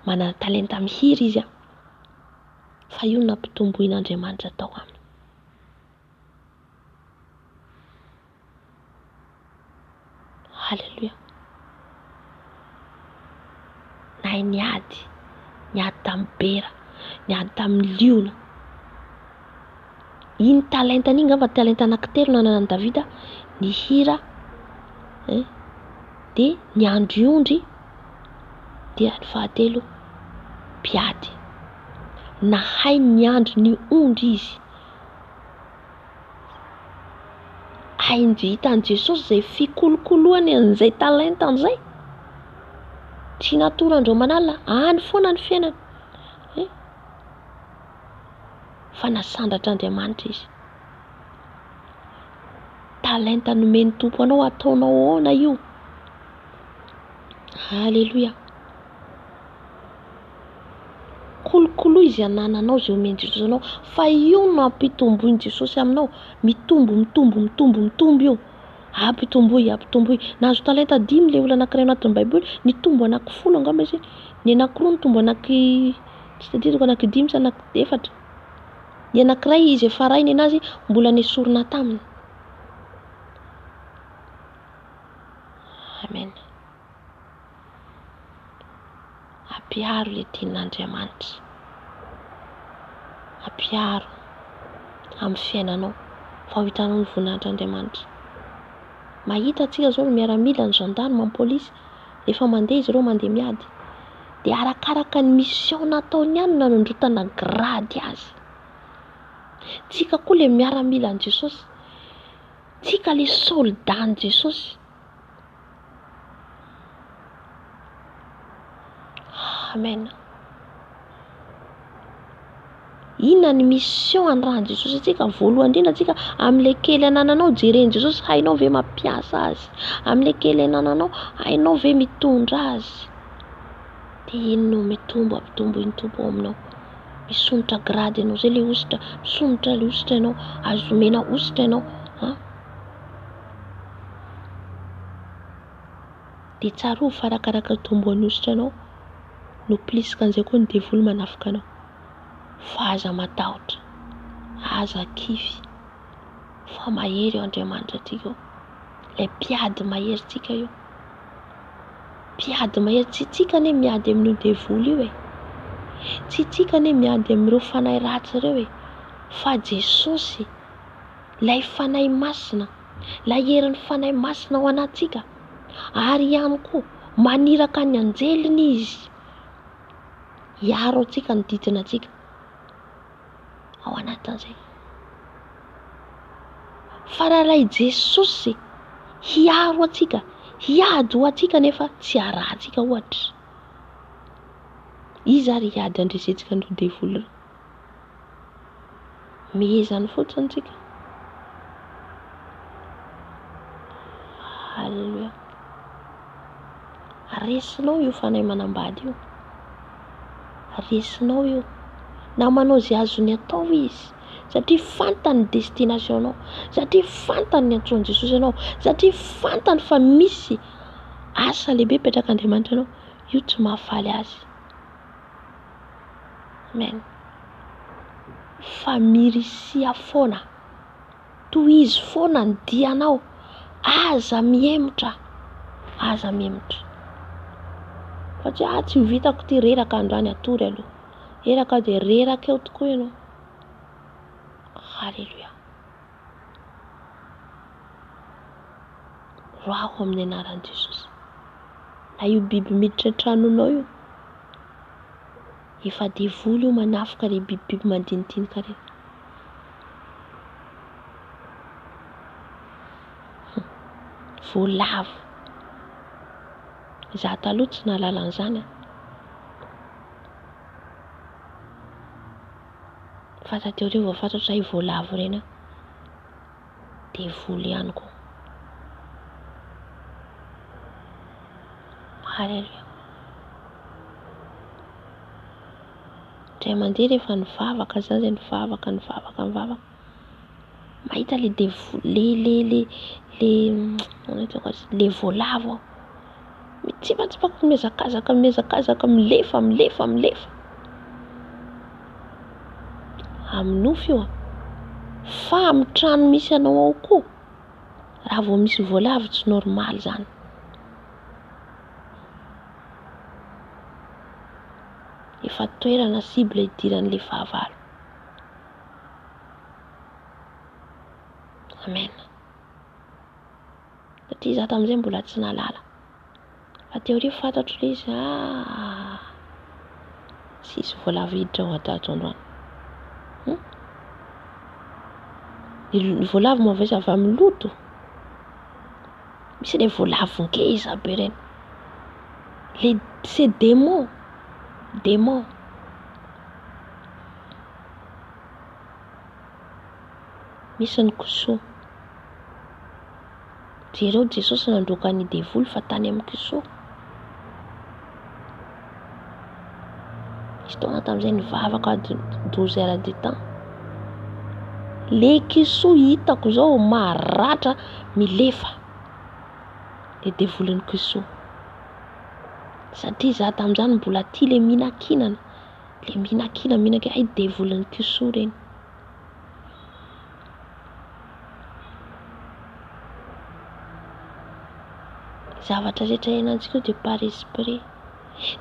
Manana talenta mihira izy. Fa io nampitomboin'Andriamanitra tao aminy. Halleluja. Nahay niady tamin'ny bera, niady tamin'ny liona. Iny talenta iny ngamba talenta anankitelo nananan'i Davida, ny hira, dia ny andry ondry, dia ny fahatelo mpiady. Nahay niandry ny ondry izy. Hitan'i Jesosy izay fikolokoloany an'izay talenta an'izay. Tsy natoran'ireo manalina, any foana ny fiainany. Fa nasandratr'Andriamanitra izy. Talenta nomeny Tompo anao, ataonao ahoana io? Halleluja. Kolokolo izy anananao izay omeny Jesosy anao, fa io no ampitomboin'i Jesosy aminao. Mitombo io. Ampitomboy. Nahazo talenta 5 ilay olona anankiray anatin'ny Baiboly, ny tombo anankifolo angamba izy. Ny anankiroa ny tombo tsy tadidiko anaky 5 sy anaky 4. Ny anankiray izy efa rainy anazy mbola nesorina taminy. Amen. Ampiaro ilay tenin'Andriamanitra. Ampiaro amin'ny fiainanao fa ho hitanao ny voninahitran'Andriamanitra. Mahita antsika zao ny miaramila, ny gendarme, ny polisy, rehefa mandeha izy ireo mandeha miady, dia arakaraka ny mission nataony ihany no nanondrotana grady azy. Tsika koa ilay miaramila an' Jesosy, tsika ilay soldat an' Jesosy. Amen. Inona ny mission andrahan'i Jesosy atsika? Voalohany indrindra atsika amin'ilay kely anananao jeren'i Jesosy, hainao ve mampiasa azy? Amin'ilay kely anananao, hainao ve mitondra azy? Dia iny no ampitombo iny Tompo aminao. Misonitra grady ianao zay ilay ositra, misonitra ilay ositra ianao, azo omena ositra ianao. Dia tsara ho farakaraka tombo an'ny ositra ianao, no plisika an'izay koa ny devoly manafika anao. Fa aza matahotra, aza kify, fa mahery eo Andriamanitra antsika eo. Ilay mpiady mahery tsika io. Mpiady mahery, tsy tsika ane miady amin'io devoly io e. Tsy tsika ane miady amin'ireo fanahy ratsy ireo e. Fa Jesosy, ilay fanahy masina, ilay herin'ny fanahy masina ao anatsika. Ary ihany koa maniraka ny anjeliny izy. Hiaro antsika ny didina antsika. Ao anatin'izay. Fa raha Jesosy hiaro antsika, hiady ho antsika nefa tsy harahantsika ohatra. Izy ary hiady andresentsika ny devoly. Mihezany fotsiny tsika. Halleluja. Resinao io fanahy manambady io. Resinao io. Na manao izay azony atao izy. Satria fantany destination anao. Satria fantany ny antsoan'i Jesosy anao. Satria fantany fa misy asa lehibe petraka Andriamanitra anao. Io tsy mahafaly azy. Amen. fa mirisia foana, toy izy foana ny dianao, aza miemotra, aza miemotra. Fa tsy ho vitako ty reraka androany atory aloha, reraka dia reraka eo tokoa ianao. Halleluja. Roaho amin'ny anaran'i Jesosy. Na io biby miditra an-tranonao io, efa devoly io manafoka le bibibiby mandinidinika reny. Voalavo. Izaho taloha tsy nahalala an'izany. Fa teo reo vao fantatra hoe voalavo ireny devoly ihany koa. Halleluja. Ndray mandeha rehefa nivavaka zany zay nivavaka. Mahita le devoly le voalavo aho. Mitsipatsipaky mihazakazaka milefa. Amin'ny nofy io fa amin'ny trano misy anao ao koa. Raha vao misy voalavo tsy normal zany. Efa toerana cible idiran'le fahavalo. Amen. Satria izaho tamin'izay mbola tsy nahalala. Fa teo rio fantatro ilay izy, sisy voalavo hiditra ao ato androany. Ny voalavo moa avy amin'ny loto. Misy le voalavo ngeza be ireny. C'est démon. Misy ny kisoa. Jereo Jesosy nandroaka ny devoly fa tany amin'ny kisoa. Misy taona tamin'izay nivavaka 12 heures de temps. Le kisoa hitako zao maratra milefa. Le devolin'ny kisoa. Satria izaho tamin'izany mbola tia le mihinan-kinana. Le mihinan-kina ay devolin'ny kisoa reny. Zavatra rehetra iainantsika dia par esprit.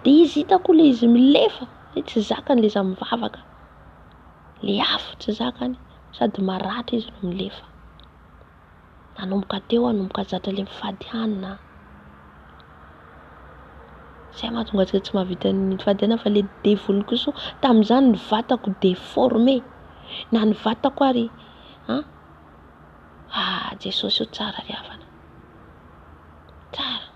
Dia izy hitako le izy milefa, tsy zakany le izy mivavaka. Le afo tsy zakany, sady maratra izy no milefa. Nanomboka teo nanomboka zatra le mifady hanina. Zay mahatonga antsika tsy mahavita ny fady hanina fa le devolin'ny kisoa tamin'izany ny vatako déformé. Na ny vatako ary Jesosy io tsara ry havana. Tsara.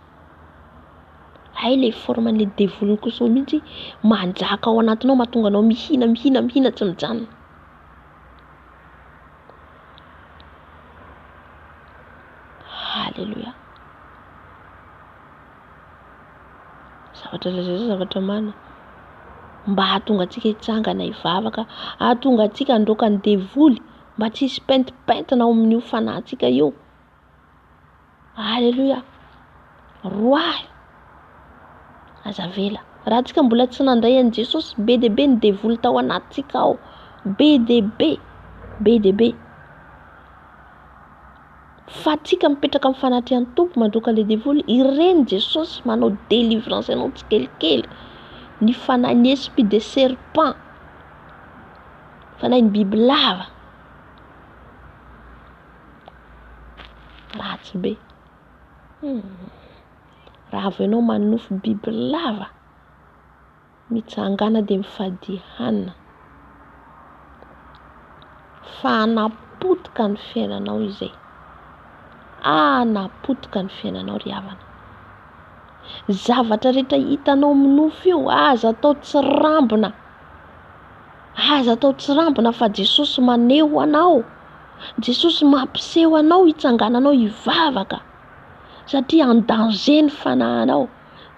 Hay le forman'le devolin'ny kisoa mihitsy manjaka ao anatinao mahatonga anao mihina tsy mijanona. Halleluja. Zavatra marina. Mba hahatonga antsika hitsangana hivavaka, hahatonga antsika handroaka ny devoly, mba tsy hisy pentipentina ao amin'io fanahintsika io. Halleluja. Roahy. Azavela. Raha antsika mbola tsy nandray an'i Jesosy, be dia be ny devoly tao anatintsika ao. Be dia be. Fa antsika mipetraka amin'ny fanatrehan'ny Tompo mandroaka le devoly, ireny Jesosy manao délivrance anao tsikelikely. Ny fanahin'ny esprit de serpent. Fanahin'ny bibilava. Ratsy be. Raha avy ianao manofy bibilava, mitsangana dia mifady hanina. Fa anapotika ny fiainanao izay. Anapotika ny fiainanao ry havana. Zavatra rehetra hitanao minofy io, aza atao tsirambina. Fa Jesosy maneho anao. Jesosy mampiseho anao hitsangananao hivavaka. Satria an-danger ny fanahinao.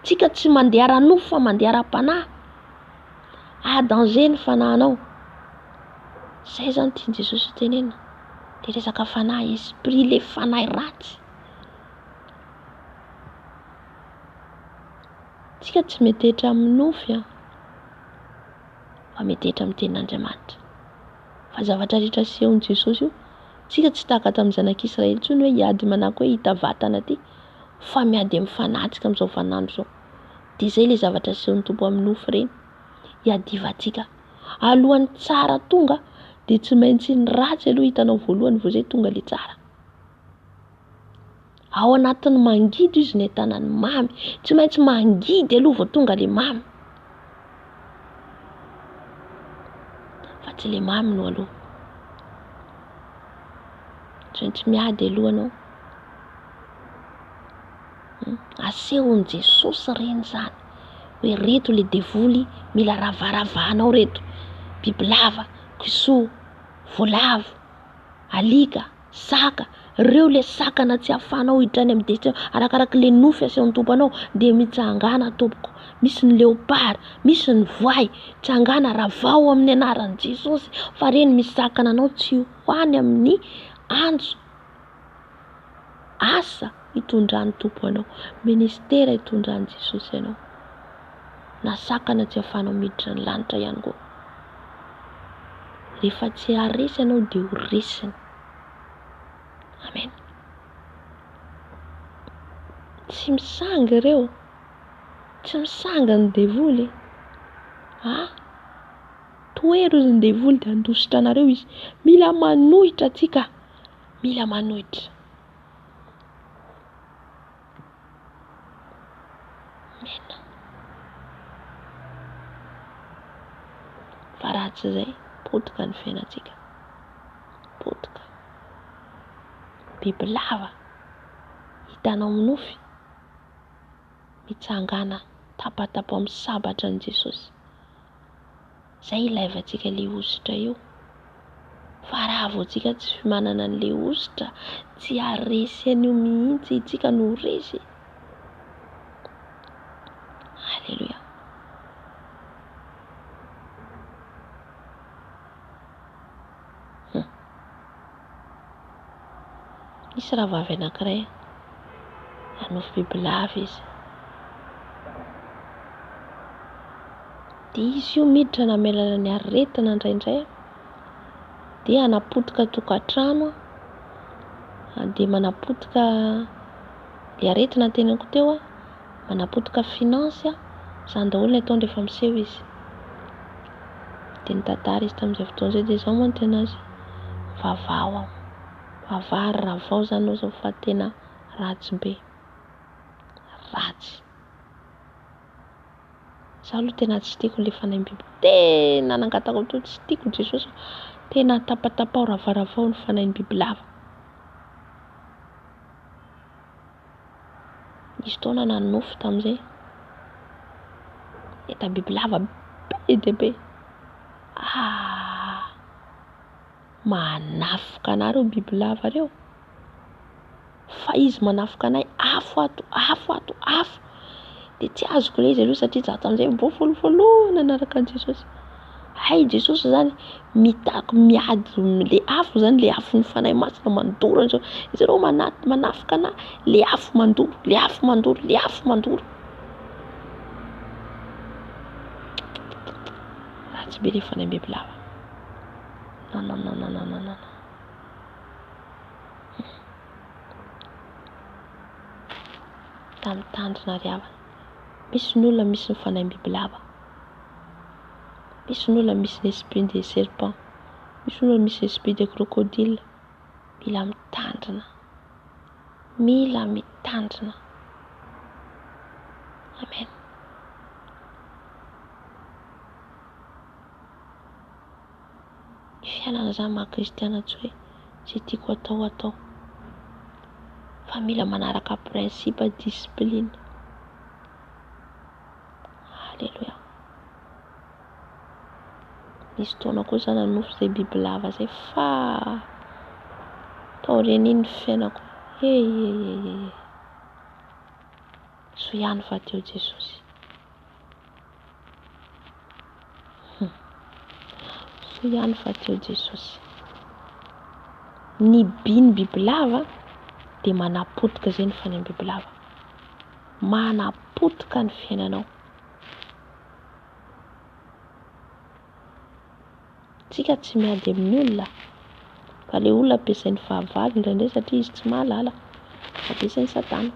Tsika tsy mandeha ara-nofo fa mandeha ara-panahy. Danger ny fanahinao. Zay zany tian Jesosy tenena. Le resaka fanahy, esprit le fanahy ratsy. Tsika tsy metehitra amin'ny nofy fa metehitra amin'ny tenin'Andriamanitra. Fa zavatra rehetra asehon'i Jesosy io, tsika tsy tahaka tamin'ny zanak'Israely intsony hoe hiady manako hoe hita vatana aty, fa miady amin'ny fanahintsika amin'izao vaninandro zao. Dia izay ilay zavatra asehon'ny Tompo amin'ny nofo ireny, hiadivantsika. Alohan'ny tsara tonga dia tsy maintsy ny ratsy aloha hitanao voalohany vao izay tonga ilay tsara. Ao anatin'ny mangidy izy ny ahitana ny mamy, tsy maintsy mangidy aloha vao tonga ilay mamy. Fa tsy ilay mamy no aloha. Tsy maintsy miady aloha anao. Asehon'i Jesosy ireny zany hoe reto ilay devoly mila ravaravahanao reto: bibilava, kisoa, voalavo, alika, saka. Ireo ilay sakana tsy ahafahanao hidrany amin'ny destin arakaraka ilay nofy asehon'ny Tompo anao dia mitsangana tompoko. Misy ny léopard, misy ny voay, tsangana ravao amin'ny anaran'i Jesosy fa ireny misy sakana anao tsy hoany amin'ny antso. Asa hitondran'ny Tompo anao, ministera hitondran'i Jesosy anao. Na sakana tsy ahafahanao miditra ny lanitra ihany koa. Rehefa tsy haresy ianao dia ho resiny. Amen. Tsy misanga ireo, tsy misanga ny devoly. Toero izy ny devoly dia handositra anareo izy. Mila manohitra atsika, mila manohitra. Amen. Fa raha tsy izay, potika ny fiainantsika. Potika. Bibilava hitanao amin'ny nofy mitsangana tapatapa amin'ny sabatra an'i Jesosy. Izay ilaivantsika ilay ositra io. Fa raha vao tsika tsy manana an'ilay ositra, tsy haresy an'io mihitsy tsika no resy. Halleluja. Misy rahavavy anankiray hanofy bibilava izy. Dia izy io miditra namelana ny aretina indraindray dia hanapotika tokantrano, dia manapotika ilay aretina teneniko teo, manapotika financy, izany daholo ny ataony rehefa miseho izy. Dia nitantara izy tamin'izay fotoana izay dia izao moa ny tena azy, vavao aho. Vavary ravao zany ao zao fa tena ratsy be. Ratsy. Zaho aloha tena tsy tiako ilay fanaim-biby. Tena nangatako to tsy tiako Jesosy. Tena tapatapao ravaravao ny fanaim-bibilava. Nisy taona nanofy tamin'izay. Eta bibilava be dia be. Manafika anà reo bibilava reo. Fa izy manafika anay afo ato. Dia tsy azoko ilay izy aloha satria za tamin'izay mbo voalohany nanaraka an'i Jesosy. Hay Jesosy zany mitako miady ilay afo zany, ilay afon'ny fanahy masina mandoro an'izao. Izy reo manafika anà, ilay afo mandoro, ilay afo mandoro, ilay afo mandoro. Ratsy be ilay fanaim-bibilava. Non. Tamin'ny tandrina riavana. Misy ny olona misy ny fanaim-bibilava. Misy ny olona misy l'esprit de serpent. Misy ny olona misy l'esprit de crocodile. Mila mitandrina. Amen. Ny fiainana zany maha-kristiana tsy hoe izay tiako atao. Fa mila manaraka principe discipline. Alléluia. Nisy taona kosa nanofy izay bibilava izay fa tao reniny ny fiainako. So ihany fa teo Jesosy. So ihany fa teo Jesosy. Ny bibilava dia manapotika izay ny fanaim-bibilava. Manapotika ny fiainanao. Tsika tsy miady amin'ny olona. Fa le olona ampiasain'ny fahavalo indraindray satria izy tsy mahalala. Ampiasain'ny Satana.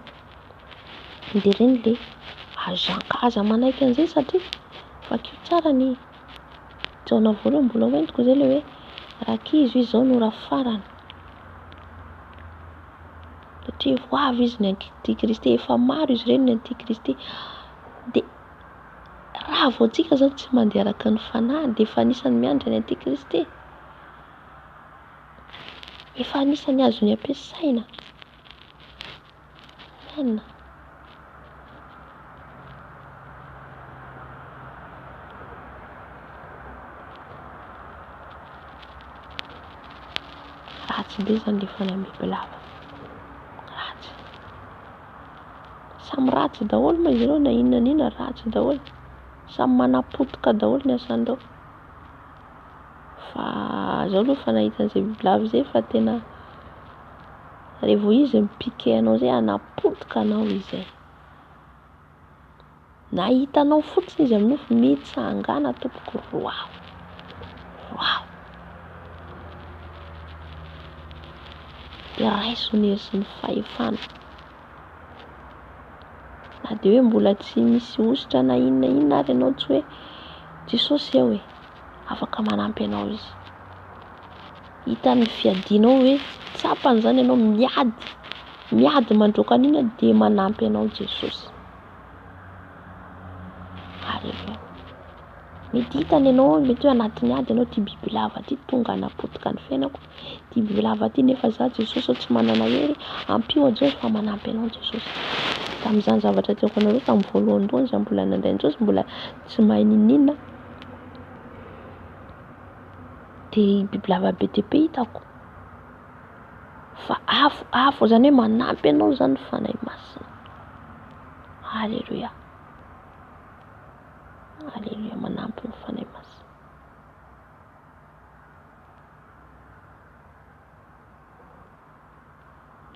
De reny le aza manaiky an'izay satria fakio tsara ny taona voalohany mbola hoentiko zay le hoe rakizo izy zao no rafarany. Satria ho avy izy ny antikristy, efa maro izy ireny ny antikristy. De raha vao tsika zao tsy mandeha araka ny fanahy de efa anisany miandry ny antikristy. Efa anisany azony ampiasaina. Amen. Ratsy be zany le fanahy bibilava. Ratsy. Samy ratsy daholo ma izy ireo na inona ratsy daholo. Samy manapotika daholo ny asandreo. Fa zao aloha fa nahita an'izay bibilava zay fa tena revo izy mipike anao zay anapotika anao izy. Na hitanao fotsiny izy amin'ny nofo mitsangana tompoko roao. De raiso ny hery sy ny fahefana. Na de hoe mbola tsy misy ositra na inona ary ianao tsy hoe Jesosy eo hoe afaka manampy anao izy. Hitan'ny fiadinao hoe tsapany zany ianao miady mandroaka an'ina de manampy anao Jesosy. Halleluja. Mety hitany ianao mety hoe anatin'ny ady ianao ty bibilava ty tonga anapotika ny fiainako. Ty bibilava ty nefa za Jesosy tsy manana hery ampio ajo fa manampy anao Jesosy. Tamin'izany zavatra tiako anareo tamin'ny voalohany za mbola nandray Jesosy mbola tsy mahay ninina. De bibilava be TP hitako. Fa afo zany hoe manampy anao zany fanahy masina. Halleluja. Halleluja, manampy ny fanahy masina.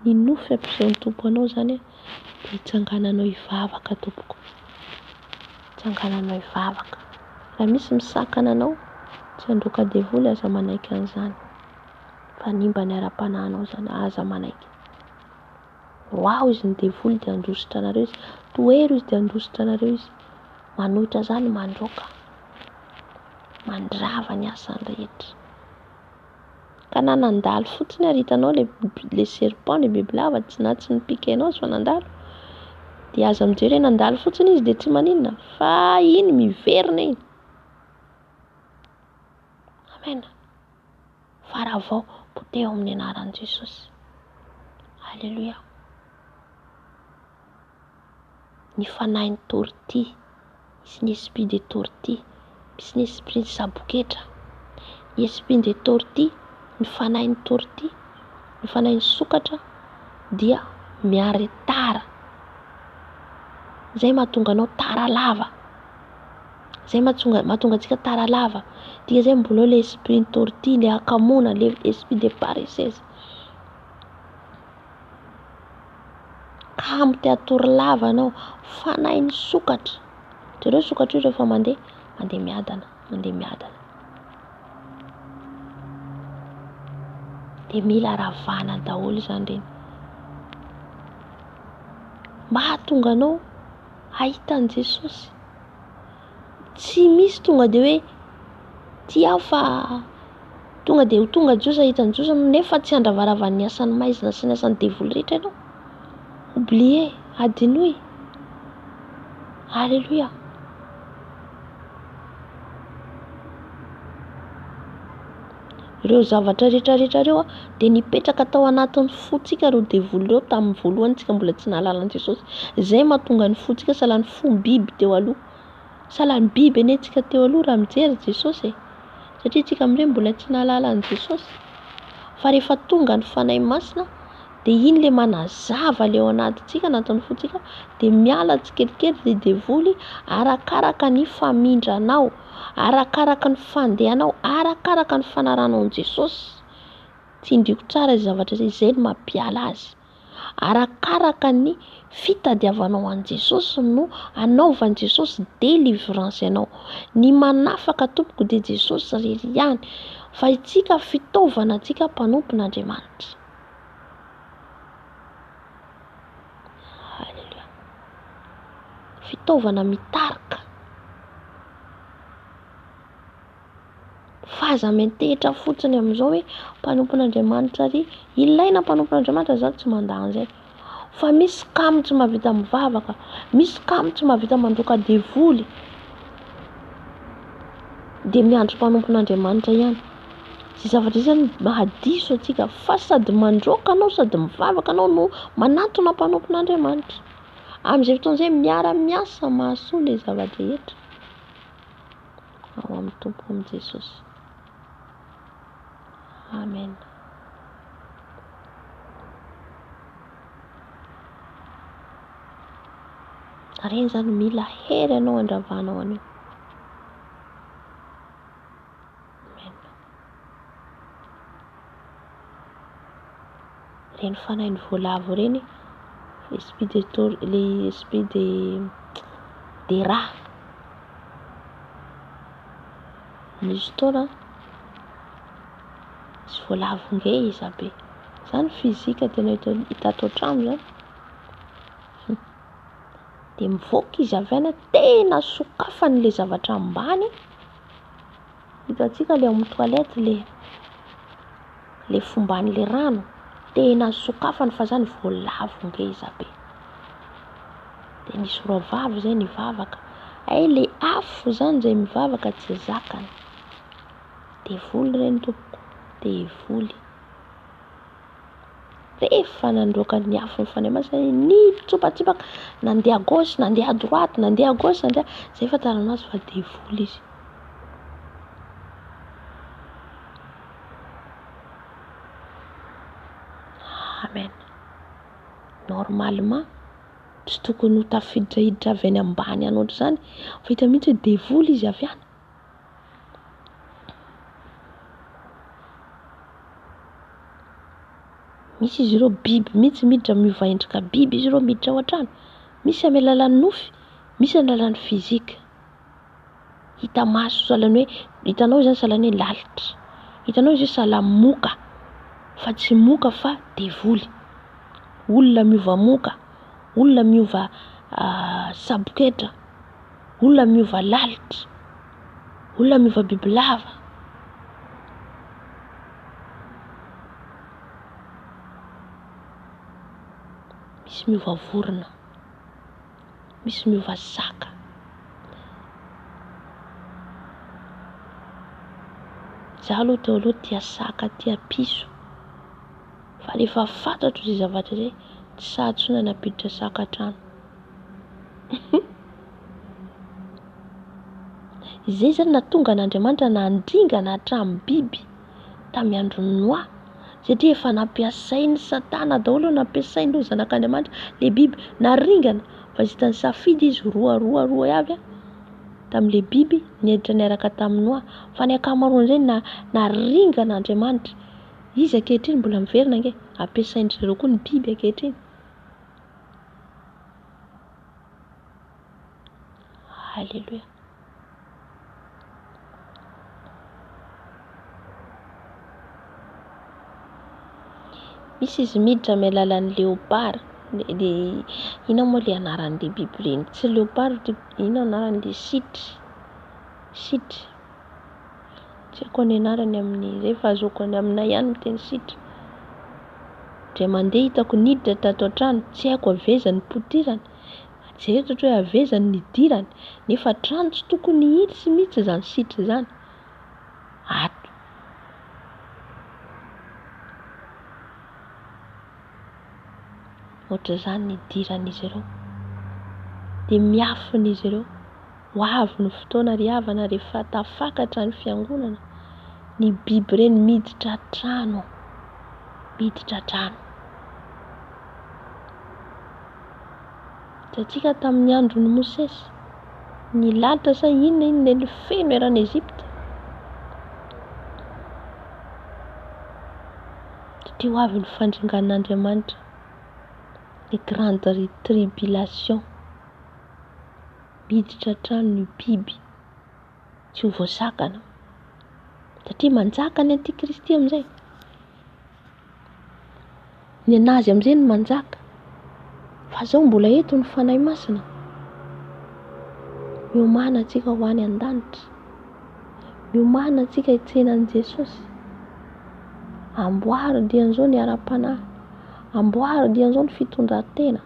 Ny nofy ampiasain'ny tompo anao zany de hitsangananao hivavaka tompoko. Hitsangananao hivavaka. Raha misy misakana anao tsy androaka devoly aza manaiky an'izany. Fa nimba ny ara-panahinao zany aza manaiky. Wow izy ny devoly de andrositra anareo izy. Toero izy de andrositra anareo izy. Manohitra zany mandroaka. Mandrava ny asany rehetra. Ka na nandalo fotsiny ary hitanao le serpent le bibilava tsy nipike anao fa nandalo. De aza mijery hoe nandalo fotsiny izy de tsy maninona fa iny miverina iny. Amen. Fa raha vao poteho amin'ny anaran'i Jesosy. Halleluja. Ny fanahin'ny torty, misy ny esprit de torty, misy ny esprit de saboketra. Ny esprit de torty, ny fanahin'ny torty, ny fanahin'ny sokatra dia miary tara. Zay mahatonga anao tara lava. Zay mahatonga antsika tara lava. Dia zay mbola le esprit de torty, le akamona, le esprit de paresseuse. Kamo te atory lava anao, fanahin'ny sokatra. Jereo sokatra io rehefa mandeha miadana. De mila ravana daholo zany reny. Mahatonga anao ahitan'i Jesosy. Tsy misy tonga de hoe ty aho fa tonga Jesosy ahitan'i Jesosy nefa tsy andravaravan'ny asany maizina sy ny asany devoly rehetra ianao. Oublié, adinoy. Alléluia. Ireo zavatra rehetra reo de nipetraka tao anatin'ny fotsika reo devoly reo tamin'ny voalohany tsika mbola tsy nahalala an'i Jesosy. Zay mahatonga ny fotsika salan'ny fombiby teo aloha. Salan'ny biby ane tsika teo aloha raha mijery Jesosy. Satria tsika amin'ireny mbola tsy nahalala an'i Jesosy. Fa rehefa tonga ny fanahy masina de iny le manazava le ao anatintsika anatin'ny fotsika de miala tsikelikely le devoly arakaraka ny famindranao, arakaraka ny fandehanao, arakaraka ny fanaranao an'i Jesosy. Tindriko tsara izy zavatra zay no mampiala azy. arakaraka ny fitadiavanao an' Jesosy no anaovan'i Jesosy délivrance ianao. Ny manafaka tompoko dia Jesosy irery ihany, fa itsika fitaovana antsika mpanompon'Andriamanitra. Halleluja. Fitaovana mitarika. Faza mentehitra fotsiny amin'izao hoe mpanompon'Andriamanitra ry, ilaina mpanompon'Andriamanitra zany tsy mandany zay. Fa misy kamo tsy mahavita mivavaka, misy kamo tsy mahavita mandroaka devoly, dia miandry mpanompon'Andriamanitra ihany. Zay zavatra zany mahadiso atsika, fa sady mandroaka anao sady mivavaka anao no manatona mpanompon'Andriamanitra. Amin'izay fotoan'izay miara-miasa mahasoa ilay zava-drehetra ao amin'ny tompo amin'i Jesosy. Amen. Reny zany mila hery ianao andravanao anio. Amen. Reny fanahy ny voalavo reny, esprit le esprit de rà. Misy fotoana tsy voalavo ngeza be. Zany fizika tena hita ato an-trano zany. Dia mivoaka izy avy any tena sokafany ilay zavatra ambany. Hitantsika ilay amin'ny toilette le fomban'ilay rano tena sokafany fa zany voalavo ngeza be. Dia nisy roavavy zay nivavaka. Ilay afo zany izay mivavaka tsy zakany. Devoly reny tompoko, devoly. Rehefa nandroaka ny afo ny fanahy masina nitsopatsipaka, nandeha à gauche, nandeha à droite, nandeha à gauche, nandeha, zay fahatarana azy fa devoly izy. Amen. Normalement tsy tokony ho tafiditra avy any ambany any ohatry zany, fa hita mihitsy hoe devoly izy avy any. Misy izy ireo biby mihitsy miditra miova endrika biby izy ireo miditra ao an-trano. Misy amin'ny alalan'ny nofy, misy amin'ny alalan'ny fizika. Hita maso sahalan'ny hoe, hitanao zany sahalan'ny hoe lalitra. Hitanao izy sahala moka, fa tsy moka fa devoly. Olona miova moka, olona miova saboketra, olona miova lalitra, olona miova bibilava. Misy miova vorona, misy miova saka. Zaho aloha teo aloha tia saka, tia piso. Fa rehefa fantatro izay zavatra izay, tsy sahady intsony hanapiditra saka an-trano. Izay zany nahatonga an'Andriamanitra nandringana hatramin'ny biby tamin'ny andron'ny Noa. Satria efa nampiasainy Satana daholo, nampiasainy ireo zanak'Andriamanitra ilay biby, naringana fa tsy hitany safidy izy roa avy tamin'ilay biby niheditra niaraka tamin'ny Noa. Fa ny ankamaroany izay naringana Andriamanitra. Izy ankehitriny mbola miverina ange, ampiasainy ireo koa ny biby ankehitriny. Halleluja. Misy izy miditra amin'ny alalan'ny léopard. Ina moa ilay anaran'ilay biby ireny? Tsy léopard, ina anaran'ilay sitry. Tsy haiko ny anarany amin'ny rehefa azoko any aminay ihany miteny sitry. Dre mandeha hitako niditra tato an-trano, tsy haiko avezany potirany, jery hoe avezany nidirany, nefa trano tsy tokony hiditsy mihitsy zany sitry zany. Ato. Ohatra zany nidiran'izy ireo, dia miafina izy ireo. Ho avy ny fotoana ry havana rehefa tafakatra ny fiangonana, ny biby ireny miditra trano. Hitantsika tamin'ny andron'ny Mosesy, ny lalitra sa inona ny feno eran'ny Ezipta. Satria ho avy ny fandringan'Andriamanitra. ny grande tribulation, miditra trano ny biby tsy ho voazakana satria manjaka ny antikristy amin'izay. Ny anazy amin'izay ny manjaka, fa zao mbola eto ny fanahy masina. Miomana antsika ho any an-danitra, miomana antsika hitsenan'i Jesosy. Amboary dian'izao ny ara-panahy, amboary dian'izao ny fitondran-tena.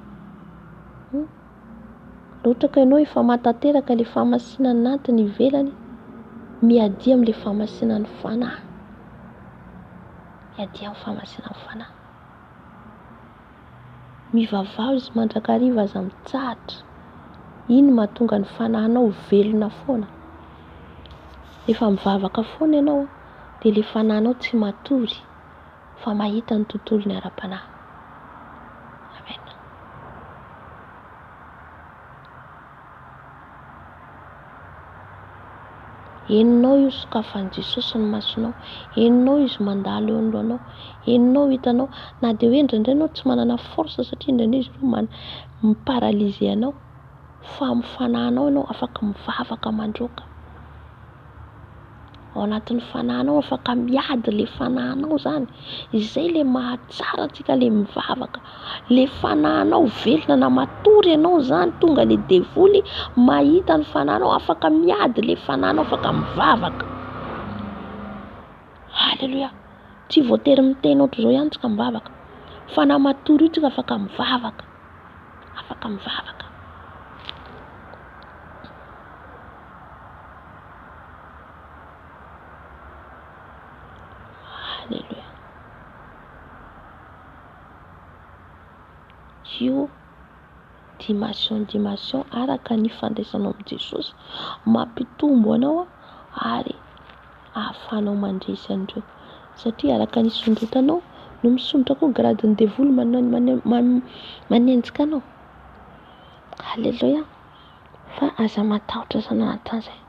Ohatra ka ianao efa matateraka ilay famasinana nantiny ivelany, miadia amin'ilay famasinana fanahy. Miadia amin'ny famasinana fanahy. Mivavao izy mandrakariva aza mitsahatra. Iny mahatonga ny fanahinao velona foana. Rehefa mivavaka foana ianao dia ilay fanahinao tsy matory fa mahita ny tontolon'ny ara-panahy. Amen. Eninao io sokafan'i Jesosy ny masonao, eninao izy mandalo eo anoloanao, eninao hitanao na dia hoe indraindray anao tsy manana force satria indraindray izy ireo miparalyse anao, fa amin'ny fanahinao ianao afaka mivavaka mandroaka. Ao anatin'ny fanahinao afaka miady ilay fanahinao zany. Izay ilay mahatsara antsika ilay mivavaka. Ilay fanahinao velona na matory ianao zany tonga ilay devoly mahita ny fanahinao afaka miady ilay fanahinao afaka mivavaka. Halleluja. Tsy voatery miteny ohatry izao ihany tsika mivavaka, fa na matory io tsika afaka mivavaka. Afaka mivavaka. Halleluja. Io dimension araka ny fandraisanao amin'i Jesosy mampitombo anao ary ahafahanao mandresy an'ireo. Satria araka ny isondrotanao no misondrotra koa gradin'ny devoly manenjika anao. Halleluja. Fa aza matahotra sana anatin'izay.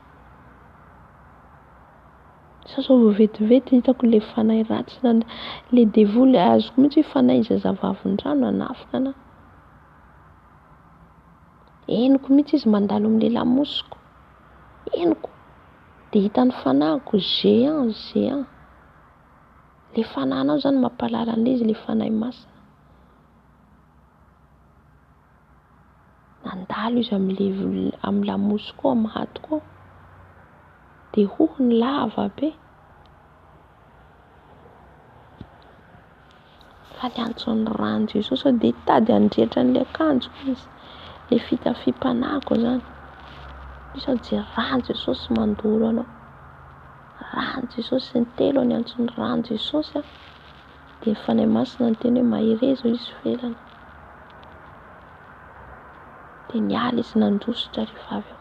Sao vetivety hitako ilay fanahy ratsy na ilay devoly azoko mihitsy hoe fanahy zazavavindrano anafika na. Henoko mihitsy izy mandalo amin'ilay lamosiko. Henoko. Dia hitany fanahiko géant. Ilay fanahinao zany mampahalala an'ilay izy ilay fanahy masina. Nandalo izy amin'ny lamosiko amin'ny hatiko. Dia hohony lava be. Fa niantson'ny rano Jesosy dia hitady handretra an'ilay akanjoko izy. Ilay fitafiam-panahiko zany. Isa dia rano Jesosy mandoro anao. Rano Jesosy intelo niantson'ny rano Jesosy. Dia ny fanahy masina ny teny hoe mahireza izy velana. Dia niala izy nandrosotra rehefa avy eo.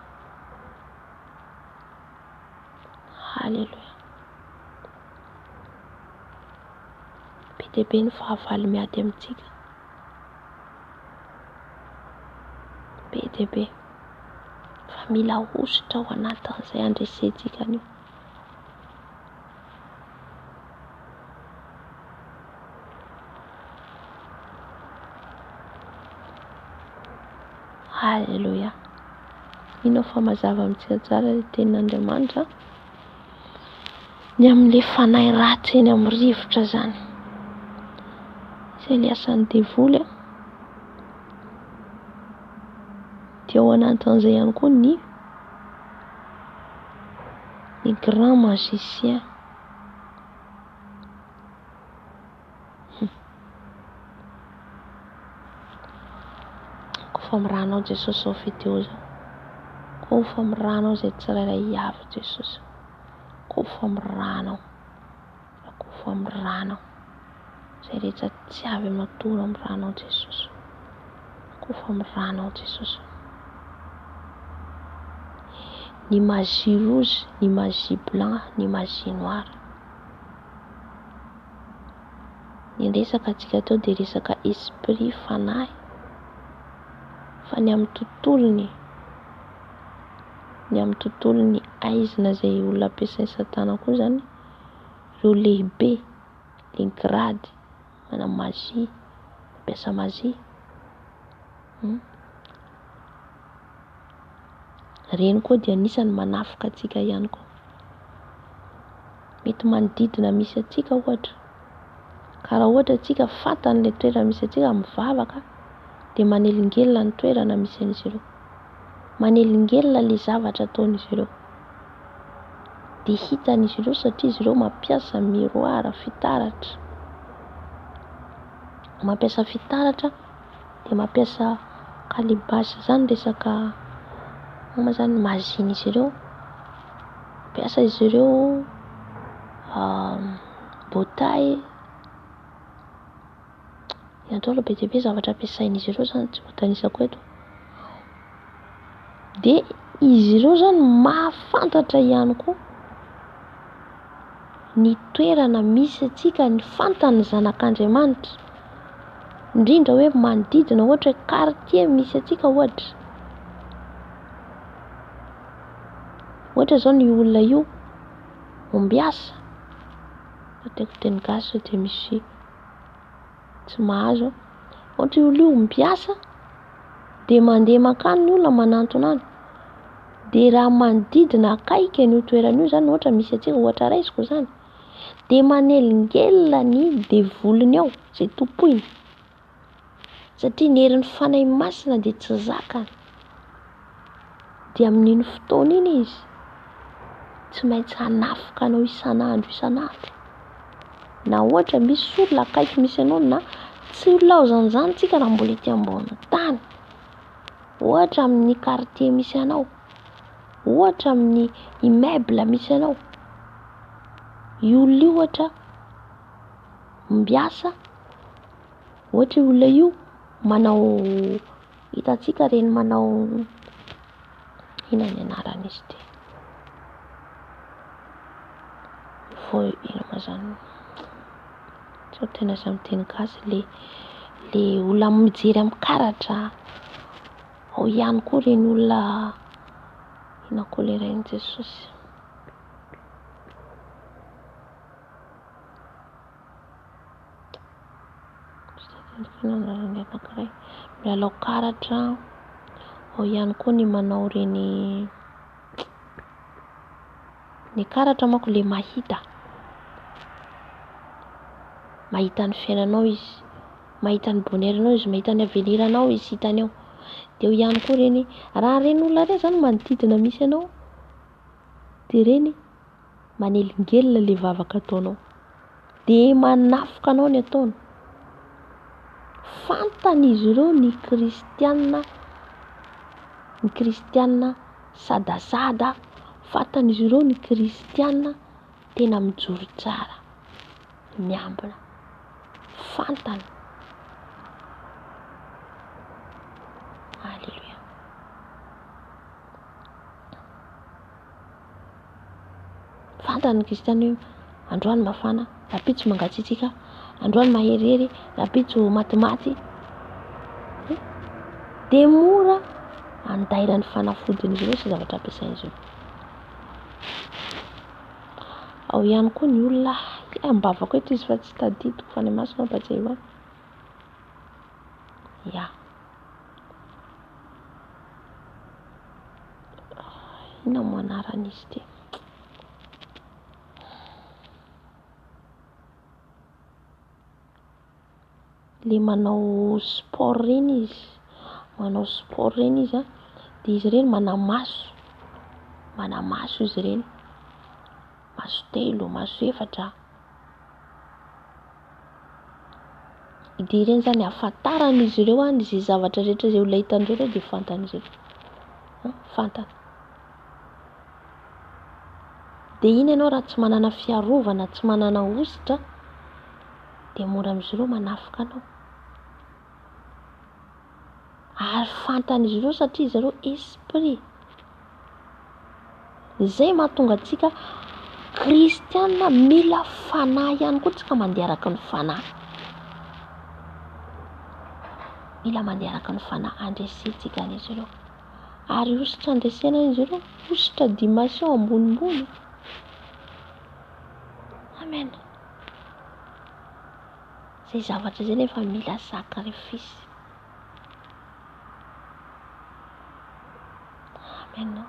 Halleluja. Be dia be ny fahavalo miady amintsika. Be dia be. Fa mila hosotra ao anatin'izay andresentsika anio. Halleluja. Inona fa mazava amintsika tsara ny tenin'Andriamanitra ny amin'ilay fanahy ratsy eny amin'ny rivotra zany. Izay ilay asan'ny devoly dia ao anatin'izay ihany koa ny grand magicien. Kofa miranao Jesosy ao fiteo zao. Kofa miranao izay tsirairay avy Jesosy. Kofa miranao. Kofa miranao. Izay rehetra tsy avy matory miranao Jesosy. Kofa miranao Jesosy. Ny magie rouge, ny magie blanc, ny magie noire. Ny resaka antsika teo dia resaka esprit fanahy. Fa ny amin'ny tontolony aizina izay olona ampiasain'ny satana koa zany, ireo lehibe, les grady, mana magie, mampiasa magie, Reny koa dia anisany manafika atsika ihany koa. Mety manodidina misy atsika ohatra. Ka raha ohatra atsika fantan'ilay toerana misy atsika mivavaka, dia manelingelina ny toerana misy an'izy ireo. Manelingelina ilay zavatra ataon'izy ireo. Dia hitan'izy ireo satria izy ireo mampiasa miroara, fitaratra. Mampiasa fitaratra dia mampiasa kalibasy zany resaka zany mazina izy ireo. Mampiasa izy ireo botay. Iantola be dia be zavatra ampiasain'izy ireo zany tsy voatanisako eto. Dia izy ireo zany mahafantatra ihany koa ny toerana misy atsika, ny fantany zanak'Andriamanitra. Indrindra hoe manodidina ohatra hoe quartier misy atsika ohatra. Ohatra zao ny olona io ombiasa. Teko teny gasy sao dia misy tsy mahazo. Ohatra io olona io ombiasa dia mandeha makany ny olona manantona any. Dia raha manodidina akaiky an'io toerana io zany ohatra misy atsika ohatra raisiko zany. Dia manelingelina ny devolony ao izay topoiny. Satria ny herin'ny fanahy masina dia tsy zakany. Dia amin'iny fotoana iny izy tsy maintsy hanafika anao isan'andro isan'andro. Na ohatra misy olona akaiky misy anao na tsy ho laozan'izany tsika raha mbola ety ambony tany. Ohatra amin'ny quartier misy anao. Ohatra amin'ny immeuble misy anao. Io olona io ohatra mbiasa. Ohatra io olona io manao, hitantsika reny manao, inona ny anaran'izy ity? Ino ma zany? Sao tena aza amin'ny teny gasy le olona mijery amin'ny karatra. Ao ihany koa reny olona, inona koa le ren'i Jesosy? Milalao karatra. Ao ihany koa ny manao reny, ny karatra manko le mahita ny fiainanao izy, mahita ny bonheuranao izy, mahita ny aveniranao izy hitany ao. Dia eo ihany koa reny, raha reny olona reny zany manodidina misy anao, dia reny manelingelina ilay vavaka ataonao. Dia manafika anao ny ataony. Fantan'izy ireo ny kristianina sadasada. Fantan'izy ireo ny kristianina tena mijoro tsara, miambina. Fantany. Halleluja. Fantany ny kristianina hoe androany mafana, rapitso mangatsiatsika, androany maherihery, rapitso matimaty. Dia mora andairan'ny fanafodin'izy ireo sy zavatra ampiasain'izy ireo. Ao ihany koa ny olona mibavaka eto izy fa tsy tadidiko fa ny masina mba tsy haiko. Ya. Inona moa anaran'izy ity? Le manao sport reny izy. Manao sport reny izy a. Dia izy reny manamaso. Manamaso izy reny. Maso 3, maso 4. Dia ireny zany ahafantaran'izy ireo izay zavatra rehetra izay olona hitandreo ireo dia fantan'izy ireo. Fantany. Dia iny ianao raha tsy manana fiarovana, tsy manana ositra, dia mora amin'izy ireo manafika anao. Ary fantan'izy ireo satria izy ireo esprit. Izay mahatonga antsika kristianina mila fanahy ihany koa tsika mandeha araka ny fanahy. Mila mandeha araka ny fanahy andresentsika an'izy ireo. Ary ositra andresena an'izy ireo, ositra dimension ambonimbony. Amen. Zay zavatra zay nefa mila sakrifisy. Amen.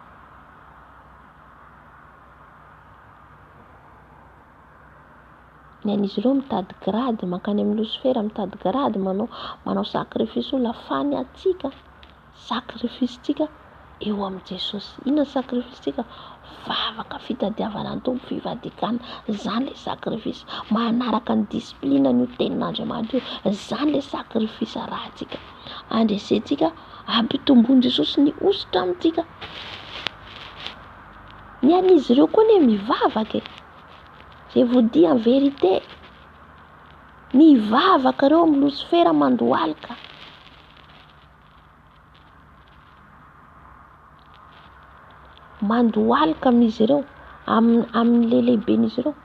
Ny an'izy ireo mitady grady mankany amin'ny Losifera, mitady grady manao sakrifisy ho lafany atsika. Sakrifisitsika eo amin'ny Jesosy. Inona sakrifisitsika? Vavaka fitadiavana ny tompo, fivadikana. Zany le sakrifisy. Manaraka ny disiplina ny tenin'Andriamanitra io. Zany le sakrifisy rahantsika. Andresentsika ampitombony Jesosy ny ositra amintsika. Ny an'izy ireo koa ne mivavaka. Je vous dis en vérité, mivavaka reo amin'ny Losifera mandohalika. Mandohalika amin'izy ireo, amin'ny lehibenizy ireo.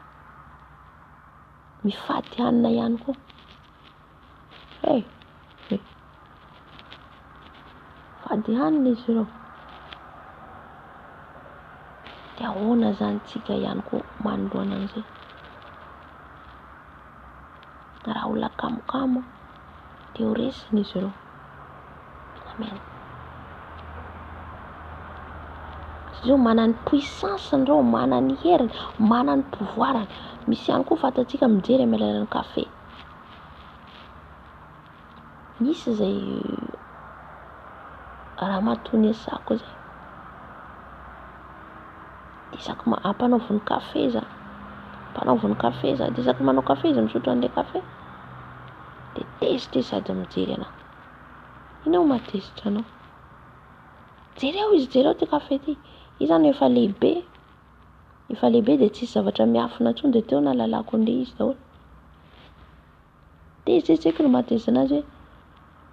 Mifady hanina ihany koa. Fady hanina izy ireo. Dia ahoana zany tsika ihany koa manoloana an'izay? Raha olona kamokamo dia ho resina izy ireo. Amen. Izy ireo manana ny puissance ireo, manana ny heriny, manana ny pouvoirany. Misy ihany koa fatatsika mijery amin'ny alalan'ny kafe. Misy izay raha matony asako zay. Isaky ampanaoviny kafe za. Dia isaky manao kafe izy misotro an'ilay kafe. Dia tezitra sady mijery anahy. Inona matezitra anao? Jereo izy, jereo ty kafe ty. Izy zany efa lehibe. Efa lehibe dia tsisy zavatra miafina intsony dia teo nahalalako an'ilay izy daholo. Tezitra no mateza anazy hoe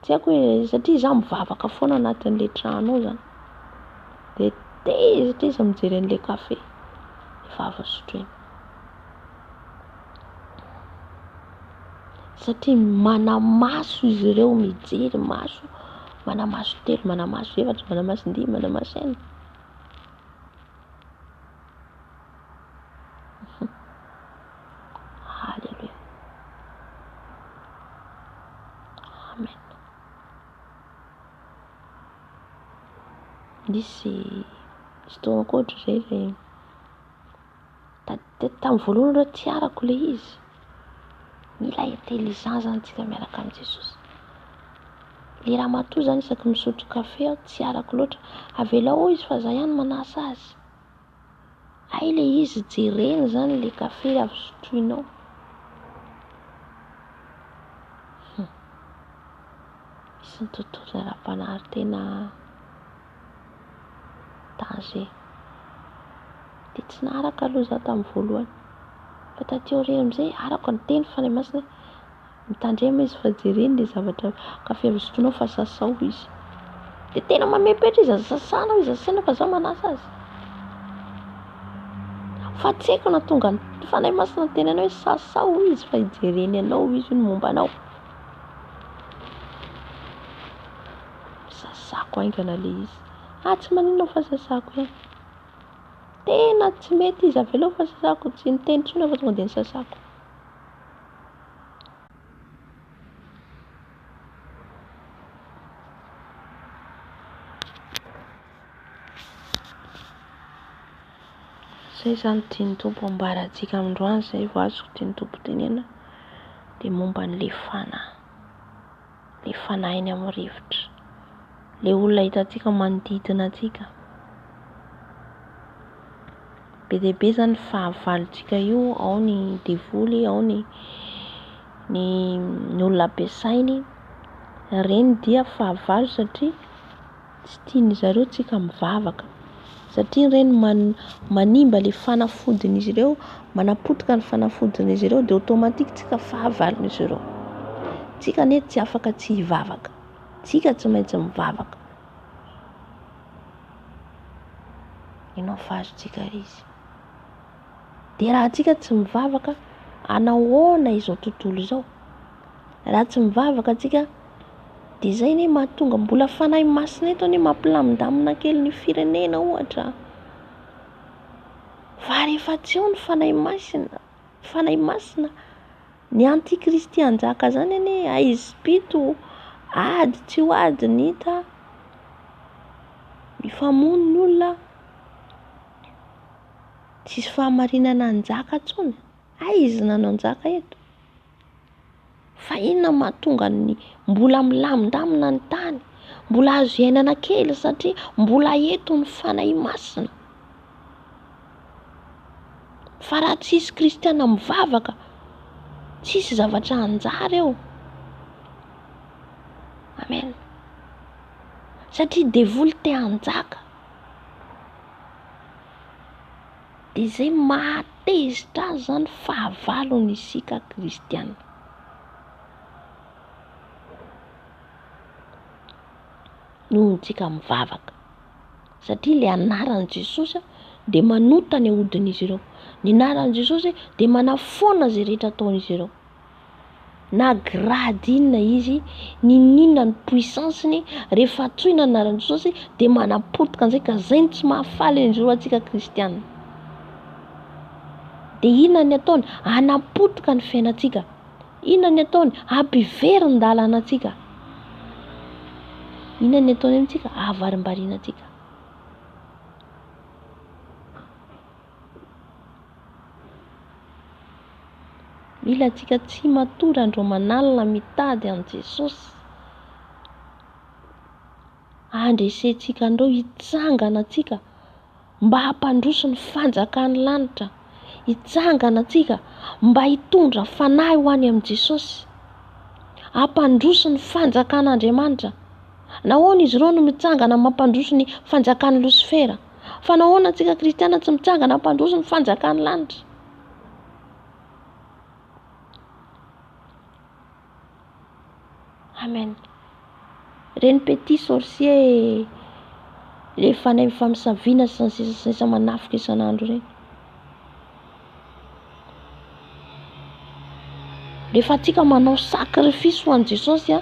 tsy haiko hoe satria izaho mivavaka foana anatin'ilay trano ao zany. Dia tezitra izy mijery an'ilay kafe. Efa avy sotro iny. Satria manamaso izy ireo mijery maso. Manamaso telo, manamaso efatra, manamaso dimy, manamaso enina. Halleluja. Amen. Misy fotoana koa ohatr'izay ilay tamin'ny voalohany ireo tiarako ilay izy. Mila intelligence antsika miaraka amin'ny Jesosy. Le raha matoa zany isaky misotro kafe aho tsy arako loatra. Avelao izy fa za ihany manasa azy. Ay le izy jereny zany le kafe avy sotroinao. Misy ny tontolo ara-panahary tena danger. Dia tsy naraka aloha za tamin'ny voalohany. Fa taty aoriana amin'izay arako ny teny fanahy masina mitandrema izy fa jereny le zavatra kafe avy sotroinao fa sasao izy. Dia tena mamepetra izy sasana izy sasana fa zaho manasa azy. Fa tsy haiko na tonga ny fanahy masina ny teny anao hoe sasao izy fa hijereny anao izy no momba anao. Sasako aingana le izy. Tsy maninona fa sasako ihany. Tena tsy mety izy avelao fa sasako, tsy niteny intsony fa tonga dia ny sasako. Zay zany tiany Tompo ambarantsika androany, zay vao azoko tiany Tompo tenena dia momba an'ilay fanahy. Ilay fanahy eny amin'ny rivotra. Ilay olona hitantsika manodidina antsika. Be dia be zany fahavalontsika io, ao ny devoly, ao ny olona ampiasainy. Ireny dia fahavalo satria tsy tian'izy ireo tsika mivavaka. Satria ireny manimba ilay fanafodin'izy ireo, manapotika ny fanafodin'izy ireo dia automatique tsika fahavalon'izy ireo. Tsika anie tsy afaka tsy hivavaka. Tsika tsy maintsy mivavaka. Ianao fahazontsika izy. Dia raha tsika tsy mivavaka, hanao ahoana izao tontolo izao? Raha tsy mivavaka tsika, dia izay ne mahatonga mbola fanahy masina eto anie mampilamindamina kely ny firenena ohatra. Fa rehefa tsy eo ny fanahy masina, ny antikristy hanjaka zany anie aiza pito ady tsy ho ady ny hita. mifamono ny olona tsisy fahamarinana anjaka intsony. Izy nanao anjaka eto, fa inona mahatonga ny mbola milamindamina ny tany, mbola azo iainana kely satria mbola eto ny fanahy masina. Fa raha tsisy kristiana mivavaka, tsisy zavatra anjara eo. Amen. Satria devoly te hanjaka, dia izay mahatezitra azy zany fahavalony isika kristiana. Noho tsika mivavaka, satria ilay anaran'i Jesosy dia manota ny hodin'izy ireo. Ny anaran'i Jesosy dia manafoana izay rehetra ataon'izy ireo. Na grady inona izy, ninona ny puissanceny, rehefa tsoina ny anaran'i Jesosy dia manapotika an'izay, ka izay ny tsy mahafaly an'izao antsika kristiana. Dia inona ny ataony? Hanapotika ny fiainantsika. Inona ny ataony? Hampivery ny dalanantsika. Inona ny ataony amintsika? Havarim-barinantsika. Mila antsika tsy matory andro manalina mitady an' Jesosy. Andresentsika andreo hitsangana antsika mba hampandroso ny fanjakan'ny lanitra. Hitsangana antsika mba hitondra fanahy ho any amin'i Jesosy. Hampandroso ny fanjakan'Andriamanitra. Nahoana izy ireo no mitsangana mampandroso ny fanjakan'ny Losifera? Fa nahoana antsika kristiana tsy mitsangana mampandroso ny fanjakan'ny lanitra? Amen. Reny petit sorcier, rehefa nay mifampisaviana sy ny sisa manafika isan'andro ireny. Rehefa antsika manao sakrifisy ho an'i Jesosy,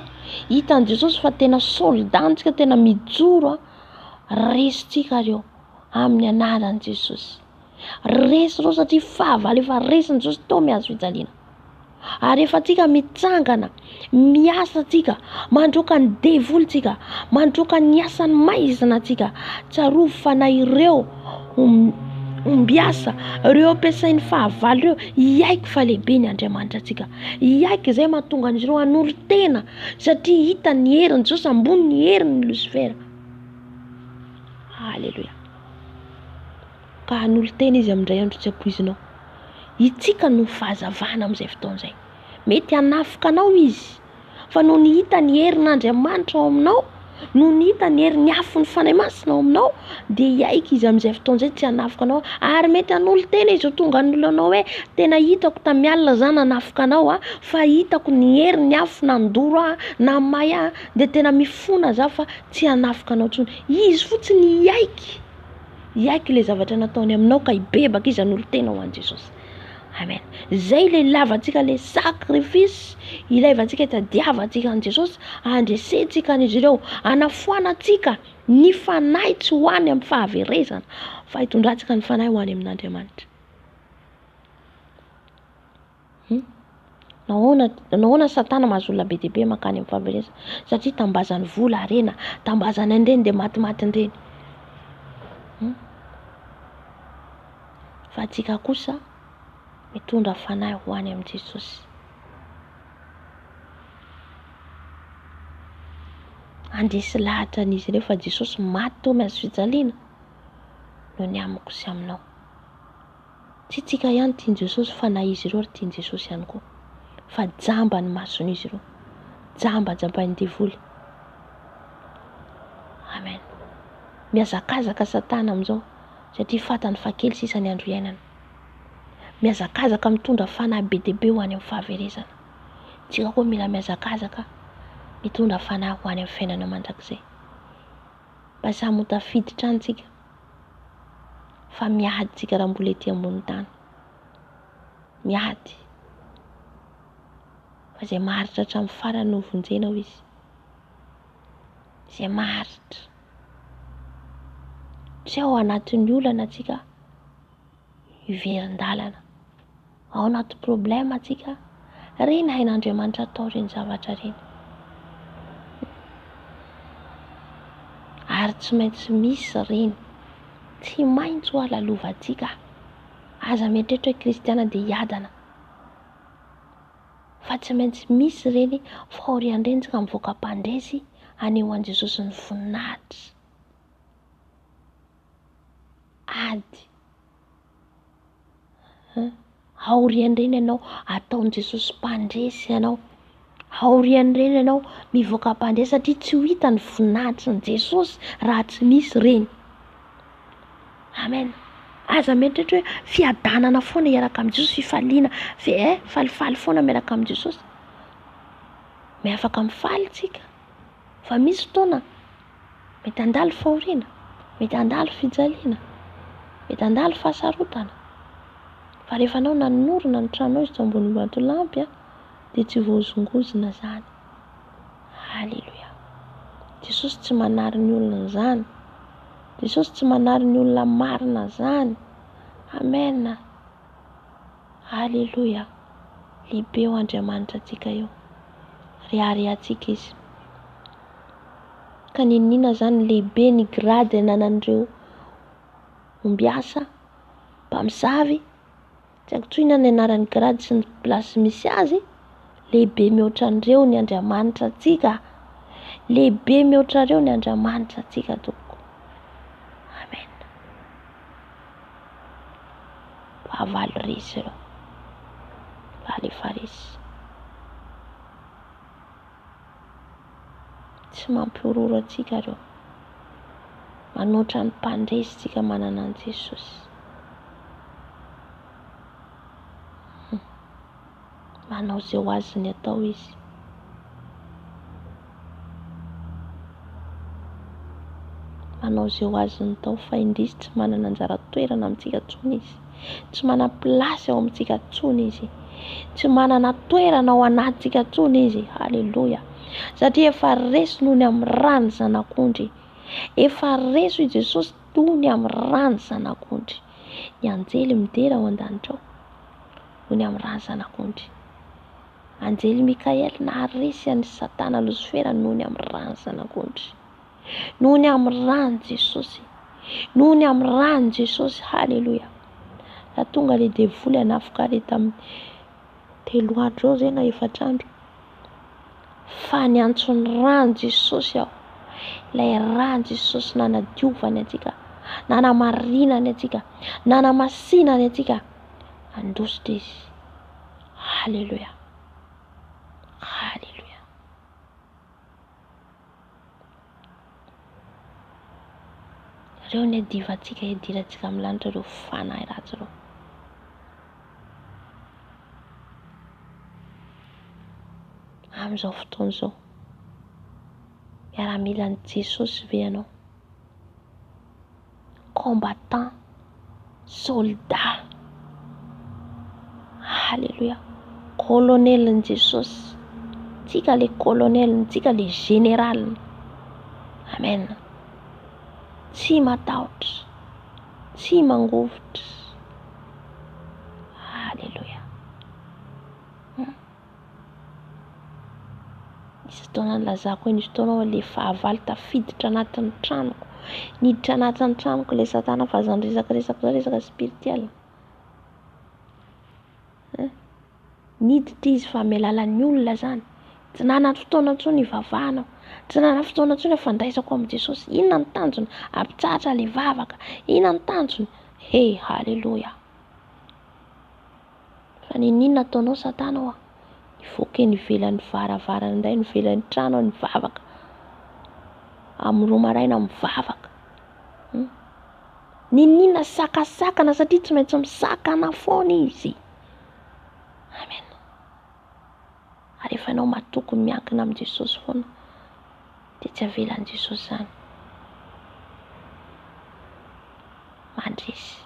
hitan'i Jesosy fa tena soldantsika, tena mijoro, resitsika reo amin'ny anaran'i Jesosy. Resy reo satria fahavalo efa resin'i Jesosy tao mihazo fijaliana. Ary rehefa antsika mitsangana, miasa antsika, mandroaka ny devolontsika, mandroaka ny asany maizina antsika, tsarovo fanahy ireo ombiasa, ireo ampiasain'ny fahavalo ireo, iaiko fa lehibe ny Andriamanitra antsika. Iaiko izay mahatonga an'izy ireo hanolo tena, satria hita ny herin'i Jesosy ambony ny herin'ny Losifera. Halleluja. Ka hanolo tena izy amin'indray andro tsy ampoizinao. Itsika no fahazavana amin'izay fotoan'izay. Mety hanafika anao izy, fa noho ny hita ny herin'Andriamanitra ao aminao, noho ny hita ny herin'ny afo ny fanahy masina ao aminao, dia iaiko izy amin'izay fotoan'izay tsy hanafika anao. Ary mety hanolo tena izy ho tonga an'olo anao hoe tena hitako tamin'ny alina zany hanafika anao, fa hitako ny herin'ny afo nandoro na may dia tena mifona za fa tsy hanafika anao intsony. Izy fotsiny iaiko ilay zavatra nataony aminao, ka hibebaka izy hanolo tena ho an'i Jesosy. Amen. Zay ilay lavantsika ilay sakrifisy, ilaivantsika hitadiavantsika an'i Jesosy, andresentsika an'izy ireo, hanafoanantsika ny fanahy tsy ho any amin'ny fahaverezana, fa hitondrantsika ny fanahy ho any amin'Andriamanitra. Nahoana Satana mahazo olona be dia be makany amin'ny fahaverezana? Satria tambazany vola arena, tambazany andreny dia matimaty andreny. Fa antsika kosa mitondra fanahy ho any amin'i Jesosy. Andesy lahatra an'izy ireo fa Jesosy maty tao mihazo fijaliana no ny amiko sy aminao. Tsy tsika ihany tian'i Jesosy, fa na izy ireo ary tian'i Jesosy ihany koa. Fa jamba ny mason'izy ireo, jambainy devoly. Amen. Miazakazaka Satana amin'izao, satria fantany fa kely sisa ny andro iainana. Miazakazaka mitondra fanahy be dia be ho any amin'ny fahaverezana. Tsika koa mila miazakazaka mitondra fanahy ho any amin'ny fiainana mandrakizay. Mba samy ho tafiditra any tsika, fa miady tsika raha mbola ety ambony tany. Miady. Fa izay maharitra hatramin'ny farany no vonjenao izy. Izay maharitra. Tsy ao anatin'ny olana tsika hiverin-dalana. Ao anaty problema tsika, reny hain'Andriamanitra atao reny zavatra reny. Ary tsy maintsy misy reny, tsy maintsy ho alalovantsika. Aza mieritreritra hoe kristiana dia hiadana, fa tsy maintsy misy reny fa aorian'ireny tsika mivoaka mpandresy aneho an' Jesosy ny voninahitra. Ady aorian'ireny ianao ataon'i Jesosy mpandresy ianao, aorian'ireny ianao mivoaka mpandresy satria tsy ho hita ny voninahitry ny Jesosy raha tsy misy reny. Amen. Aza mieritreritra hoe fiadanana foana hiaraka amin'i Jesosy, fifaliana falifaly foana miaraka amin'i Jesosy. Afaka mifaly tsika, fa misy fotoana mety handalo fahoriana, mety handalo fijaliana, mety handalo fahasarotana. Fa rehefa anao nanorina ny tranonao izy ambony vatolampy dia tsy voazongozona izany. Halleluja. Jesosy tsy manary ny olona izany. Jesosy tsy manary ny olona marina izany. Amen. Halleluja. Lehibe ho Andriamanitra antsika eo. Reharehantsika izy. Ka ninona izany lehibe ny grady nanan'ireo ombiasa, mpamosavy, tsy haiko inona ny anaran'ny grady sy ny plasy misy azy. Lehibe mihoatra an'ireo ny Andriamanitra antsika. Lehibe mihoatra ireo ny Andriamanitra antsika tompoko. Amen. Vavalo resy ireo, valo efa resy. Tsy mampiororo antsika ireo. Manoatra ny mpandresy tsika manana an' Jesosy. Manao izay ho azony atao izy. Manao izay ho azony atao, fa indrisy tsy manana anjara toerana amintsika intsony izy. Tsy manana plasy ao amintsika intsony izy. Tsy manana toerana ao anatintsika intsony izy. Halleluja. Satria efa resy noho ny amin'ny rany zanak'ondry. Efa resy i Jesosy noho ny amin'ny rany zanak'ondry. Ny anjely midera ao an-danitra ao noho ny amin'ny rany zanak'ondry. Anjely Mikaely naharesy an'i Satana Losifera noho ny amin'ny rany zanak'ondry. Noho ny amin'ny rany Jesosy. Noho ny amin'ny rany Jesosy. Halleluja. Raha tonga ilay devoly hanafoka re tamin'ny 3 andro ao izay na 4 andro. Fa ny antson'ny rany Jesosy aho. Ilay rany Jesosy nanadiovany antsika, nanamarinany antsika, nanamasinany antsika. Andositra izy. Halleluja. Halleluja. Ireo ny adivantsika hidirantsika amin'ny lanitra ireo fanahy ratsy ireo. Amin'izao fotoana izao, miaramilan'i Jesosy ve ianao? Combattant, soldat. Halleluja. Colonelin' Jesosy. Tsika le colonelin, tsika le généralin. Amen. Tsy matahotra, tsy mangovitra. Halleluja. Nisy fotoana nilazako hoe nisy fotoana ilay fahavalo tafiditra anatin'ny tranoko. Niditra anatin'ny tranoko ilay Satana fa zany resaka spirituel. Niditra izy fa amin'ny alalan'ny olona izany. Tsy nanaty fotoana intsony hivavahana. Tsy nanaty fotoana intsony fandraisako amin'i Jesosy. Inona ny tanjony? Ampitsahatra ilay vavaka. Inona ny tanjony? Halleluja. Fa ninona ataonao Satana ao? Nivoaka ny ivelan'ny varavarana indray, ny ivelan'ny trano ny vavaka. Amin'ny 2 maraina mivavaka. Ninona sakasakana satria tsy maintsy misakana foana izy. Amen. Rehefa anao matoko miankina amin'i Jesosy foana dia tsy avelan'i Jesosy izany. Mandresy.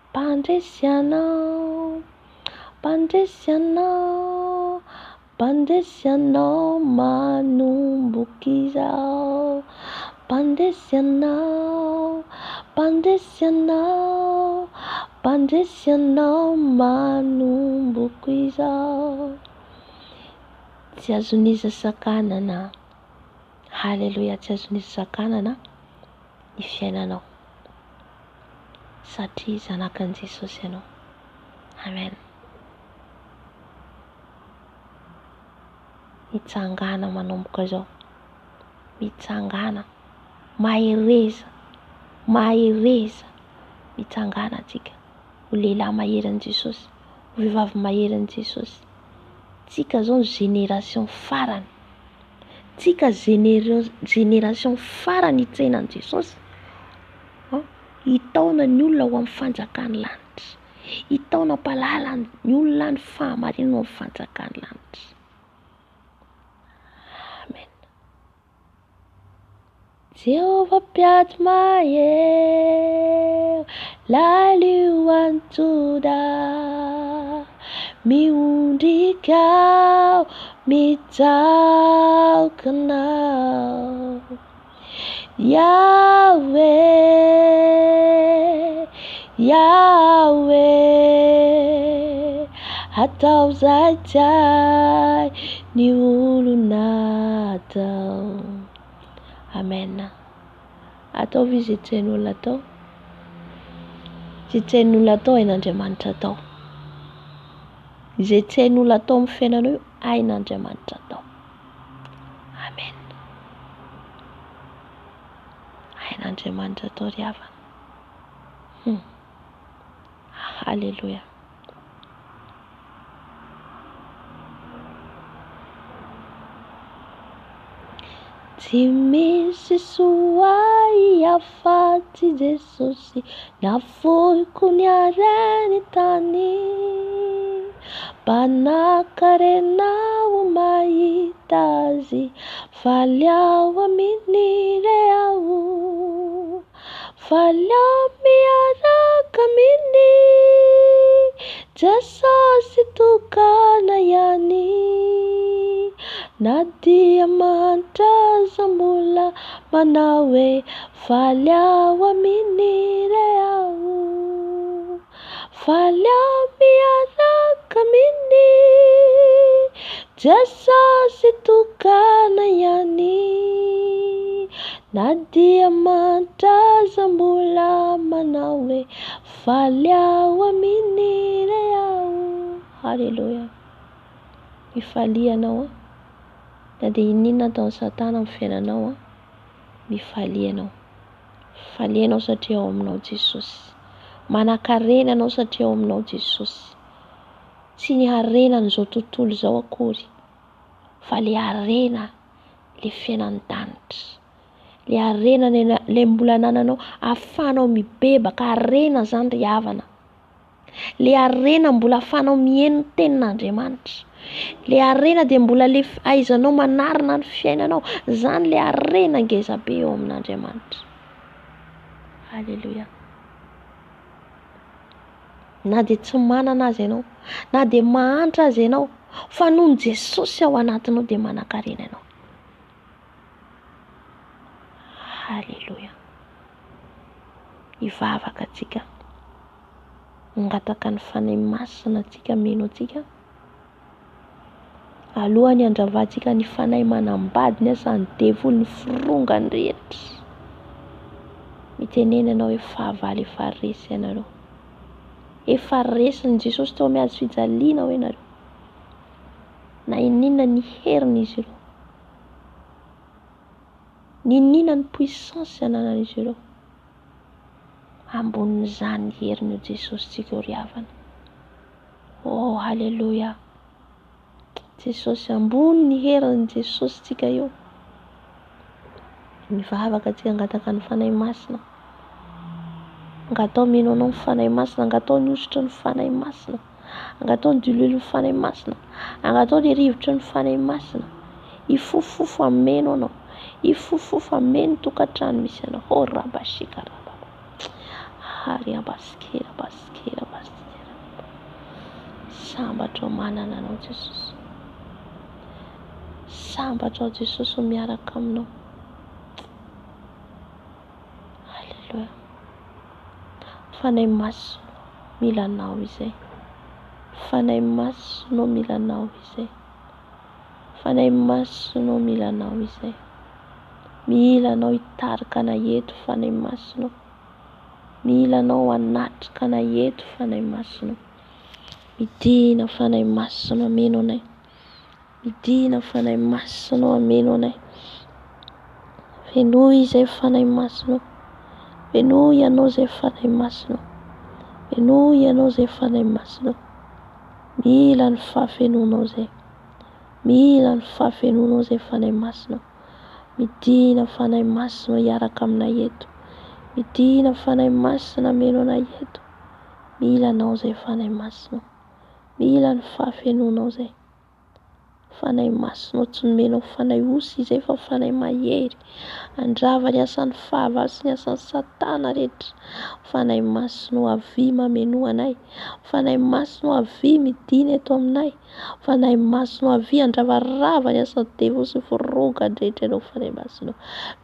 Mpandresy ianao, mpandresy ianao, mpandresy ianao manomboka izao. Mpandresy ianao, mpandresy ianao, mpandresy ianao manomboka izao. Tsy azoniza sakanana. Haleloia, tsy azon'izy zakanana ny fiainanao satria zanakan' Jesosy ianao. Amen. Mitsangana manomboka zao, mitsangana mahereza mitsangana atsika ho lehilahy maherin' Jesosy, ho vehivavy maherin' Jesosy. Tsika zao génération farany, tsika génération farany hitsenan Jesosy. Hitaona ny olona ho amin'ny fanjakany lanitra, hitaona mpalala ny olona ny fahamarinana ho amin'ny fanjakany lanitra. Amen. Jehovah piady mahery lalioan'ny Joda, miondrikao mijaokanao. Yahweh, atao zay tiay ny olonatao. Amen. Atao izy teny olona atao, izay teny olona atao hain'Andriamanitra atao. Izay teny olona atao amin'ny fiainanao io hain'Andriamanitra atao. Amen. Hain'Andriamanitra atao ry havana. Halleluja. Tsy misy soay afa-tsy Jesosy, navohiko ny hareny tany. Mpanankarenao mahita azy, faly ao amin'ny reao. Faly ao miaraka amin'ny Jesosy tokana ihany. Na dia mantraza mbola manao hoe faly ao amin'ny reao. Faly ao miaraka amin'ny Jesosy tokana ihany. Na dia mantraza mbola manao hoe faly ao amin'ny reao. Halleluja. Mifalia anao na dia inona ataon'ny Satana amin'ny fiainanao, mifalia anao. Falia anao satria ao aminao Jesosy. Manan-karena anao satria ao aminao Jesosy. Tsy ny harena n'izao tontolo izao akory, fa le harena le fiainan-danitra. Le harena le mbola anananao ahafahanao mibebaka, harena zany ry havana. Le harena mbola ahafahanao mihaino ny tenin'Andriamanitra. Le harena dia mbola le ahaizanao manarina ny fiainanao. Zany le harena ngeza be eo amin'Andriamanitra. Halleluja. Na dia tsy manana azy ianao, na dia mahantra azy ianao, fa noho ny Jesosy ao anatinao dia manan-karena ianao. Halleluja. Hivavaka antsika, mangataka ny fanahy masina antsika meno antsika. Alohany handravantsika ny fanahy manambady ny asan'ny devoly, ny firongany rehetra. Mitenena ianao hoe fahavalo efa resy ianareo. Efa resin'i Jesosy tao mihazo fijaliana ho ianareo. Na inona ny herin'izy ireo, ninona ny puissance ananan'izy ireo, ambonin'izany herin'i Jesosy tsika ry havana. Oh, halleluja. Jesosy ambony ny herin'i Jesosy tsika io. Mivavaka tsika angataka ny fanahy masina. Angatao meno anao ny fanahy masina, angatao ny osotry ny fanahy masina, angatao ny dilolo ny fanahy masina, angatao ny rivotry ny fanahy masina. Ifofofo ameno anao, ifofofo ameno tokantrano misy anao. Oh, rabashika rababa. Haria baskira baskira baskira. Sambatra manana anao Jesosy. Sambatra Jesosy ho miaraka aminao. Halleluja. Fanahy maso mila anao izay. Fanahy maso no mila anao izay. Fanahy maso no mila anao izay. Mila anao hitarika na eto fanahy masonao. Mila anao hanatrika na eto fanahy masonao. Midina fanahy masonao ameno anay. Midina fanahy masonao ameno anay. Fenoy izay fanahy masonao. Fenoy ianao izay fanahy masonao. Fenoy ianao izay fanahy masonao. Mila ny fahafenonao izay. Mila ny fahafenonao izay fanahy masonao. Midina fanahy masonao hiaraka aminay eto. Midina fanahy masonao ameno anay eto. Mila anao izay fanahy masonao. Mila ny fahafenonao izay. Fanahy masonao tsy nomenao fanahy osy izay fa fanahy mahery. Andrava ny asan'ny fava sy ny asan'ny satana rehetra. Fanahy masonao avy mameno anay. Fanahy masonao avy midina eto aminay. Fanahy masonao avy andravarava ny asan'ny devo sy forogany rehetra ianao fanahy masonao.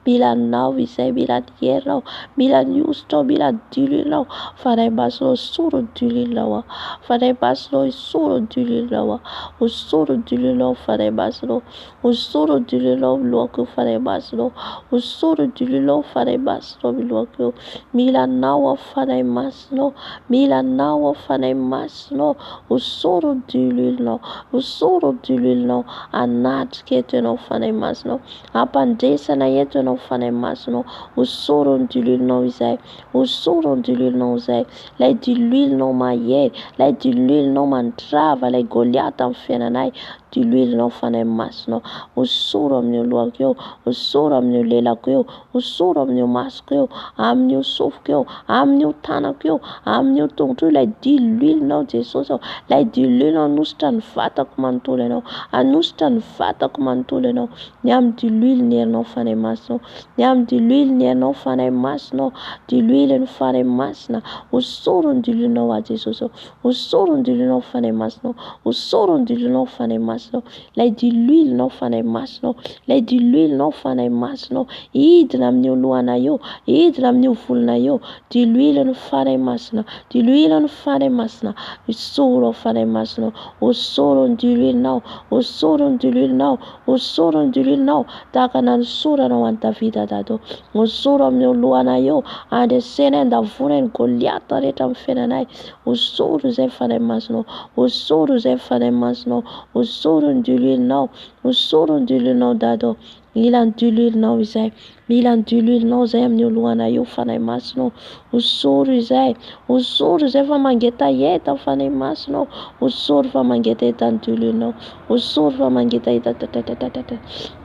Mila anao izay, mila ny herinao, mila ny osotrao, mila ny diloilonao. Fanahy masonao soro ny diloilonao. Fanahy masonao soro ny diloilonao. Osoro ny diloilonao fanahy masonao. Osoro ny diloilonao milohako eo fanahy masonao. Osoro ny diloilonao fanahy masonao milohako eo. Mila anao fanahy masonao. Mila anao fanahy masonao. Osoro ny diloilonao. Osoro ny diloilonao. Anatrika eto ianao fanahy masonao. Ampandresana eto ianao fanahy masonao. Osoro ny diloilonao izay. Osoro ny diloilonao izay. Lay diloilonao mahery. Lay diloilonao mandrava. Lay Goliata amin'ny fiainanay. Diloilonao fanahy masonao. Osoro amin'ny lohako eo. Osoro amin'ny lelako eo. Osoro amin'ny masoko eo. Amin'ny sofiko eo. Amin'ny tanako eo. Amin'ny tongotra eo. Lay diloilonao Jesosy ao. Lay diloilonao anositra ny vatako manontolo ianao. Anositra ny vatako manontolo ianao. Ny amin'ny diloilony herinao fanahy masonao. Ny amin'ny diloilony herinao fanahy masonao. Diloilony fanahy masina. Osoro ny diloilonao a Jesosy ao. Osoro ny diloilonao fanahy masonao. Osoro ny diloilonao fanahy masonao. Lay diloilonao fanahy masonao. Lay diloilonao fanahy masonao. Hidina amin'ny lohanay eo. Hidina amin'ny volonay eo. Diloilony fanahy masina. Diloilony fanahy masina. Osoro fanahy masonao. Osoro ny diloilonao. Osoro ny diloilonao. Osoro ny diloilonao. Tahaka nanosoranao an'i Davida dadao. Osoro amin'ny lohanay eo. Andresenay andavonay ny Goliata rehetra amin'ny fiainanay. Osoro izay fanahy masonao. Osoro izay fanahy masonao. Osoro ny diloilonao. Osoro ny diloilonao dadao. Mila ny diloilonao izay. Mila ny diloilonao izay amin'ny lohanay eo fanahy masonao. Osoro izay. Osoro izay fa mangetaeta fanahy masonao. Osoro fa mangetaeta ny diloilonao. Osoro fa mangetaeta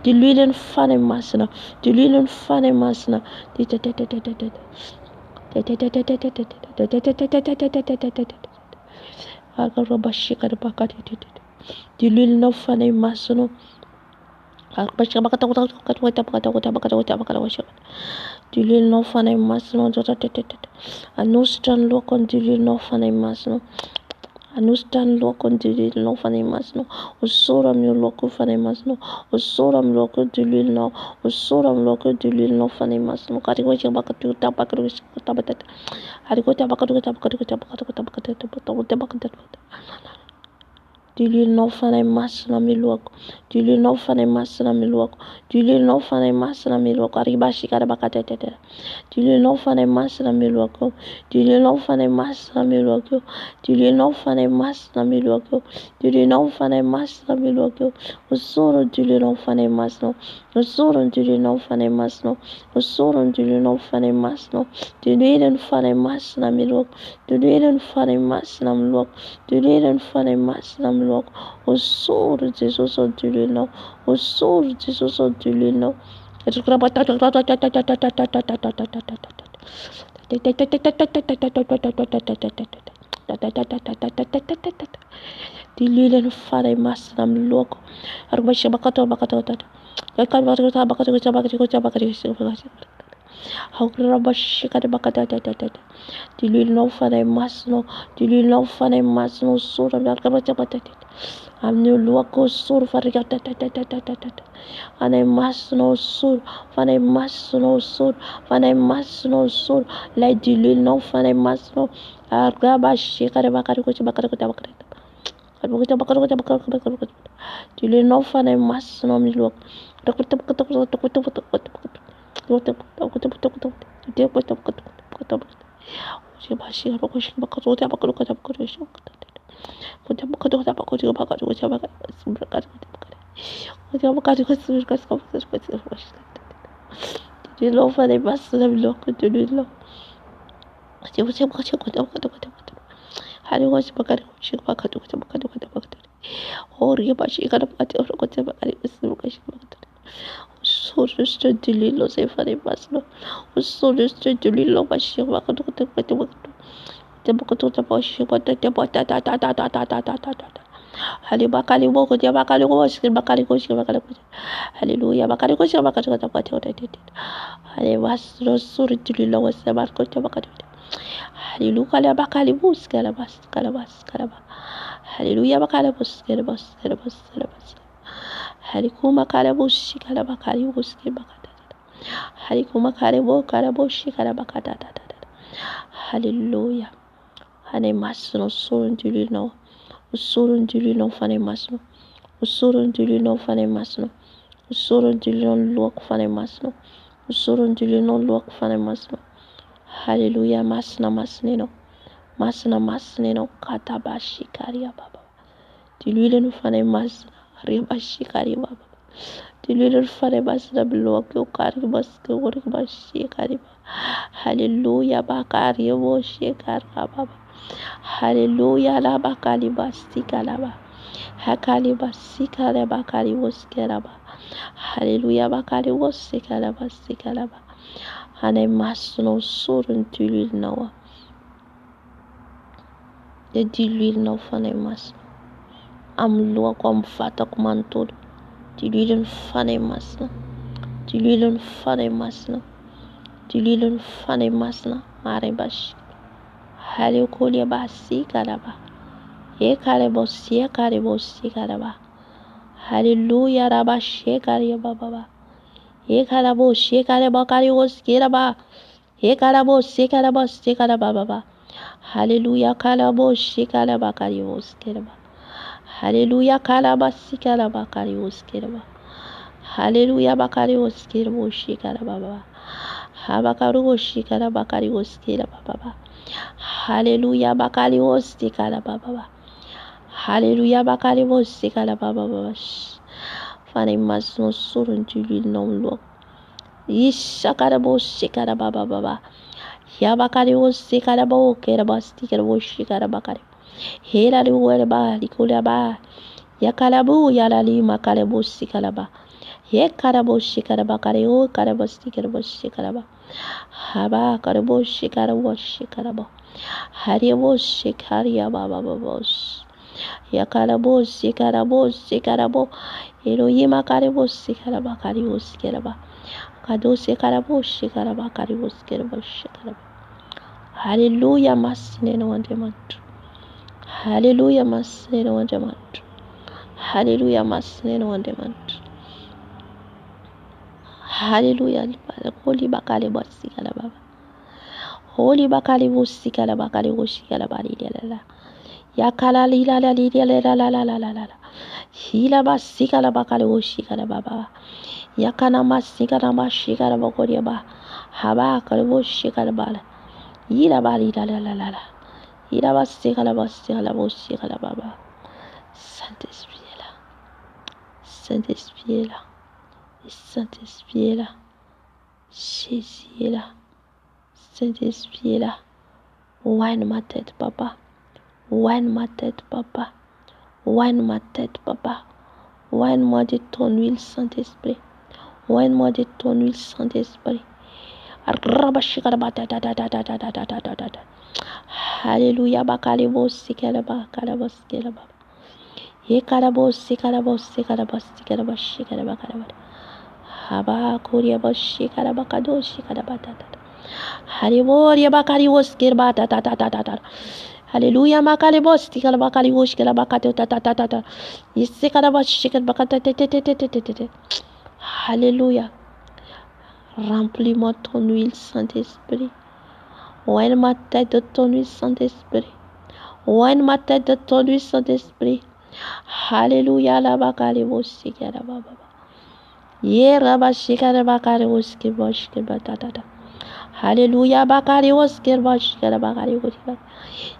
diloilony fanahy masina. Diloilony fanahy masina. Diloilonao fanahy masonao. Diloilonao fanahy masonao. Anositra ny lohako ny diloilonao fanahy masonao. Anositra ny lohako ny diloilonao fanahy masonao. Osoro amin'ny lohako fanahy masonao. Osoro amin'ny lohako diloilonao. Osoro amin'ny lohako diloilonao fanahy masonao. Diloilonao fanahy masina milohako. Diloilonao fanahy masina milohako. Diloilonao fanahy masina milohako. Diloilonao fanahy masina milohako. Diloilonao fanahy masina milohako. Diloilonao fanahy masina milohako. Diloilonao fanahy masina milohako. Osoro diloilonao fanahy masina. Osoro diloilonao fanahy masina. Osoro diloilonao fanahy masina. Diloilonao fanahy masina milohako. Diloilonao fanahy masina milohako. Diloilonao fanahy masina milohako. Osoro Jesosy diloilonao. Osoro Jesosy diloilonao. Diloilonao fanahy masina milohako. Diloilonao fanahy masina. Diloilonao fanahy masina. Osoro amin'ny lohako. Osoro fanahy masina. Osoro fanahy masina. Osoro fanahy masina. Osoro lay diloilonao fanahy masina. Diloilonao fanahy masina milohako. Hallelujah. Hallelujah. Bakalibus, calabas, calabas, calabas. Hallelujah. Bakalibus, calabas, calabas, calabas. Halikuma karabushi karabakaribuski bakata. Halikuma karebo karabushi karabakata. Hallelujah. Hane masno sorun dilino. Usurun dilino fane masno. Usurun dilino fane masno. Usurun dilino luak fane masno. Usurun dilino luak fane masno. Hallelujah. Masna masnino. Masna masnino katabashi karia baba. Dilino fane masna. Ribashi karia baba. Dilino fane masna block yo karibaski woribashi kariba. Hallelujah. Bakari wo shekar baba. Hallelujah. La bakali basti kalaba. Hakali basti kalaba kali woskeraba. Hallelujah. Bakali wosekalaba sikalaba. Hane masno surun tulil nawa. De dilil no fane masno. Am lua kom fatak mantod. Dililun fane masna. Dililun fane masna. Dililun fane masna. Mare bash. Hale kolya basi kalaba. Ye karebosi kalaba. Hallelujah. Raba shekari baba. Ye karabo shekaraba kari woskeraba. Ye karabo sekaraba baba. Hallelujah. Kalabo shekaraba kari woskeraba. Hallelujah. Kalaba sikaraba kari woskeraba. Hallelujah. Bakari woskerabo shekaraba baba. Habakaru woshikaraba kari woskeraba baba. Hallelujah. Bakari woskeraba baba. Hallelujah. Bakari woskeraba baba. Fane masno surun tulil nom lo. Ishakarabo shikaraba baba. Yabakari wosikaraba okeraba stikarabo shikarabakari. Hera liweba likulaba. Yakalabu yalali makarabo sikaraba. Yekarabo shikarabakari o karabo stikarabo shikaraba. Haba karabo shikarabo shikaraba. Haribo shikaria baba babos. Yakarabo sikarabo. Elohim karabo sikaraba karibo sikaraba. Kado sikarabo shikaraba karibo sikaraba shikaraba. Hallelujah masine no wandemantu. Hallelujah masine no wandemantu. Hallelujah masine no wandemantu. Hallelujah. Holy bakale bosikala baba. Holy bakale bosikala bakale bosikala bari la. Yakala lila la la. Hila basikala bakale bosikala baba. Yakana masikala mashikala bakoria ba. Haba kale bosikala bala. Yila bari la. Yila basikala bosikala baba. Saint-Esprit est là. Saint-Esprit est là. Saint-Esprit est là. Jésus est là. Saint-Esprit est là. Ouvre ma tête, papa. Ouvre ma tête, papa. Ouvre ma tête, papa. Ouvre-moi de ton huile, Saint-Esprit. Ouvre-moi de ton huile, Saint-Esprit. Alléluia. Bakalebo sikalaba kalabo sikalaba. Ye kalabo sikalabo sikalaba shikalaba kalaba. Haba koria bashi kalaba kado shikalaba tata. Hallelujah. Bakari was kirba tata. Hallelujah. Makali boss tikala bakali wosh kala bakate tata. Yisikala bashi kalaba kata. Hallelujah. Remplis-moi ton huile, Saint-Esprit. Oigne ma tête de ton huile, Saint-Esprit. Oigne ma tête de ton huile, Saint-Esprit. Alléluia, la bakali bosi kala baba. Yerabashikara bakare oske boshke batata. Hallelujah bakare oske boshke bakare oske.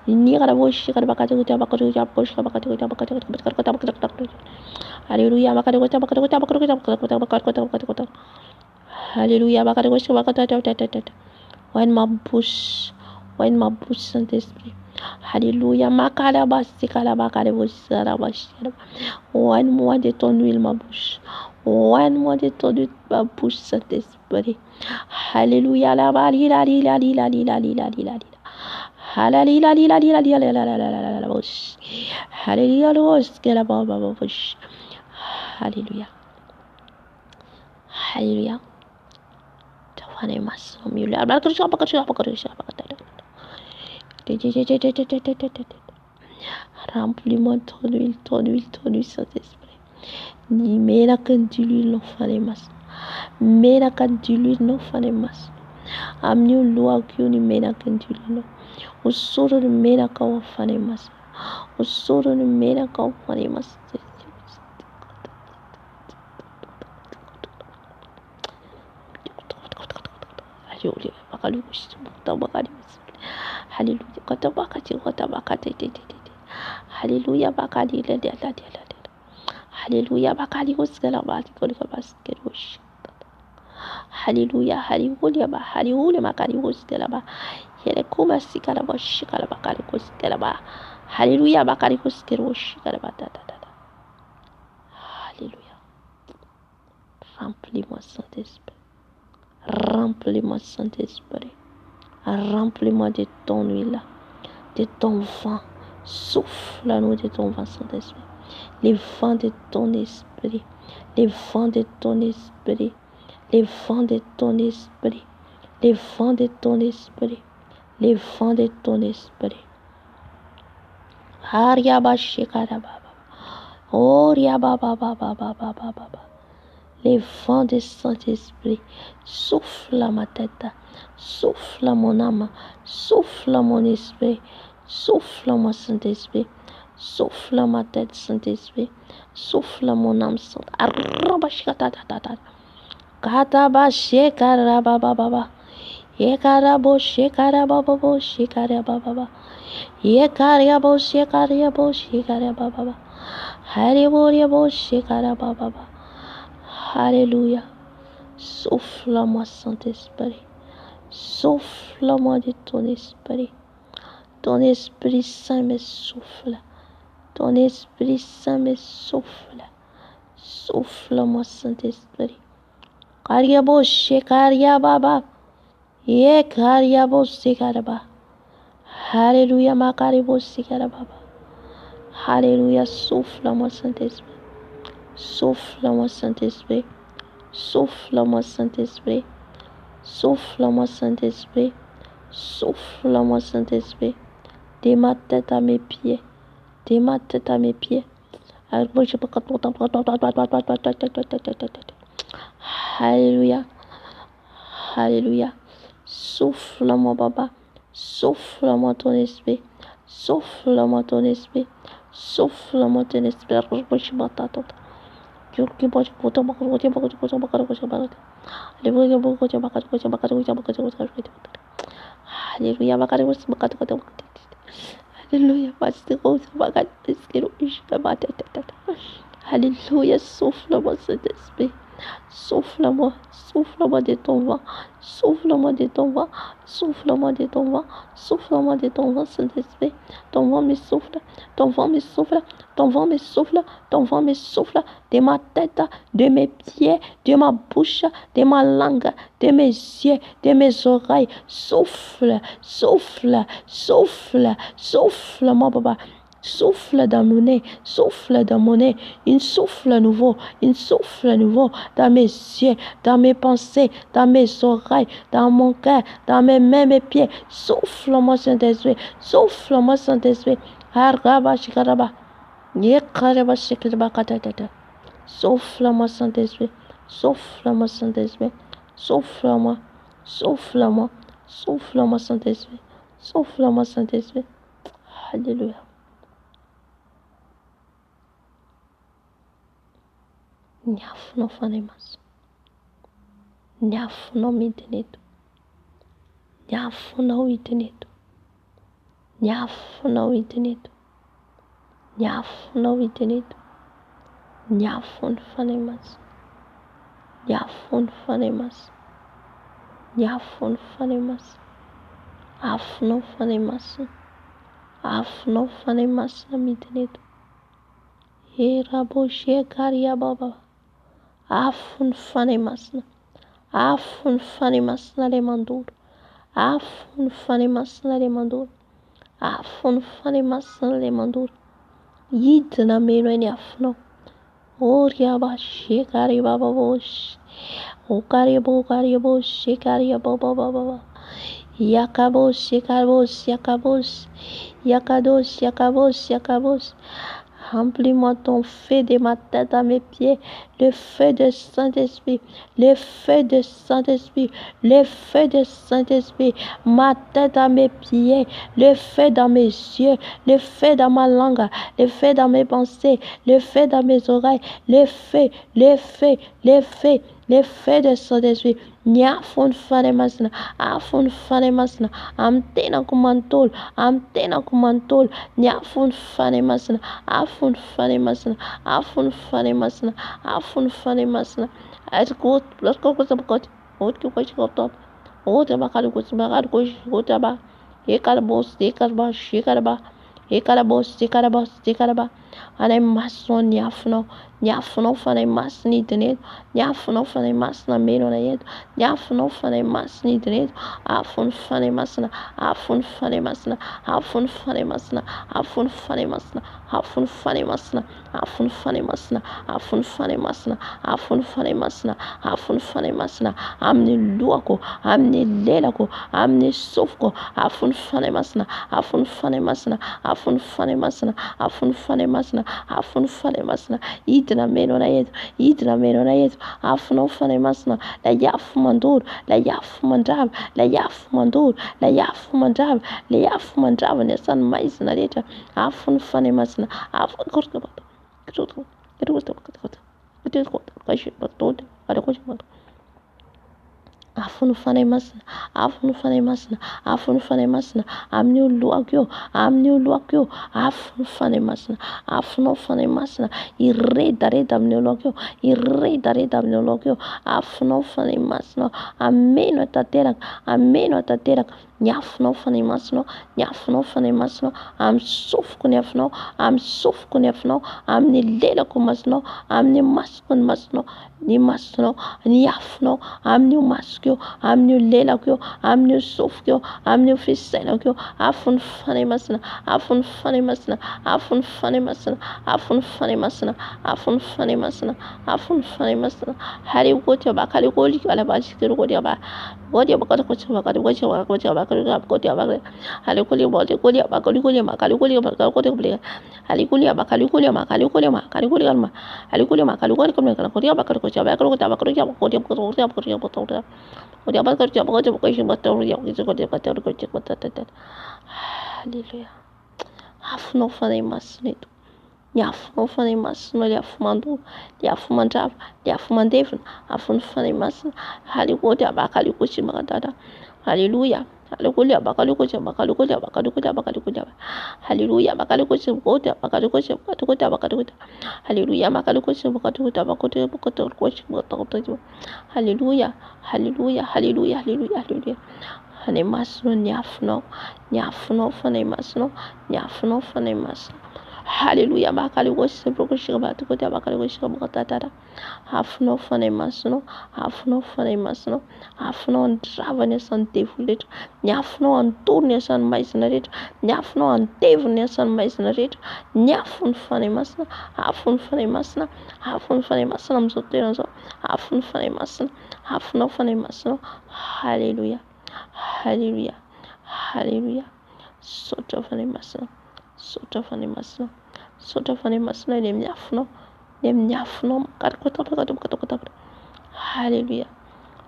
Nigara boshke bakare oske bakare boshke bakare bakare. Hallelujah bakare oske bakare. Hallelujah bakare oske bakare. When my bush Saint-Esprit. Alléluia. Oigne-moi de ton huile, ma bouche. Oigne-moi de ton huile, ma bouche, Saint-Esprit. Alléluia. Alléluia. Alléluia. Remplis-moi ton huile, Saint-Esprit. Ni mena kan de l'huile no fanemas. Mena kan de l'huile no fanemas. Amni lua que ni mena kan de l'huile no. O soro ni mena kan fanemas. O soro ni mena kan fanemas. Hallelujah. Hallelujah. Hallelujah. Hallelujah. Hallelujah. Alléluia. Remplis-moi, Saint-Esprit. Remplis-moi, Saint-Esprit. Remplis-moi de ton huile, de ton vent. Souffle-nous de ton vent, Saint-Esprit. Les vents de ton esprit. Les vents de ton esprit. Les vents de ton esprit. Les vents de ton esprit. Les vents de ton esprit. Ariaba Shekarababa. Oriaba Baba. Les vents de Saint-Esprit. Souffle à ma tête. Souffle à mon âme. Souffle à mon esprit. Souffle à mon Saint-Esprit. Souffle à ma tête, Saint-Esprit. Souffle à mon âme. Kataba Shekarababa. Yekarabo Shekarababa. Shekarababa. Yekarabo Shekarababa. Haribo Shekarababa. Alléluia. Souffle-moi, Saint-Esprit. Souffle-moi de ton esprit. Ton Esprit Saint me souffle. Ton Esprit Saint me souffle. Souffle-moi, Saint-Esprit. Kariabo Shekariababa. Ye Kariabo Sekaraba. Alléluia, Makaribo Sekarababa. Alléluia, souffle-moi, Saint-Esprit. Souffle-moi, Saint-Esprit. Souffle-moi, Saint-Esprit. Souffle-moi, Saint-Esprit. Souffle-moi, Saint-Esprit. De ma tête à mes pieds. De ma tête à mes pieds. Alléluia. Alléluia. Souffle-moi, Baba. Souffle-moi ton esprit. Souffle-moi ton esprit. Souffle-moi ton esprit. Alléluia. Alléluia, souffle-moi cet esprit. Souffle-moi, souffle-moi de ton vent. Souffle-moi de ton vent. Souffle-moi de ton vent. Souffle-moi de ton vent, Saint-Esprit. Ton vent me souffle. Ton vent me souffle. Ton vent me souffle. Ton vent me souffle. De ma tête, de mes pieds, de ma bouche, de ma langue, de mes yeux, de mes oreilles. Souffle, souffle, souffle, souffle, mon papa. Souffle dans mon nez, souffle dans mon nez, un souffle nouveau dans mes yeux, dans mes pensées, dans mes oreilles, dans mon cœur, dans mes mains, mes pieds. Souffle-moi, Saint-Esprit, souffle-moi, Saint-Esprit. Souffle-moi, Saint-Esprit, souffle-moi, Saint-Esprit, souffle-moi, souffle-moi, souffle-moi, Saint-Esprit, souffle-moi, Saint-Esprit. Alléluia. Nyafu no fanemas. ny afonao midina eto, ny afonao hidina eto, ny afonao hidina eto, ny afonao hidina eto, ny afon'ny fanahy masina, ny afon'ny fanahy masina, ny afon'ny fanahy masina, afonao fanahy masina, afonao fanahy masina midina eto. Eraboshe-kariababa, afon'ny fanahy masina, afon'ny fanahy masina ilay mandoro, afon'ny fanahy masina ilay mandoro, afon'ny fanahy masina ilay mandoro, hidina meno any afonao. Oriabashe-kariabababoshe, okariabokariaboshe-kariababababa, yakaboshe-kaboshe, yakaboshe, yakadoshe, yakaboshe, yakaboshe. Remplis-moi ton feu de ma tête à mes pieds, le feu de Saint-Esprit, le feu de Saint-Esprit, le feu de Saint-Esprit, ma tête à mes pieds, le feu dans mes yeux, le feu dans ma langue, le feu dans mes pensées, le feu dans mes oreilles, le feu, le feu, le feu, le feu de Saint-Esprit. Nyafony fanahy masina, afony fanahy masina, amin'ny tenako manontolo, amin'ny tenako manontolo, nyafony fanahy masina, afony fanahy masina, afony fanahy masina, afony fanahy masina. Aiko kosabokoty, outro que eu top, outra bacalhau com outra ba, ecarabos, ecarabas, ecarabá, ecarabos, ecarabas, ecarabá. Fanahy masina ny afonao, ny afonao fanahy masina hidina eto, ny afonao fanahy masina meno anay eto, ny afonao fanahy masina hidina eto, afony fanahy masina, afony fanahy masina, afony fanahy masina, afony fanahy masina, afony fanahy masina, afony fanahy masina, afony fanahy masina, afony fanahy masina, afony fanahy masina, amin'ny lohako, amin'ny lelako, amin'ny sofiko, afony fanahy masina, afony fanahy masina, afony fanahy masina, afony fanahy masina, afony fanahy masina, hidina meno anay eto, hidina meno anay eto, afonao fanahy masina, lay afo mandoro, lay afo mandrava, lay afo mandoro, lay afo mandrava, lay afo mandrava ny asany maizina rehetra, afony fanahy masina, afony fanahy masina, afony fanahy masina, afony fanahy masina, amin'ny lohako eo, amin'ny lohako eo, afony fanahy masina, afonao fanahy masina, iredareda amin'ny lohako eo, iredareda amin'ny lohako eo, afonao fanahy masina, ameno tanteraka, ameno tanteraka, ny afonao fanahy masina, ny afonao fanahy masina, amin'ny sofiko ny afonao, amin'ny sofiko ny afonao, amin'ny lelako masinao, amin'ny masoko ny masinao, ny masinao, ny afonao, amin'ny masoko eo, amin'ny lelako eo, amin'ny sofiko eo, amin'ny fisainako eo, afony fanahy masina, afony fanahy masina, afony fanahy masina, afony fanahy masina, afony fanahy masina, afony fanahy masina. Halekotia bakalekoli alabashikero kodia ba. Kodia bakatokotia bakatokotia bakatokotia bakatokotia bakatokotia. Halekoli bakali bakali bakali bakatokotia. Halekoli bakali bakali bakali kalma. Halekoli bakali kodia bakatokotia bakatokotia bakatokotia kodia bakatokotia bakatokotia bakatokotia. Kodia bakatokotia bakatokotia bakatokotia bakatokotia bakatokotia. Haleluya. Afonao fanahy masina eto. Ny afonao fanahy masina, ilay afo mandoro, ilay afo mandrava, ilay afo mandevina, afony fanahy masina. Halekotia bakalikotia makatata. Haleluya. Haleluya bakalikotia bakalikotia bakalikotia bakalikotia. Haleluya bakalikotia bakalikotia bakalikotia bakalikotia bakalikotia. Haleluya bakalikotia bakalikotia bakalikotia bakalikotia. Haleluya. Haleluya. Haleluya. Haleluya. Haleluya. Fanahy masina ny afonao, ny afonao fanahy masina, ny afonao fanahy masina. Haleluya bakalikotia bakalikotia bakalikotia bakalikotia. Afonao fanahy masina, afonao fanahy masina, afonao andrava ny asan'ny devoly rehetra, ny afonao antoro ny asan'ny maizina rehetra, ny afonao anteviny ny asan'ny maizina rehetra, ny afony fanahy masina, afony fanahy masina, afony fanahy masina amin'izao toerana izao, afony fanahy masina, afonao fanahy masina. Haleluya. Haleluya. Haleluya. Sotra fanahy masina, sotra fanahy masina, sotra fanahy masina ilay amin'ny afonao, ilay amin'ny afonao makarakota. Haleluya.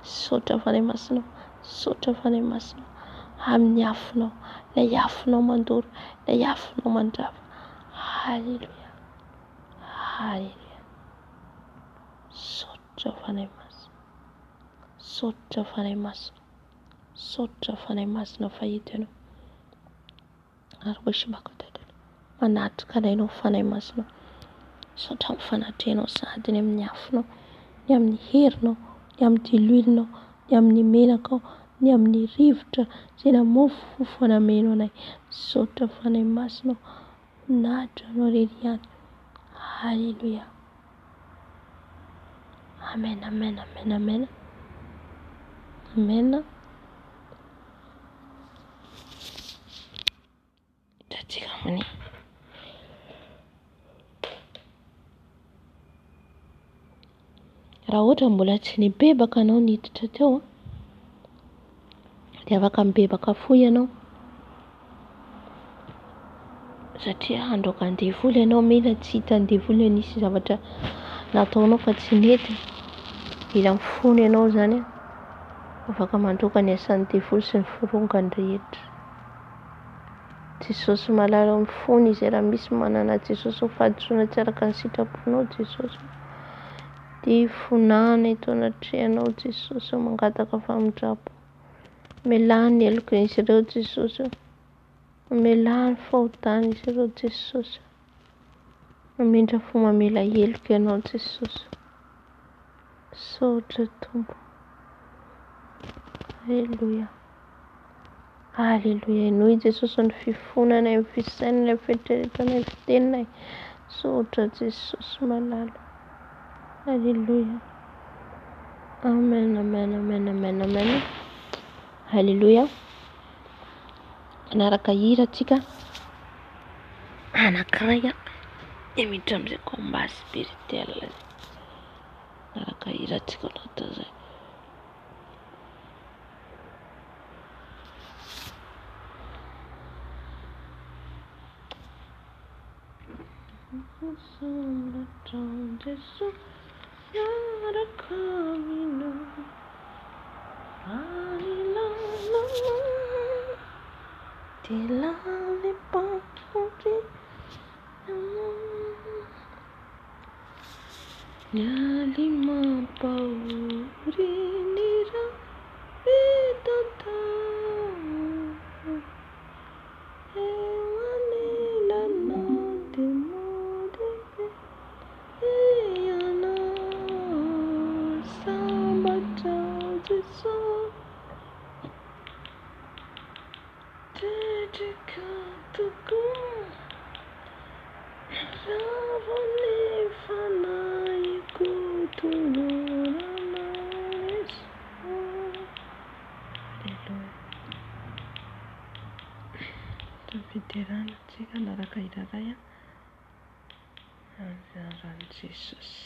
Sotra fanahy masina, sotra fanahy masina amin'ny afonao, ilay afonao mandoro, ilay afonao mandrava. Haleluya. Haleluya. Sotra fanahy masina, Saotra fanahy masina, saotra fanahy masina fahita ianao. Ary hoesibako dadany, manatrika anao fanahy masina. Saotra mifanatrehanao sady ny amin'ny afonao, ny amin'ny herinao, ny amin'ny diloilinao, ny amin'ny menakao, ny amin'ny rivotra, izay namofofo anamenao anay. Saotra fanahy masina, natra anao irery ihany. Halleluia. Amen, amen, amen, amen. Amen. Hitantsika amin'ny raha ohatra mbola tsy nibebaka anao niditra teo dia afaka mibebaka foy ianao, satria androaka andevoly ianao mila tsy hita andevoly nisy zavatra nataonao fa tsy nety. Mila mifono ianao zany afaka mandroaka ny asan'ny devoly sy ny vorongany rehetra. Jesosy malala mifono izy raha misy manana Jesosy ho fahadisoana tsy araka ny sitraponao Jesosy. Dia fonana eto anatrehanao Jesosy, mangataka famindrapo. Melany eloko izy ireo Jesosy, melany fahotana izy ireo Jesosy. Mamindra fo mamela eloko ianao Jesosy. Saotra Tompo. Halleluia. Halleluia. Noy Jesosy ny fifonanay, ny fisainanay, ny fieritreretanay, ny fiteninay. Saotra Jesosy malala. Halleluia. Amen, amen, amen, amen, amen. Halleluia. Anaraka hira tsika anankiray dia miditra amin'izay combat spirituel. Anaraka hira tsika anaty izay. Jesus, yaraka mino, tilale pauri, nyalima pauri nira bitata, ewanila no demode eyana sambata Jesus. Dedicado Ravone fanai kutunuranes. Halleluia. Tafiderana tsika anaraka iraray anjaran'i Jesosy.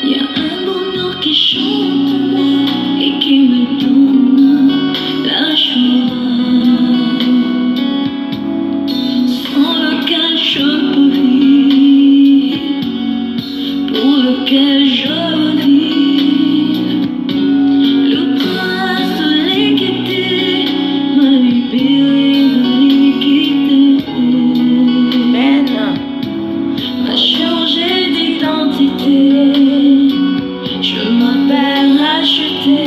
Il y a un bonheur qui chante et qui me donne la joie, sans lequel je peux vivre, pour lequel je vis. Le prince de l'équité m'a libéré de l'iniquité, m'a changé d'identité. Je m'appelle racheté,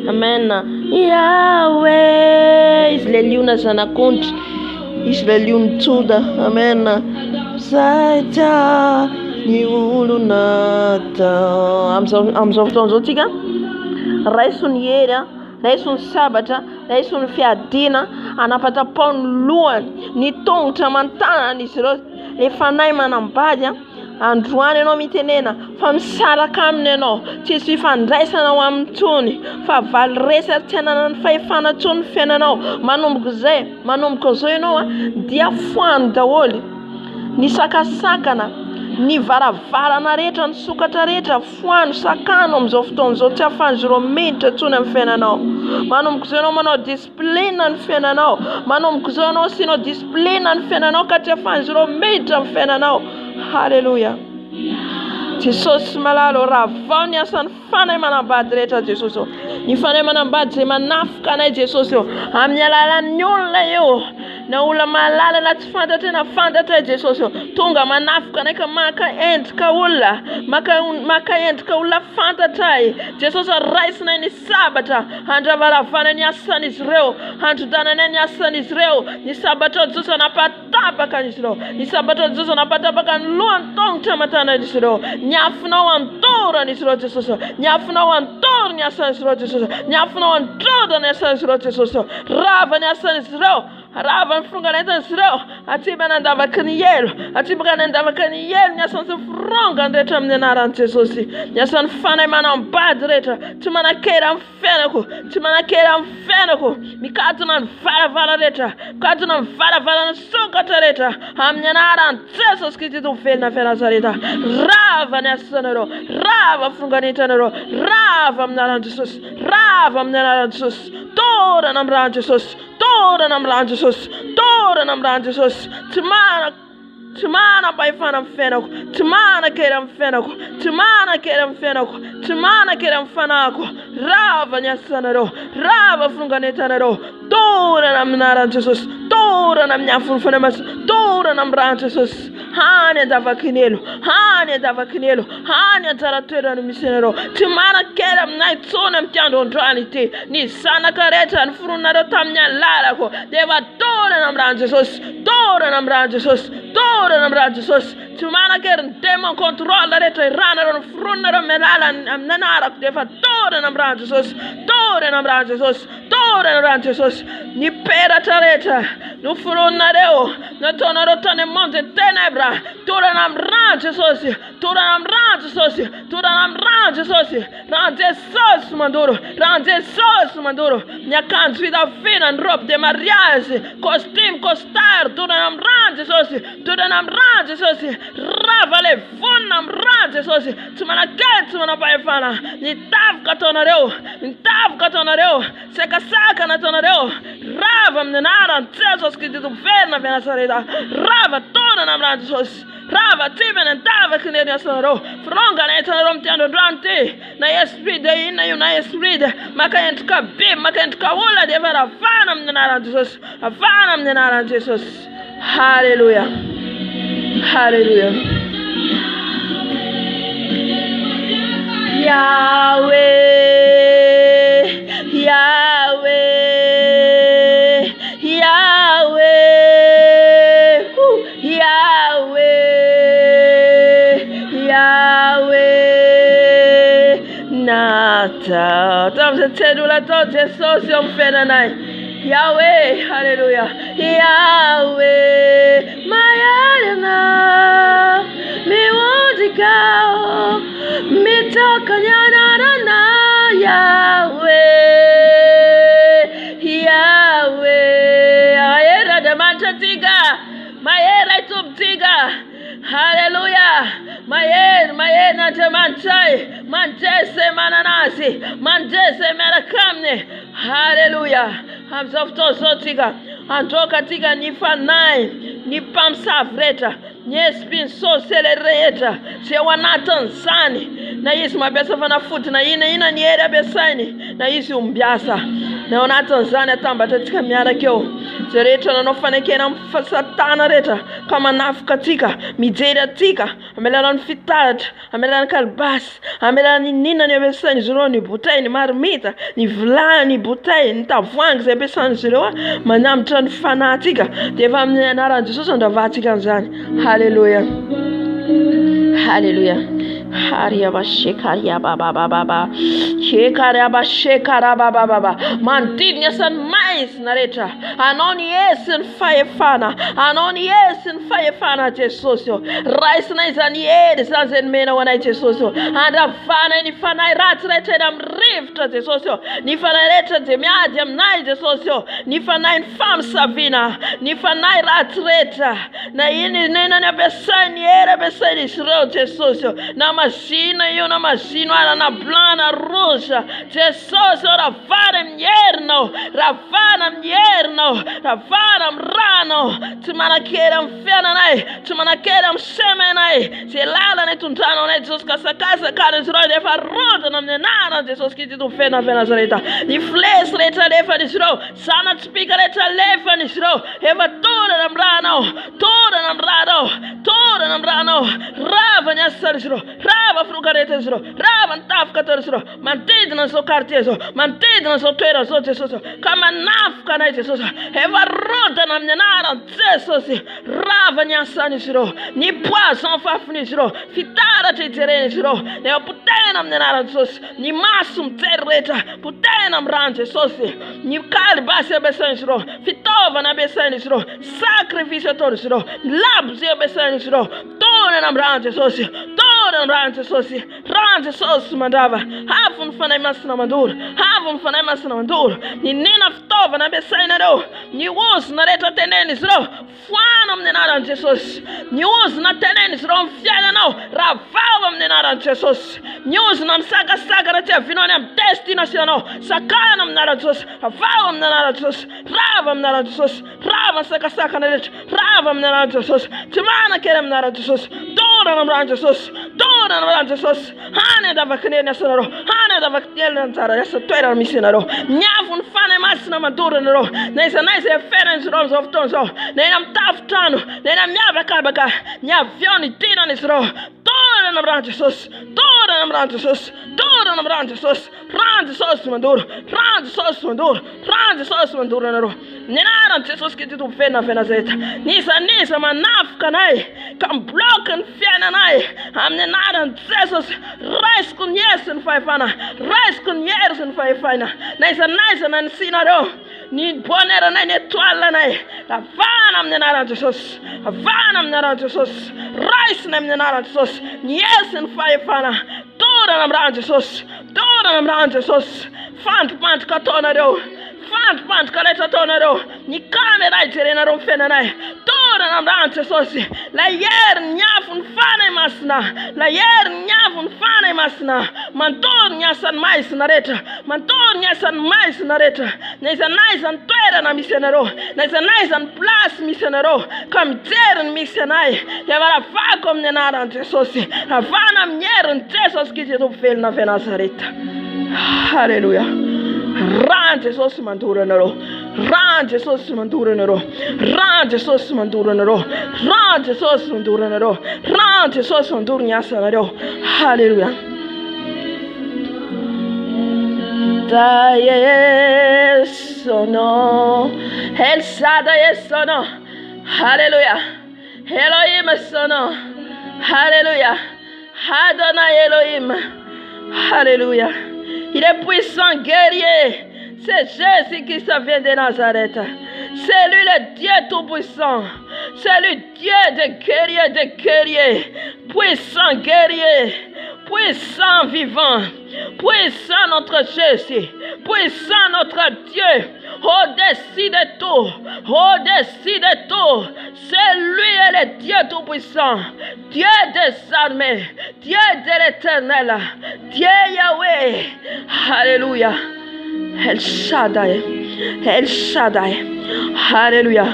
Amen. Yahweh, izy le liona zanak'ondry, izy le lion-tsoda. Amen. Zaitra ny olona amizao fotoan'izao tsika raiso ny hery, raiso ny sabatra, raiso ny fiadina, anapatapao ny lohany, ny tongotra aman-tanany izy ireo. Le fanahy manambady androany ianao mitenena fa misaraka aminy ianao, tsisy ifandraisana ao amin'ny tsony, fa valy resy tsy ananany fahefana tsony ny fiainanao. Manomboka izao ianao dia foany daholo ny sakasakana, ny varavarana rehetra, ny sokatra rehetra foany sakano amin'izao fotoan'izao, tsy ahafahan'izy ireo miditra tsony amin'ny fiainanao. Manomboka izao ianao manao disiplinina ny fiainanao, manomboka izao ianao sinao disiplinina ny fiainanao ka tsy ahafahan'izy ireo miditra amin'ny fiainanao. Halleluja. Jesosy malalo, raha vao ny asan'ny fanahy manambady rehetra Jesosy eo, ny fanahy manambady izay manafika anay Jesosy eo, amin'ny alalan'ny olona eo, na olona malala na tsy fantatra na fantatra Jesosy eo, tonga manafika anay ka maka endrika olona, maka endrika olona fantatra Jesosy. Raisinay ny sabatra, andravaravana ny asan'izy ireo, androdananay ny asan'izy ireo. Ny sabatra Jesosy anapatapaka izy ireo, ny sabatra Jesosy anapatapaka ny lohany tongotra aman-tanan'izy ireo. Ny afinao antorany izy ireo Jesosy, ny afinao antory ny asan'izy ireo Jesosy, ny afinao androda ny asan'izy ireo Jesosy. Rava ny asan'izy ireo, rava ny fironganentan'izy ireo, atsibaka nandavaky ny elo, atsibaka nandavaky ny elo ny asan'ny firongany rehetra amin'ny anaran'i Jesosy. Ny asan'ny fanahy manambady rehetra, tsy manakera amin'ny fiainako, tsy manakera amin'ny fiainako, mikatona ny varavara rehetra, mikatona ny varavara ny sokatra rehetra amin'ny anaran'i Jesosy Kristy eto velona Nazareta. Rava ny asanareo, rava fironganentanareo, rava amin'ny anaran'i Jesosy, rava amin'ny anaran'i Jesosy. Torana amin'ny ran'i Jesosy, torana amin'ny ran'i Jesosy, torana amin'ny ran'i Jesosy. Tsy manam-pahefana amin'ny fiainako, tsy manan-kera amin'ny fiainako, tsy manan-kera amin'ny fiainako, tsy manan-kera amin'ny fanahiko. Rava ny asanareo, rava fironganentanareo, torana amin'ny anaran'i Jesosy, torana amin'ny afony fanahy masina, torana amin'ny ran'i Jesosy. Hany andavakinelo, hany andavakinelo, hany anjara toerana misy anareo. Tsy manan-kera aminay tsony amin'ny androandroany ity. Ny zanaka rehetra ny foronareo tamin'ny alalako dia efa torana amin'ny ran'i Jesosy, torana amin'ny ran'i Jesosy, torana amin'ny ran'i Jesosy. Tsy manan-kera ny démon contrôle rehetra iranareo ny foronareo amin'ny anarako dia efa torana amin'ny ran'i Jesosy, torana amin'ny ran'i Jesosy, torana amin'ny ran'i Jesosy. Ny peratra rehetra no foronareo nataonareo tany amin'ny monde ténèbres, torana amin'ny ran'i Jesosy, torana amin'ny ran'i Jesosy, torana amin'ny ran'i Jesosy. Ran'i Jesosy mandoro, ran'i Jesosy mandoro. Ny akanjo fitafiana, ny robe de mariage, costume, costard, torana amin'ny ran'i Jesosy, torana amin'ny ran'i Jesosy. Rava le vonna amin'ny ran'i Jesosy. Tsy manan-kera, tsy manam-pahefana. Ny tavoka ataonareo, ny tavoka ataonareo, sakasaka nataonareo, rava amin'ny anaran'i Jesosy Kristy velona Nazareta. Rava torana amin'ny ran'i Jesosy, rava tsipany andavaky ny asanareo, firongana entanareo amin'ny androandroany ty. Na esprit de inona io, na esprit de maka endrika biby, maka endrika olona dia efa ravana amin'ny anaran'i Jesosy, ravana amin'ny anaran'i Jesosy. Halleluja, halleluja. Yahweh, Yahweh, Yahweh, Yahweh, Yahweh. Nata tamsa tsedula to Jesosy eo amin'ny fiainanay. Yahweh, halleluja. Yahweh, mayalina miwojikao mitoka nyanarana. Yahweh, manchai, manjese mananasi, manjese melakamne. Hallelujah. Hamzoftozotiga. Antoka tiga nifanai, nipamsavreta, nyespin so selereta, se wanatan sani, na yisi mabesa vana futi na ina ni era besani, na yisi umbiasa, na wanatan sani atambata tika miara kyo, sereta na nofane kena mfasatana reta, kama nafu katika, mijera tika, amela nfitat, amela kalbas, amela nina ni besani zuro ni butai ni marmita, ni vlani butai, ni tavwang ze besani zuro, manam fanatika deva mnara Jesus anda vatika nzani. Hallelujah. Hallelujah. Haria ba shekaria baba baba shekaria ba shekara baba baba mantinya san mais nareta anoni esen fana anoni esen fana Jesus rais na izani ed sanzen mena wana Jesus anda fana ni fana ratrete dam rift Jesus ni fana reta de miadia mnai Jesus ni fana infam savina ni fana ratreta na yini nena na besani era besani sro Jesus na machina io na machina era na blana rosa Jesus ravana mierno ravana mrano tumanakera mfana nai tumanakera mseme nai selala ne tuntano ne Jesus kasakasa kana zro de farota na menana Jesus que tu fena Nazareta ni flesh leta lefa ni zro sana speaker leta lefa ni zro eva tora na mrano rava nyasar zro rava frugareta zro rava ntafka tor zro mantidna so cartezo mantidna so tera so Jesus kama nafka na Jesus eva rota na menana Jesus rava nyasani zro ni poisson fafni zro fitara terene zro ne putena menana Jesus ni masum terreta putena mrante Jesus ni kalbase besan zro fitova na besan zro sacrifice tor zro labze besan zro tona na mrante Jesus tona na mrante Jesus rante Jesus mandava havun fana masna mandur ni nena fitova na besan ro ni wos na reta teneni zro fwana mnenara Jesus ni wos na teneni zro mfiana no ravava mnenara Jesus ni wos na msaga na tia vino na destination no sakana mnara Jesus ravava mnenara Jesus rava mnenara Jesus rava saka na reta rava mnenara Jesus timana kere mnenara Jesus dora na mnenara Jesus hane da vaknene sonoro hane da vaknene ntara yasa twera misinaro nyafun fane masna madura nero nesa reference roms of tonso nenam taftano nenam nyava kabaka nyavioni tina nisro tora na branche sos range sos mandur nero nenaran Jesus que tu fena zeta nisa manaf kanai kam blocken fena nai am nenaran Jesus rais kun yesen faifana nisa nan sinaro ni bonera na ne twala na avana mnenara Jesus rais na mnenara Jesus yesen faifana tora na mranje Jesus fant katona do fant kaleta tona do ni kamera iterena ro fena na tora na mranje Jesus la yer nyafun fana masna mantor nyasan mais na reta nesa naisan twera na misionero nesa naisan plus misionero kam teren misionai ya vara fa kom nenara Jesus avana mnyer Jesus que tu fel na Nazareta. Hallelujah. Ran Jesus mandura nero Hallelujah. Da sono El Shaddai sono Hallelujah. Elohim sono Hallelujah. Adonai Elohim Hallelujah. Il est puissant guerrier. C'est Jésus qui vient de Nazareth. C'est lui le Dieu tout-puissant. C'est lui Dieu de guerriers. Puissant guerrier. Puissant vivant. Puissant notre Jésus. Puissant notre Dieu, au-dessus de tout, au-dessus de tout. C'est lui le Dieu tout-puissant, Dieu des armées, Dieu de l'éternel, Dieu Yahweh. Alléluia. El Shaddai, El Shaddai. Alléluia.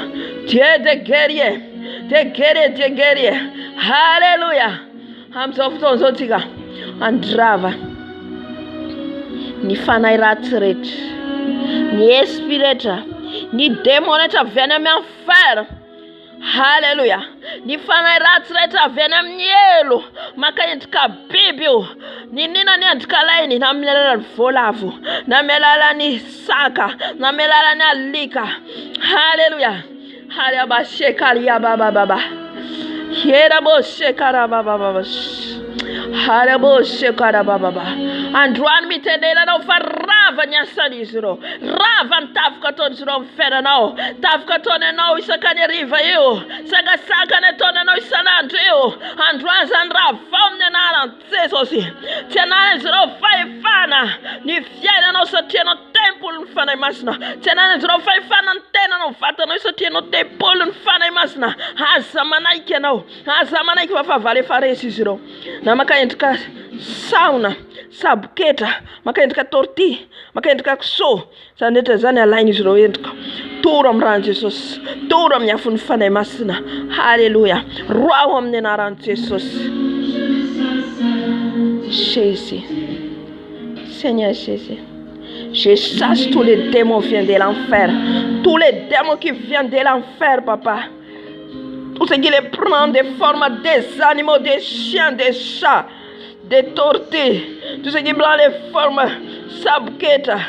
Dieu des guerriers, des guerriers, des guerriers. Alléluia. Amzofton zotiga. Andrava. Ni fanay ratret. Ni espirita. Ni démoneta venem enfer. Haleluya. Ni fanay ratreta venem nielo. Makayent ka bibio. Ni nina ni antkalaini na melala volavu. Na melala ni saka. Na melala ni alika. Haleluya. Haleluya ba shekaria baba baba. Yera bo shekara baba baba. Harabo shekara baba. Andruan mi tendela no farava nyasadisro. Rava tafka ton sro fera no. Tafka ton no isakane riva yo. Saga sakane ton no isananto yo. Andruan sandra famne na tsesosi. Tenane sro fai fana. Ni fiera no satieno temple fana masna. Tenane sro fai fana antena no fata no satieno temple fana masna. Hasamana ikeno. Hasamana ikwa vale faresi sro. Na makaentka sauna sabuketa makaentka torti makaentka kso saneta zany alainy izy reo entika toro amin'ny rano Jesosy toro amin'ny afony fanay masina halleluja roao amin'ny anaran'i Jesosy Jésus Seigneur Jésus je chasse tous les démons viennent de l'enfer tous les démons qui viennent de l'enfer papa. Tout ce qui les prend des formes des animaux, des chiens, des chats, des tortues. Tout ce qui prend les formes sabketa,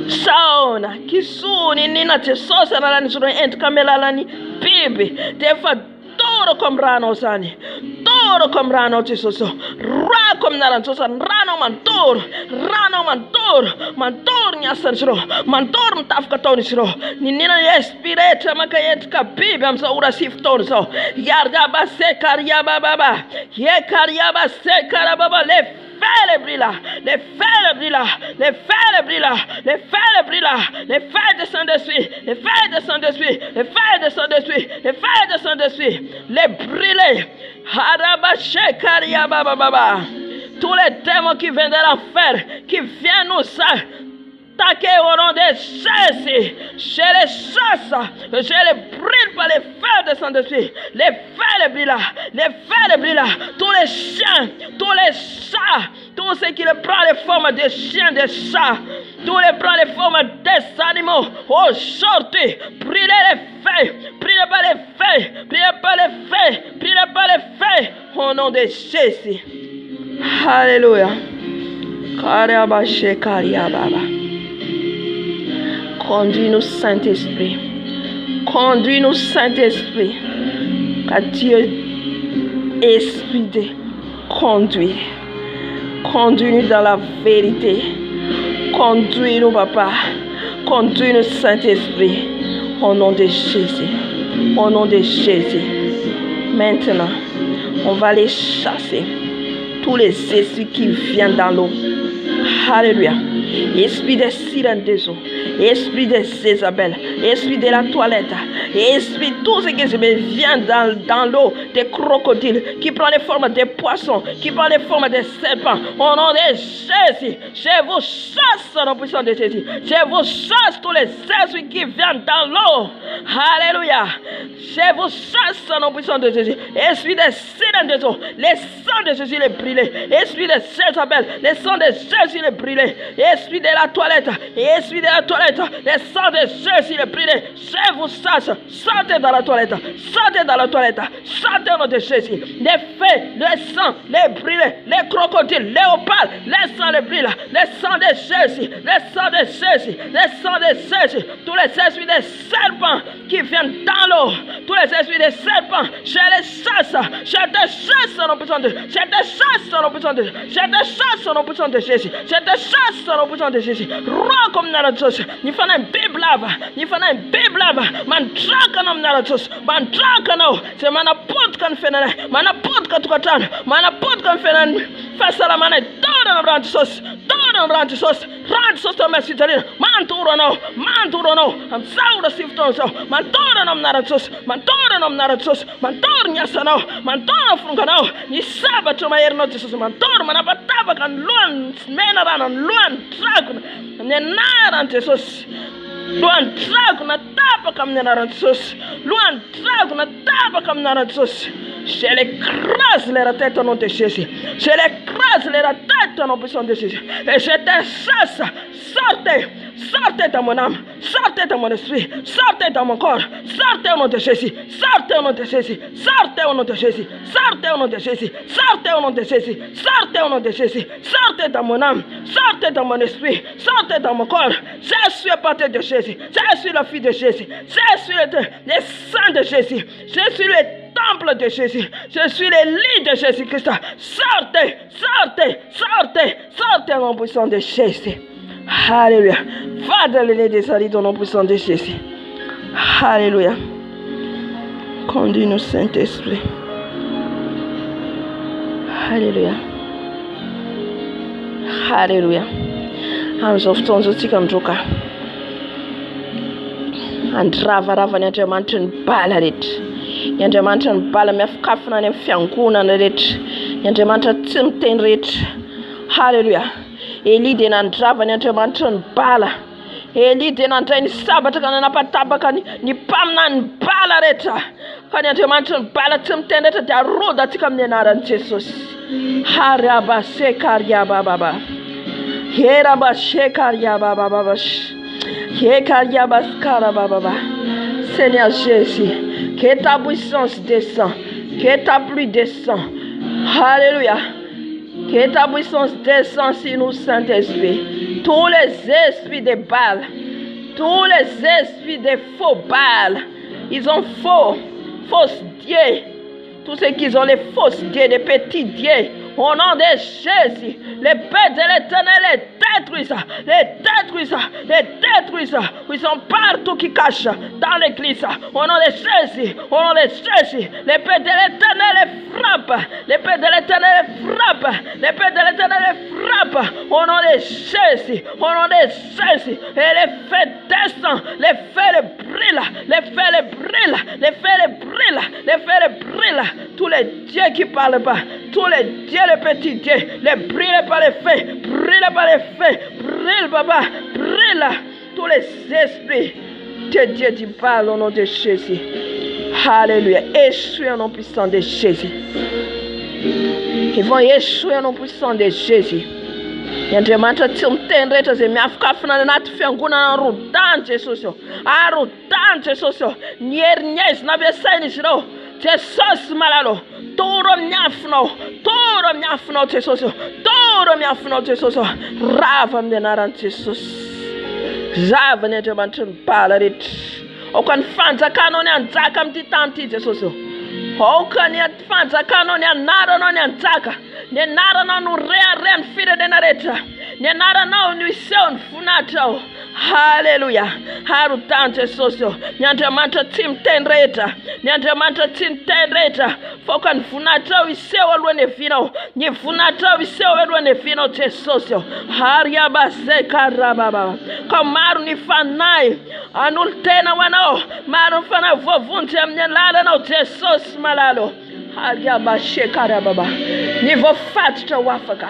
sauna, kisuni, nina tesosa na lani zuro ent kamela lani bibi. Defa toro comme rano sani. Toro comme rano tesoso. Ra comme naran sosa. Rano mantor. Rano mantor. Mantor nyasan zuro. Mantor mtafka toni zuro. Nina espirita makayet kabibi amsa ura sifton so. Yarda se karyaba baba. Ye karyaba se karababa le. Fais briller là, les fers brillent là, les fers brillent là, les fers brillent là, les fers descendent dessus, les fers descendent dessus, les fers descendent dessus, les fers descendent dessus, les brûler. Tous les démons qui viennent de l'enfer, qui viennent nous attaquer au nom de Jésus, je les chasse, je les brûle par les fers descendent dessus, les fers brillent là, les fers brillent là, tous les chiens, tous les chats, tous ceux qui prennent les formes des chiens, des chats, tous les prennent les formes des animaux, aujourd'hui, brûlez les feux, brûlez pas les feux, brûlez pas les feux, brûlez pas les feux, au nom de Jésus. Alléluia. Conduis-nous, Saint-Esprit. Conduis-nous, Saint-Esprit. Car Dieu, Esprit de conduire. Conduis-nous dans la vérité. Conduis-nous, Papa. Conduis-nous, Saint-Esprit. Au nom de Jésus. Au nom de Jésus. Maintenant, on va les chasser. Tous les esprits qui viennent dans l'eau. Alléluia. Esprit des sirènes des eaux. Esprit de Jézabel. Esprit de la toilette. Esprit, tout ce qui vient dans l'eau. Des crocodiles. Qui prend les formes des poissons. Qui prend les formes des serpents. Au nom de Jésus. Je vous chasse au nom puissant de Jésus. Je vous chasse tous les esprits qui viennent dans l'eau. Alléluia. Je vous chasse au nom puissant de Jésus. Esprit des sirènes des eaux. Les sangs de Jésus les brûlés. Esprit de Jézabel. Les sangs de Jésus les brûlés. Esprit de la toilette. Esprit de la toilette. Les sangs de Jésus les brûlés. Je vous chasse. Sortez dans la toilette. Sortez dans la toilette. Sortez au nom de Jésus. Les feux, les sangs, les brûlés, les crocodiles, les opales, les sangs les brûlés. Les sangs de Jésus. Les sangs de Jésus. Les sangs de Jésus. Tous les esprits des serpents qui viennent dans l'eau. Tous les esprits des serpents. Je les chasse. Je te chasse au nom puissant de Jésus. Je te chasse au nom puissant de Jésus. Je te chasse au nom puissant de Jésus. Je te chasse au nom puissant de Jésus. Roi comme dans la sauce. Ni fana une Bible lava. Ni fana une Bible lava. Man draka nom dans la sauce. Man draka no. C'est mana pot kan fenane. Mana pot kan tukatan. Mana pot kan fenane. Face à la manette. Todo dans la sauce. Todo Toren ran Jesus. Ran sister mesitarin. Man toro no. Am saura sifton so. Man toren am naratus. Man toren am naratus. Man toren yasano. Man toren frungano. Ni sabat ma erno Jesus. Man toren man apataba kan luan menaran an luan tragun. Ne naran Jesus. Luan trago na tapa kam naran Jesus. Luan trago na tapa kam naran Jesus. Je l'écrase la tête au nom de Jésus. Je l'écrase la tête au nom de Jésus. Et je te chasse. Sortez dans mon âme. Sortez dans mon esprit. Sortez dans mon corps. Sortez au nom de Jésus. Sortez au nom de Jésus. Sortez au nom de Jésus. Sortez au nom de Jésus. Sortez au nom de Jésus. Sortez au nom de Jésus. Sortez dans mon âme. Sortez dans mon esprit. Sortez dans mon corps. Je suis porté de Jésus. Je suis la fille de Jésus. Je suis le sang de Jésus. Je suis le temple de Jésus. Je suis le lit de Jésus-Christ. Sortez au nom puissant de Jésus. Alléluia. Va dans le lit des salits au nom puissant de Jésus. Alléluia. Conduis-nous, Saint-Esprit. Alléluia. Alléluia. Amzofton zotika mdroka. Andravarava ny Andriamanitra ny bala rehetra. Ny Andriamanitra ny bala miafakafana any amin'ny fiangonana rehetra. Ny Andriamanitra tsy miteny rehetra. Halleluja. Eli dia nandrava ny Andriamanitra ny bala. Eli dia nandray ny sabatra ka nanapatabaka ny mpamina ny bala rehetra. Ka ny Andriamanitra ny bala tsy miteny rehetra dia aroda antsika amin'ny anaran'i Jesosy. Harabashekariabababa. Herabashekariabababa. Seigneur Jésus, que ta puissance descend, que ta pluie descend. Alléluia. Que ta puissance descend sur nous, Saint-Esprit. Tous les esprits de Baal, tous les esprits de faux Baal, ils ont fausses dieux. Tous ceux qui ont les fausses dieux, les petits dieux, au nom de Jésus, les pères de l'Éternel les détruisent. Ils sont partout qui cachent dans l'église. Au nom de Jésus, les pères de l'Éternel les frappent. Les pères de l'Éternel les frappent. Au nom de Jésus, et les feux descendent, les feux brûlent. Tous les dieux qui ne parlent pas, tous les dieux, les petits dieux, les brûlent par les feux, brûle, papa, brûle tous les esprits de Dieu qui parlent au nom de Jésus. Alléluia. Échouez au nom puissant de Jésus. Ils vont échouer au nom puissant de Jésus. Andriamanitra tsy miteny rehetra izay miafakafana anaty fiangonana arodany Jesosy. Arodany Jesosy. Ny herinaizy nampiasaina izy ireo. Jesosy malalo. Toro miafinao Jesosy. Toro miafinao Jesosy. Rava amin'ny anaran'i Jesosy. Rava ny Andriamanitra ny bala rehetra. Aoka ny fanjakanao ny anjaka amin'ity tany ity Jesosy. Aoka ny fanjakanao ny anaranao ny anjaka. Ny anaranao no reare ny firenena rehetra. Ny anaranao no iseho ny voninahitra. Halleluja. Arodany Jesosy. Ny Andriamanitra tsy miteny rehetra. Ny Andriamanitra tsy miteny rehetra. Fa ka ny voninahitra iseho alohan'ny evinao. Ny voninahitra iseho alohan'ny evinao Jesosy. Hariabasekarababa. Ka maro ny fanahy an'olo tena ho anao. Maro ny fanahy voavonjy amin'ny lalanao Jesosy malalo. Hariabasekarababa. Ny voafatotra ho afaka.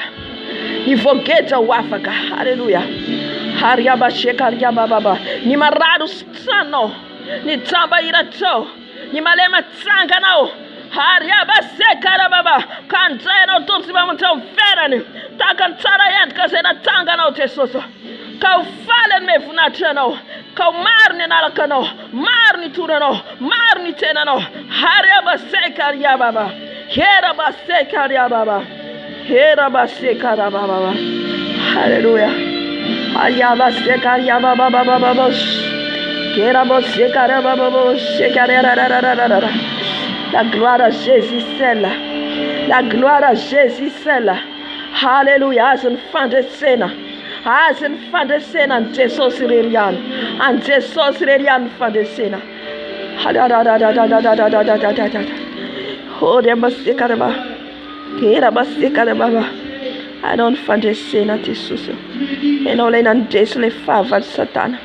Ny voagedra ho afaka. Halleluja. Hariabashekariababa. Ny marary sitranao. Ny jamba iratrao. Ny malema tsanganao. Hariabasekarababa. Ka andrayanao tompy sy mamonjy verany. Tahaka ny tsara endrika izay natsanganao Jesosy. Ka ho faly ny voninahitranao. Ka ho maro ny anaraka anao. Maro ny toranao. Maro ny tsenanao. Hariabasekariababa. Herabasekarababa. Halleluja. La gloire à Jésus celle. La gloire à Jésus celle. Alléluia. As ny fandresena. As ny fandresena an Jesosy reriany. An Jesosy reriany ny fandresena. Oh, Rabasekaraba. Rabasekaraba. Anao Jesús. Enao ilay nandresy ilay fahavalo Satana.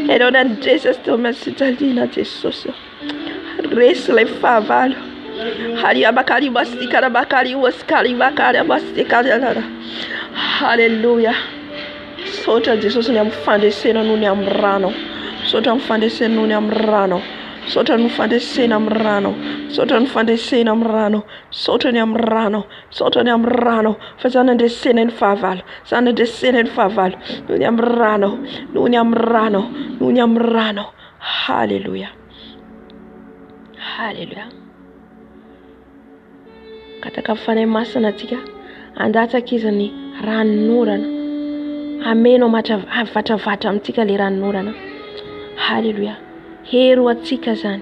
Enao nandresy azy teo Masidaliana Jesús. Resy ilay fahavalo. Hariabakari bastikara bakari waskari bakari bastikara. Hallelujah. Sotra Jesús ny amin'ny fandresena noho ny amin'ny rano. Sotra ny fandresena noho ny amin'ny rano. Sotra ny fandresena amin'ny rano. Sotra ny fandresena amin'ny rano. Sotra ny amin'ny rano. Sotra ny amin'ny rano. Fa zany andresena ny fahavalo. Zany andresena ny fahavalo. Noho ny amin'ny rano. Noho ny amin'ny rano. Noho ny amin'ny rano. Hallelujah. Hallelujah. Kataka fanay masina atsika andatsaka izy ny ranonorana. Ameno vatravatra amintsika le ranonorana. Hallelujah. Ero atsika zany.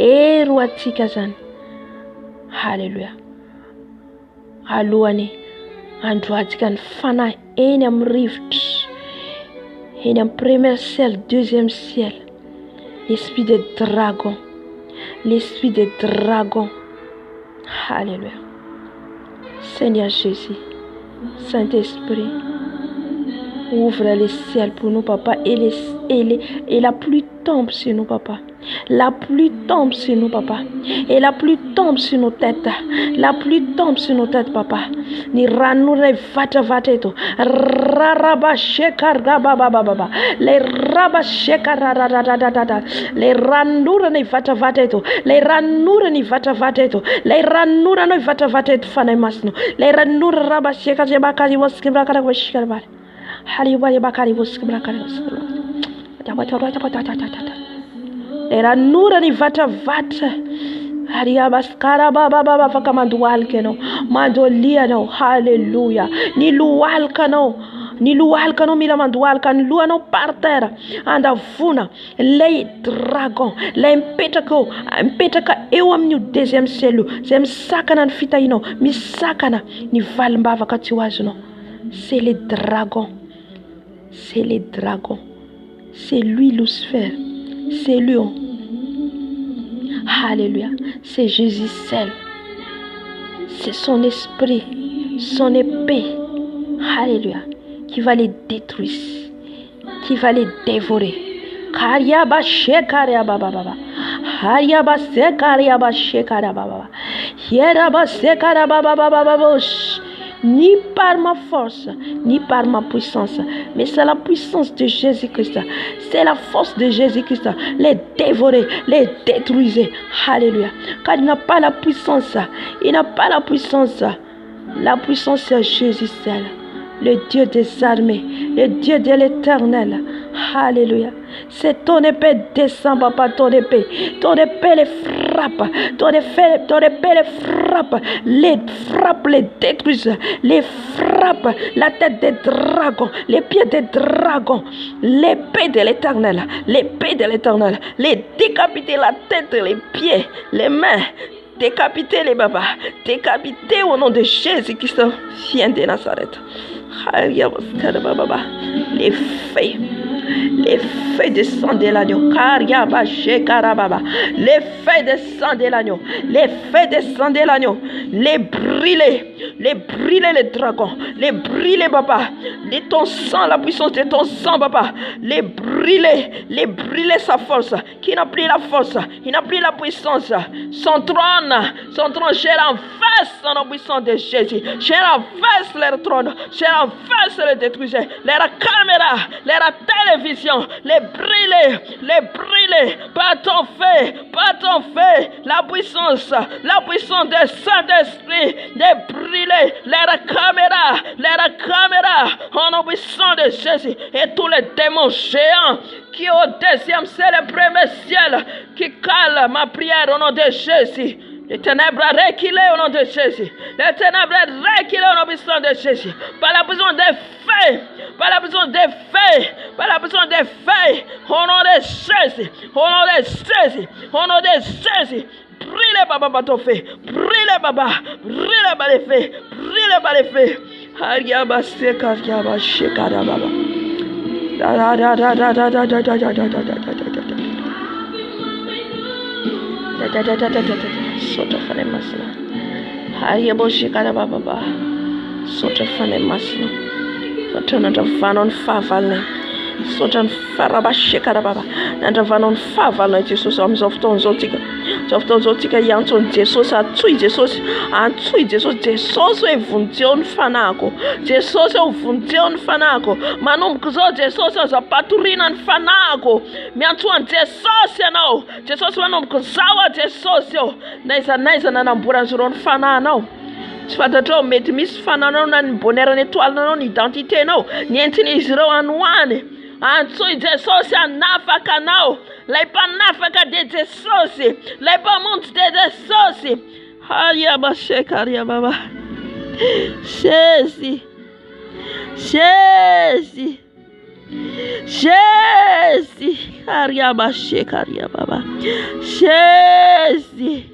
Ero atsika zany. Hallelujah. Alohany androatsika ny fanahy eny amin'ny rivotra. Eny amin'ny premier ciel, deuxième ciel. L'esprit des dragons. L'esprit des dragons. Alléluia. Seigneur Jésus, Saint-Esprit, ouvre les ciels pour nous, papa, et la pluie tombe sur nous, papa. La pluie tombe sur nous, papa. Et la pluie tombe sur nos têtes. La pluie tombe sur nos têtes, papa. Ni ranure vata vateto. Raraba shekar baba. Les raba shekar rararararara. Les ranura ni vata vateto. Les ranura ni vata vateto. Les ranura ni vata vateto fanay masno. Les ranura raba shekar jebakari waskibra kara washikar. Haliwa bakari waskibra kara waskibra. Era nura ni vata. Haria baskara baba faka mandualke no. Mandolia no. Hallelujah. Ni lualka no. Mila mandualka ni lua no par terre. Andavuna les dragons. Les impetaka eu amni deuxième celu. Zem sakana fita ino. Mi sakana ni valmbava katiwazo. C'est les dragons. C'est les dragons. C'est lui Lucifer. C'est lui. Alléluia. C'est Jésus seul. C'est son esprit, son épée. Alléluia. Qui va les détruire. Qui va les dévorer. Kariaba shekaria baba. Hariaba sekaria ba shekaria baba. Yeraba sekara baba. Ni par ma force, ni par ma puissance, mais c'est la puissance de Jésus-Christ. C'est la force de Jésus-Christ. Les dévorer, les détruire. Alléluia. Car il n'a pas la puissance. Il n'a pas la puissance. La puissance c'est Jésus seul. Le Dieu des armées, le Dieu de l'éternel. Alléluia. C'est ton épée descend, papa, ton épée. Ton épée les frappe. Ton épée les frappe, les détruise. Les frappe la tête des dragons, les pieds des dragons. L'épée de l'éternel. L'épée de l'éternel. Les décapiter la tête, les pieds, les mains. Décapiter les babas. Décapiter au nom de Jésus qui vient de Nazareth. Les feuilles de sang de l'agneau. Les feuilles de sang de l'agneau. Les feuilles de sang de l'agneau. Les brûler les dragons. Les brûler, papa. De ton sang, la puissance de ton sang, papa. Les brûler sa force. Qui n'a plus la force. Il n'a plus la puissance. Son trône, j'ai en face la puissance de Jésus. J'ai en face leur trône. J'ai en face le détruire. Leur caméra, leur télévision, les brûler, par ton feu, la puissance du Saint-Esprit, les brûler, leur caméra, en puissance de Jésus, et tous les démons géants qui au deuxième ciel, le premier ciel, qui calent ma prière au nom de Jésus. Les ténèbres reculées au nom de Jésus. Les ténèbres reculées au nom de Jésus. Par la puissance des feux. Par la puissance des feux. Par la puissance des feux. Au nom de Jésus. Au nom de Jésus. Au nom de Jésus. Brûlez, papa, par ton feu. Brûlez, papa. Brûlez par les feux. Brûlez par les feux. Ariaba seka, ariaba shekara, baba. Sota fane masla. Hariabo shikara baba. Misaotra fanahy masina. Misaotra nandravanao ny fahavalonay. Misaotra ny farabashekarababa. Nandravanao ny fahavalonay Jesosy amin'izao fotoan'izao tsika. Izao fotoan'izao tsika iantsony Jesosy, antsoy Jesosy, antsoy Jesosy. Jesosy hoe vonjeo ny fanahiko. Jesosy hoe vonjeo ny fanahiko. Manomboka izao Jesosy aza patoriana ny fanahiko. Miantsoany Jesosy ianao. Jesosy manomboka izao Jesosy eo. Naiza nanamboran'izy ireo ny fanahinao. Tsy fantatrao mety misy fananao na ny bonheur ny étoilenao ny identiténao. Nientin'izy ireo anoany. Antsoy Jesosy hanafaka anao. Lay mpanafaka de Jesosy. Lay mpamonjy de Jesosy. Ariabashekaria baba. Jésus. Jésus. Jésus. Ariabashekaria baba. Jésus.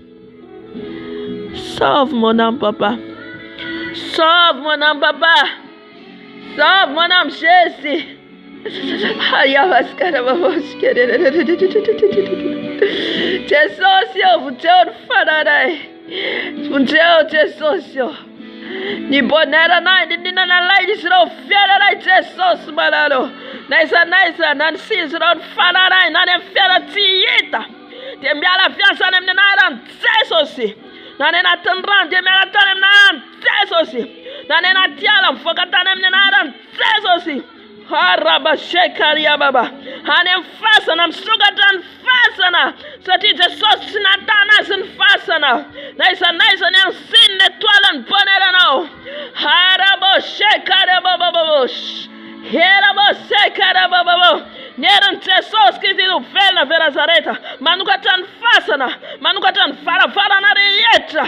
Sauve mon âme, papa. Sauve mon âme, papa. Sauve mon âme, Jésus. Jesosy, vonjeo ny fananay. Vonjeo Jesosy. Ny bonheur anay, ny ninanalay izy ireo fiainanay Jesosy manano. Naiza na ny sizy ireo ny fananay, na ny amin'ny fiaina tsy hita. Dia miala fiasana amin'ny anaran'i Jesosy. Na ny anatin'ny rano dia miala tany amin'ny anaran'i Jesosy. Na ny anaty ala mivoaka tany amin'ny anaran'i Jesosy. Harabashekaria baba. Any amin'ny fasana, misokatra ny fasana. Satria Jesosy tsy natana azy ny fasana. Naiza ny ansin'ny étoile ny bonheur anao. Harabashekaria baba. Herabashekaria baba. Nierany Jesosy Kristy velona ve Nazareta. Manokatra ny fasana. Manokatra ny varavarana rehetra.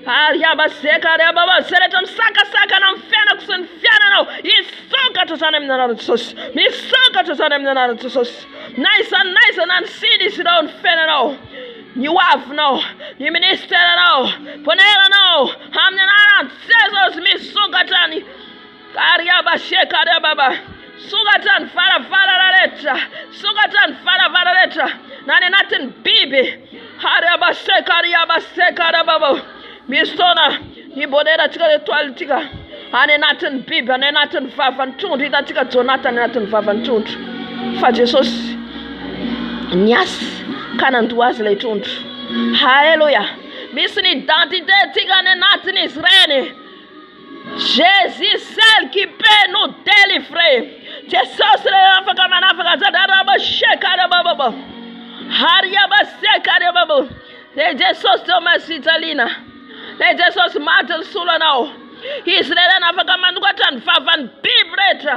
Ariabashekaria baba. Zay rehetra misakasakana amin'ny fiainako sy ny fiainanao. Isokatra zany amin'ny anaran'i Jesosy. Misokatra zany amin'ny anaran'i Jesosy. Naiza na ny siny izy ireo ny fiainanao. Ny hoavinao, ny ministeranao, bonheuranao, amin'ny anaran'i Jesosy misokatra ny Ariabashekaria baba. Sokatra ny varavarana rehetra. Sokatra ny varavarana rehetra. Na ny anatin'ny biby. Ariabashekaria baba. Misy taona ny bonheur atsika étoile tsika. Any anatin'ny biby, any anatin'ny vavan'ny trondro. Hitantsika Jonathan any anatin'ny vavan'ny trondro. Fa Jesosy niasy ka nandoa azy ilay trondro. Halleluja. Misy ny identité tsika any anatin'izy ireny. Jésus seul qui peut nous délivrer. Jesosy le afaka manafaka Arabashekaria baba. Ariabashekaria baba. Le Jesosy tomasitalina. Le Jesosy matal sulanao. Israel afaka manokatra ny vavan'ny biby rehetra.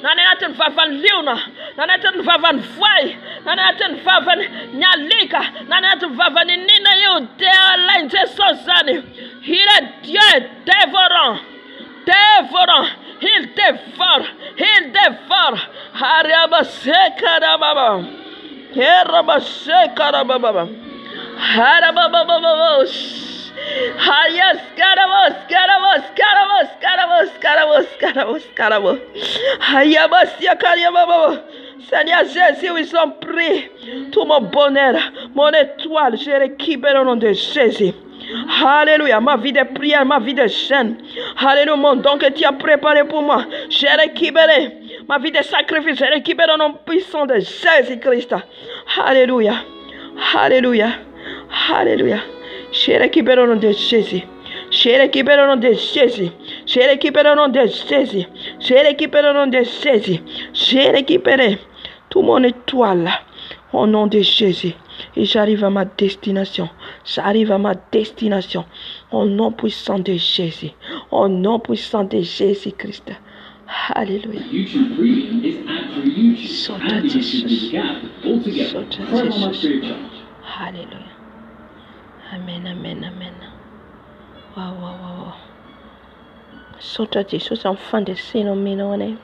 Na ny anatin'ny vavan'ny liona, na ny anatin'ny vavan'ny voay, na ny anatin'ny vavan'ny nyalika, na ny anatin'ny vavan'ny nina io dia alainy Jesosy zany. Il est Dieu dévorant. Dévorant, il dévore. Ariabashekaria baba. Herabashekaria baba. Harababa. Seigneur Jésus, ils ont pris tout mon bonheur, mon étoile, je récupère au nom de Jésus. Alléluia, ma vie de prière, ma vie de jeûne. Alléluia, mon don que tu as préparé pour moi. J'ai récupéré ma vie de sacrifice. J'ai récupéré au nom puissant de Jésus-Christ. Alléluia, alléluia, alléluia. J'ai récupéré au nom de Jésus. J'ai récupéré au nom de Jésus. J'ai récupéré au nom de Jésus. J'ai récupéré au nom de Jésus. J'ai récupéré tout mon étoile au nom de Jésus. Et j'arrive à ma destination. J'arrive à ma destination. Au nom puissant de Jésus. Au nom puissant de Jésus-Christ. Alléluia. Sauta Jésus. Sauta Jésus. Alléluia. Amen, amen, amen. Wow. Sauta Jésus enfant de sino minone.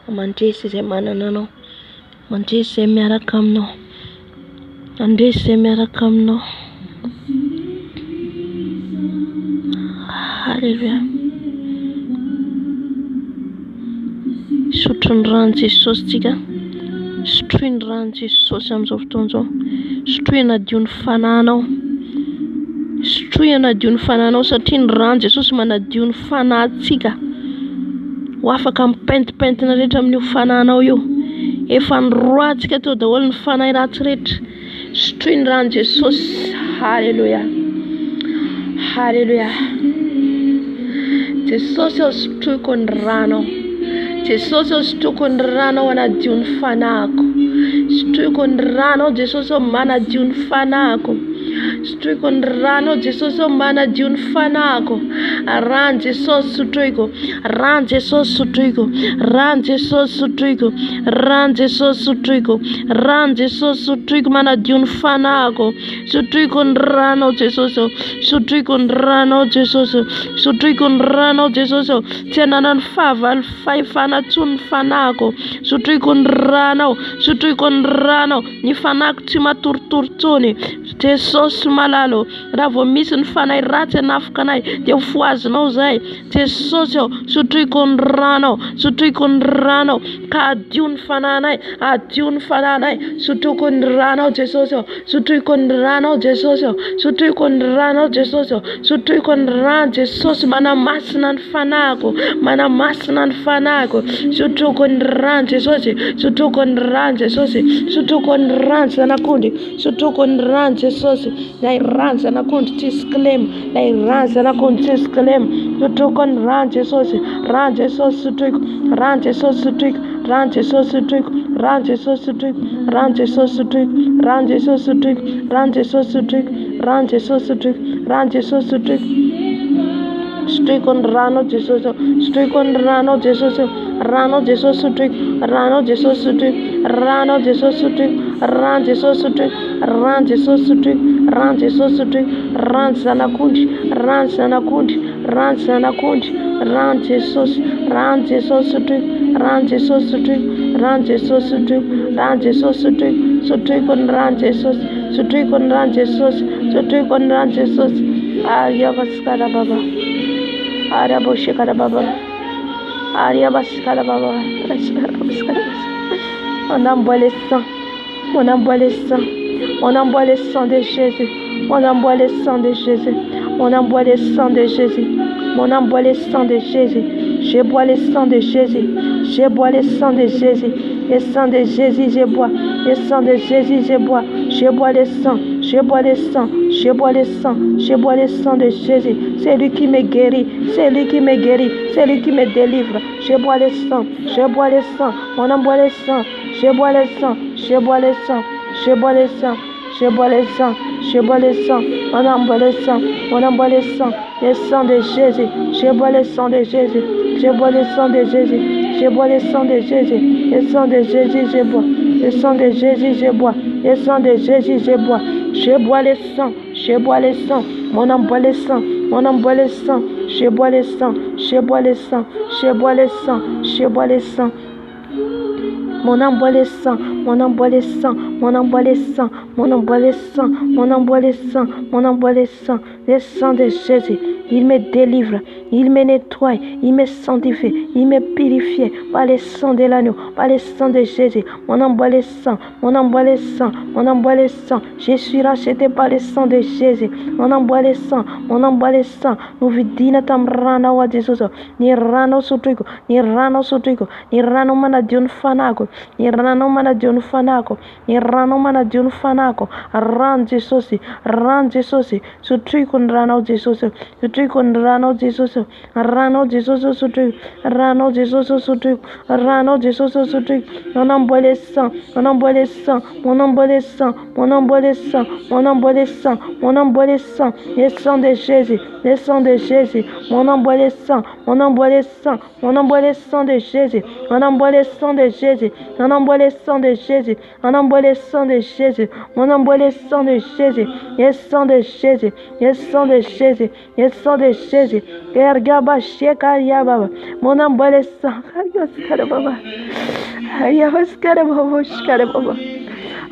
Mandesi ze mananano. Mandesi miarakamno. Andesi miarakamno. Alléluia. Sotron Jesosy tsika. Sotroiny Jesosy amin'izao fotoan'izao. Sotroina dio ny fananao. Sotroy anadio ny fananao satria ny rano Jesosy manadio ny fanahintsika. Ho afaka mipentipentina rehetra amin'io fananao io. Efa noroatsika teo daholo ny fanahy ratsy rehetra. Sotroy ny rano Jesosy. Halleluja. Halleluja. Jesosy aho sotroiko ny rano. Jesosy aho sotroiko ny rano anadio ny fanahiko. Sotroiko ny rano Jesosy aho manadio ny fanahiko. Sotroiko ny rano Jesosy aho manadio ny fanahiko. Rano Jesosy sotroiko. Rano Jesosy sotroiko. Rano Jesosy sotroiko. Rano Jesosy sotroiko. Rano Jesosy sotroiko manadio ny fanahiko. Sotroiko ny rano Jesosy. Sotroiko ny rano Jesosy. Sotroiko ny rano Jesosy. Tsy ananany fahavalo fanatsony ny fanahiko. Sotroiko ny rano. Sotroiko ny rano. Ny fanahiko tsy matoritory. Jesosy malalo. Raha vao misy ny fanahy ratsy anafika anay dia foazonao zay. Jesosy sotroiko ny rano. Sotroiko ny rano ka adio ny fananay. Adio ny fananay. Sotroiko ny rano Jesosy. Sotroiko ny rano Jesosy. Sotroiko ny rano Jesosy. Sotroiko ny rano Jesosy manamasina ny fanahiko. Manamasina ny fanahiko. Sotroiko ny rano Jesosy. Sotroiko ny rano Jesosy. Sotroiko ny rano zanak'ondry. Sotroiko ny rano Jesosy. Lay rano zanak'ondry tsisy kilemo. Lay rano zanak'ondry tsisy kilemo. Sotroiko ny rano Jesosy. Rano Jesosy sotroiko. Rano Jesosy sotroiko. Rano Jesosy sotroiko. Rano Jesosy sotroiko. Rano Jesosy sotroiko. Rano Jesosy sotroiko. Rano Jesosy sotroiko. Rano Jesosy sotroiko. Rano Jesosy sotroiko. Sotroiko ny rano Jesosy. Sotroiko ny rano Jesosy. Rano Jesosy sotroiko. Rano Jesosy sotroiko. Rano Jesosy sotroiko. Rano Jesosy sotroiko. Rano Jesosy sotroiko. Rano Jesosy sotroiko. Rano zanak'ondry. Rano zanak'ondry. Rano zanak'ondry. Rano Jesosy. Rano Jesosy sotroiko. Rano Jesosy sotroiko. Rano Jesosy sotroiko. Rano Jesosy sotroiko. Sotroiko ny rano Jesosy. Sotroiko ny rano Jesosy. Sotroiko ny rano Jesosy. Aria vaskala baba. Aria boshikala baba. Aria vaskala baba. On envoie le sang. On envoie le sang. On envoie le sang de Jésus. On envoie le sang de Jésus. On envoie le sang de Jésus. On envoie le sang de Jésus. Je bois le sang de Jésus. Je bois le sang de Jésus. Le sang de Jésus, je bois. Le sang de Jésus, je bois. Je bois le sang. Je bois le sang. Je bois le sang. Je bois le sang de Jésus. C'est lui qui me guérit. C'est lui qui me guérit. C'est lui qui me délivre. Je bois le sang. Je bois le sang. On envoie le sang. Je bois le sang. Je bois le sang. Je bois le sang. Je bois le sang. Je bois le sang. On envoie le sang. On envoie le sang. Le sang de Jésus. Je bois le sang de Jésus. Je bois le sang de Jésus. Je bois le sang de Jésus. Le sang de Jésus, je bois. Le sang de Jésus, je bois. Le sang de Jésus, je bois. Je bois le sang. Je bois le sang. On envoie le sang. On envoie le sang. Je bois le sang. Je bois le sang. Je bois le sang. Je bois le sang. Mon envoie le sang, mon envoie le sang, mon envoie le sang, mon envoie le sang, mon envoie le sang, mon envoie le sang, le sang de Jésus. Il me délivre, il me nettoie, il me sanctifie, il me purifie par le sang de l'agneau, par le sang de Jésus. Mon envoie le sang, mon envoie le sang, mon envoie le sang. Je suis racheté par le sang de Jésus. Mon envoie le sang, mon envoie le sang. Nous vidina tam rana wa Jesus. Ni rano sotriko, ni rano sotriko, ni rano manadion fanako, ni rano manadion fanako, ni rano manadion fanako. Ran Jesus, ran Jesus. Sotriko rano Jesus. Sotriko rano Jesus. Rano Jesus sotriko, rano Jesus sotriko, rano Jesus sotriko. On envoie le sang, on envoie le sang, on envoie le sang, on envoie le sang, on envoie le sang, on envoie le sang, le sang de Jésus, le sang de Jésus, on envoie le sang, on envoie le sang, on envoie le sang de Jésus, on envoie le sang de Jésus, on envoie le sang de Jésus, on envoie le sang de Jésus, on envoie le sang de Jésus, le sang de Jésus, le sang de Jésus, le sang de Jésus, Ergaba Shekaria Baba, on envoie le sang,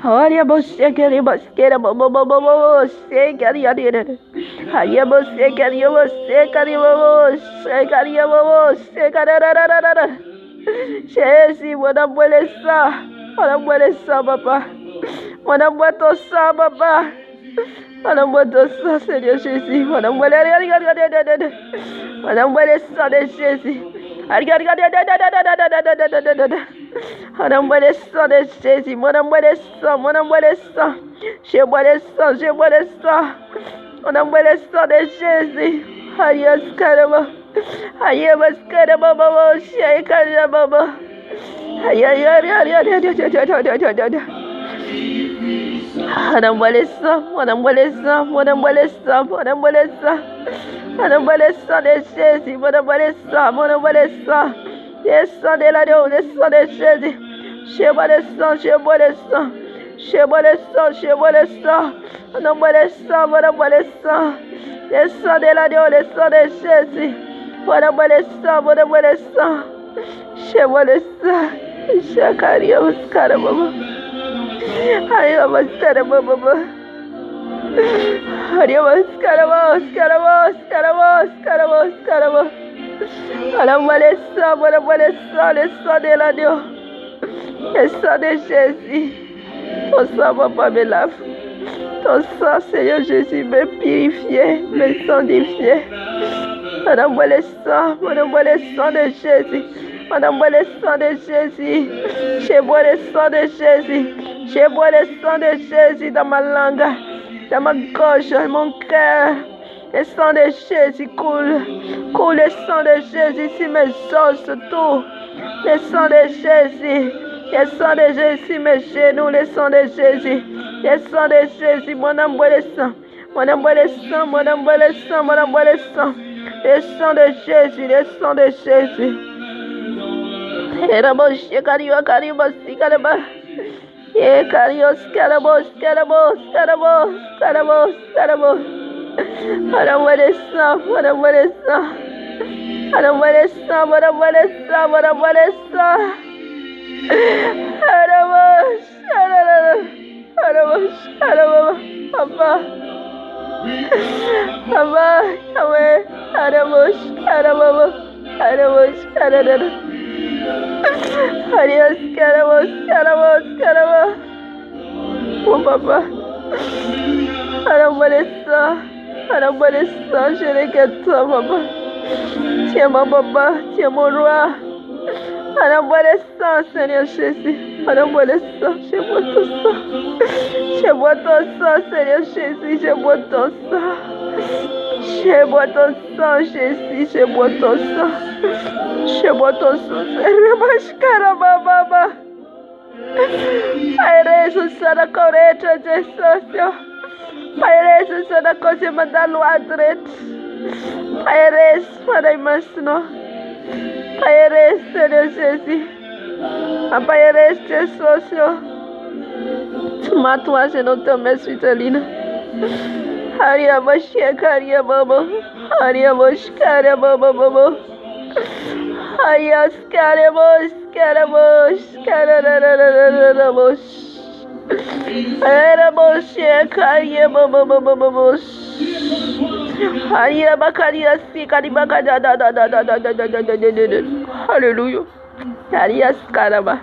Aria bosekeri boskera bobo bobo sekari adire. Aria bosekeri bosekari bobo sekari bobo sekarararara. Jésus, mon abuelo ça, papa. Mon abuelo ça, papa. On envoie ton sang, Seigneur Jésus. On envoie le sang de Jésus. On envoie le sang de Jésus. On envoie le sang. On envoie le sang. Je bois le sang. Je bois le sang. On envoie le sang de Jésus. Aïe, escaraba. Aïe, escaraba, baba. Aïe, escaraba. Aïe, aïe, aïe, aïe, aïe, aïe, aïe. On envoie le sang. On envoie le sang. On envoie le sang. On envoie le sang. On envoie le sang de Jésus. On envoie le sang. On envoie le sang. Le sang de l'agneau. Le sang de Jésus. Je bois le sang. Je bois le sang. Je bois le sang. Je bois le sang. On envoie le sang. On envoie le sang. Le sang de l'agneau. Le sang de Jésus. On envoie le sang. On envoie le sang. Je bois le sang. Je carry on scarababa. I am a scarababa. I am a scarababa. Scarababa. Scarababa. Scarababa. Scarababa. On envoie le sang. On envoie le sang. Le sang de l'agneau. Le sang de Jésus. Ton sang, papa, me lave. Ton sang, Seigneur Jésus, me purifie, me sanctifie. On envoie le sang. On envoie le sang de Jésus. On envoie le sang de Jésus. Je bois le sang de Jésus. Je bois le sang de Jésus dans ma langue, dans ma gorge, dans mon cœur. Le sang de Jésus coule. Coule le sang de Jésus sur mes os, tout. Le sang de Jésus. Le sang de Jésus sur mes genoux. Le sang de Jésus. Le sang de Jésus. Mon envoie le sang. Mon envoie le sang. Mon envoie le sang. Mon envoie le sang. Le sang de Jésus. Le sang de Jésus. Erabos, Caribos, Caribos, Caribos. Caribos, Caribos, Caribos, Caribos, Caribos, Caribos. On envoie le sang. On envoie le sang. On envoie le sang. On envoie le sang. On envoie le sang. Arabos, Arabos, Arabos, Papa. Papa, Yahweh, Arabos, Arabos, Arabos, Arabos. Adios, carabos, carabos, carabos. Mon papa. On envoie le sang. On envoie le sang. Je regarde toi, papa. Tu es mon papa. Tu es mon roi. On envoie le sang, Seigneur Jésus. On envoie le sang. Je bois ton sang. Je bois ton sang, Seigneur Jésus. Je bois ton sang. Je bois ton sang, Jésus. Je bois ton sang. Je bois ton sang, Seigneur. Mascarababa. Pai Jesus, sana correta, Jesus. Pai Jesus, sana coisa mandalo adret. Pai Jesus, para imasno. Pai Jesus, Seigneur Jésus. Pai Jesus, Jesus. Tu matou não também suitalina. Haria bashia caria baba. Haria bashcaria baba baba. Haria scarabos, scarabos, scarabos. Era bashia caria baba baba baba. Haria bakaria si karibaka da da da da da da da da da da. Hallelujah. Haria scaraba.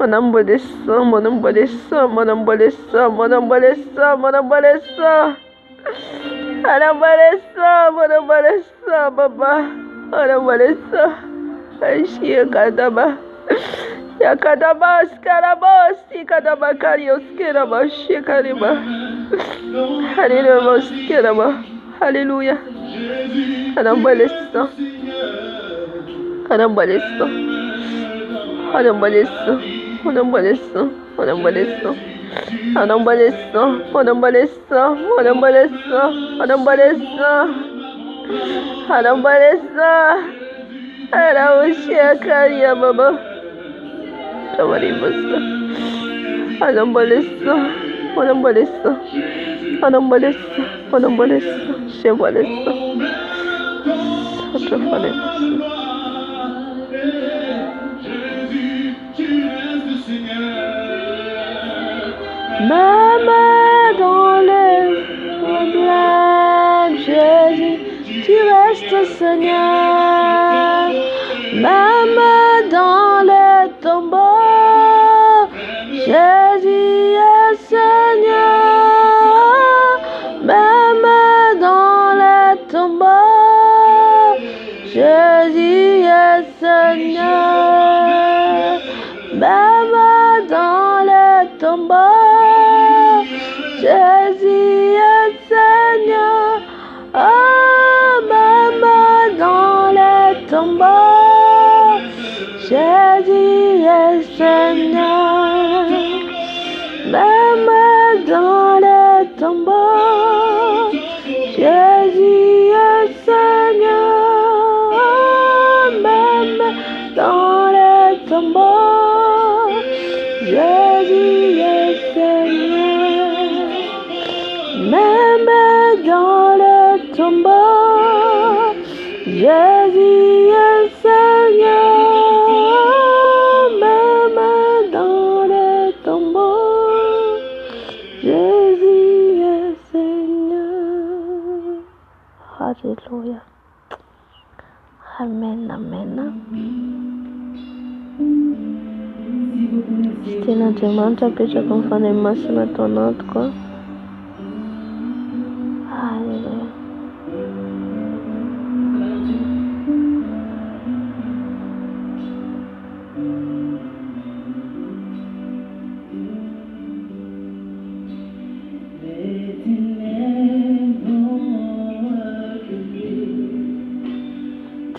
Mon envoie des sang, mon envoie des sang, mon envoie des sang, mon envoie des sang, mon envoie des sang. On envoie des sang, mon envoie des sang, papa. On envoie des sang. Aïe, kadaba. Yakadaba, scarabos, ikadaba, karios, keraba, shekariba. Alléluia, scaraba. Alléluia. On envoie des sang. On envoie des sang. On envoie des sang. On envoie les sangs, on envoie les sangs, on envoie les sangs, on envoie les sangs, on envoie les sangs, on envoie les sangs, on envoie les sangs. Alors, Caria, Baba. On envoie les sangs, on envoie les sangs, on envoie les sangs, on envoie les sangs, on envoie les sangs, je vois les sangs. Autrefois les sangs. Ma main dans le problème, Jésus, tu restes Seigneur. Ma main dans le tombeau, Jésus est Seigneur. Même dans le tombeau, Jésus est Seigneur. Oh, même dans le tombeau, Jésus est Seigneur. Même dans le tombeau, Jésus est Seigneur. Même dans le tombeau, Jésus est Seigneur. Même dans le tombeau, Jésus est Seigneur. Même dans le tombeau, Jésus est Seigneur. Alléluia. Amen, amen. Tena Andriamanitra apetraka amin'ny fanahy masina atao anatiko. Halleluja.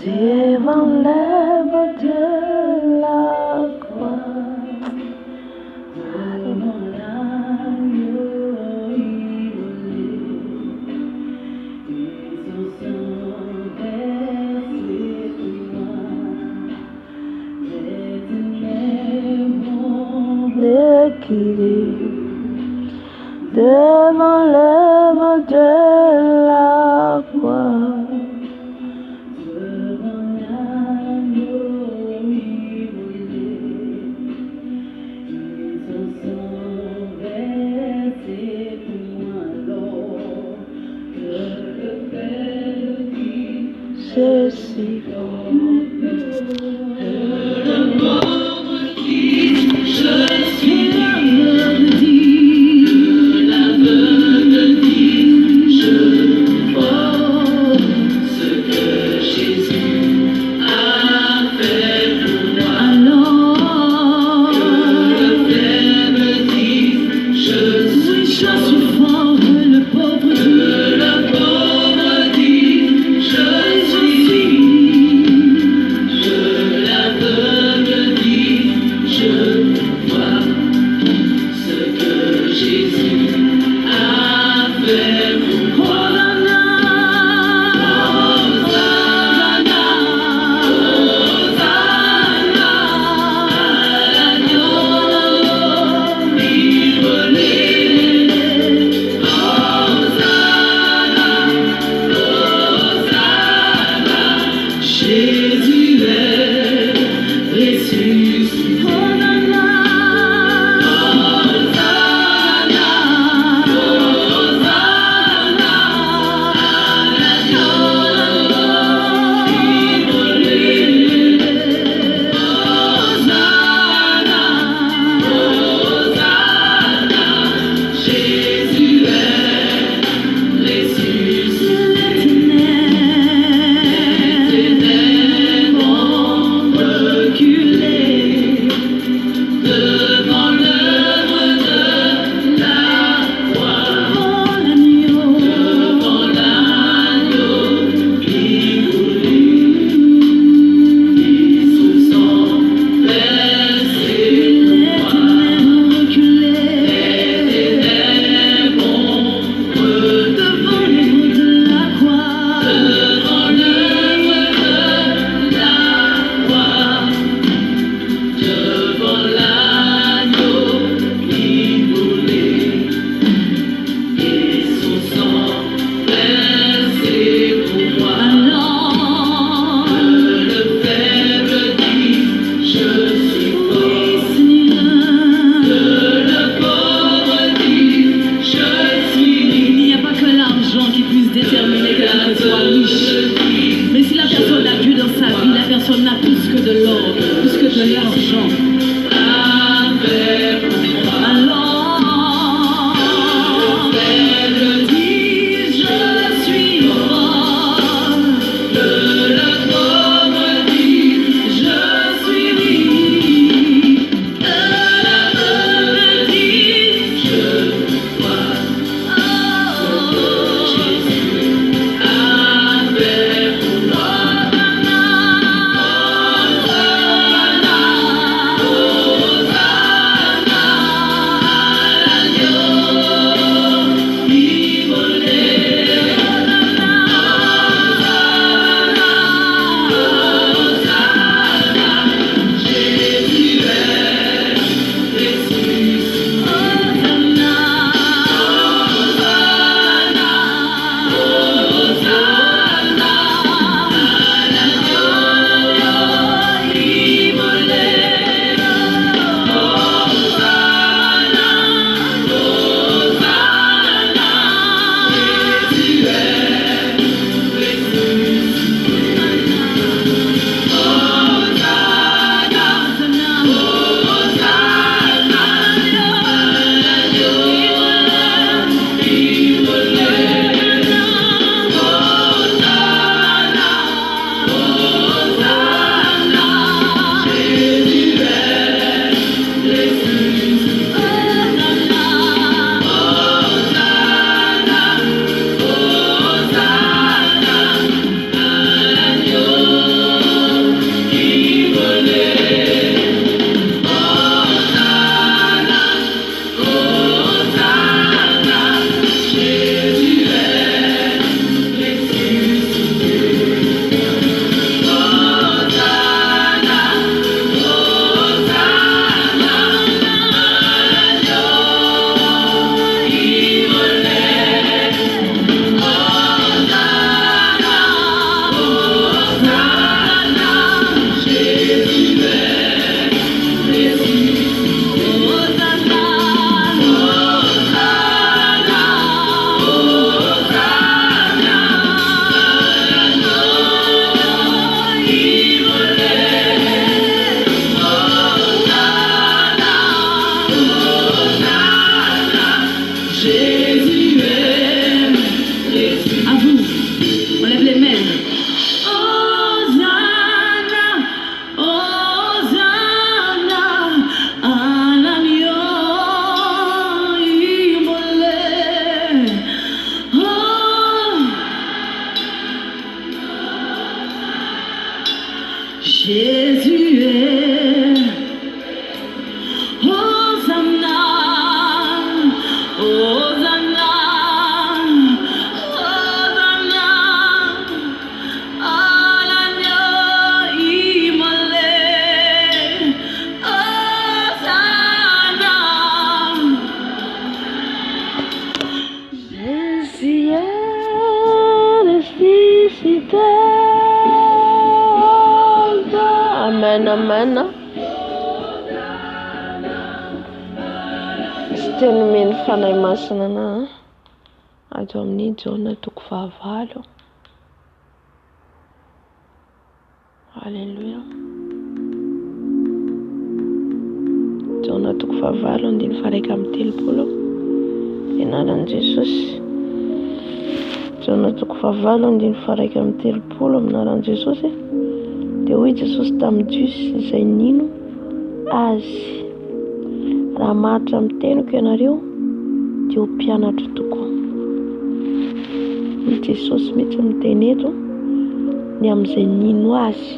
Devant l'œuvre de la croix, devant l'œuvre de la croix. C'est si bon. Je suis l'aveugle dit, je Joana sy teny meny fanahy masina na ato amin'ny Jaona 9. Halleluja. Jaona 9:1-3. Enaran'i Jesosy. Jaona 9:1-3 aminaran'i Jesosy. Dia hoy Jesosy tamin'ny Jiosy izay nino azy: raha maritra miteniko ianareo dia ho mpianatra tokoa. Hoy Jesosy mihitsy miteny eto ny amin'izay nino azy,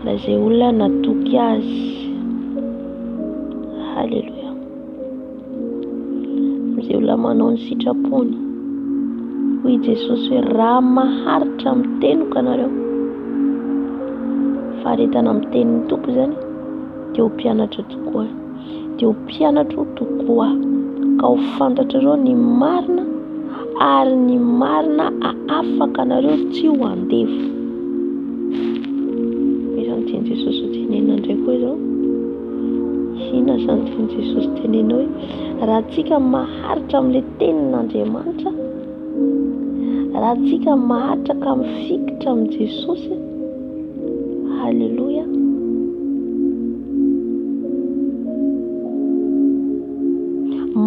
raha izay olona natoky azy. Halleluja. Izay olona manao ny sitrapony. Hoy Jesosy hoe raha maharitra miteniko ianareo, faharetana mitenin'ny Tompo zany, dia ho mpianatra tokoa. Dia ho mpianatra tokoa ka ho fantatrareo ny marina, ary ny marina afaka anareo tsy ho andevo. Izany tiany Jesosy ho tenenina indray koa izao. Ina zany tiany Jesosy tenenina hoe raha tsika maharitra amin'ilay tenin'Andriamanitra, raha tsika maharitra ka mifikitra amin'ny Jesosy, halleluja,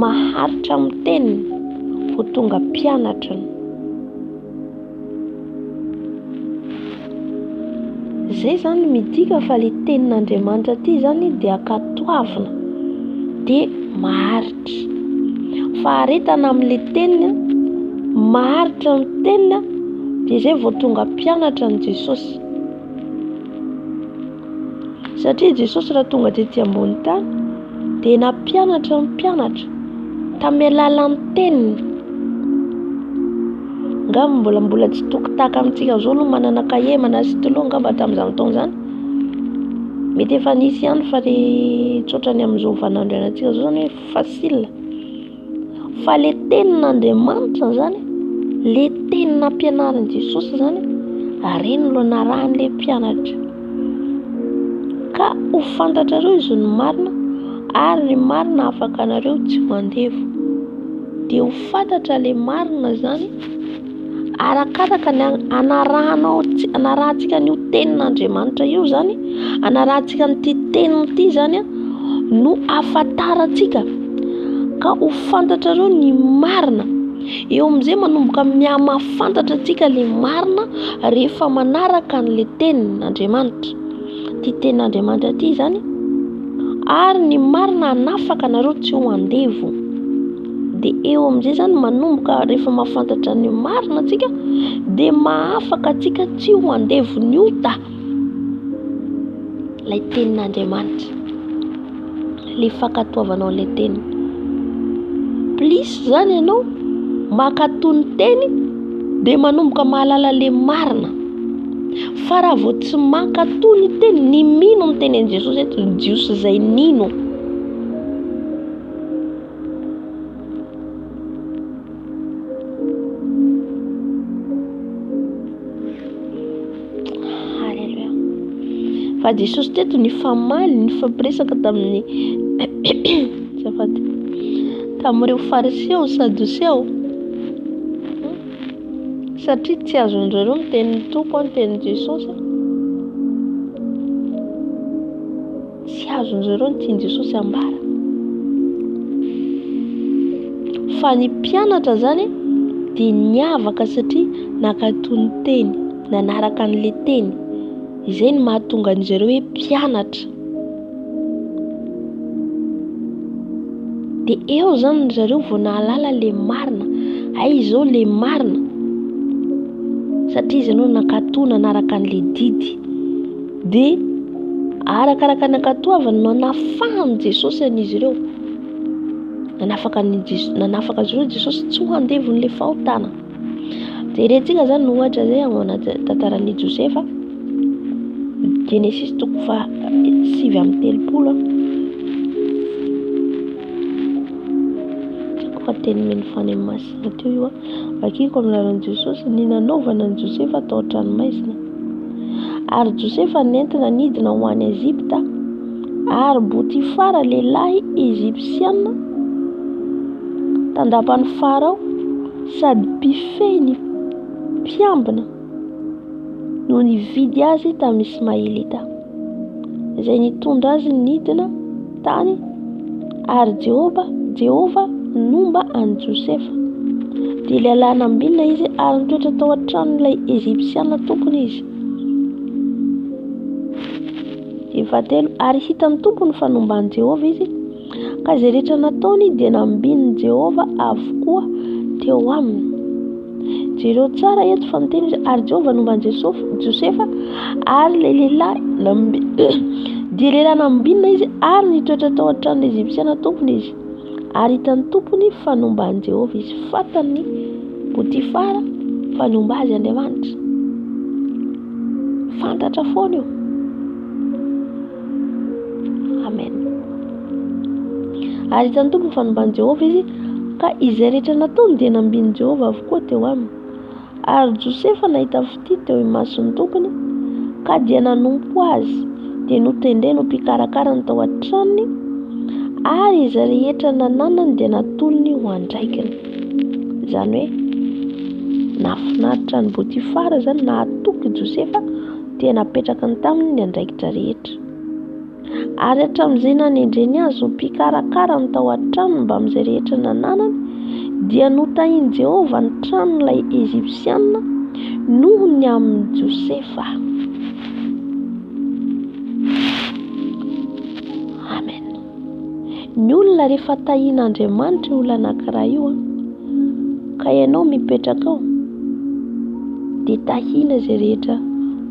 maharitra amin'ny teniny vao tonga mpianatra. Zay zany midika fa ilay tenin'Andriamanitra ty zany dia akatoavina, dia maharitra. Faharetana amin'ilay teniny, maharitra amin'ny teniny, dia zay vao tonga mpianatra ny Jesosy. Satria Jesosy raha tonga tety ambony tany dia nampianatra ny mpianatra tamin'ny alalan'ny teniny. Ngamba mbola tsy tokotaka amintsika zao aloha manana kahie, manana stylo ngamba tamin'izany taona zany. Mety efa nisy ihany fa le tsotrany amin'izao vanandro ianantsika zao zany hoe facile. Fa le tenin'Andriamanitra zany, le teny nampianarin'i Jesosy zany, reny no narahan'ilay mpianatra. Ka ho fantatrareo izy ny marina, ary ny marina afaka anareo tsy ho andevo. Dia ho fantatra le marina zany arakaraka ny anarahantsika n'io tenin'Andriamanitra io zany, anarahantsika n'ity teniny ity zany no afantarantsika. Ka ho fantatrareo ny marina. Eo amin'izay manomboka mihamafantatra antsika le marina rehefa manaraka an'ilay tenin'Andriamanitra. Ty tenin'Andriamanitra ty zany, ary ny marina anafaka anareo tsy ho andevo. Dia eo amin'izay zany manomboka rehefa mahafantatra ny marina antsika, dia mahafaka antsika tsy ho andevo ny ota ilay tenin'Andriamanitra, ilay fankatoavanao ilay teniny. Plus zany ianao mankatoy ny teny dia manomboka mahalala le marina. Fa raha vao tsy mankatoy ny teny, ny mino ny tenin'i Jesosy eto, ny Jiosy izay nino. Halleluja. Fa Jesosy teto ny famaly, ny fampiresaka tamin'ny tamin'ireo fariseo, sadoseo, satria tsy azon'izareo ny tenin'ny Tompo, ny tenin'i Jesosy. Tsy azon'izareo ny tian'i Jesosy ambara. Fa ny mpianatra zany dia niavaka satria nankatoy ny teny, nanaraka an'ilay teny. Izay ny mahatonga an'izareo hoe mpianatra. Dia eo zany zareo vao nahalala le marina. Ay izao le marina. Satria izy ianao nankatoy nanaraka an'ilay didy. Dia arakaraka nankatoavana no nafahan'i Jesosy an'izy ireo. Nanafaka azy ireo Jesosy tsy ho andevon'ilay fahotana. Jerentsika zany no ohatra zay ao anaty tantaran'i Josefa. Genesis 7:3. Teny meny fanahy masina teo io vakiko amin'ny lalan'i Jesosy ny nanaovana an'i Josefa tao an-tranomaisina. Ary Josefa nentina nidina ho any Ezipta, ary Botifara lehilahy Ezipsiana tandapany Farao sady mpifeny mpiambina no nividy azy tamin'ny Ismaelita, izay nitondra azy nidina tany. Ary Jehova nomba any Josefa, dia ilay lanambinina izy ary nitoetra tao an-tranon'ilay Ezipsiana tompony izy. Ary hitan'ny tompony fa nomban'i Jehova izy, ka izay rehetra nataony dia nambin'i Jehova avokoa teo aminy. Jereo tsara eto fa miteny izy, ary Jehova nomban'i Josefa ary ilay lehilahy dia lehilahy nambinina izy ary nitoetra tao an-tranon'ny Ezipsiana tompony izy. Ary hitan'ny tompony fa nomban'i Jehova izy, fantan'ny Botifara fa nomba azy Andriamanitra. Fantatra foana io. Amen. Ary hitan'ny tompony fa nomban'i Jehova izy, ka izay rehetra nataony dia nambian'i Jehova avokoa teo aminy. Ary Josefa nahita fity teo imason'ny tompony, ka dia nanompo azy, dia notendre no mpikarakara tao an-tranony, ary izay rehetra nananany dia natolony ho andraikiny. Izany hoe nafinaritra ny Botifara zany, nahatoky Josefa dia napetraka ny taminy ny andraikitra rehetra. Ary hatramin'izay nanendreny azy ho mpikarakara ny tao an-tranony mba amin'izay rehetra nananany, dia notahian'i Jehova ny tranon'ilay Ezipsiana noho ny amin'ny Josefa. Amen. Ny olona rehefa tahian'Andriamanitra olona anankiray io, ka ianao mipetraka ao, dia tahiana izay rehetra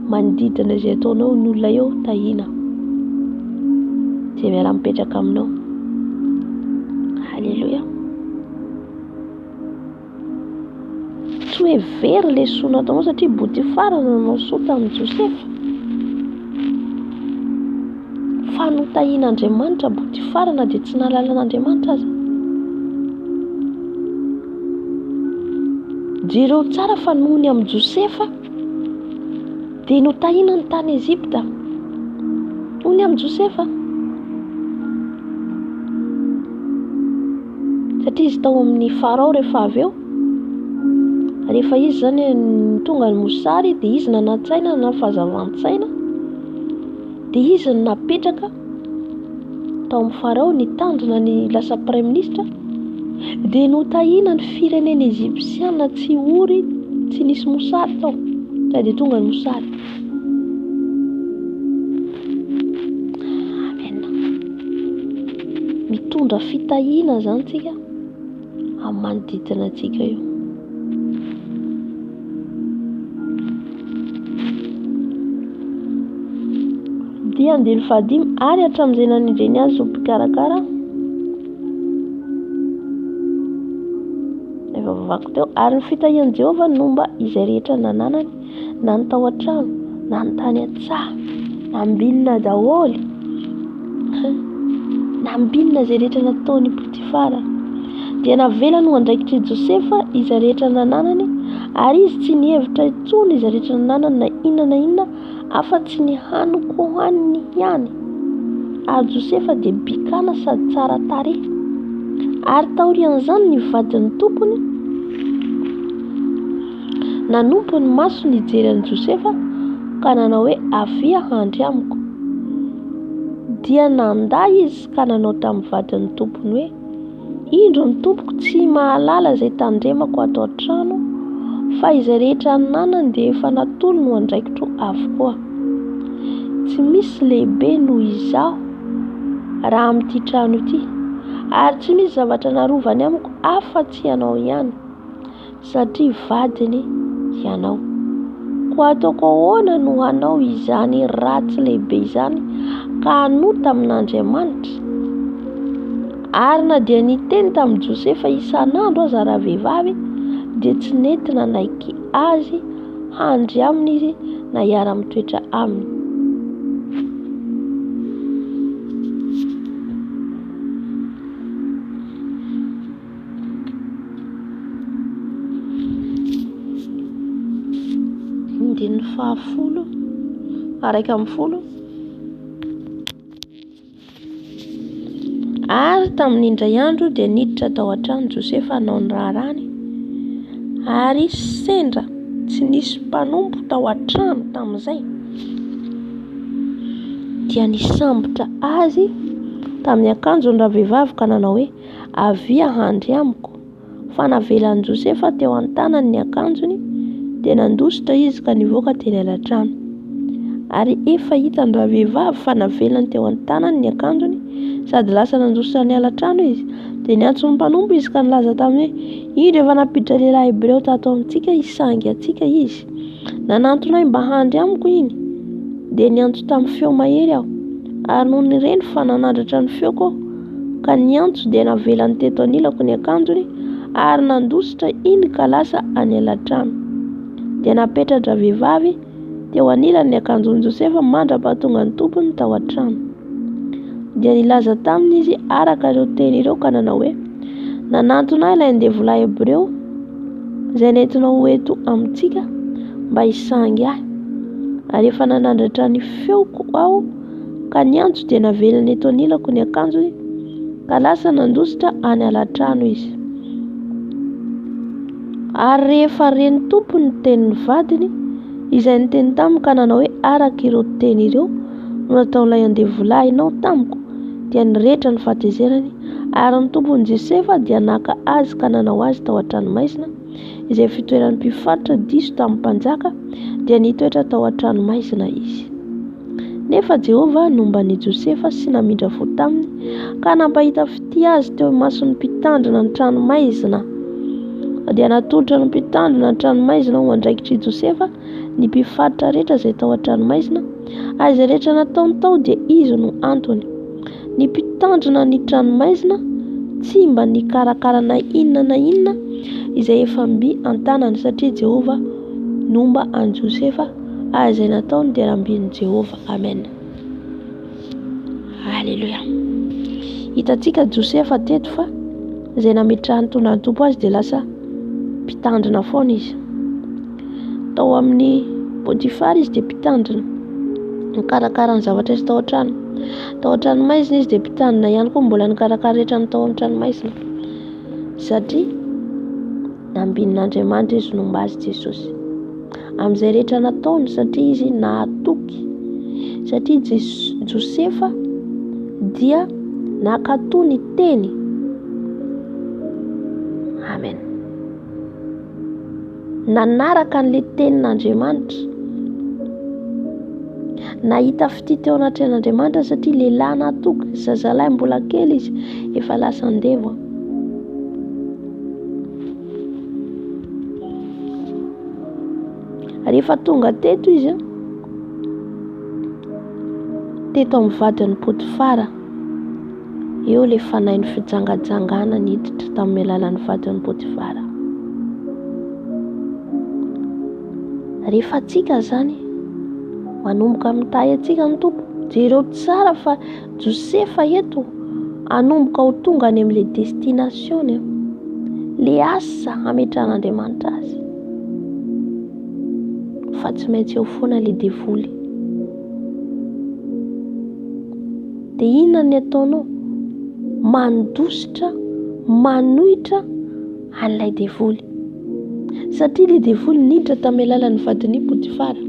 manodidina izay ataonao ny olona eo, tahiana izay miara-mipetraka aminao. Halleluja. Tsy hoe very ilay soa nataonao, satria Botifara nanao soa tamin'i Josefa. Fa notahian'Andriamanitra Botifara na dia tsy nahalala an'Andriamanitra aza. Jereo tsara fa noho ny amin'ny Josefa dia notahiana ny tany Ezipta. Noho ny amin'ny Josefa. Satria izy tao amin'ny Farao rehefa avy eo, rehefa izy zany tonga ny mosary, dia izy nanantsaina na fahazavantsaina, dia izy napetraka tao amin'ny Farao, nitandrina ny lasa praiministra, dia notahiana ny firenena Ezipsiana tsy ory, tsy nisy mosary tao, dia tonga ny mosary. Amen. Mitondra fitahiana zany tsika amin'ny manodidina antsika io. Dia andiny fahadimy, ary hatramin'izay nanendreny azy ho mpikarakara, efa vavako teo, ary ny fitahian'i Jehova nomba izay rehetra nananany, na ny tao an-trano, na ny tany an-tsaha, nambinina daholo, nambinina izay rehetra nataony Botifara. Dia navela no andraikitry Josefa izay rehetra nananany, ary izy tsy nihevitra intsony izay rehetra nananany na inona afa-tsy ny haniko hohaniny ihany. Ary Josefa dia bikana sady tsara tarehy. Ary taorian'izany ny vadin'ny tompony, nanompo ny maso nijery an'i Josefa, ka nanao hoe avia handry amiko. Dia nanday izy ka nanao tamin'ny vadin'ny tompony hoe, indro ny tompoko tsy mahalala izay tandremako ato an-trano, fa izay rehetra nanany dia efa natolo no andraikitro avokoa. Tsy misy lehibe noho izaho raha amin'ity trano ity, ary tsy misy zavatra narovany amiko afa-tsy ianao ihany, satria vadiny ianao. Ko ataoko ahoana no hanao izany ratsy lehibe izany ka hanota amin'Andriamanitra? Ary na dia niteny tamin'i Josefa isan'andro aza raha vehivavy, dia tsy nety nanaiky azy handry aminy izy na hiara-mitoetra aminy. Andin'ny 10, 1:10. Ary tamin'indray andro dia niditra tao an-trano Josefa hanao ny raharany, ary sendra tsy nisy mpanompo tao an-trano tamin'izay dia nisambotra azy tamin'ny akanjony ravehivavy ka nanao hoe avia handry amiko. Fa navelan'i Josefa teo an-tanany ny akanjony dia nandositra izy ka nivoaka teny ala-trano. Ary efa hitany ravehivavy fa navelany teo an-tanany ny akanjony sady lasa nandositra ny ala-trano izy dia niantsony mpanompo izy ka nilaza taminy hoe indro efa napiditra lehilahy Hebreo tato amintsika hisangy atsika izy, nanantonay mba handry amiko iny dia niantso tamin'ny feo mahery aho, ary noho nireny fa nanandratra ny feoko ka niantso dia navelany teto anilako ny akanjony ary nandositra iny ka lasa any ala-trano. Dia napetratra vehivavy teo anilany ny akanjon'i Josefa mandra-pahatonga ny tompony tao an-trano. Dia nilaza taminy izy araka ireo teny ireo ka nanao hoe nanantonay ilay andevolahy Hebreo izay nentinao eto amintsika mba hisangy ahy, ary efa nanandratra ny feoko aho ka niantso dia navelany eto anilako ny akanjony ka lasa nandositra any ala-trano izy. Ary rehefa reny tompony ny tenin'ny vadiny izay niteny tamiko ka nanao hoe araka ireo teny ireo no nataon'ilay andevolahinao tamiko, dia nirehetra ny fahatezerany. Ary ny tompony Josefa dia naka azy ka nanao azy tao an-tranomaizina izay fitoeran'ny mpifarotra diso tamin'ny mpanjaka, dia nitoetra tao an-tranomaizina izy. Nefa Jehova nomban'i Josefa sy namindra fo taminy ka nampahita fity azy teo mason'ny mpitandrina ny tranomaizina. Dia natolotra ny mpitandrina ny tranomaizina ho andraikitry Josefa ny mpifarotra rehetra izay tao an-tranomaizina, ary izay rehetra nataony tao dia izy no antony. Ny mpitandrina ny tranomaizina tsy mba nikarakara na inona izay efa mby an-tanany satria Jehova nomba an Josefa, ary izay nataony dia rambin'i Jehova. Amen. Halleluja. Hitantsika Josefa teto fa izay nametrahany tondrany tompo azy dia lasa mpitandrina foana izy. Tao amin'ny Potifara izy dia mpitandrina, nikarakara ny zavatra izy tao an-trano. Tao an-tranomaizina izy dia mpitandrina ihany koa, mbola nikarakara rehetra ny tao an-tranomaizina satria nambin'Andriamanitra izy nomba azy Jesosy amin'izay rehetra nataony, satria izy nahatoky, satria Josefa dia nakatoa ny teny. Amen. Nanaraka an'ilay tenin'Andriamanitra, nahita fity teo anatren'Andriamanitra satria lehilahy nahatoky, zazalahy mbola kely izy efa lasa andevo. Rehefa tonga teto izy teto amin'ny vadin'ny Potifara, eo ilay fanahin'ny fijangajangana niditra tamin'ny alalan'ny vadin'ny Potifara. Rehefa atsika zany manomboka mitahy atsika ny tompo, jereo tsara fa Josefa eto anomboka ho tonga any amin'ilay destinationy, le asa ametran'Andriamanitra azy, fa tsy maintsy eo foana ilay devoly. Dia inona ny ataonao? Mandositra, manohitra an'ilay devoly, satria ilay devoly niditra tamin'ny alalan'ny vadin'i Potifara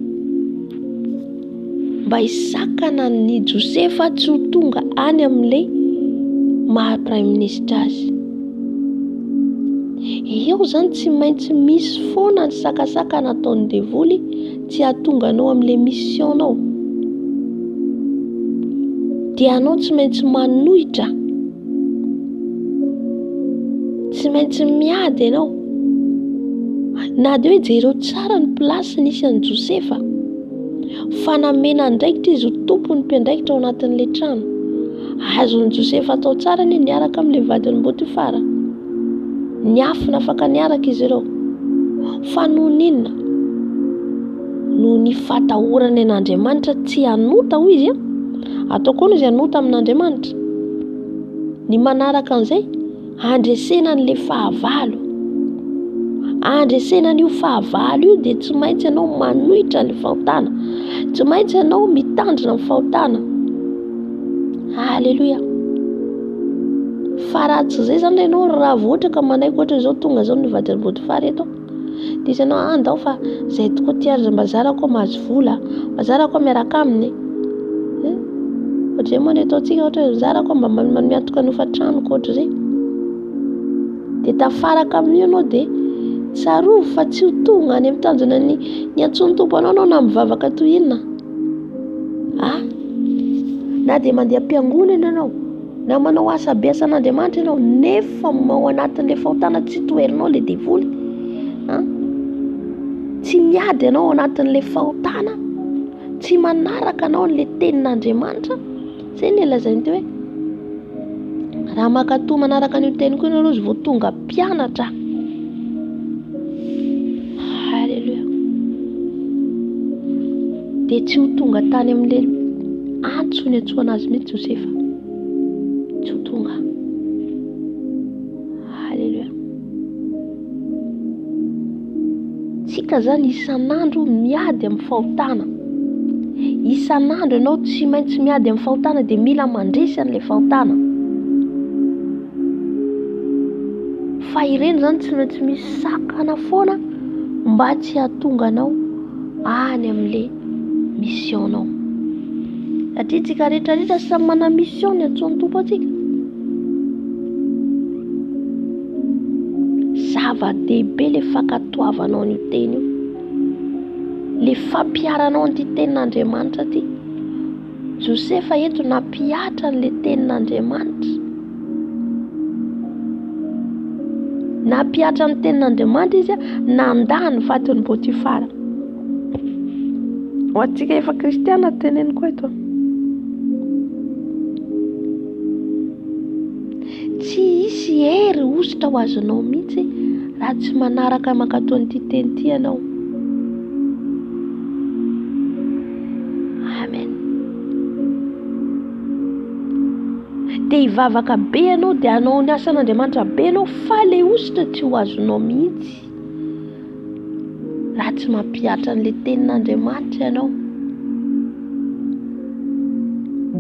mba hisakana ny Josefa tsy ho tonga any amin'ilay maha-prime ministre azy. Eo zany tsy maintsy misy foana ny sakasakana ataon'ny devoly tsy hahatonga anao amin'ilay missionao. Dia anao tsy maintsy manohitra, tsy maintsy miady ianao. Na dia hoe jereo tsara ny plasy nisy an'i Josefa, fa namena andraikitra izy ho tompony mpiandraikitra ao anatin'ilay trano. Azon'i Josefa atao tsara ny niaraka amin'ilay vadin'ny Potifara, niafina afaka niaraka izy ireo, fa noho ninona? Noho ny fatahorany an'Andriamanitra tsy hanota hoy izy, ataoko izy hanota amin'Andriamanitra. Ny manaraka an'izay andresena an'ilay fahavalo, andresena an'io fahavalo io dia tsy maintsy ianao manohitra ny fahotana, tsy maintsy ianao mitandrina amin'ny fahotana. Alleluia. Fa raha tsy zay zany ianao, raha vao ohatra ka manaiky ohatra zao tonga zao nivady ny Potifara eto, dia izy ianao andao fa zay tokoa tiary mbazara koa mahazo vola, mbazara koa miaraka aminy. Ohatry zay moa ny ataontsika ohatra mbazara koa mba miatoka nofa-trano ko ohatra zay. Dia tafaraka amin'io ianao dia tsarovy fa tsy ho tonga any amin'ny tanjona ny antsony tompo anao na mivavaka toy inona. Na dia mandeha am-piangonana ianao na manao asa be asan'Andriamanitra ianao nefa ao anatin'ilay fahotana tsy toerinao ilay devoly, tsy miady ianao ao anatin'ilay fahotana, tsy manaraka anao n'ilay tenin'Andriamanitra. Zay ny lazainy teo hoe raha makatoa manaraka an'io teny koa ianao izy vao tonga mpianatra. Halleluia. Dia tsy ho tonga tany amin'ilay antsony antsoina azy mihitsy Josefa. Tsy ho tonga. Halleluia. Tsika zany isan'andro miady amin'ny fahotana. Isan'andro ianao tsy maintsy miady amin'ny fahotana dia mila mandresy an'ilay fahotana. Fa ireny zany tsy maintsy misy sakana foana mba tsy hahatonga anao any amin'ilay mission-nao. Satria tsika rehetrarehetra samy mana mission ny antsoin'ny tompo atsika. Zava-dehibe le fankatoavanao an'io teny io, le fampiaranao an'ity tenin'Andriamanitra ty. Josefa eto nampiatra an'ilay tenin'Andriamanitra, nampiatra ny tenin'Andriamanitra izy nandany fatin'ny Potifara. Ho antsika efa kristiana teneny koa eto. Tsy hisy hery ositra ho azonao mihitsy raha tsy manaraka mankatoa an'ity teny ity ianao. Amen. Dia hivavaka be ianao dia hanao ny asan'Andriamanitra be ianao, fa ilay ositra tsy ho azonao mihitsy raha tsy mampiatra an'ilay tenin'Andriamanitra ianao.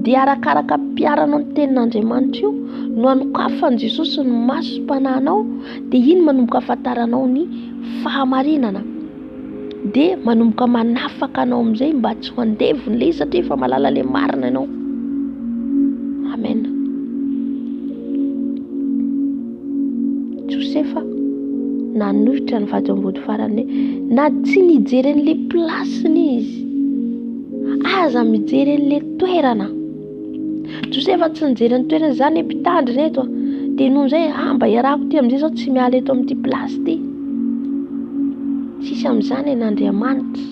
Dia arakaraka mpiaranao ny tenin'Andriamanitra io no anokafan'i Jesosy ny masom-panahinao, dia iny manomboka ahafantaranao ny fahamarinana, dia manomboka manafaka anao amin'izay mba tsy ho andevy n'ilay satria efa malala ilay marina ianao. Amen. Josefa nanohitra ny vady amin'ny Potifara na tsy nijery an'ilay plasiny izy, aza mijery an'ilay toerana. Josefa tsy nijery ny toerana zany mpitandrina eto, dia noho izay mba iarako ty amin'izay zao tsy miala eto amin'ity plasy ty. Tsisy amin'izany n'Andriamanitra.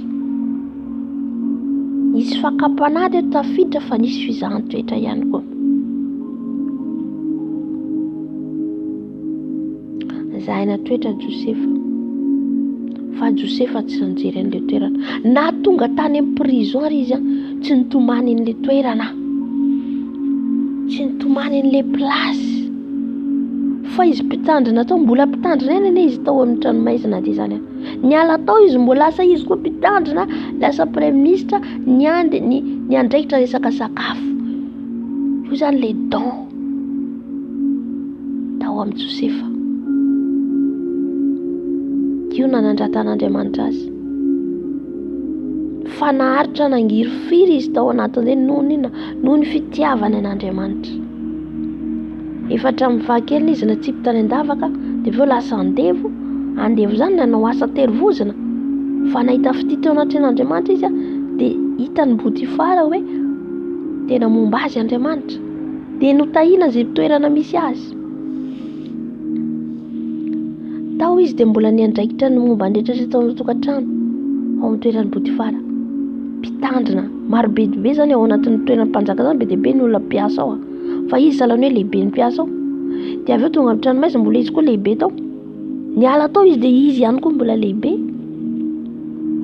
Nisy fakapanady eto tafiditra fa nisy fizahan-toetra ihany koa. Zahina toetra Josefa. Fa Josefa tsy nijery an'ilay toerana. Na tonga tany amin'ny prison ary izy tsy nitomany an'ilay toerana, tsy nitomany an'ilay plasy. Fa izy mpitandrina tao, mbola mpitandrina eny izy tao amin'ny tranomaizina dia zany. Niala tao izy mbola lasa izy koa mpitandrina, lasa premier ministre, ny andraikitra resaka sakafo. Io zany ilay don tao amin'ny Josefa. Io nanandratan'Andriamanitra azy. Fa naharitra nangiry firy izy tao anatin'izay noho ny fitiavany an'Andriamanitra. Efa hatramin'ny vahakeliny izy natsipy tany an-davaka, dia aveo lasa andevo zany nanao asa terivozina. Fa nahita fitity ao anatin'Andriamanitra izy dia hitany Potifara hoe tena momba azy Andriamanitra, dia notahina izay toerana misy azy. Tao izy dia mbola niandraikitra ny momba andrehetra tao amin'ny tokantrano ao amin'ny toeran'ny Potifara. Mpitandrina marobe be zany ao anatin'ny toeran'ny mpanjaka zany, be dia be ny olona mpiasa ao. Fa izy salany hoe lehibe ny mpiasa ao. Dia aveo tonga amin'ny tranomaizina mbola izy koa lehibe tao. Niala tao izy dia izy ihany koa mbola lehibe.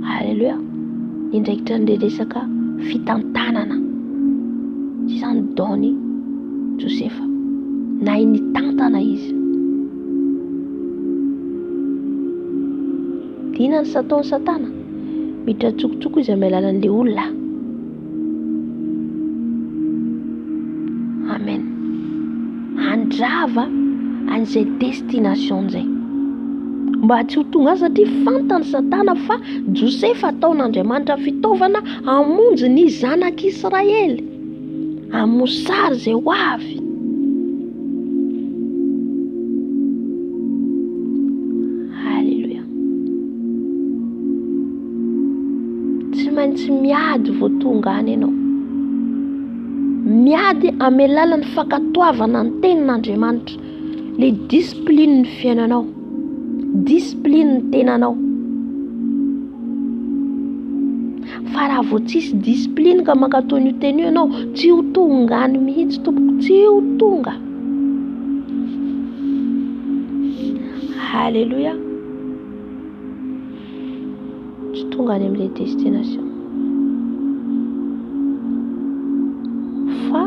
Halleluia. Niandraikitra ny resaka fitantanana. Izany dony Josefa. Na iny tantana izy. Dina ny sataon'ny satana miditra tsokotsoka izy amin'ny alalan'ilay olona. handrava an'izay destination zay, mba tsy ho tonga azy satria fantany Satana fa Josefa ataon'Andriamanitra fitaovana hamonjy ny zanak'Israely hamosary zay ho avy. Halleluja. Tsy maintsy miady vao tonga any ianao, miady amy alalan'ny fankatoavana ny tenin'Andriamanitra, le discipline ny fiainanao, discipline ny tenanao. Fa raha vao tsisy discipline ka mankatao an'io teny io ianao, tsy ho tonga any mihitsy tompoko, tsy ho tonga. Halleluja. Tsy tonga any amin'ilay destination. Fa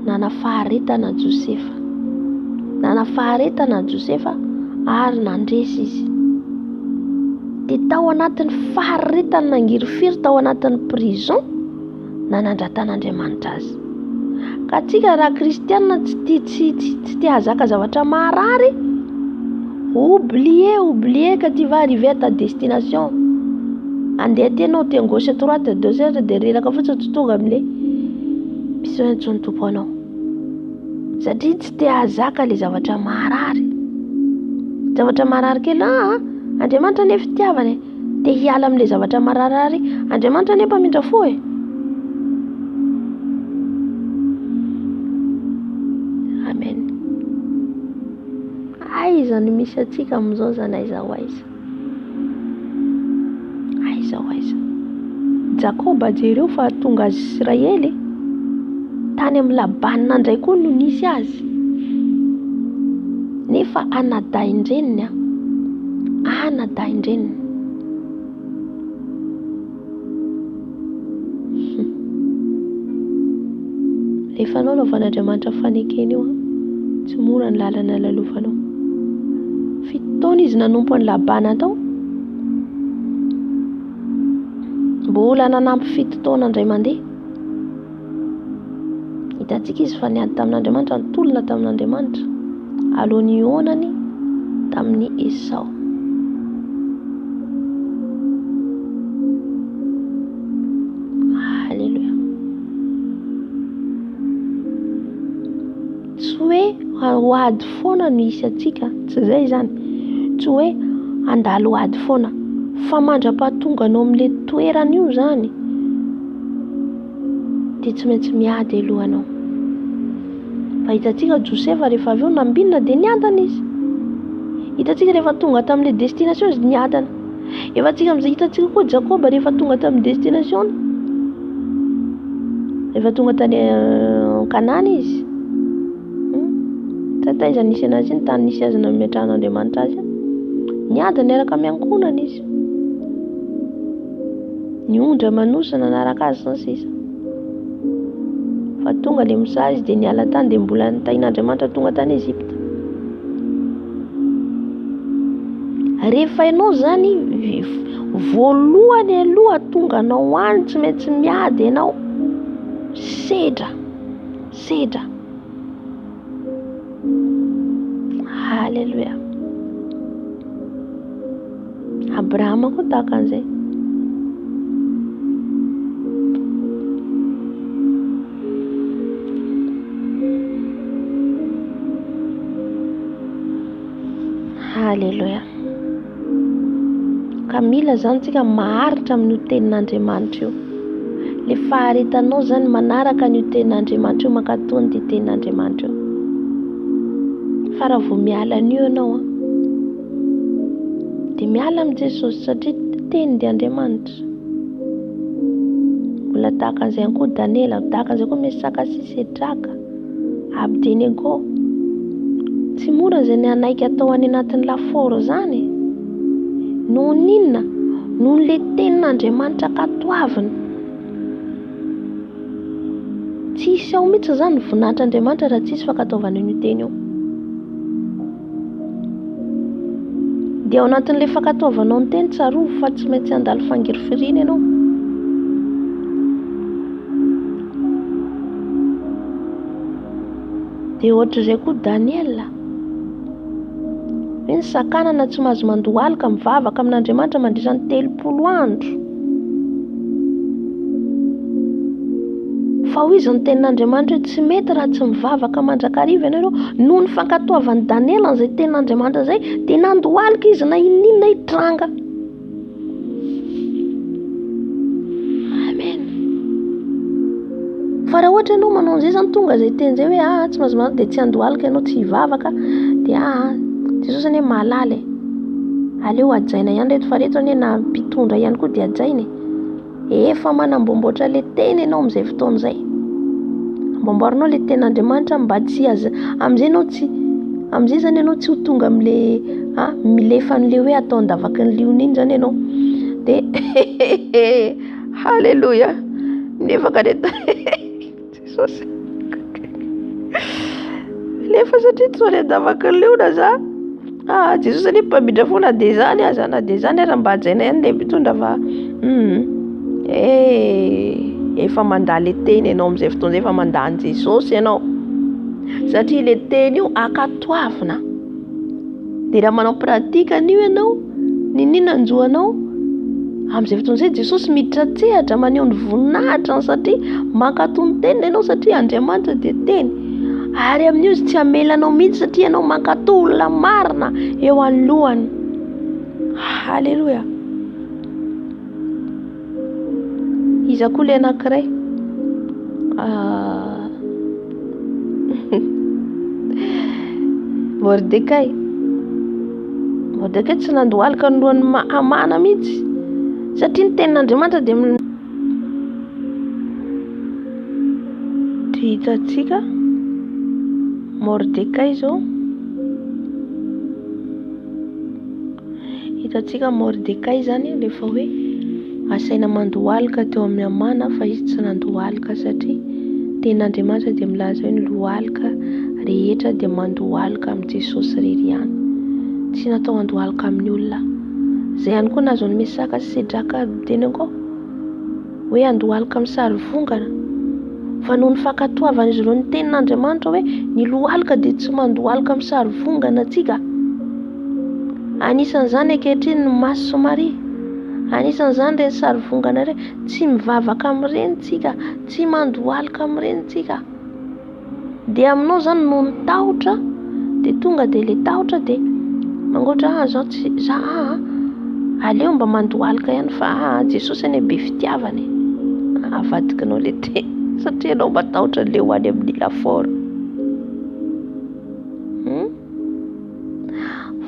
nana faharetana Josefa, nana faharetana Josefa ary nandresy izy. Dia tao anatin'ny faharetana nangirofiry tao anatin'ny prison nanandratan'Andriamanitra azy. Ka tsika raha kristianina tsy tia hazaka zavatra marary, oubliez que tu vas arriver à ta destination. Andeha tenao te gauche droite de gauche de reraka fotsiny tsy tonga amin'ilay mission antsoin'ny tompo anao, satria tsy te hazaka le zavatra marary. Zavatra marary kely Andriamanitra nefa fitiavany, te hiala amin'le zavatra marary, Andriamanitra nefa mpamindra fo e. Amen. Aiza no misy atsika amin'izao zany, aiza ho aiza, aiza ho aiza. Jakoba jereo fa tonga azy Israely tany amin'ny Labanina indray koa no nisy azy, nefa anadain-dreniny anadain-dreniny. Rehefa anao lovan'Andriamanitra fanekeny io, tsy mora ny lalana lalovanao. Fito taona izy nanompo ny Labana tao, mbola nanampy 7 taona indray mandeha. Hitantsika izy fa niady tamin'Andriamanitra, nitolona tamin'Andriamanitra alohan'ny hionany tamin'ny Esau. Halleluja. Tsy hoe hoady foana no isy atsika, tsy zay zany. Tsy hoe andalo hoady foana, fa mandra-pahatonganao amin'ilay toerana io zany dia tsy maintsy miady alohanao. Fa hitantsika Josefa rehefa avy eo nambinina dia niadana izy. Hitantsika rehefa tonga tamin'ilay destination izy niadana. Efa tsika amin'izay hitantsika koa Jakoba rehefa tonga tamin'ny destination, rehefa tonga tany Kanana izy, taiza nisy anazy iny, tany nisy azy nametrahan'Andriamanitra azy, niadana niaraka miankonana izy, niondra manosana naraka azy sy ny sisa. Fa tonga le misary izy dia niala tany, dia mbola nitahin'Andriamanitra tonga tany Ezipta. Rehefa ianao zany voalohany aloha tonga anao any, tsy maintsy miady ianao, sedra. Halleluja. Abrahama koa tahaka an'izay. Halleluja. Ka mila zany tsika maharitra amin'io tenin'Andriamanitra io. Le faharetanao zany manaraka an'io tenin'Andriamanitra io, mankatao an'ity tenin'Andriamanitra io. Fa raha vao miala an'io ianao dia miala amin'i Jesosy, satria teny dia Andriamanitra. Mbola tahaka an'izay ihany koa Daniela, tahaka an'izay koa Mesaka sy Sedraka, Abednego. Tsy mora izay nanaiky atao any anatin'ny lafaoro zany, noho n'inona? Noho n'ilay tenin'Andriamanitra katoavina. Tsy hisy ao mihitsy zany ny voninahitr'Andriamanitra raha tsisy fankataovana an'io teny io. Dia ao anatin'ilay fankataovanao ny teny tsarovo fa tsy maintsy handalo fangirofiriana ianao. dia ohatr'izay koa Daniela, hoe ny sakanana tsy mahazo mandohalika mivavaka amin'Andriamanitra mandritra ny 30 andro. Fa hoy izy ny tenin'Andriamanitra hoe tsy mety raha tsy mivavaka mandrakariva ianareo. Noho ny fankatoavan'ny Daniela izay tenin'Andriamanitra izay dia nandohalika izy na inona hitranga. Amen. Fa raha ohatra ianao manao an'izay zany tonga izay teny izay hoe tsy mahazo dia tsy handohalika ianao, tsy hivavaka dia Jesosy anie mahalala aleo ajaina ihany reto, fa reto anie na mpitondra ihany koa dia ajaina. Efa manamboamboatra ilay teny ianao amin'izay fotoana izay. Amboamboarinao ilay tenin'Andriamanitra mba tsy amin'izay ianao tsy, amin'izay zany ianao tsy ho tonga amin'ilay milefa an'ilay hoe atao andavaky ny liona iny zany ianao. Dia halleluja. Nefa ka reto Jesosy lefa satria tsy hoe andavaky ny liona za. Jesosy anie mpamindra foana dia zany aza, na dia zany ary mba hajaina ihany ilay mpitondra fa efa mandà ilay teny ianao amin'izay fotoana izay, efa mandà an' Jesosy ianao, satria ilay teny io akatoavina. Dia raha manao pratika an'io ianao, ninona anjoanao amin'izay fotoana izay Jesosy miditra tsehatra maneho ny voninahitrany, satria mankato ny teniny ianao, satria Andriamanitra dia teny. Ary amin'io izy tsy hamelanao mihitsy satria ianao mankato olona marina eo anoloany. Halleluja. Iza koa ilay anankiray Mordekay tsy nandohalika ny lohany Hamana mihitsy, satria ny tenin'Andriamanitra dia hitantsika Mordekay zao, hitantsika Mordekay zany rehefa hoe asaina mandohalika teo amin'ny Hamana, fa izy tsy nandohalika satria tenin'Andriamanitra dia milaza hoe ny lohalika rehetra dia mandohalika amin'ny Jesosy irery ihany, tsy natao handohalika amin'ny olona. Izay ihany koa nahazo ny Mesaka sy Sedraka Abednego hoe handohalika amin'ny sary vongana, fa noho ny fankatoavana izy ireo ny tenin'Andriamanitra hoe ny lohalika dia tsy mandohalika amin'ny sary vongana atsika. Anisan'izany ankehitriny ny Maso sy Maria, anisan'izany ireny sary vongana ireny, tsy mivavaka amin'ireny tsika, tsy mandohalika amin'ireny tsika. Dia aminao zany no ny tahotra, dia tonga dia ilay tahotra dia mangoatra aleo mba mandohalika ihany, fa Jesosy anie be fitiavana, avadikinao ilay teny satria ianao mba tahotra ilay ho any amin'ny lafaoro.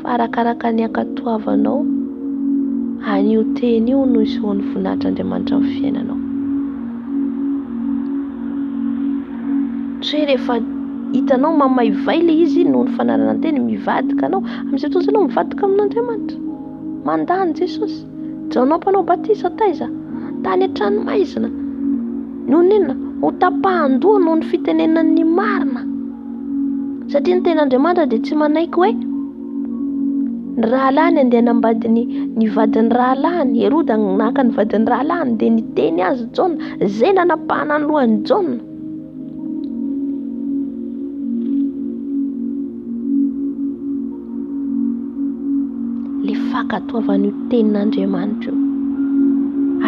Fa arakaraka ny ankatoavanao an'io teny io no isoan'ny voninahitr'Andriamanitra amin'ny fiainanao. Tsy hoe rehefa hitanao mamaivay ilay izy noho ny fanarana ny teny mivadika anao, amin'izay fotoana ianao mivadika amin'Andriamanitra, mandany Jesosy. Jaonao mpanao batisa taiza tany an-tranomaizina, noho ninona ho tapahan-doha noho ny fitenenan'ny marina, satria ny tenin'Andriamanitra dia tsy manaiky hoe ny rahalany andeha hanambady ny vadin'ny rahalany. Heroda naka ny vadin'ny rahalany dia niteny azy Jaona, izay nanapahana ny lohan'ny Jaona. Le fankatoavan'io tenin'Andriamanitra io,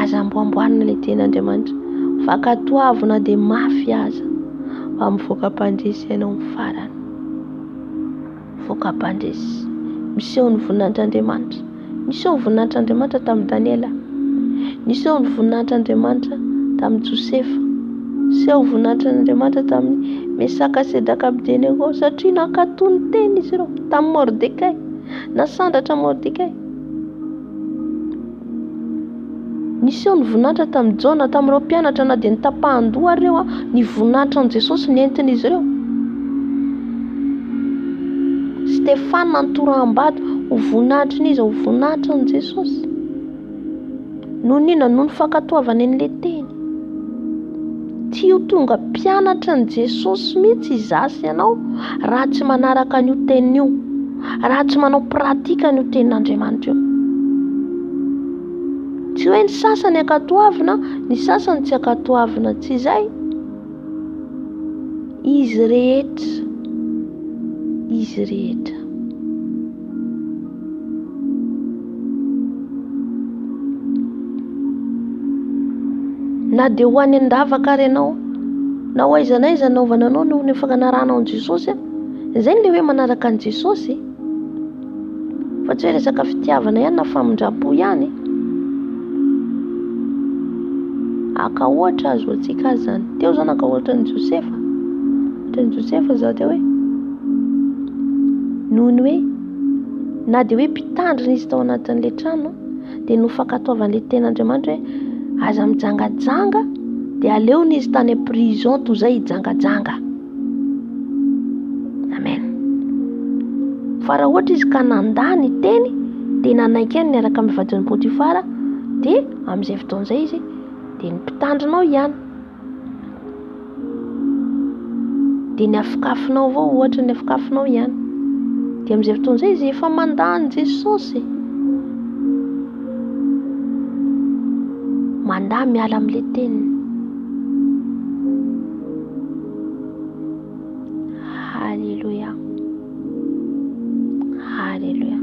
aza amboamboarina ilay tenin'Andriamanitra. Fankatoavana dia mafy aza, fa mivoaka mpandresy ianao ny farany, mivoaka mpandresy. Miseho ny voninahitr'Andriamanitra, miseho ny voninahitr'Andriamanitra tamin'ny Daniela, miseho ny voninahitr'Andriamanitra tamin'ny Josefa, miseho ny voninahitr'Andriamanitra tamin'ny Mesaka sy Sedraka Abednego, satria nankato ny teny izy ireo. Tamin'ny Mordekay, nasandratra Mordekay. Miseho ny voninahitra tamin'ny Jaona, tamin'ireo mpianatra na dia nitapahan-doha ireo, ny voninahitran'i Jesosy nentin'izy ireo. Stefana nantoram-bato ho voninahitran'izy, ho voninahitran'i Jesosy. Noho n'inona? Noho ny fankatoavana an'ilay teny. Tsy ho tonga mpianatra ny Jesosy mihitsy izasy ianao raha tsy manaraka an'io teny io, raha tsy manao pratika an'io tenin'Andriamanitra io. Tsy hoe ny sasany ankatoavina, ny sasany tsy ankatoavina, tsy izay. Izy rehetra izy rehetra. Na dia ho any an-davaka ary ianao, na ho aiza n'aiza naovana anao noho ny fananaranao an' Jesosy, izay ny hoe manaraka an' Jesosy, fa tsy hoe resaka fitiavana ihany na famindrapo ihany. Aka ohatra azo antsika azy zany. Teo zany aka ohatra ny Josefa. Ohatra ny Josefa zao teo hoe noho ny hoe na dia hoe mpitandrina izy tao anatin'ilay trano, dia nofankatoavan'ilay ten'Andriamanitra hoe aza mijangajanga, dia aleony izy tany prison toy izay hijangajanga. Amen. Fa raha ohatra izy ka nandany teny dia nanaiky any niaraka amin'ny vadin'ny Potifara, dia amin'izay fotoan'izay izy dia ny mpitandrinao ihany, dia ny afikafinao avao ohatra ny afikafinao ihany. Dia amin'izay fotoan'izay izy efa mandany Jesosy, mandà miala amin'ilay teniny. Halleluja. Halleluja.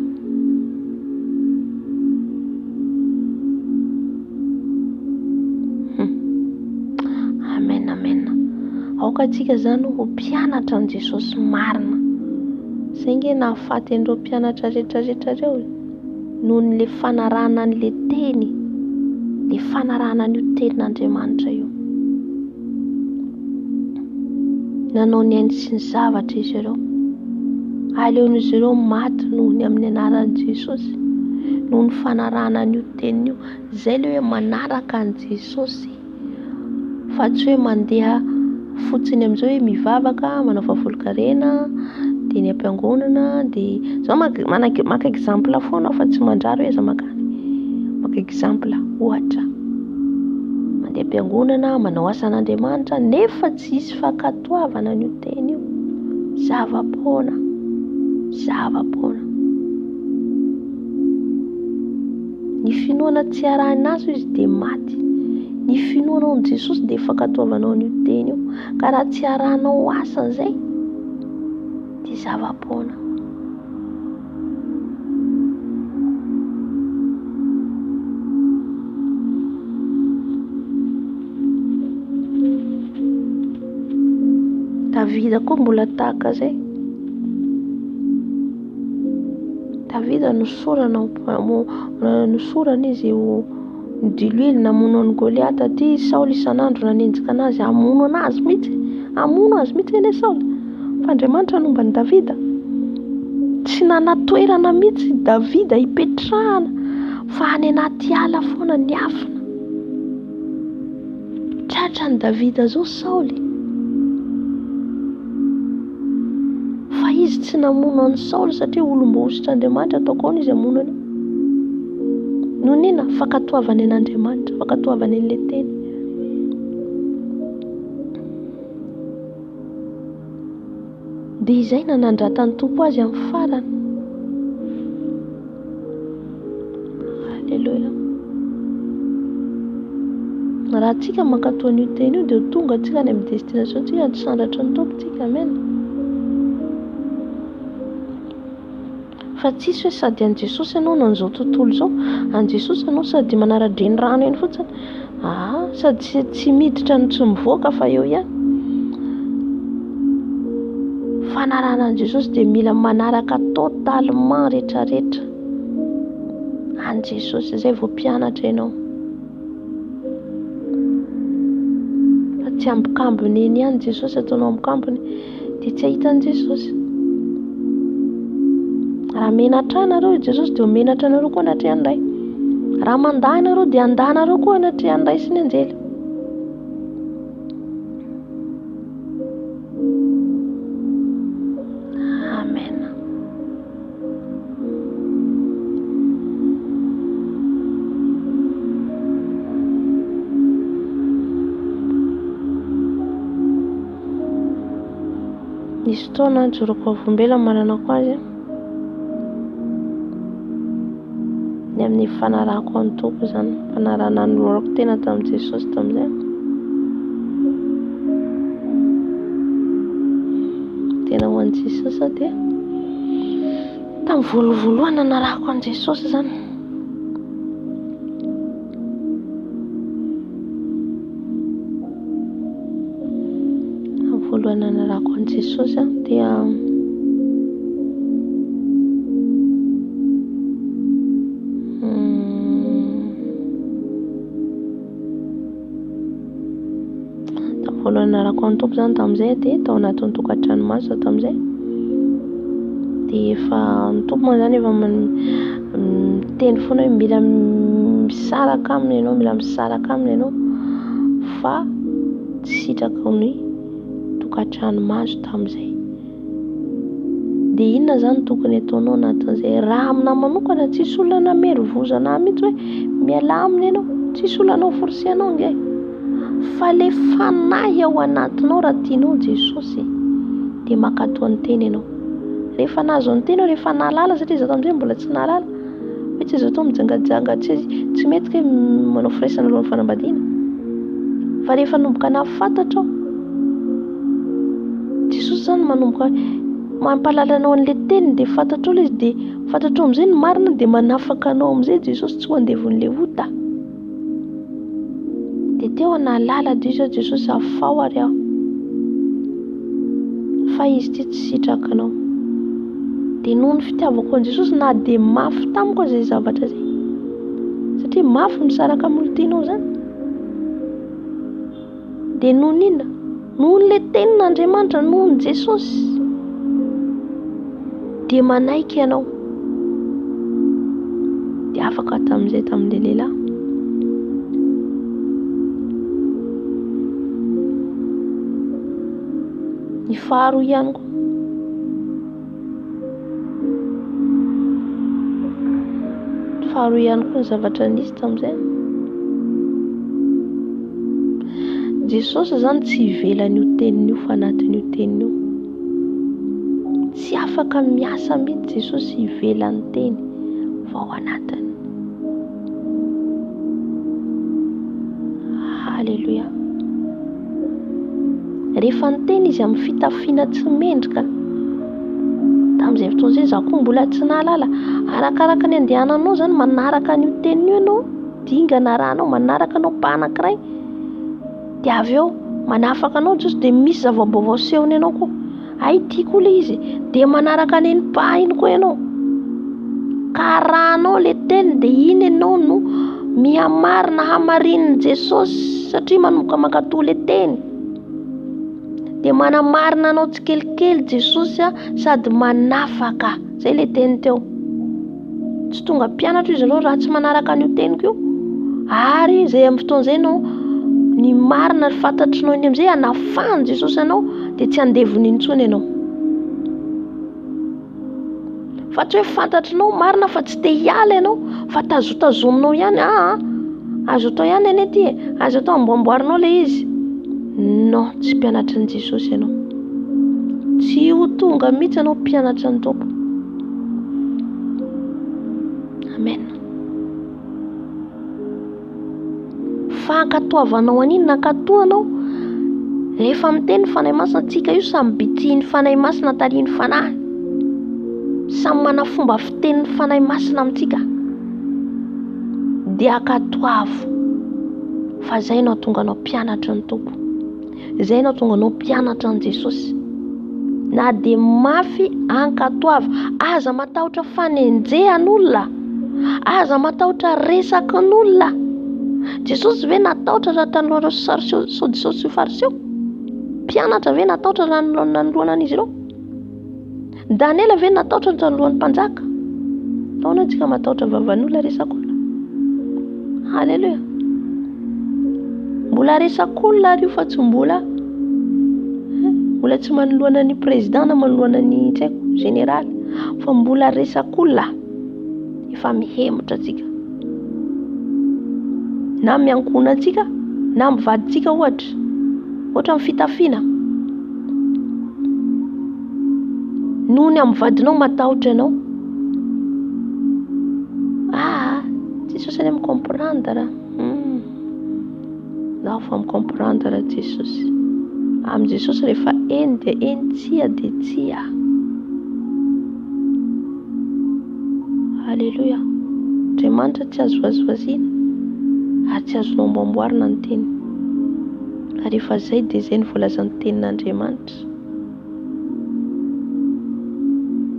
Amen, amen. Aoka antsika zany ho mpianatra an' Jesosy marina. Izay nge nahafaty an'ireo mpianatra rehetrarehetra ireo noho n'ilay fanarahana an'ilay teny, ilay fanarahana an'io tenin'Andriamanitra io. Nanao ny ainy sy ny zavatra izy ireo. Aleon'izy ireo maty noho ny amin'ny anaran'i Jesosy, noho ny fanarahana an'io teniny io. Izay ilay hoe manaraka an' Jesosy, fa tsy hoe mandeha fotsiny amin'izao hoe mivavaka, manao fahavolon-karena, dia ny am-piangonana, dia zao maka exemple foana fa tsy mandrary hoe za maka exemple ohatra. Mandeha am-piangonana, manao asan'Andriamanitra, nefa tsy hisy fankatoavana an'io teny io. Zava-poana, zava-poana. Ny finoana tsy arahina azy izy dia maty. Ny finoanao an' Jesosy dia fankatoavanao an'io teny io. Ka raha tsy arahanao asa izay dia zava-poana. Davida koa mbola tahaka izay. Davida nosorana izy ho nidiloilo namono an'i Goliath aty. Saoly isan'andro nanenjika anazy, hamono anazy mihitsy eny Saoly. Fa Andriamanitra nomba ny Davida. Tsy nanatoerana mihitsy Davida hipetrahana, fa any anaty ala foana ny afina. Tratra ny Davida zao Saoly. Fa izy tsy namono an'i Saoly satria olom-bozitr'Andriamanitra ataoko ao izy hamono an'io. Noho nina fankatoavany an'Andriamanitra, fankatoavany an'ilay teny. Dia izay nanandratan'ny Tompo azy amin'ny farany. Halleluja. Raha tsika mankatoa an'io teny io dia tonga tsika any amin'ny destination tsika, ny sandratry ny tompontsika. Amen. Fa tsisy hoe sady an' Jesosy ianao no an'izao tontolo izao, an' Jesosy ianao sady manara-dreny rano eny fotsiny, sady tsy miditra no tsy mivoaka fa eo ihany. Fanarahana an' Jesosy dia mila manaraka totalement rehetrarehetra an' Jesosy, izay vao mpianatra ianao. Fa tsy ambokambony eny ihany Jesosy, ataonao ambokambony dia tsy ahita an' Jesosy. Raha menatra anareo Jesosy dia menatra anareo koa anatria an'indray. Raha mandà anareo dia andà anareo koa anatria an'indray sy ny anjely. Amen. Nisy fotoana nijoroko avombela maranako azy ny amin'ny fanarahako an'ny Tompo zany, fanarahana ny lorako tena tamin'i Jesosy tamin'izay. Tena ho an'i Jesosy dia tamin'ny voalohany nanarahako an' Jesosy zany. Tamin'ny voalohany nanarahako an' Jesosy dia voalohany nanarahako an' Tompo zany tamin'izay dia tao anatin'ny tokantranomasina tamin'izay. Dia efa ny Tompo zany efa miteny foana hoe mila misaraka aminy ianao, mila misaraka aminy ianao fa tsy sitraka ny tokantranomasina tamin'izay. Dia inona zany tokony ataonao anatin'izay? Raha aminà manokana tsisy olona namerivozana mihitsy hoe miala aminy ianao, tsisy olona naforce anao nge. Fa le fanahy ao anatinao raha tianao Jesosy dia makatoa ny teny ianao. Rehefa nahazo ny teny rehefa nahalala, satria izaho tamin'izay mbola tsy nahalala, hoe tsy izaho tao mijangajanga tsy mety hoe manao firaisana alohan'ny fanambadiana. Fa rehefa nomboka nahafantatra Jesosy zany manomboka mampalala anao an'ilay teny dia fantatrao ilay izy, dia fantatrao amin'izay ny marina dia manafaka anao amin'izay Jesosy tsy ho andevon'ilay ota. Dia teo nahalala dia Jesosy afao ary aho fa izy ty tsy sitrakanao. Dia noho ny fitiavako an' Jesosy na dia mafy tamiko izay zavatra izay, satria mafy misaraka amin'ny tianao zany. Dia noho n'inona? Noho n'ilay tenin'Andriamanitra, noho ny Jesosy dia manaiky ianao. Dia afaka tamin'izay tamin'ilay lehilahy. Ny faharoa ihany koa, ny zavatra nisy tamin'izay. Jesosy zany tsy ivelany io tenin'io fa anatin'io tenin'io. Tsy afaka miasa mihitsy Jesosy ivelan'ny teny fa ao anatiny. Halleluja. Rehefa niteny izy amin'ny fitafiana tsy mendrika, tamin'izay fotoana izay izaho koa mbola tsy nahalala, arakaraka ny andehananao zany manaraka an'io tenin'io ianao, dingana rahanao manaraka anao pa anankiray, dia avy eo manafaka anao Jesosy dia misy zava-baovao sehony ianao koa. Ay tiako ilay izy, dia manaraka an'iny pa iny koa ianao. Ka arahanao ilay teny dia iny ianao no mihamarina hamarin'i Jesosy, satria manomboka mankatoa ilay teny. Dia manamarina anao tsikelikely Jesosy sady manafaka. Zay ilay teny teo. Tsy tonga mpianatra izy ianao raha tsy manaraka an'io teniko io. Ary izay amin'ny fotoana izay ianao ny marina fantatrinao iny amin'izay anafahany Jesosy ianao dia tsy andevony intsony ianao. Fa tsy hoe fantatrinao marina fa tsy te hiala ianao, fa tazotazominao ihany. Azo atao ihany eny ety, azo atao amboamboarinao ilay izy. Non, tsy mpianatra an'i Jesosy ianao. Tsy ho tonga mihitsy ianao mpianatra ny Tompo. Amen. Fankatoavanao an'iny nankatoanao. Rehefa miteny fanahy masina antsika io samy bitiny fanahy masina tarihin'ny fanahy. Samy mana fomba fitenin'ny fanahy masina amintsika. Dia ankatoavo. Fa zay no tonga anao mpianatra ny Tompo. Zay no tonga anao mpianatra ny Jesosy. Na dia mafy ankatoavo. Aza matahotra fanenjehan'olona. Aza matahotra resakan'olona. Jesosy ve natahotra raha tanoloana Saodisy sy Fariseo? Mpianatra ve natahotra raha nanoloana an'izy ireo? Daniela ve natahotra tanoloan'ny mpanjaka? Taona antsika matahotra vavan'olona resak'olona. Halleluja. Mbola resak'olona ary io fa tsy mbola tsy manoloana ny président na manoloana ny tsy haiko général, fa mbola resak'olona. Efa mihemotra antsika. Na miankona antsika, na mivadintsika ohatra amin'ny fitafiana. Noho ny amin'ny vadinao matahotra ianao. Jesosy any comprendre. Zaho fa comprendre Jesosy. Amin'ny Jesosy rehefa eny dia eny, tsia dia tsia. Andriamanitra tsy azo vazivaziana ary tsy azo amboamboarina ny teny. Ary rehefa zay dia zay ny voalazan'ny tenin'Andriamanitra.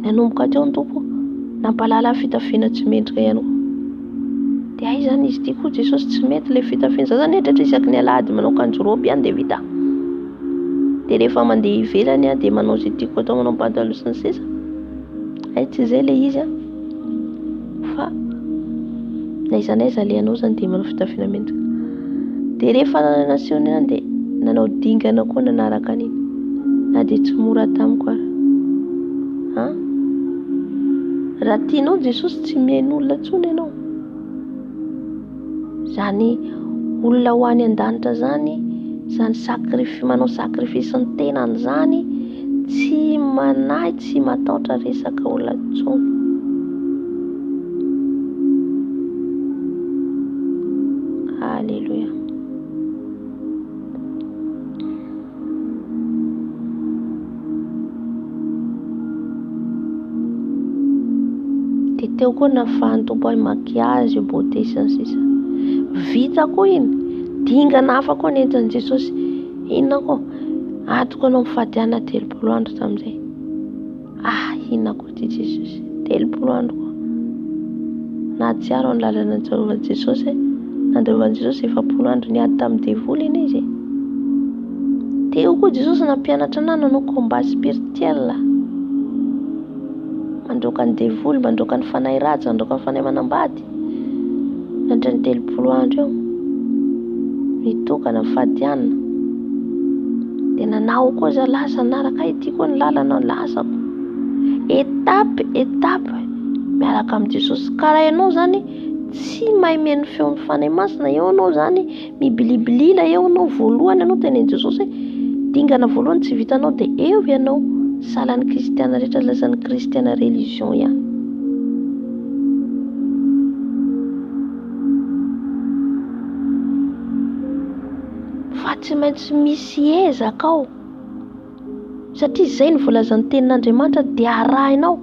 Nanomboka teo ny Tompo nampalala fitafiana tsy mendrika ihany koa. Dia ay zany izy ity koa Jesosy tsy mety ilay fitafiana. Za zany etratra isaky ny alahady manao akanjo robe ihany dia vita. Dia rehefa mandeha ivelany dia manao izay tiako atao, manao pataloha sy ny sisa. Ay tsy izay ilay izy fa n'aiza n'aiza ilay anao zany dia manao fitafiana mendrika. Dia rehefa naseho ny dia nanao dingana koa nanaraka an'iny. Na dia tsy mora tamiko ary. Raha tianao Jesosy tsy mihaino olona intsony ianao. Zany olona ho any an-danitra zany, zany manao sakrifisy ny tenany zany, tsy manahy, tsy matahotra resaka olona intsony. Halleluja. Dia teo koa nafahan'ny Tompo ahy makiazy, beauté sy ny sisa. Vita koa iny, dingana hafa koa nentan'i Jesosy. Inona koa? Atoko anao mifadiana 30 andro tamin'izay. Inona koa ty Jesosy? 30 andro koa. Nahatsiaro ny lalana nandraovan'i Jesosy. Nandraovan'i Jesosy 40 andro niady tamin'ny devoly iny izy. Teo koa Jesosy nampianatra anahy nanao combat spirituel. Mandroaka ny devoly, mandroaka ny fanahy ratsy, mandroaka ny fanahy manambady. Nandray ny 30 andro eo mitokana fadiana. Dia nanao koa za lasa naraka ity koa ny lalana lasako. Étape miaraka amin'ny Jesosy. Karaha ianao zany tsy mahay mihaino feon'ny fanahy masina, eo anao zany mibilibilila, eo anao voalohany ianao tenen'i Jesosy dingana voalohany tsy vitanao dia eo ianao salan'ny kristiana rehetra, lazan'ny kristiana religion ihany. Fa tsy maintsy misy ezaka ao, satria izay ny voalazan'ny tenin'Andriamanitra dia arahinao.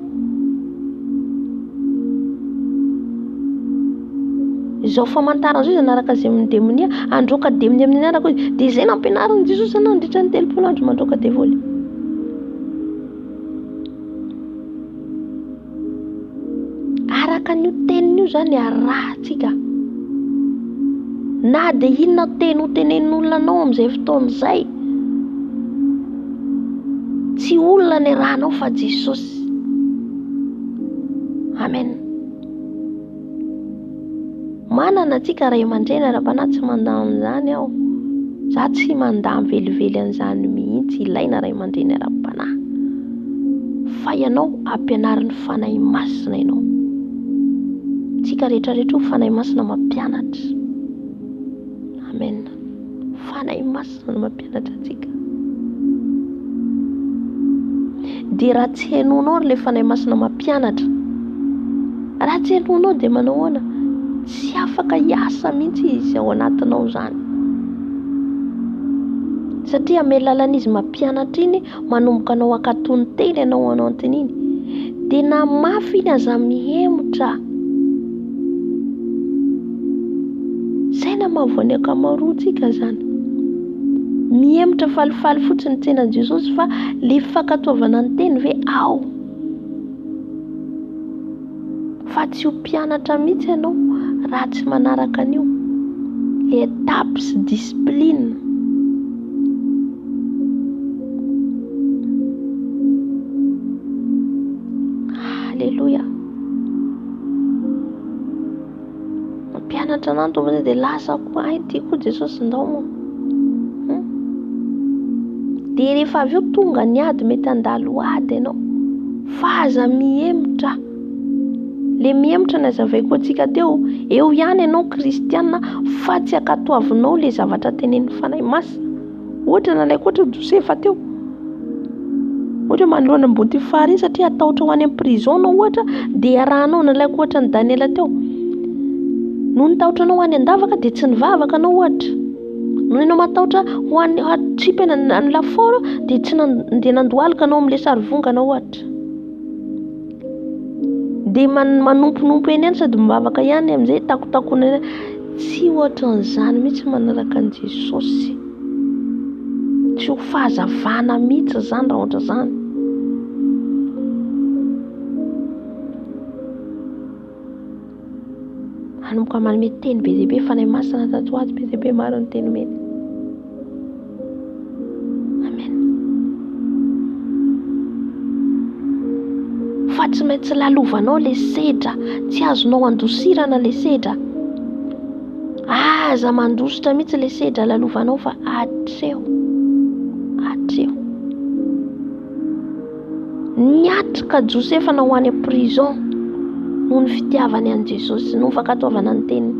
Izao famantarana izao izy anaraka izay demonia, androaka demonia amin'ny anarako izy. Dia izay nampianaran'i Jesosy nandritra ny 30 andro mandroaka devoly. Araka n'io tenin'io zany arahantsika. Na dia inona teny ho tenenin'olona anao amin'izay fotoana izay, tsy olona ny arahanao fa Jesosy. Amen. Manana antsika ray aman-dreny ara-panahy tsy mandamy izany aho. Za tsy mandamy velively an'izany mihitsy, ilaina ray aman-dreny ara-panahy. Fa ianao ampianarin'ny fanahy masina ianao. Tsika rehetrarehetra fanahy masina mampianatra. Amen. Fanahy masina no mampianatra antsika. Dia raha tsy hainonao ilay fanahy masina mampianatra, raha tsy hainonao dia manao ahoana? Tsy afaka hiasa mihitsy izy ao anatinao zany. Satria amin'ny lalan'izy mampianatra iny, manomboka anao akatony teny ianao anatin'iny, dia na mafy iny aza mihemotra. Zay na mahavoany ankamaroantsika zany. Mihemotra falifaly fotsiny tsenan'i Jesosy fa le fankatoavana ny teny ve ao. Fa tsy ho mpianatra mihitsy ianao raha tsy manaraka an'io. Étape sy discipline. Alléluia. Mampianatra anao Tompo dia lasa koa ay ty koa Jesosy ndao moa. Dia rehefa avy eo tonga ny ady mety handalo ady ianao. Fa aza mihemotra. Le mihemotra nazavaiko antsika teo, eo ihany ianao kristiana fa tsy ankatoavinao le zavatra tenenin'ny fanahy masina. Ohatra nalaiko ohatra Josefa teo. Ohatra manoloana ny Potifara iny satria atahotra ho any amin'ny prison anao ohatra, dia arahanao nalaiko ohatra ny Daniela teo. Noho nitahotra anao ho any an-davaka dia tsy nivavaka anao ohatra. Noho ianao matahotra ho any tripy any laforo dia tsy nandohalika anao amin'ilay sarivongana ohatra. dia manomponompo eny ihany sady mivavaka ihany amin'izay takotakona eny. Tsy ohatran'izany mihitsy manaraka an' Jesosy. Tsy ho fahazavana mihitsy zany raha ohatra zany. Hanomboka manome teny be dia be fanahy masina tato ato be dia be maro ny teny meny. Amen. Fa tsy maintsy lalovanao le sedra, tsy azonao andosirana le sedra. Aza mandositra mihitsy le sedra lalovanao fa hatreo. Niatrika Josefa na ho any prison noho ny fitiavany an' Jesosy no fankatoavana ny teniny.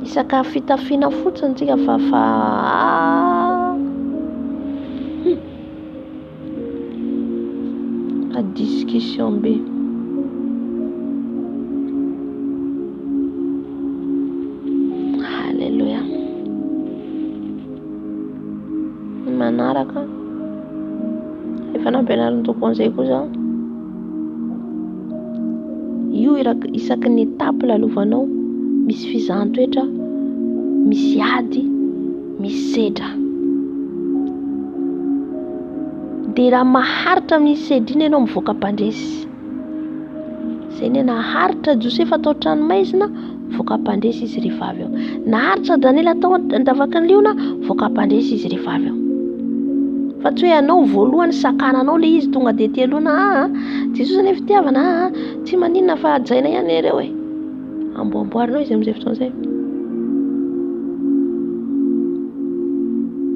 Isaka fitafiana fotsiny tsika fa a discussion be. Halleluja. Manaraka efa nampianarin'ny tompon'izay koa zaho. Io isaky ny etape lalovanao misy fizahantsoetra, misy ady, misy sedra. Dia raha maharitra misy sedra iny ianao mivoaka mpandresy. Izay ny naharitra Josefa tao tranomaizina, mivoaka mpandresy izy rehefa avy eo. Naharitra Daniela tao an-davakan'ny liona, mivoaka mpandresy izy rehefa avy eo. Fa tsy hoe anao voalohany sakananao le izy tonga dia ety aloana Jesosy ane fitiavana tsy maninona fa ajaina ihany ireo e. Amboamboarinao izy amin'izay fotoana izay.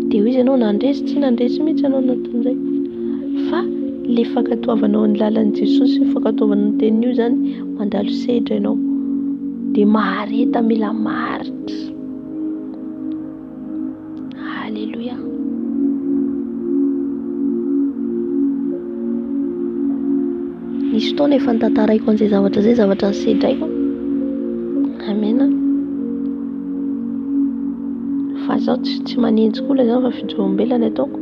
Dia hoy izy ianao nandresy tsy nandresy mihitsy ianao anatin'izay. Fa le fankatoavanao ny lalan'i Jesosy, fankatoavanao ny tenin'io zany mandalo sedra ianao. Dia mahareta mila maritra. Halleluja. Nisy fotoana efa nitantaraiko an'izay zavatra zay, zavatra ny sedraiko. Amen. Fa zaho tsy manenjy koa zany fa fijoroam-belany ataoko.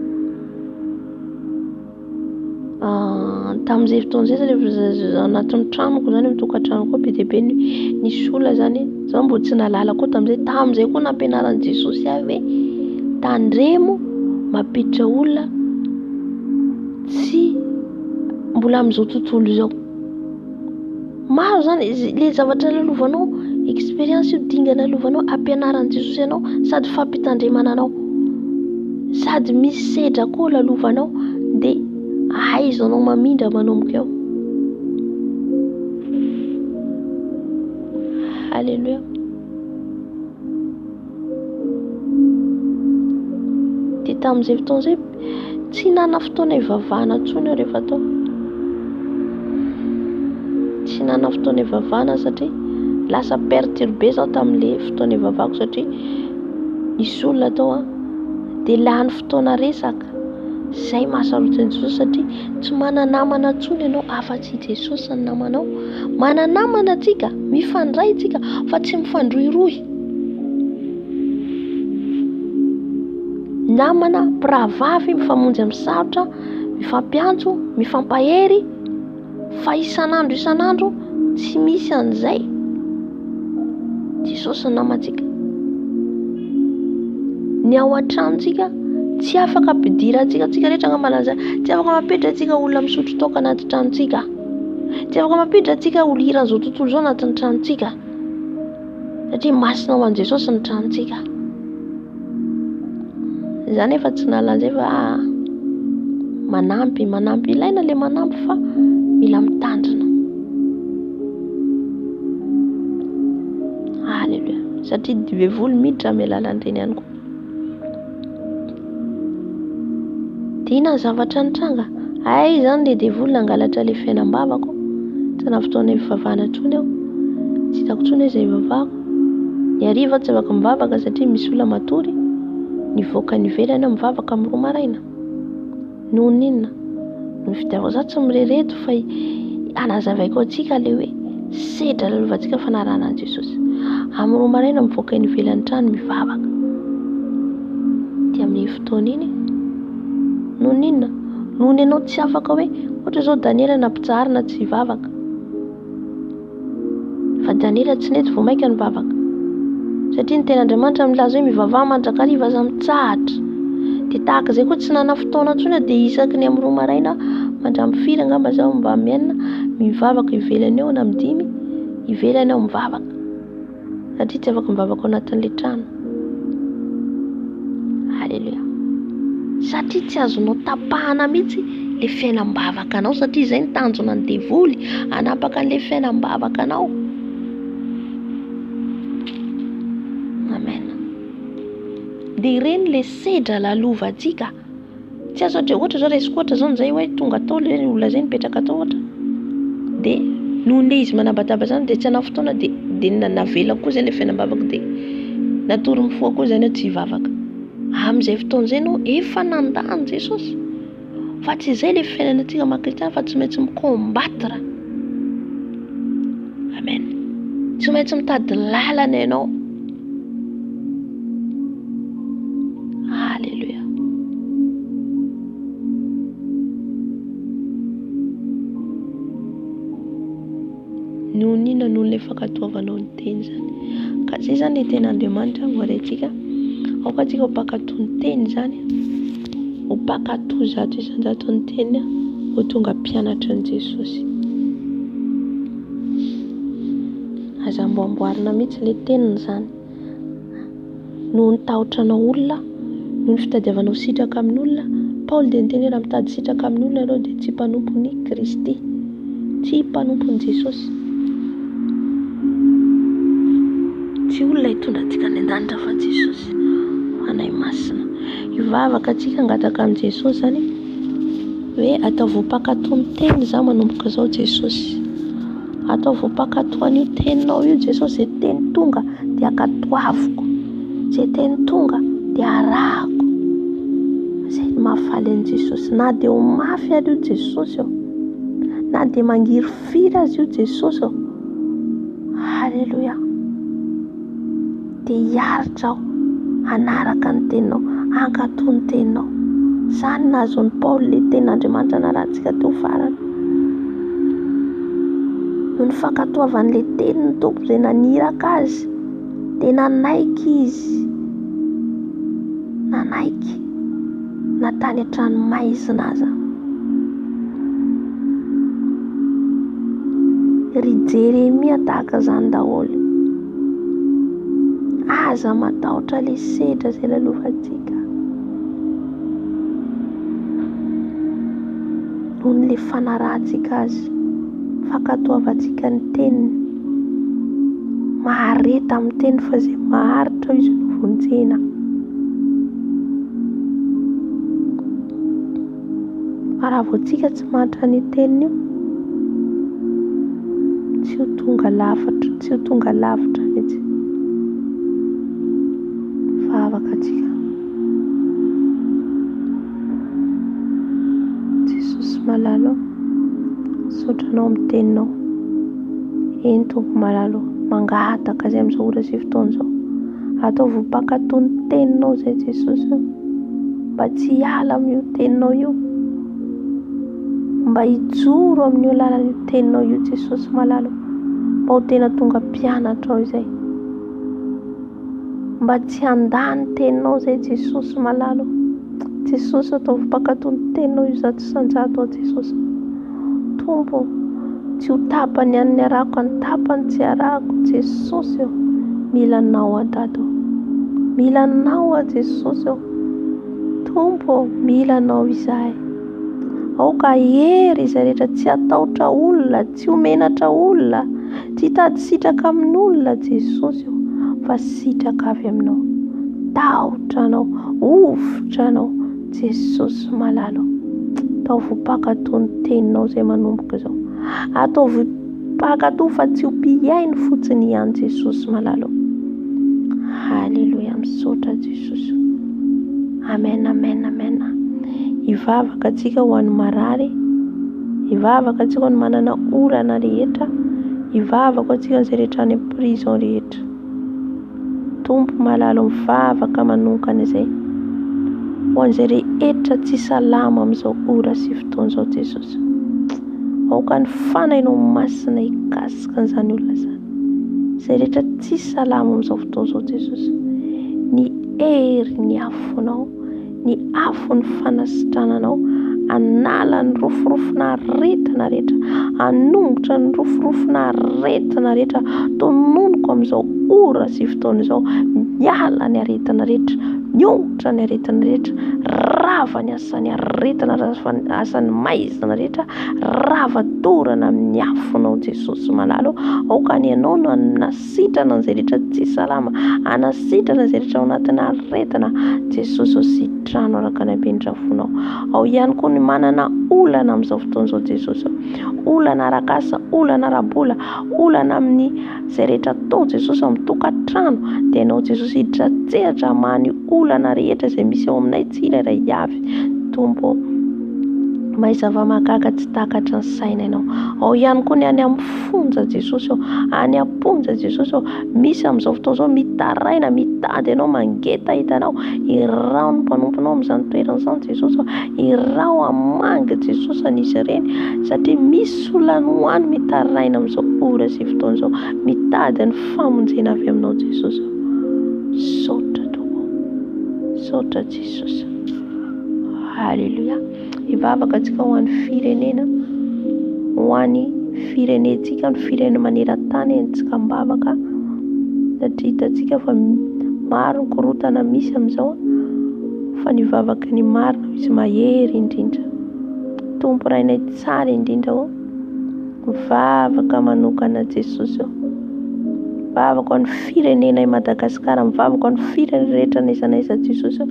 Tamin'izay fotoana izay rehefa anatin'ny tranoko zany mitokantranoko be dia be nisy olona zany, zaho mbola tsy nalala koa tamin'izay koa nampianaran'i Jesosy avy hoe tandremo mampiditra olona tsy mbola amin'izao tontolo izao. Maro zany le zavatra lalovanao, expérience io dingana lalovanao, ampianaran'i Jesosy ianao sady fampitandremana anao, sady misy sedra koa lalovanao dia ahaizanao mamindra manomboka eo. Halleluja. Dia tamin'izay fotoana izay tsy nana fotoana hivavahana intsony aho rehefa tao. Tsy nana fotoana hivavahana satria lasa perturbé zaho tamin'ilay fotoana hivavahako satria nisy olona tao dia lany fotoana resaka. Izay mahasarotra an'i Jesosy satria tsy mana-namana intsony ianao afa-tsy Jesosy ny namanao. Mana-namana antsika, mifandray antsika fa tsy mifandrohirohy. Namana mpiravavy mifamonjy amin'ny sarotra, mifampiantso, mifampahery, fa isan'andro tsy misy an'izay. Jesosy ny namantsika. Ny ao an-tranontsika tsy afaka ampidirantsika, tsika rehetra angambana an'izay. Tsy afaka mampiditra antsika olona misotro toaka anaty tranontsika. Tsy afaka mampiditra antsika oliran'izao tontolo izao anatin'ny tranontsika. Satria masina ho an'i Jesosy ny tranontsika. Izany efa tsy nalala an'izay fa manampy ilaina le manampy fa mila mitandrina. Halleluja. Satria divevoly miditra amin'ny alalan'ireny ihany koa. Dia inona ny zavatra nitranga? Zany le devoly nangalatra le fiainam-bavako. Tsy ana fotoana hivavahana intsony aho. Tsy hitako intsony hoe izay hivavahako. Ny hariva tsy afaka mivavaka satria misy olona matory. Nivoaka ny ivelany aho mivavaka amin'ny 2 maraina. Noho ninona? Noho fitiavako zaho tsy mirereto fa anazavaiko antsika le hoe sedra lalovantsika fanarahana an'i Jesosy. Amin'ny 2 maraina mivoaka ny ivelany trano mivavaka. Dia amin'ny fotoana iny noho ninona nohony ianao tsy afaka hoe ohatra zao Daniela nampijarina tsy hivavaka, fa Daniela tsy nety vao maika nivavaka satria ny ten'Andriamanitra milaza hoe mivavaha mandrakariva aza mitsahatra. Dia tahaka izay koa tsy nana fotoana intsony dia isaky ny amin'ny 2 maraina mandramby 4 angamba zaho mba mienina mivavaka ivelany eo na amin'ny 5 ivelany aho mivavaka satria tsy afaka mivavaka ao anatin'ilay trano. Halleluja. Satria tsy azonao tapahana mihitsy ilay fiainam-bavaka anao satria izay ny tanjona ny devoly hanapaka an'ilay fiainam-bavaka anao. Amen. Dia ireny ilay sedra lalovantsika. Tsy azo ohatra zao resiko ohatra zao nizay hoe tonga tao ilay olona izay nipetraka tao ohatra dia nohon'ilay izy manabataba izany dia tsy hana fotoana dia navela koa izay ilay fiainam-bavaka dia natory mifoha koa izany tsy hivavaka. Amin'izay fotoana izay no efa nandany Jesosy. Fa tsy izay ilay fiainantsika maha-kristiana fa tsy maintsy mikombatra. Amen. Tsy maintsy mitady lalana ianao. Halleluja. Noho ninona noho ilay fankatoavanao ny teny izany. Ka izay izany ilay ten'Andriamanitra voaraintsika. Ao ka tsika ho mpankatoa ny teny izany, ho mpankatoa zato isan-jato ny teny ho tonga mpianatra ny Jesosy. Aza amboamboarina mihitsy ilay teniny izany. Noho nitahotrana olona, noho ny fitadiavanao sitraka amin'ny olona, Paoly dia niteny hoe raha mitady sitraka amin'ny olona ianao dia tsy mpanompon'i Kristy, tsy mpanompon'i Jesosy. Tsy olona hitondra antsika any an-danitra fa Jesosy. Fanahy masina. Hivavaka antsika hangataka amin'ny Jesosy zany hoe atao voampankatoa ny teny izaho manomboka izao Jesosy. Atao voampankatoa an'io teninao io Jesosy, izay teny tonga dia akatoaviko, izay teny tonga dia arahako. Izay mahafaly an'i Jesosy. Na dia ho mafy ary io Jesosy io, na dia mangiry firy azy io Jesosy io. Halleluja. Dia hiaritra aho hanaraka ny teninao, hankatoa ny teninao. Izany nazon'ny Paoly ilay tenin'Andriamanitra narahantsika teo farany. Noho ny fankatoavan'ilay tenin'ny Tompo izay naniraka azy dia nanaiky izy, nanaiky natany an-tranomaizina aza. Ry Jeremia tahaka izany daholo. Aza matahotra ilay sedra izay lalovantsika. Noho n'ilay fanarahantsika azy, fankatoavantsika ny teniny. Mahareta amin'ny teny fa izay maharitra izy no vonjena. Fa raha vao tsika tsy mahatra ny teniny io, tsy ho tonga lafatra, tsy ho tonga lavitra mihitsy. Vavaka antsika. Jesosy malalo, sotranao amin'ny teninao. Eny Tompo malalo, mangataka izay amin'izao ora sy fotoana izao. Atao voampankatoa ny teninao izay Jesosy io. Mba tsy hiala amin'io teninao io. Mba hijoro amin'io lalan'io teninao io Jesosy malalo. Mba ho tena tonga mpianatra ao izay. Mba tsy handany teninao izay Jesosy malalo. Jesosy atao voampankatoa ny teninao io zato isan-jato ao Jesosy. Tompo, tsy ho tapany any ny arako, any tapany tsy arako Jesosy eo. Mila anao adado. Mila anao a Jesosy eo. Tompo, mila anao izahay. Aoka hery izay rehetra, tsy atahotra olona, tsy homenatra olona, tsy hitady sitraka amin'olona Jesosy eo, fa sitraka avy aminao. Tahotra anao, ofotra anao Jesosy malalo. Atao voampankatoa ny teninao izay manomboka izao. Atao voampankatoa fa tsy ho mpiainy fotsiny ihany Jesosy malalo. Halleluja, misaotra Jesosy. Amen, amen, amen. Hivavaka antsika ho an'ny marary. Hivavaka antsika ho an'ny manana orana rehetra. Hivavaka antsika izay rehetra any prison rehetra. Tompo malalo, mivavaka manonkana izay. ho an'izay rehetra tsy salama amin'izao ora sy fotoana izao Jesosy. Aoka ny fanahinao masina hikasika an'izany olona izany, izay rehetra tsy salama amin'izao fotoana izao Jesosy. Ny hery ny afonao, ny afony fanasitrananao, anala ny rofirofina aretina rehetra, anongotra ny rofirofina aretina rehetra, tononoko amin'izao ora sy fotoana izao, miala ny aretina rehetra, miongotra ny aretina rehetra, rava ny asan'ny aretina, asan'ny maizina rehetra, rava dorana amin'ny afonao Jesosy malalo. Aoka ny ianao no anasitrana an'izay rehetra tsy salama, anasitrana izay rehetra ao anatin'ny aretina Jesosy, ao sitrano araka ny ampendrafonao. Ao ihany koa ny manana olana amin'izao fotoana izao Jesosy, olana arak'asa, olana arabola, olana amin'ny izay rehetra atao Jesosy amin'ny tokantrano, dia ianao Jesosy hiditra tsehatra many olana rehetra izay misy ao aminay tsirairay avy Tompo. Mahay zava-mahagaga tsy takatra ny saina ianao. Ao ihany koa ny any amin'ny fonja Jesosy ao, any am-ponja Jesosy ao, misy amin'izao fotoana izao mitaraina, mitady ianao, mangeta hitanao, irao ny mpanomponao amin'izany toerana izany Jesosy ao, irao hamangy Jesosy an'izy ireny, satria misy olana ho any mitaraina amin'izao ora sy fotoana izao, mitady ny famonjena avy aminao Jesosy ao. Saotra Tompo, saotra Jesosy. Halleluja. Hivavaka antsika ho an'ny firenena, ho an'ny firenentsika, ny firenena maneran-tany antsika mivavaka, satria hitantsika fa maro ny korotana misy amin'izao, fa ny vavaka ny marina misy mahery indrindra. Tompo rainay tsara indrindra ao, mivavaka manokana Jesosy ao, mivavaka ho an'ny firenena i Madagasikara, mivavaka ho an'ny firenena rehetra n'aiza n'aiza Jesosy ao.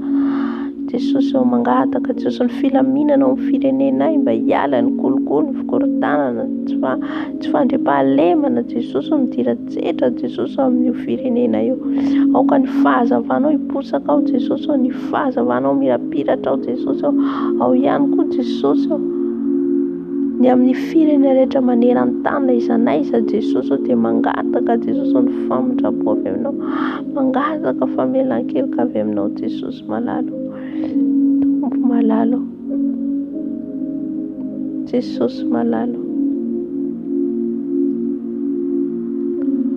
Jesosy ao mangataka Jesosy ny filaminana ao amin'ny firenenay mba hiala ny kolokolo, ny fikorontanana, tsy fandriam-pahalemana Jesosy ao, midiratsetra Jesosy ao amin'io firenena io. Aoka ny fahazavanao hiposaka ao Jesosy ao, ny fahazavanao mirapiratra ao Jesosy ao. Ao ihany koa Jesosy ao ny amin'ny firenena rehetra maneran-tany aiza n'aiza Jesosy ao, dia mangataka Jesosy ao ny famindrapo avy aminao, mangataka famelan-keloka avy aminao Jesosy malalo. Tompo malalo, Jesosy malalo,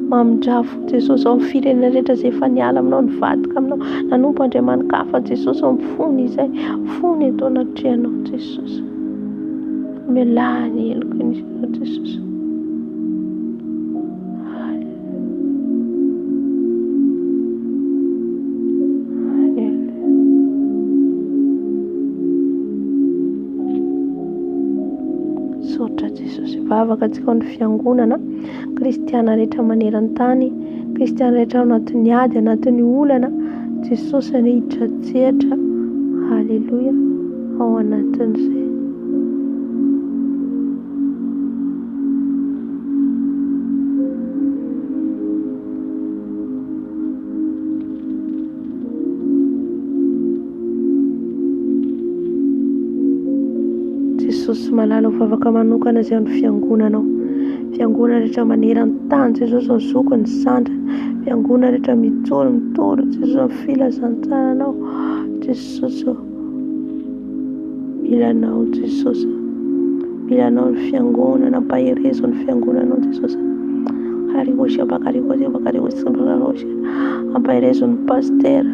mamindrafo Jesosy ao amin'ny firenena rehetra izay efa niala aminao, nivadika aminao, nanompo andriaman-kafa Jesosy ao amin'ny fony izay, fony eto anatrianao Jesosy, melany eloko ny Jesosy. Saotra Jesosy. Vavaka antsika ao ny fiangonana kristiana rehetra maneran-tany, kristiana rehetra ao anatin'ny ady, anatin'ny olana Jesosy any hidratsehatra. Halleluja. Ao anatin'izay Jesosy malalo, vavaka manokana izay amin'ny fiangonanao, fiangonana rehetra maneran-tany Jesosy ao zoko ny sandrana, fiangonana rehetra mijoro mitoro Jesosy amin'ny filazantsarana Jesosy ao, milanao Jesosy, milanao ny fiangonana, mpaherezo ny fiangonanao Jesosy, ampaherezo ny pastera,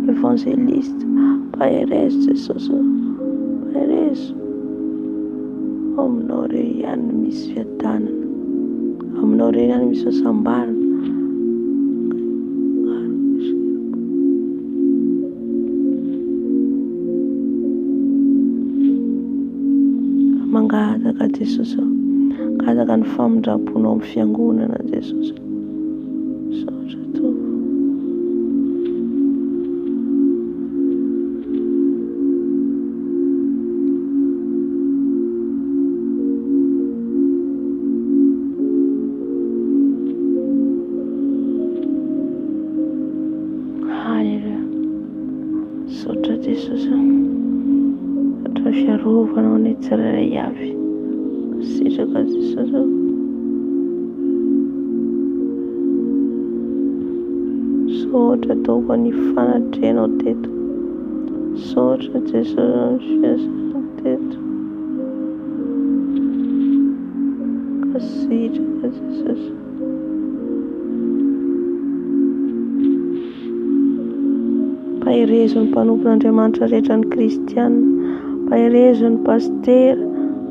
evangelista, mpaherezo Jesosy, mpaherezo aminao ireo ihany misy fiadanana, aminao ireo ihany misy fahasambarana. Mangataka Jesosy, mangataka ny famindraponao amin'ny fiangonana Jesosy. Saotra Tompo. Saotra Jesosy, saotra fiarovanao ny tsirairay avy, sitraka Jesosy. Saotra Tompo ny fanatrehanao teto, Misaotra Jesosy amin'ny fiasana teto. Kasitraka Jesosy. Mpaherezo ny mpanompon'Andriamanitra rehetra ny kristianina, mpaherezo ny pastera,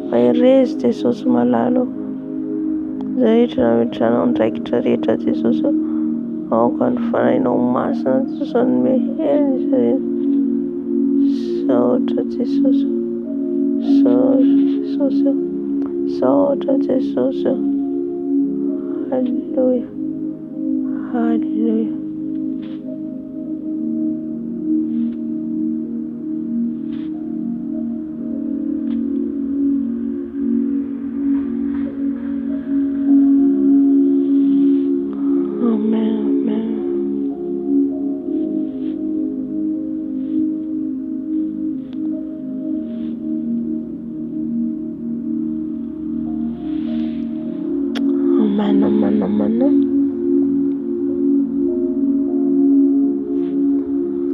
mpaherezo Jesosy malalo. Izay rehetra nametrahana andraikitra rehetra Jesosy, aoka ny fanahinao masina Jesosy ny mehery Israely. Misaotra Jesosy, misaotra Jesosy, misaotra Jesosy. Halleluja, halleluja. Amen.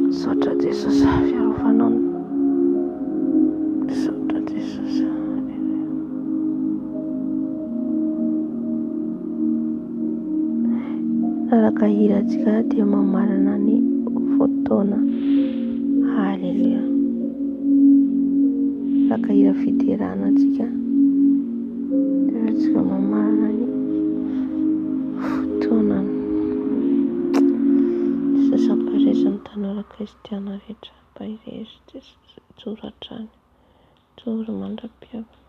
Misaotra Jesosy fiarovanao. Misaotra Jesosy. Araka hirantsika dia mamarana ny fotoana. Halleluja. Araka hira fiderana antsika dia tsika mamarana ny fotoana. Sampaharezan'ny tanora kristiana rehetra mpaherezo Jesosy joro hatrany, joro mandra-piavana.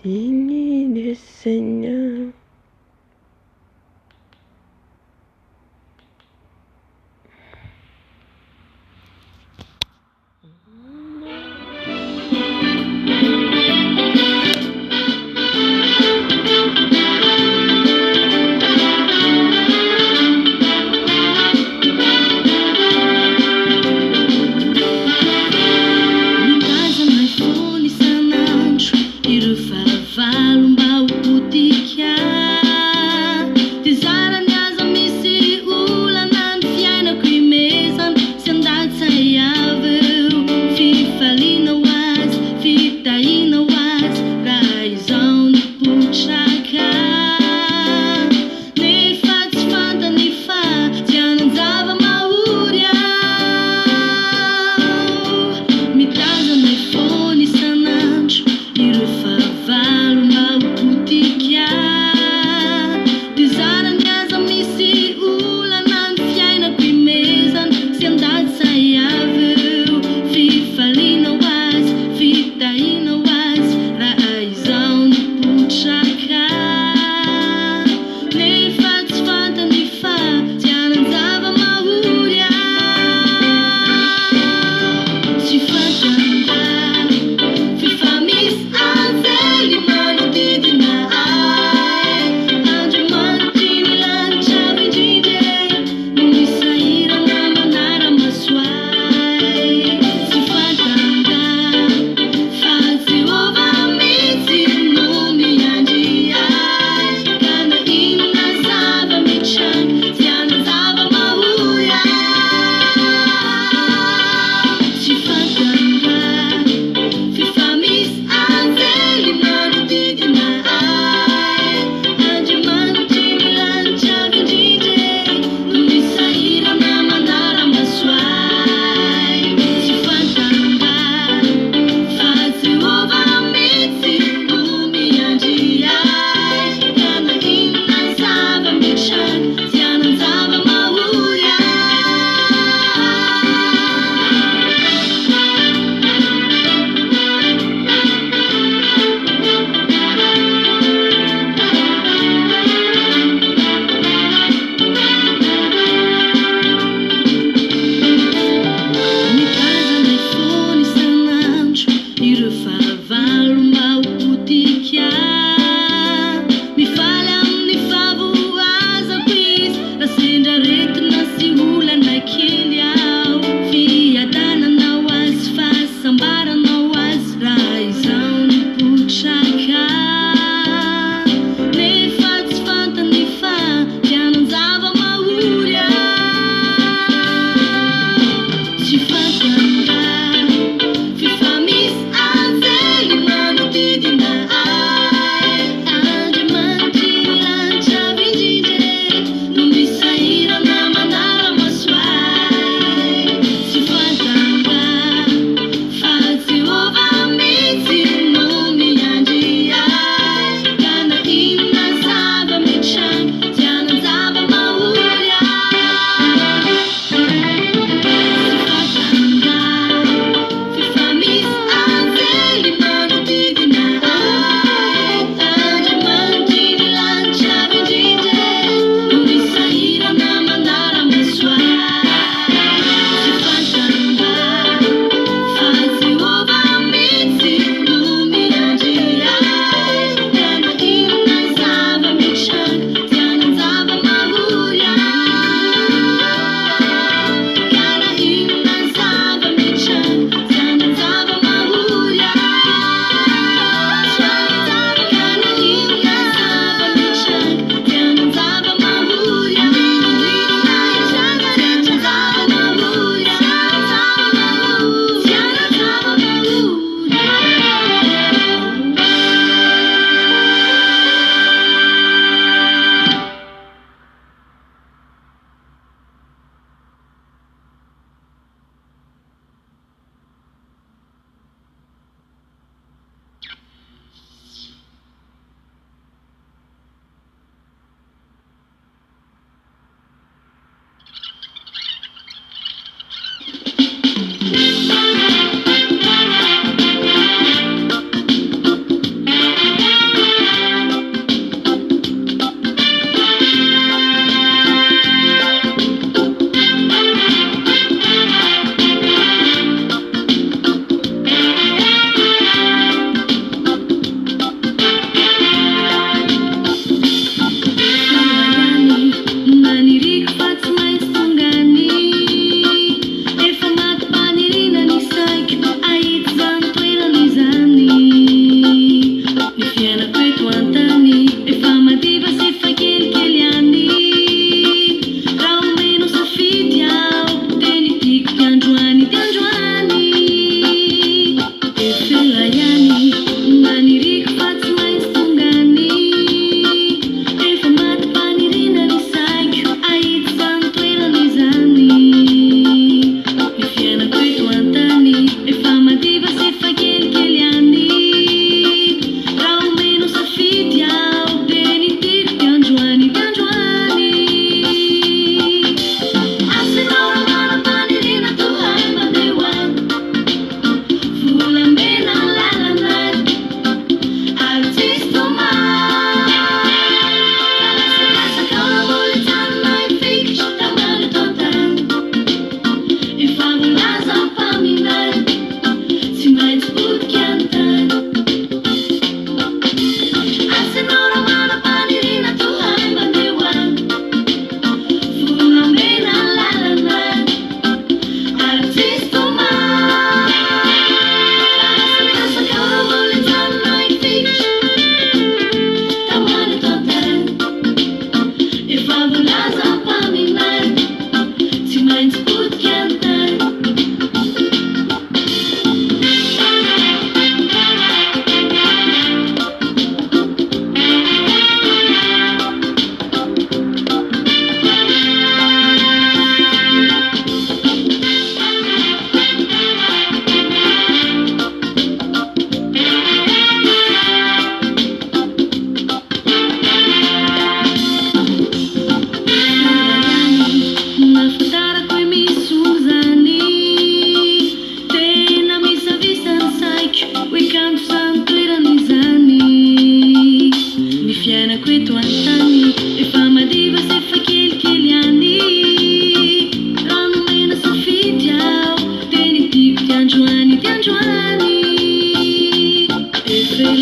Digne du Seigneur. Fava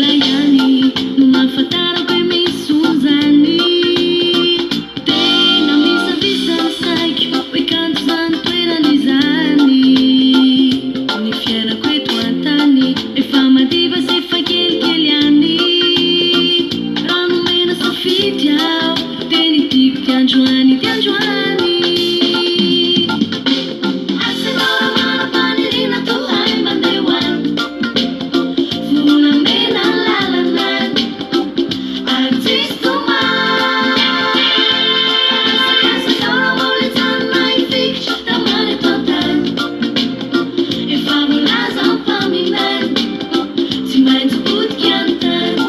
layani no mahafatara hoe misy onzany tena misavisany saiko hoe kanto zany toerana izany ny fiainako eto an-tany efa madiva sy efa kelikely any rano mena safidy aho teny tiako tiandroany tiandroany asinora manapanirina tohay mandehoany volamena lalanany artistoma asakasakara molitsany maifikitra tamany tantany efa volaza ampaminany tsy maintsy potika antany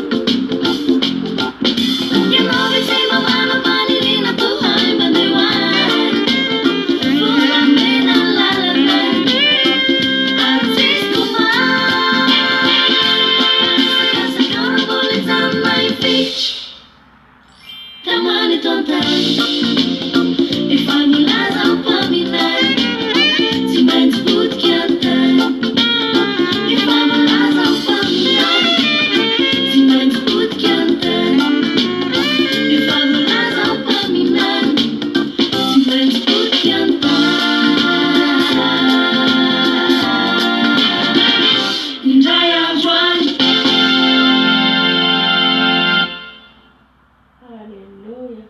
ianao ve tsy mamanapanirina tohay mandehoany volamena lalanany artistoma asakasakara molitsany maifikitra tamany tantany efa volaza ampaminany tsy maintsy potika antany efa volaza ampaminany tsy maintsy potika antany efa volaza ampaminany tsy maintsy potika antany indray andro any Haleluya.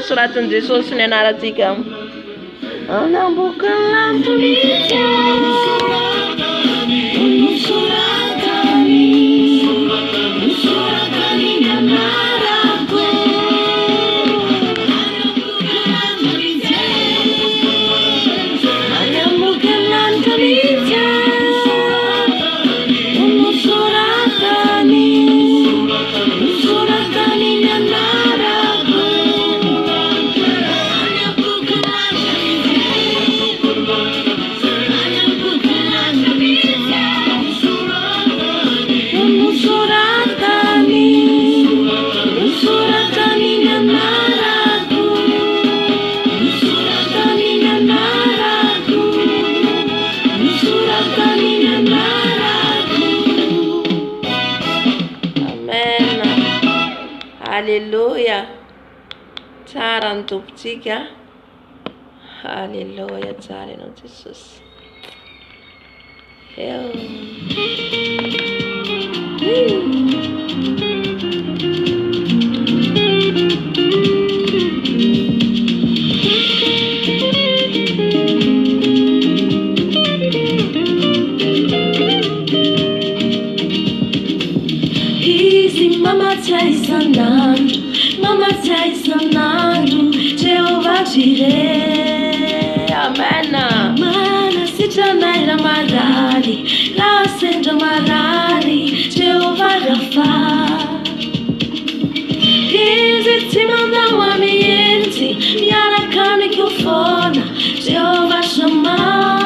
Soratan'i Jesosy ny anarantsika. Anamboky lanto misy soratany ny anarako tsara ny tompontsika. Halleluja, tsara ianao Jesosy. Mama Taisanando, Jehovah Jireh. Amen. Mana Sitanaira Marari, La Sendra Marari, Jehovah Rafa. Izitimanda Wamienti, Miara Kami Kufona, Jehovah Shammah.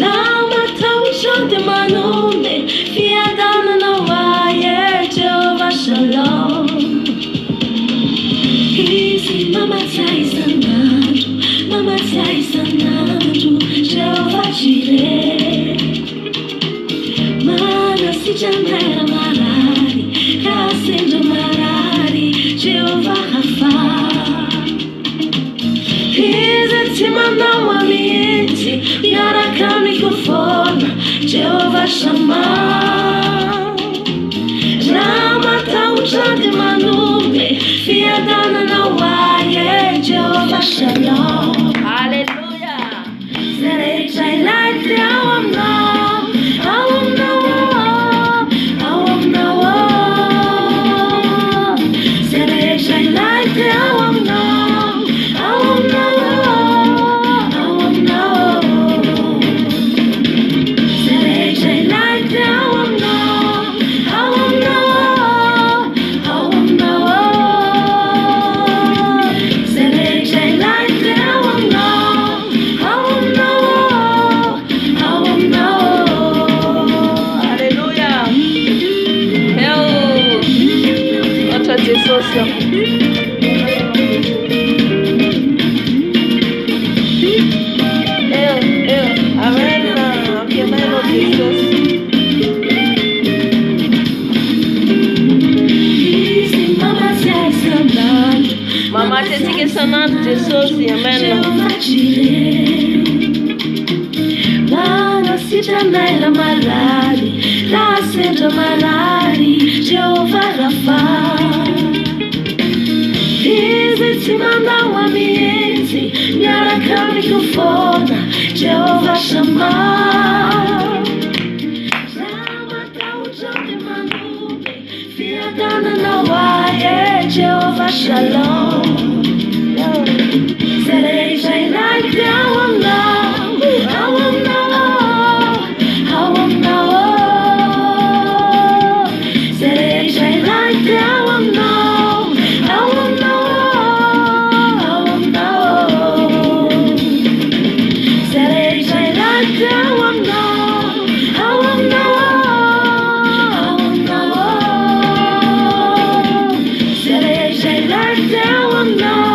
Lama Taushante Manune, Fiadana Nawaye, Jehovah Shalom. Easy, Mama Taisanado, Jehovah Jireh. Mana Sitanaira Marari, Rasendo Marari, Jehovah Rafa. Izitimanda Wamienti, Yara Kami Kufona, Jehovah Shammah. Rama Tauchante Manube, Fiadana Nawaye, Jehovah Shalom. Hallelujah. Serei like the awam now. Serei like the awam now. Serei like the awam Mama Tetsika Sanando Jesosy. Amen. Mana Sitanaira Marari, La Sendra Marari, Jehovah Rafa. Izitimanda Wamienti, Miara Kami Kufona, Jehovah Shammah. Rama Tauchante Manube, Fiadana Nawaye, Jehovah Shalom. Serei like the awam now. Serei like the awam now. Serei like the awam now. Serei like the awam now.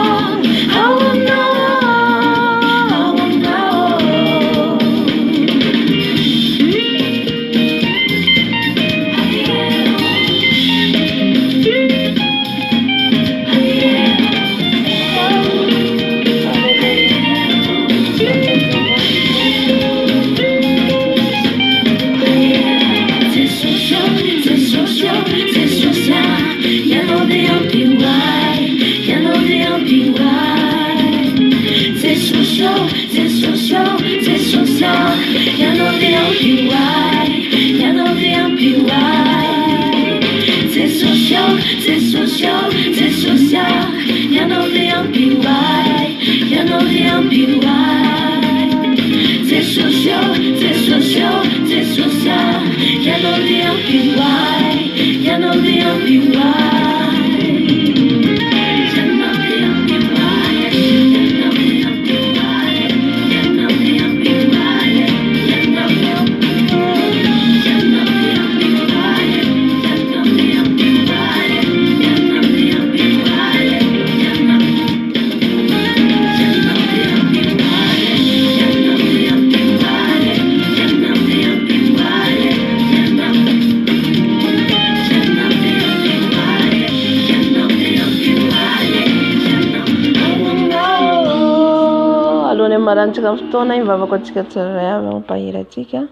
manitsika fotoana ivavako atsika tsirairay avy mampahiry atsika.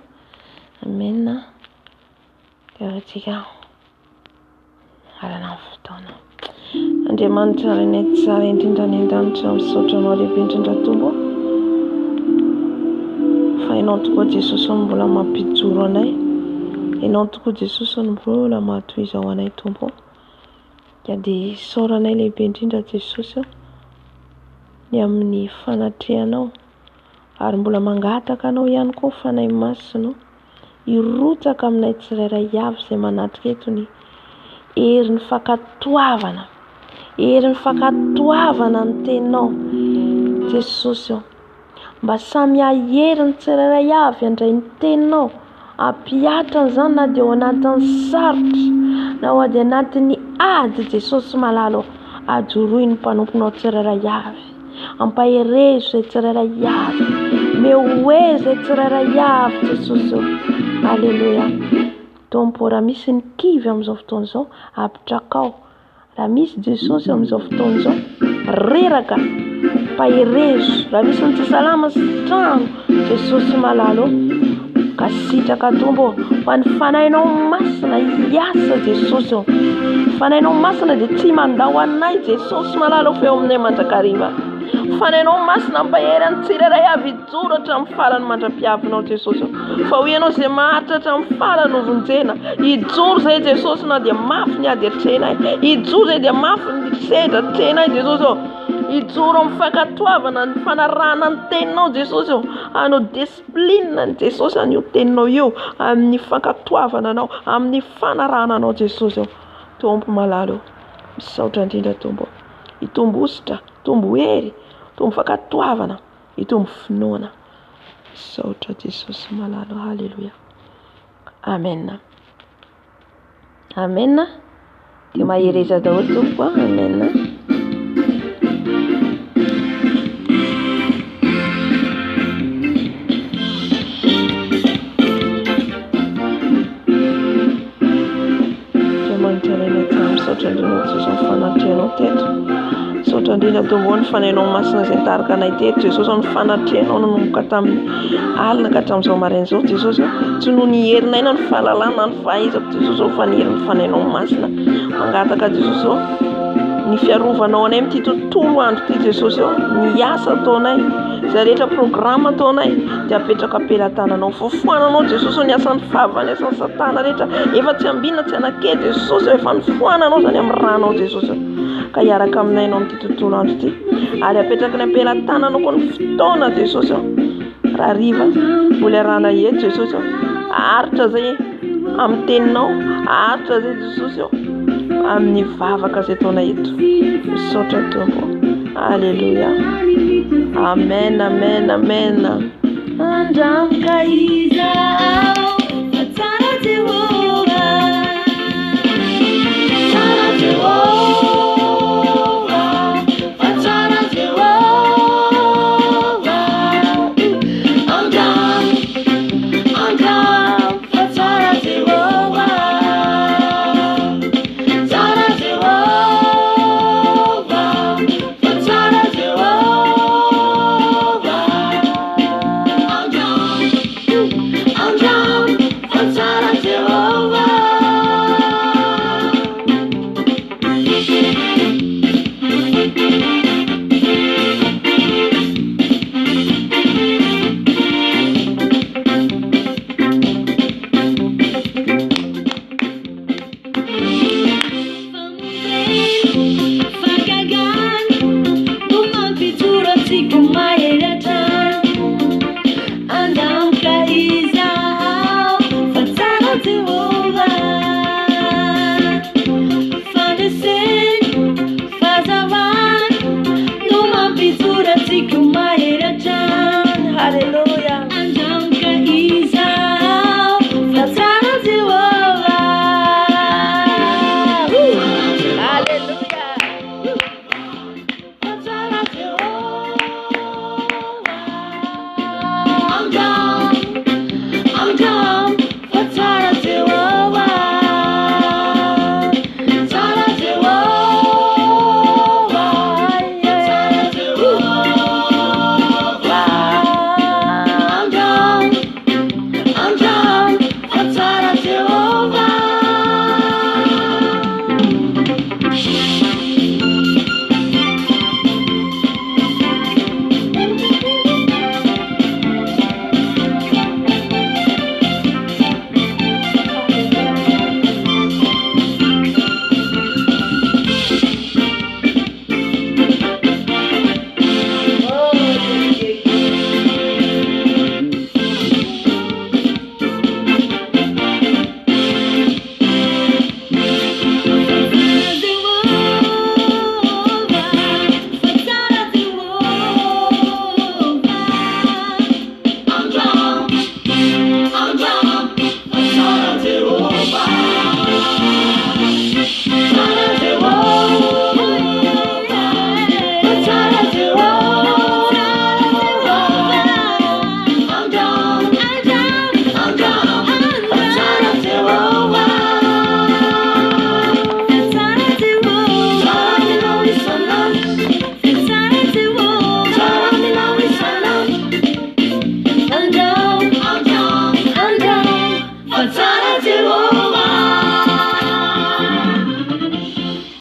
Amen. Atsika arana fotoana. Andriamanitra reny tsara indrindra ny an-danitra misaotra anao lehibe indrindra tombo. Fa ianao tokoa Jesosy no mbola mampijoro anay. Ianao tokoa Jesosy no mbola mahatoiza ho anay tombo. Dia dia saoranay lehibe indrindra Jesosy ny amin'ny fanatrehanao ary mbola mangataka anao ihany koa fanahy masina irotsaka aminay tsirairay avy izay manatrika eto ny herin'ny fankatoavana. Herin'ny fankatoavana ny teninao Jesosy. Mba samy aherin'ny tsirairay avy andray ny teninao. Ampiatrany izany na dia ao anatin'ny sarotra na ao dia anatin'ny ady Jesosy malalo. Ajoroy ny mpanomponao tsirairay avy. Ampaherezo izay tsirairay avy. Mehoe izay tsirairay avy Jesosy. Alleluia. Tompo raha misy ny kivy amin'izao fotoana izao apitrakao. Raha misy Jesosy amin'izao fotoana izao reraka mpaherezo. Raha misy ny tsy salama sy trano Jesosy malalo ka sitraka tombo. Fa ny fanahinao masina hiasa Jesosy. Fanahinao masina dia tsy mandao anay Jesosy malalo feo aminay mandrakariva. Fanahinao masina ampahery ny tsirairay avy ijoro hatramin'ny farany mandra-piavinao Jesosy. Fa ho ianao izay maharitra hatramin'ny farany hovonjena. Ijoro izay Jesosy na dia mafy ny ady hatrenay. Ijoro izay dia mafy ny sedra hatrenay Jesosy. Ijoro amin'ny fankatoavana ny fanarahana ny teninao Jesosy. Anao disiplinina ny Jesosy an'io teninao io amin'ny fankatoavana anao, amin'ny fanarahana anao Jesosy. Tompo malalo misaotra indrindra tombo. Itombo ositra, tombo hery, tombo fankatoavana, itombo finoana. Misaotra Jesosy malalo. Halleluia. Amen. Amen. Dia mahereza daholo tompo. Amen. Misaotra indrindra Jesosy ny fanatrehanao teto. Misaotra indrindra tombo ny fanahinao masina izay tarika anay teto Jesosy. Ny fanatrehanao nanomboka tamin'ny alina ka hatramin'izao maraina izao Jesosy. Tsy noho ny herinay na ny fahalalana na ny fahaizako Jesosy fa ny herin'ny fanahinao masina. Mangataka Jesosy ny fiarovanao anay amin'ity tontolo andro ity Jesosy. Ny asa ataonay, izay rehetra programa ataonay dia apetraka am-pelantananao. Fofoananao Jesosy ny asan'ny vava, ny asan'ny satana rehetra. Efa tsy ambinina tsy anake Jesosy. Efa nifoananao izany amin'ny ranao Jesosy. Ka hiaraka aminay ianao amin'ity tontolo andro ity. Ary apetraka ny am-pelantananao koa ny fotoana Jesosy. Raha riva mbola arahana eto Jesosy. Aritra izay amin'ny teninao, aritra izay Jesosy amin'ny vavaka izay taonay eto. Misaotra tompo. Alleluia. Amen, amen, amen. Andramka iza